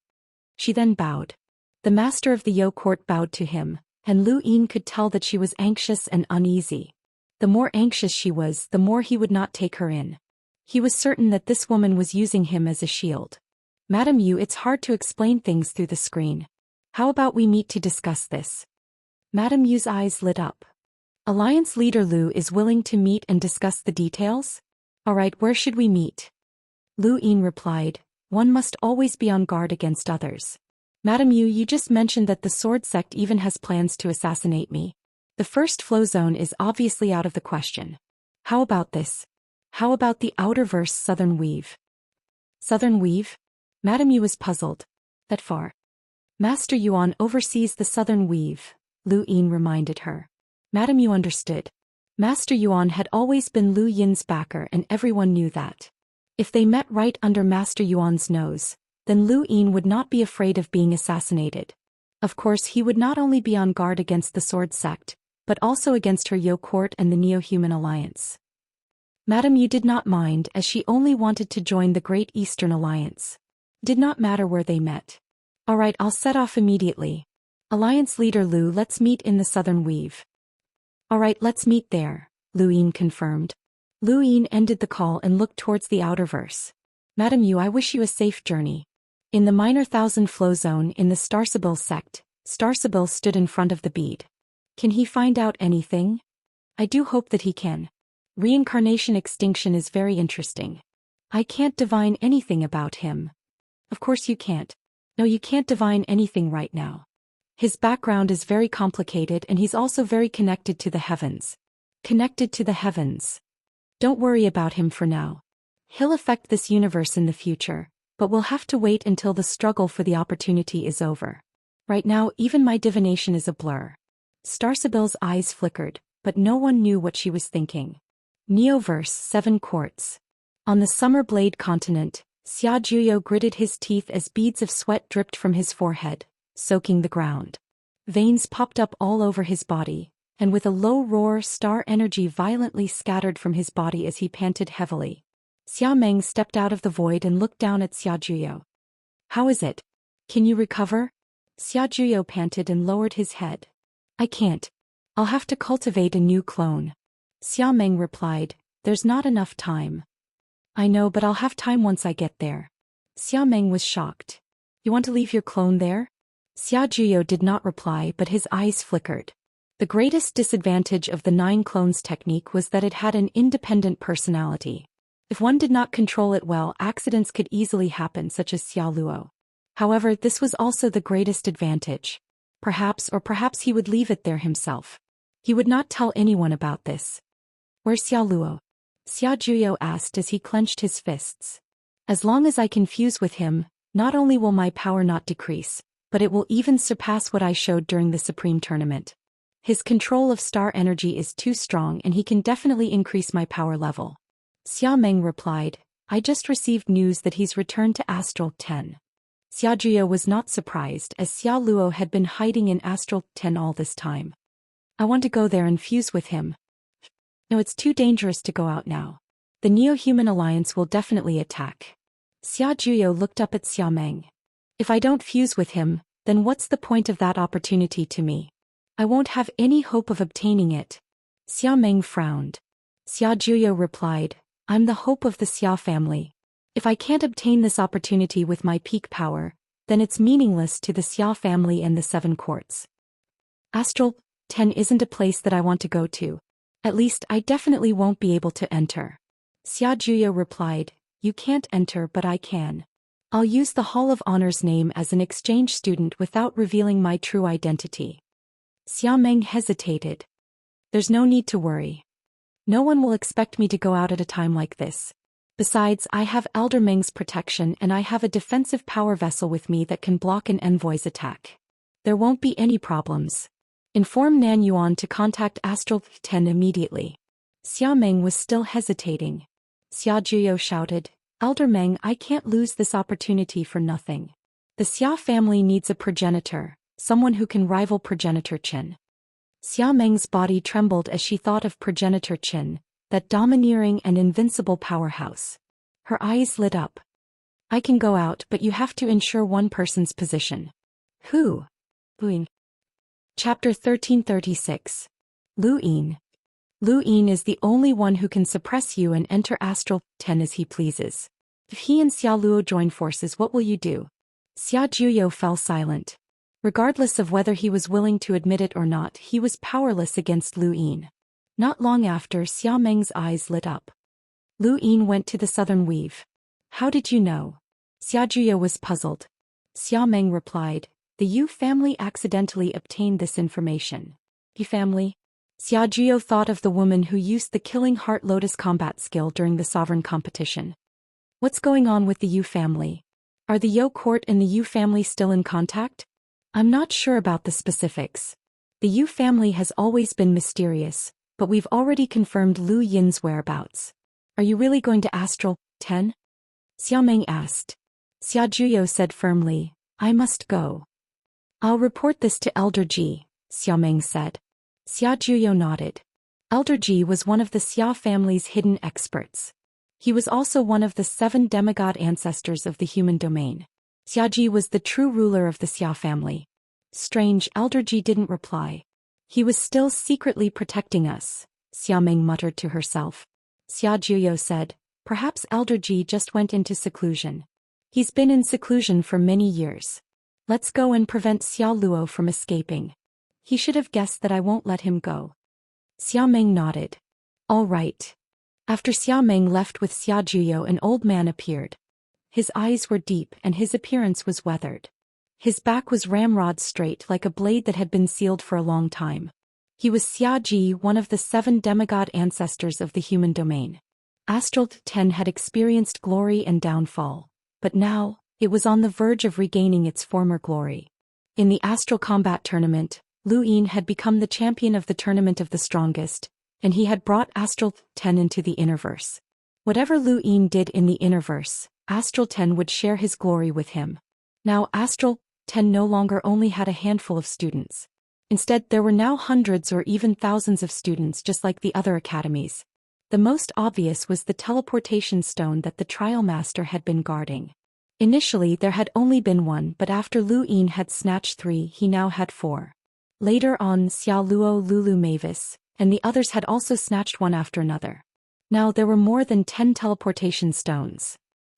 She then bowed. The master of the Yo court bowed to him, and Lu Yin could tell that she was anxious and uneasy. The more anxious she was, the more he would not take her in. He was certain that this woman was using him as a shield. Madame Yu, it's hard to explain things through the screen. How about we meet to discuss this? Madame Yu's eyes lit up. Alliance leader Lu is willing to meet and discuss the details? Alright, where should we meet? Lu Yin replied, one must always be on guard against others. Madame Yu, you just mentioned that the Sword Sect even has plans to assassinate me. The first flow zone is obviously out of the question. How about this? How about the Outerverse Southern Weave? Southern Weave? Madame Yu was puzzled. That far. Master Yuan oversees the Southern Weave, Lu Yin reminded her. Madame Yu understood. Master Yuan had always been Lu Yin's backer and everyone knew that. If they met right under Master Yuan's nose, then Lu Yin would not be afraid of being assassinated. Of course, he would not only be on guard against the Sword Sect, but also against her Yo court and the Neo-Human Alliance. Madame Yu did not mind, as she only wanted to join the Great Eastern Alliance. Did not matter where they met. Alright, I'll set off immediately. Alliance leader Lu, let's meet in the Southern Weave. Alright, let's meet there, Lu Yin confirmed. Lu Yin ended the call and looked towards the Outerverse. Madame Yu, I wish you a safe journey. In the Minor Thousand Flow Zone in the Starsibyl sect, Starsibyl stood in front of the bead. Can he find out anything? I do hope that he can. Reincarnation extinction is very interesting. I can't divine anything about him. Of course you can't. No, you can't divine anything right now. His background is very complicated and he's also very connected to the heavens. Connected to the heavens. Don't worry about him for now. He'll affect this universe in the future, but we'll have to wait until the struggle for the opportunity is over. Right now, even my divination is a blur. Starsibyl's eyes flickered, but no one knew what she was thinking. Neoverse 7 Quartz. On the Summer Blade continent, Xiajuyo gritted his teeth as beads of sweat dripped from his forehead, soaking the ground. Veins popped up all over his body, and with a low roar, star energy violently scattered from his body as he panted heavily. Xiameng stepped out of the void and looked down at Xiajuyo. "How is it? Can you recover?" Xiajuyo panted and lowered his head. "I can't. I'll have to cultivate a new clone." Xiameng replied, "There's not enough time." "I know, but I'll have time once I get there." Xiameng was shocked. "You want to leave your clone there?" Xiajuyo did not reply, but his eyes flickered. The greatest disadvantage of the 9 clones technique was that it had an independent personality. If one did not control it well, accidents could easily happen, such as Xiaoluo. However, this was also the greatest advantage. Perhaps he would leave it there himself. He would not tell anyone about this. "Where's Xiaoluo?" Xiajuyo asked as he clenched his fists. "As long as I can fuse with him, not only will my power not decrease, but it will even surpass what I showed during the Supreme Tournament. His control of star energy is too strong and he can definitely increase my power level." Xiameng replied, "I just received news that he's returned to Astral 10. Xiajuyo was not surprised, as Xiaoluo had been hiding in Astral 10 all this time. "I want to go there and fuse with him." "No, it's too dangerous to go out now. The Neo-Human Alliance will definitely attack." Xiajuyo looked up at Xiameng. "If I don't fuse with him, then what's the point of that opportunity to me? I won't have any hope of obtaining it." Xiameng frowned. Xiajuyo replied, "I'm the hope of the Xia family. If I can't obtain this opportunity with my peak power, then it's meaningless to the Xia family and the 7 Quartz. Astral 10 isn't a place that I want to go to. At least I definitely won't be able to enter." Xiajuyo replied, "You can't enter, but I can. I'll use the Hall of Honor's name as an exchange student without revealing my true identity." Xiameng hesitated. "There's no need to worry. No one will expect me to go out at a time like this. Besides, I have Elder Meng's protection and I have a defensive power vessel with me that can block an envoy's attack. There won't be any problems. Inform Nan Yuan to contact Astral 10 immediately." Xiameng was still hesitating. Xiajuyo shouted, "Elder Meng, I can't lose this opportunity for nothing. The Xia family needs a progenitor, someone who can rival Progenitor Qin." Xiameng's body trembled as she thought of Progenitor Qin, that domineering and invincible powerhouse. Her eyes lit up. "I can go out, but you have to ensure one person's position." "Who?" Luin. Chapter 1336. Luin. Luin is the only one who can suppress you and enter Astral 10 as he pleases. If he and Xiaoluo join forces, what will you do? Xiajuyo fell silent. Regardless of whether he was willing to admit it or not, he was powerless against Luin. Not long after, Xiameng's eyes lit up. Luin went to the Southern Weave. "How did you know?" Xiajuyo was puzzled. Xiameng replied, "The Yu family accidentally obtained this information." "Yu family?" Xiajuyo thought of the woman who used the Killing Heart Lotus combat skill during the sovereign competition. What's going on with the Yu family? Are the Yo court and the Yu family still in contact? I'm not sure about the specifics. The Yu family has always been mysterious, but we've already confirmed Lu Yin's whereabouts. Are you really going to Astral 10? Xiameng asked. Xiajuyo said firmly, "I must go." "I'll report this to Elder Ji," Xiameng said. Xiajuyo nodded. Elder Ji was one of the Xia family's hidden experts. He was also one of the 7 demigod ancestors of the human domain. Xiaji was the true ruler of the Xia family. Strange, Elder Ji didn't reply. "He was still secretly protecting us," Xiameng muttered to herself. Xiajuyo said, "Perhaps Elder Ji just went into seclusion. He's been in seclusion for many years. Let's go and prevent Xiaoluo from escaping. He should have guessed that I won't let him go." Xiameng nodded. "All right." After Xiameng left with Xiajuyo, an old man appeared. His eyes were deep and his appearance was weathered. His back was ramrod straight like a blade that had been sealed for a long time. He was Xiaji, one of the 7 demigod ancestors of the human domain. Astral 10 had experienced glory and downfall, but now, it was on the verge of regaining its former glory. In the Astral Combat Tournament, Lu Yin had become the champion of the tournament of the strongest, and he had brought Astral 10 into the Innerverse. Whatever Lu Yin did in the Innerverse, Astral 10 would share his glory with him. Now Astral 10 no longer only had a handful of students. Instead, there were now hundreds or even thousands of students just like the other academies. The most obvious was the teleportation stone that the trial master had been guarding. Initially there had only been one, but after Lu Yin had snatched 3, he now had 4. Later on Xia Luo Lulu Mavis, and the others had also snatched one after another. Now there were more than 10 teleportation stones.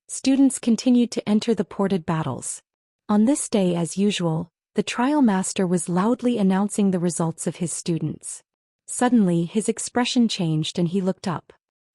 Students continued to enter the ported battles. On this day, as usual, the trial master was loudly announcing the results of his students. Suddenly his expression changed and he looked up.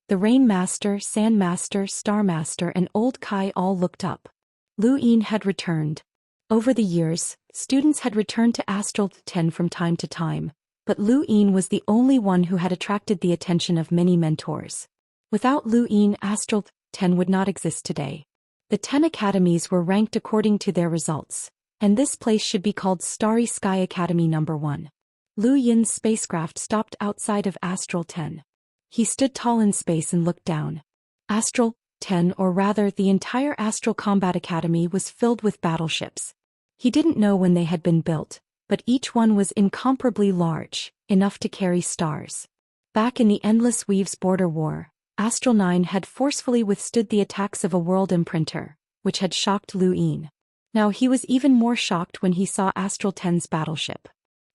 The Rain Master, Sand Master, Star Master and Old Kai all looked up. Lu Yin had returned. Over the years, students had returned to Astral 10 from time to time, but Lu Yin was the only one who had attracted the attention of many mentors. Without Lu Yin, Astral 10 would not exist today. The 10 academies were ranked according to their results, and this place should be called Starry Sky Academy No. 1. Lu Yin's spacecraft stopped outside of Astral 10. He stood tall in space and looked down. Astral 10, or rather the entire Astral Combat Academy, was filled with battleships. He didn't know when they had been built, but each one was incomparably large, enough to carry stars. Back in the Endless Weaves Border War, Astral 9 had forcefully withstood the attacks of a world imprinter, which had shocked Lu Yin. Now he was even more shocked when he saw Astral 10's battleship.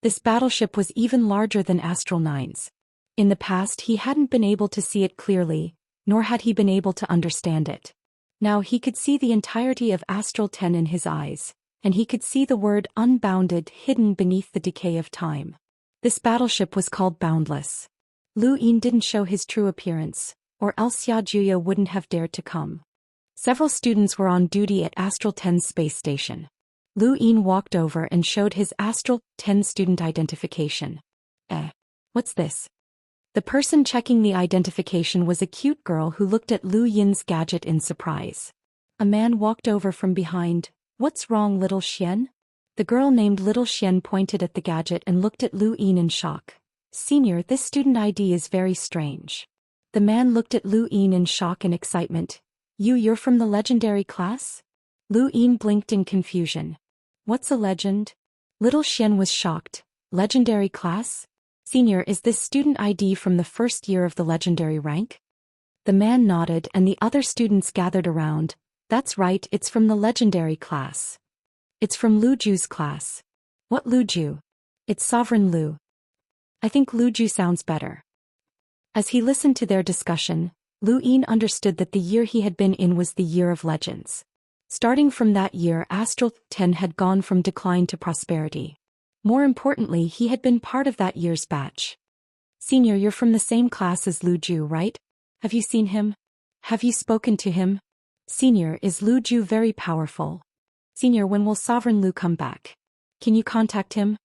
This battleship was even larger than Astral 9's. In the past he hadn't been able to see it clearly, nor had he been able to understand it. Now he could see the entirety of Astral 10 in his eyes, and he could see the word unbounded hidden beneath the decay of time. This battleship was called Boundless. Lu Yin didn't show his true appearance, or else Xia Juya wouldn't have dared to come. Several students were on duty at Astral 10's space station. Lu Yin walked over and showed his Astral 10 student identification. What's this? The person checking the identification was a cute girl who looked at Lu Yin's gadget in surprise. A man walked over from behind. What's wrong, Little Xian? The girl named Little Xian pointed at the gadget and looked at Lu Yin in shock. Senior, this student ID is very strange. The man looked at Lu Yin in shock and excitement. You're from the legendary class? Lu Yin blinked in confusion. What's a legend? Little Xian was shocked. Legendary class? Senior, is this student ID from the first year of the legendary rank? The man nodded and the other students gathered around. That's right, it's from the legendary class. It's from Lu Ju's class. What Lu Ju? It's Sovereign Lu. I think Lu Ju sounds better. As he listened to their discussion, Lu Yin understood that the year he had been in was the year of legends. Starting from that year, Astral 10 had gone from decline to prosperity. More importantly, he had been part of that year's batch. Senior, you're from the same class as Lu Ju, right? Have you seen him? Have you spoken to him? Senior, is Lu Ju very powerful? Senior, when will Sovereign Lu come back? Can you contact him?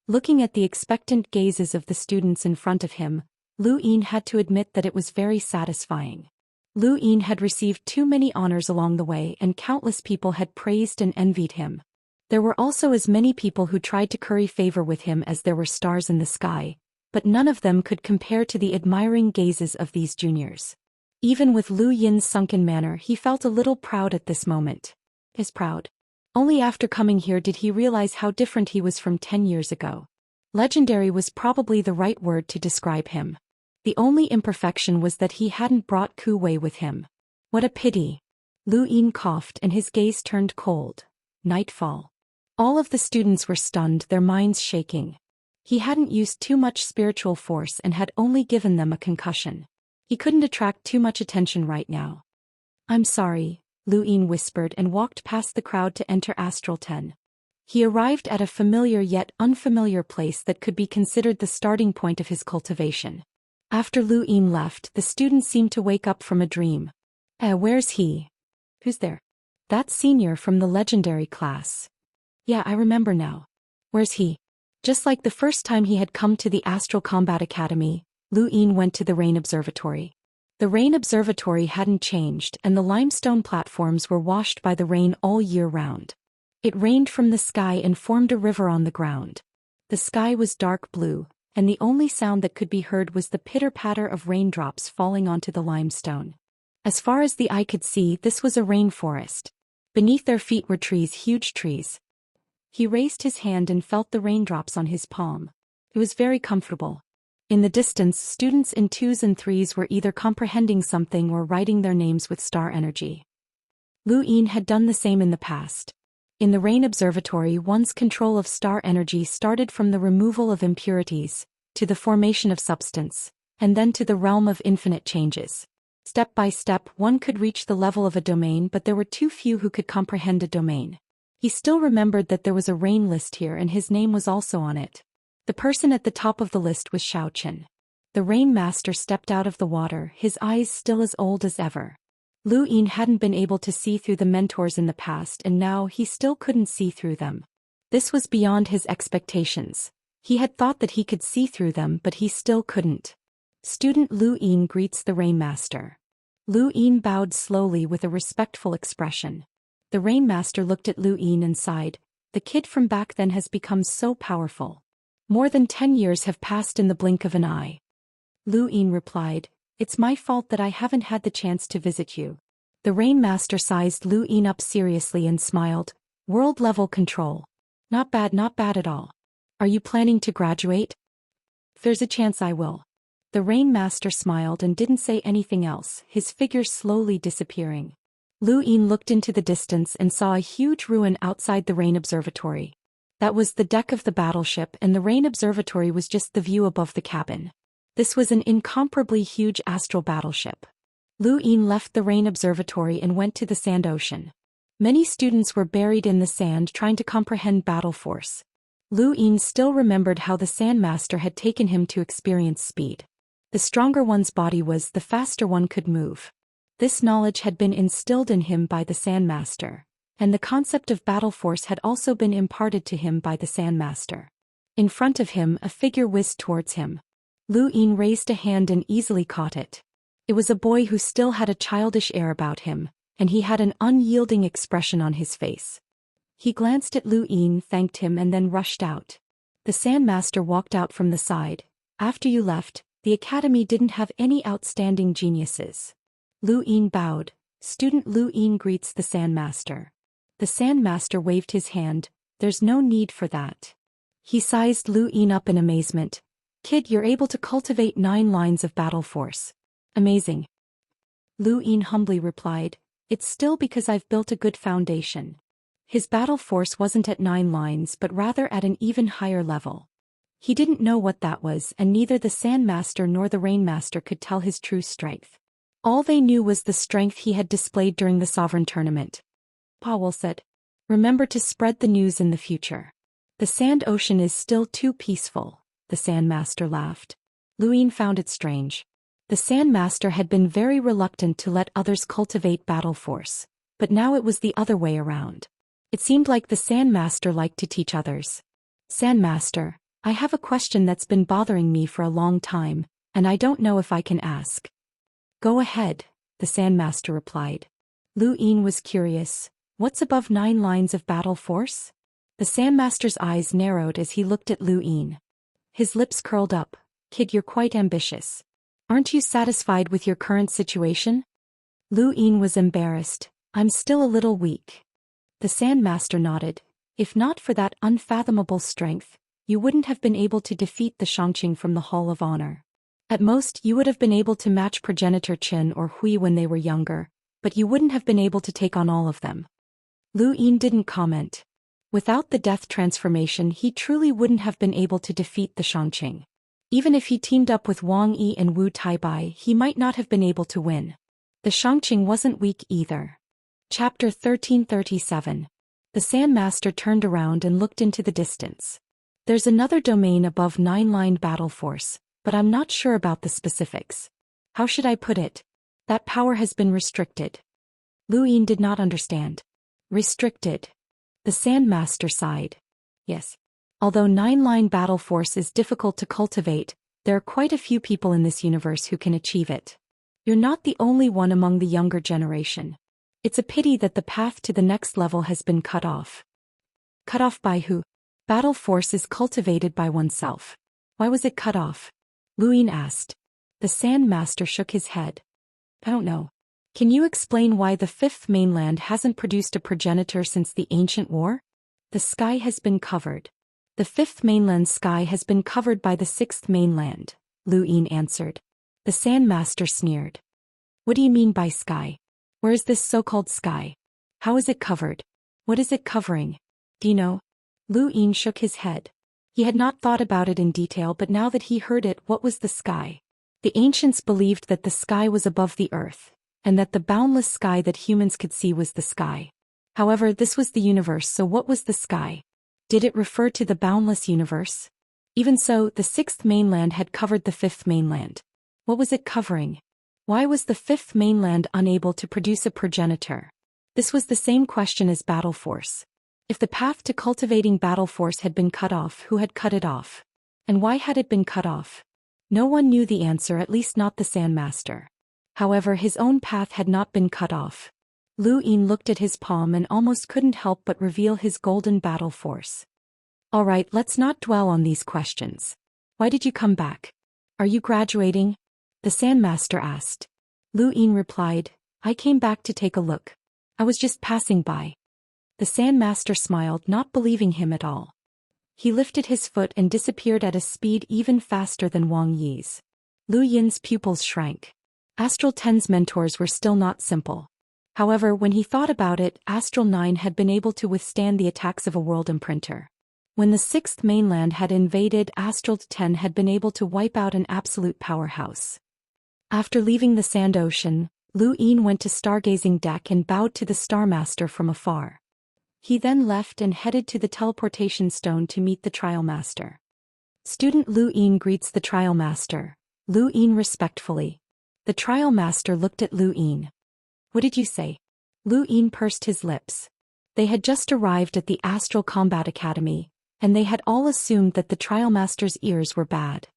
Looking at the expectant gazes of the students in front of him, Lu Yin had to admit that it was very satisfying. Lu Yin had received too many honors along the way and countless people had praised and envied him. There were also as many people who tried to curry favor with him as there were stars in the sky, but none of them could compare to the admiring gazes of these juniors. Even with Lu Yin's sunken manner, he felt a little proud at this moment. Is proud. Only after coming here did he realize how different he was from 10 years ago. Legendary was probably the right word to describe him. The only imperfection was that he hadn't brought Ku Wei with him. What a pity. Lu Yin coughed and his gaze turned cold. Nightfall. All of the students were stunned, their minds shaking. He hadn't used too much spiritual force and had only given them a concussion. He couldn't attract too much attention right now. I'm sorry, Lu Yin whispered and walked past the crowd to enter Astral 10. He arrived at a familiar yet unfamiliar place that could be considered the starting point of his cultivation. After Lu Yin left, the students seemed to wake up from a dream. Where's he? Who's there? That's Senior from the legendary class. Yeah, I remember now. Where's he? Just like the first time he had come to the Astral Combat Academy, Lu Yin went to the Rain Observatory. The Rain Observatory hadn't changed and the limestone platforms were washed by the rain all year round. It rained from the sky and formed a river on the ground. The sky was dark blue, and the only sound that could be heard was the pitter-patter of raindrops falling onto the limestone. As far as the eye could see, this was a rainforest. Beneath their feet were trees, huge trees. He raised his hand and felt the raindrops on his palm. It was very comfortable. In the distance, students in 2s and 3s were either comprehending something or writing their names with star energy. Lu Yin had done the same in the past. In the Rain Observatory, one's control of star energy started from the removal of impurities, to the formation of substance, and then to the realm of infinite changes. Step by step, one could reach the level of a domain, but there were too few who could comprehend a domain. He still remembered that there was a rain list here and his name was also on it. The person at the top of the list was Zhou Xian. The Rain Master stepped out of the water, his eyes still as old as ever. Lu Yin hadn't been able to see through the mentors in the past and now he still couldn't see through them. This was beyond his expectations. He had thought that he could see through them, but he still couldn't. Student Lu Yin greets the Rain Master. Lu Yin bowed slowly with a respectful expression. The Rain Master looked at Lu Yin and sighed. The kid from back then has become so powerful. More than 10 years have passed in the blink of an eye. Lu Yin replied, "It's my fault that I haven't had the chance to visit you." The Rain Master sized Lu Yin up seriously and smiled. World-level control. Not bad at all. Are you planning to graduate? There's a chance I will. The Rain Master smiled and didn't say anything else, his figure slowly disappearing. Lu Yin looked into the distance and saw a huge ruin outside the Rain Observatory. That was the deck of the battleship, and the Rain Observatory was just the view above the cabin. This was an incomparably huge astral battleship. Lu Yin left the Rain Observatory and went to the sand ocean. Many students were buried in the sand trying to comprehend battle force. Lu Yin still remembered how the Sand Master had taken him to experience speed. The stronger one's body was, the faster one could move. This knowledge had been instilled in him by the Sand Master, and the concept of battle force had also been imparted to him by the Sand Master. In front of him, a figure whizzed towards him. Lu Yin raised a hand and easily caught it. It was a boy who still had a childish air about him, and he had an unyielding expression on his face. He glanced at Lu Yin, thanked him and then rushed out. The Sand Master walked out from the side. After you left, the academy didn't have any outstanding geniuses. Lu Yin bowed. Student Lu Yin greets the Sand Master. The Sand Master waved his hand. There's no need for that. He sized Lu Yin up in amazement. Kid, you're able to cultivate 9 lines of battle force. Amazing. Lu Yin humbly replied, it's still because I've built a good foundation. His battle force wasn't at 9 lines but rather at an even higher level. He didn't know what that was, and neither the Sand Master nor the Rain Master could tell his true strength. All they knew was the strength he had displayed during the Sovereign Tournament. Powell said, remember to spread the news in the future. The Sand Ocean is still too peaceful, the Sand Master laughed. Lu Yin found it strange. The Sand Master had been very reluctant to let others cultivate battle force, but now it was the other way around. It seemed like the Sand Master liked to teach others. Sand Master, I have a question that's been bothering me for a long time, and I don't know if I can ask. Go ahead, the Sand Master replied. Lu Yin was curious. What's above 9 lines of battle force? The Sand Master's eyes narrowed as he looked at Lu Yin. His lips curled up. Kid, you're quite ambitious. Aren't you satisfied with your current situation? Lu Yin was embarrassed. I'm still a little weak. The Sand Master nodded. If not for that unfathomable strength, you wouldn't have been able to defeat the Xianxia from the Hall of Honor. At most, you would have been able to match progenitor Chen or Hui when they were younger, but you wouldn't have been able to take on all of them. Lu Yin didn't comment. Without the death transformation, he truly wouldn't have been able to defeat the Xianxia. Even if he teamed up with Wang Yi and Wu Taibai, he might not have been able to win. The Xianxia wasn't weak either. Chapter 1337. The Sand Master turned around and looked into the distance. There's another domain above 9-line battle force, but I'm not sure about the specifics. How should I put it? That power has been restricted. Lu Yin did not understand. Restricted. The Sand Master sighed. Yes. Although 9-line battle force is difficult to cultivate, there are quite a few people in this universe who can achieve it. You're not the only one among the younger generation. It's a pity that the path to the next level has been cut off. Cut off by who? Battle force is cultivated by oneself. Why was it cut off? Lu Yin asked. The Sand Master shook his head. I don't know. Can you explain why the fifth mainland hasn't produced a progenitor since the ancient war? The sky has been covered. The fifth mainland's sky has been covered by the sixth mainland, Lu Yin answered. The Sand Master sneered. What do you mean by sky? Where is this so-called sky? How is it covered? What is it covering? Do you know? Lu Yin shook his head. He had not thought about it in detail, but now that he heard it, what was the sky? The ancients believed that the sky was above the earth, and that the boundless sky that humans could see was the sky. However, this was the universe, so what was the sky? Did it refer to the boundless universe? Even so, the sixth mainland had covered the fifth mainland. What was it covering? Why was the fifth mainland unable to produce a progenitor? This was the same question as battle force. If the path to cultivating battle force had been cut off, who had cut it off? And why had it been cut off? No one knew the answer, at least not the Sand Master. However, his own path had not been cut off. Lu Yin looked at his palm and almost couldn't help but reveal his golden battle force. Alright, let's not dwell on these questions. Why did you come back? Are you graduating? The Sand Master asked. Lu Yin replied, I came back to take a look. I was just passing by. The Sand Master smiled, not believing him at all. He lifted his foot and disappeared at a speed even faster than Wang Yi's. Lu Yin's pupils shrank. Astral 10's mentors were still not simple. However, when he thought about it, Astral 9 had been able to withstand the attacks of a world imprinter. When the sixth mainland had invaded, Astral 10 had been able to wipe out an absolute powerhouse. After leaving the Sand Ocean, Lu Yin went to Stargazing Deck and bowed to the Star Master from afar. He then left and headed to the Teleportation Stone to meet the Trial Master. Student Lu Yin greets the Trial Master. Lu Yin respectfully. The Trial Master looked at Lu Yin. What did you say? Lu Yin pursed his lips. They had just arrived at the Astral Combat Academy, and they had all assumed that the Trial Master's ears were bad.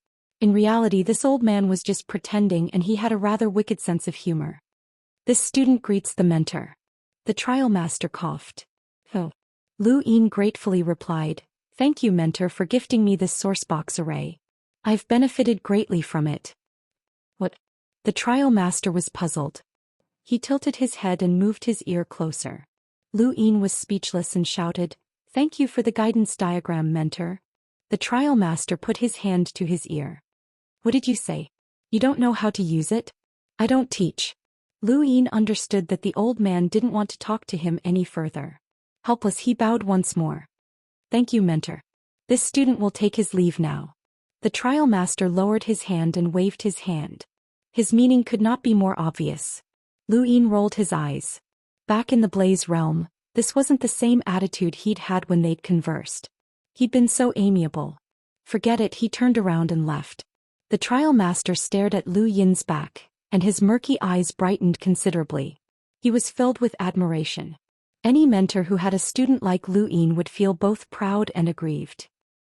In reality, this old man was just pretending, and he had a rather wicked sense of humor. This student greets the mentor. The Trial Master coughed. Oh. Lu Yin gratefully replied, Thank you, mentor, for gifting me this sourcebox array. I've benefited greatly from it. What? The Trial Master was puzzled. He tilted his head and moved his ear closer. Lu Yin was speechless and shouted, Thank you for the guidance diagram, mentor. The Trial Master put his hand to his ear. What did you say? You don't know how to use it? I don't teach. Lu Yin understood that the old man didn't want to talk to him any further. Helpless, he bowed once more. Thank you, mentor. This student will take his leave now. The Trial Master lowered his hand and waved his hand. His meaning could not be more obvious. Lu Yin rolled his eyes. Back in the Blaze realm, this wasn't the same attitude he'd had when they'd conversed. He'd been so amiable. Forget it, he turned around and left. The Trial Master stared at Lu Yin's back, and his murky eyes brightened considerably. He was filled with admiration. Any mentor who had a student like Lu Yin would feel both proud and aggrieved.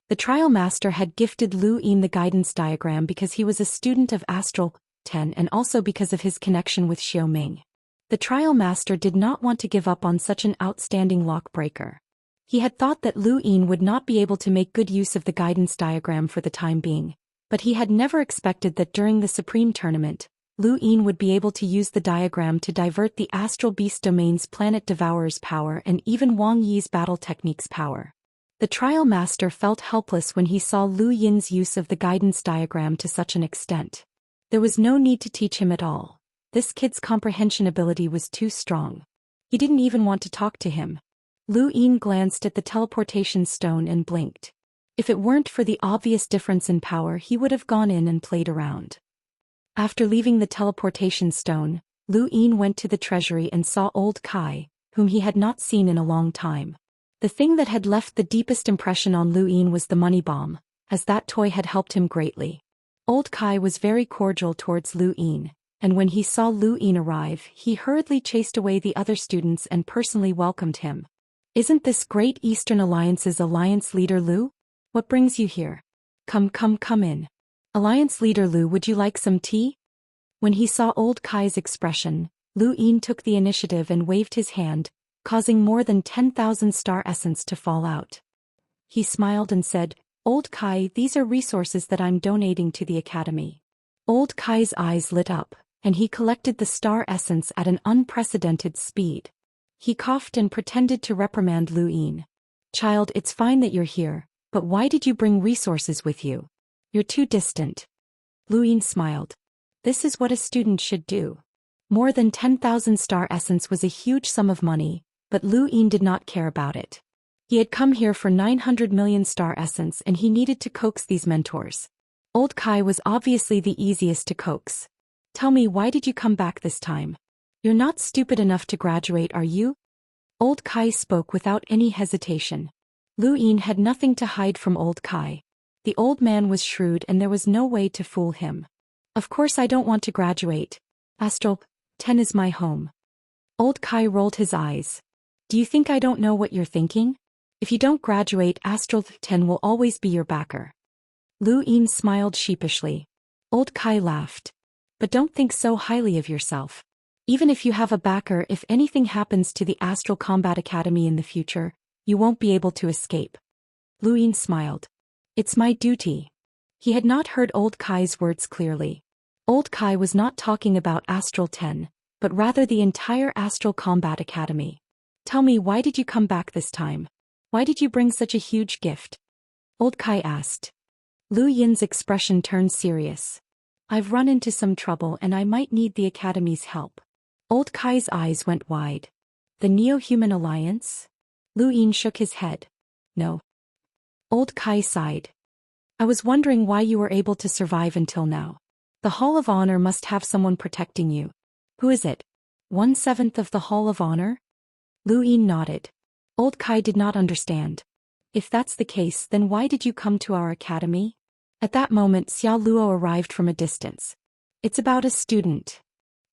The Trial Master had gifted Lu Yin the guidance diagram because he was a student of Astral 10 and also because of his connection with Xiao Ming. The Trial Master did not want to give up on such an outstanding lock breaker. He had thought that Lu Yin would not be able to make good use of the guidance diagram for the time being, but he had never expected that during the Supreme Tournament, Lu Yin would be able to use the diagram to divert the Astral Beast Domain's Planet Devourer's power and even Wang Yi's battle technique's power. The Trial Master felt helpless when he saw Lu Yin's use of the guidance diagram to such an extent. There was no need to teach him at all. This kid's comprehension ability was too strong. He didn't even want to talk to him. Lu Yin glanced at the teleportation stone and blinked. If it weren't for the obvious difference in power, he would have gone in and played around. After leaving the teleportation stone, Lu Yin went to the treasury and saw old Kai, whom he had not seen in a long time. The thing that had left the deepest impression on Lu Yin was the money bomb, as that toy had helped him greatly. Old Kai was very cordial towards Lu Yin, and when he saw Lu Yin arrive, he hurriedly chased away the other students and personally welcomed him. Isn't this Great Eastern Alliance's alliance leader Lu? What brings you here? Come in. Alliance leader Lu, would you like some tea? When he saw old Kai's expression, Lu Yin took the initiative and waved his hand, causing more than 10,000 star essence to fall out. He smiled and said, Old Kai, these are resources that I'm donating to the academy. Old Kai's eyes lit up, and he collected the star essence at an unprecedented speed. He coughed and pretended to reprimand Lu Yin. Child, it's fine that you're here, but why did you bring resources with you? You're too distant. Lu Yin smiled. This is what a student should do. More than 10,000 star essence was a huge sum of money, but Lu Yin did not care about it. He had come here for 900 million star essence and he needed to coax these mentors. Old Kai was obviously the easiest to coax. Tell me, why did you come back this time? You're not stupid enough to graduate, are you? Old Kai spoke without any hesitation. Lu Yin had nothing to hide from Old Kai. The old man was shrewd and there was no way to fool him. Of course I don't want to graduate. Astral 10 is my home. Old Kai rolled his eyes. Do you think I don't know what you're thinking? If you don't graduate, Astral 10 will always be your backer. Lu Yin smiled sheepishly. Old Kai laughed. But don't think so highly of yourself. Even if you have a backer, if anything happens to the Astral Combat Academy in the future, you won't be able to escape. Lu Yin smiled. It's my duty. He had not heard Old Kai's words clearly. Old Kai was not talking about Astral 10, but rather the entire Astral Combat Academy. Tell me, why did you come back this time? Why did you bring such a huge gift? Old Kai asked. Lu Yin's expression turned serious. I've run into some trouble and I might need the Academy's help. Old Kai's eyes went wide. The Neo-Human Alliance? Lu Yin shook his head. No. Old Kai sighed. I was wondering why you were able to survive until now. The Hall of Honor must have someone protecting you. Who is it? 1/7 of the Hall of Honor? Lu Yin nodded. Old Kai did not understand. If that's the case, then why did you come to our academy? At that moment, Xiao Luo arrived from a distance. It's about a student.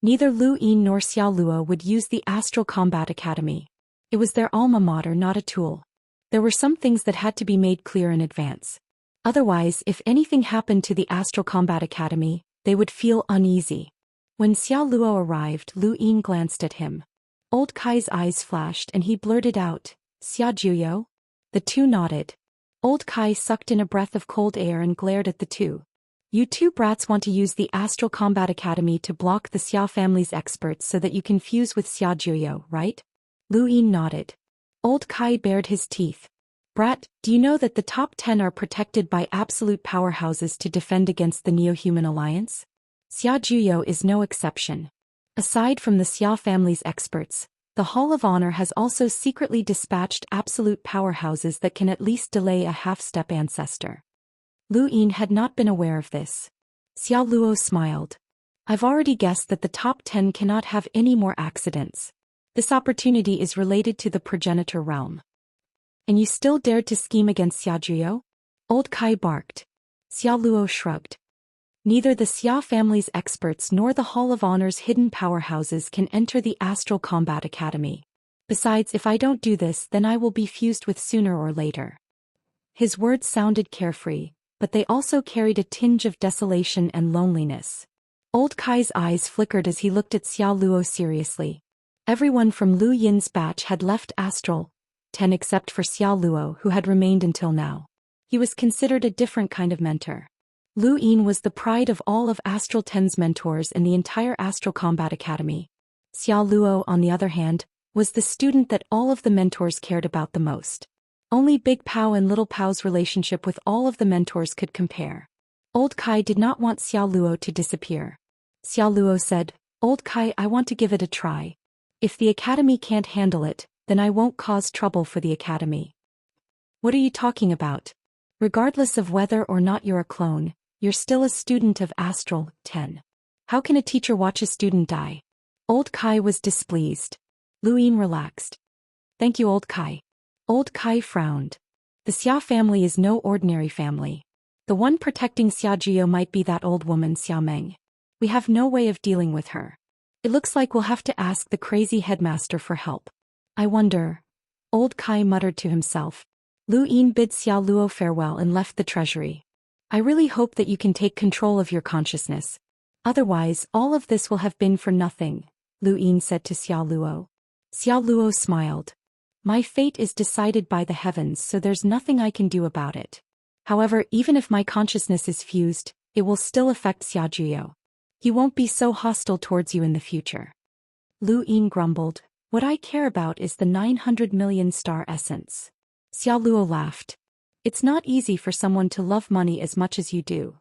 Neither Lu Yin nor Xiao Luo would use the Astral Combat Academy. It was their alma mater, not a tool. There were some things that had to be made clear in advance. Otherwise, if anything happened to the Astral Combat Academy, they would feel uneasy. When Xiao Luo arrived, Lu Yin glanced at him. Old Kai's eyes flashed and he blurted out, Xia Juyo? The two nodded. Old Kai sucked in a breath of cold air and glared at the two. You two brats want to use the Astral Combat Academy to block the Xia family's experts so that you can fuse with Xia Juyo, right? Lu Yin nodded. Old Kai bared his teeth. Brat, do you know that the top 10 are protected by absolute powerhouses to defend against the Neo-Human Alliance? Xia Juyo is no exception. Aside from the Xia family's experts, the Hall of Honor has also secretly dispatched absolute powerhouses that can at least delay a half-step ancestor. Lu Yin had not been aware of this. Xiao Luo smiled. I've already guessed that the top 10 cannot have any more accidents. This opportunity is related to the progenitor realm. And you still dared to scheme against Xia Juyo? Old Kai barked. Xiao Luo shrugged. Neither the Xia family's experts nor the Hall of Honor's hidden powerhouses can enter the Astral Combat Academy. Besides, if I don't do this, then I will be fused with sooner or later. His words sounded carefree, but they also carried a tinge of desolation and loneliness. Old Kai's eyes flickered as he looked at Xiao Luo seriously. Everyone from Lu Yin's batch had left Astral 10 except for Xiao Luo, who had remained until now. He was considered a different kind of mentor. Lu Yin was the pride of all of Astral 10's mentors in the entire Astral Combat Academy. Xiao Luo, on the other hand, was the student that all of the mentors cared about the most. Only Big Pao and Little Pao's relationship with all of the mentors could compare. Old Kai did not want Xiao Luo to disappear. Xiao Luo said, Old Kai, I want to give it a try. If the academy can't handle it, then I won't cause trouble for the academy. What are you talking about? Regardless of whether or not you're a clone, you're still a student of Astral 10. How can a teacher watch a student die? Old Kai was displeased. Lu Yin relaxed. Thank you, Old Kai. Old Kai frowned. The Xia family is no ordinary family. The one protecting Xia Juyo might be that old woman Xia Meng. We have no way of dealing with her. It looks like we'll have to ask the crazy headmaster for help. I wonder. Old Kai muttered to himself. Lu Yin bid Xiao Luo farewell and left the treasury. I really hope that you can take control of your consciousness. Otherwise, all of this will have been for nothing, Lu Yin said to Xiao Luo. Xiao Luo smiled. My fate is decided by the heavens, so there's nothing I can do about it. However, even if my consciousness is fused, it will still affect Xiaojuo. He won't be so hostile towards you in the future. Lu Yin grumbled, what I care about is the 900 million star essence. Xiao Luo laughed. It's not easy for someone to love money as much as you do.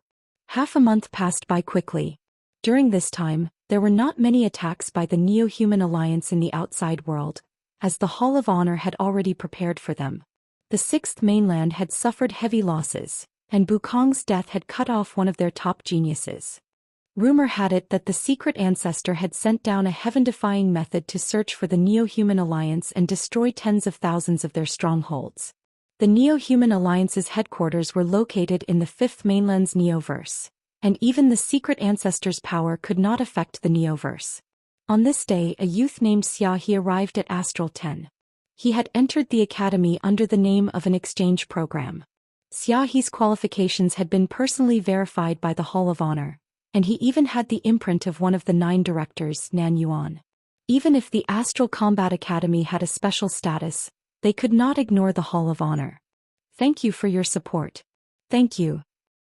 Half a month passed by quickly. During this time, there were not many attacks by the Neo-Human Alliance in the outside world, as the Hall of Honor had already prepared for them. The Sixth Mainland had suffered heavy losses, and Bukong's death had cut off one of their top geniuses. Rumor had it that the secret ancestor had sent down a heaven-defying method to search for the Neo-Human Alliance and destroy tens of thousands of their strongholds. The Neo-Human Alliance's headquarters were located in the Fifth Mainland's Neoverse, and even the secret ancestor's power could not affect the Neoverse. On this day, a youth named Xiaohe arrived at Astral 10. He had entered the academy under the name of an exchange program. Xiaohe's qualifications had been personally verified by the Hall of Honor, and he even had the imprint of one of the 9 directors, Nan Yuan. Even if the Astral Combat Academy had a special status, they could not ignore the Hall of Honor. Thank you for your support. Thank you.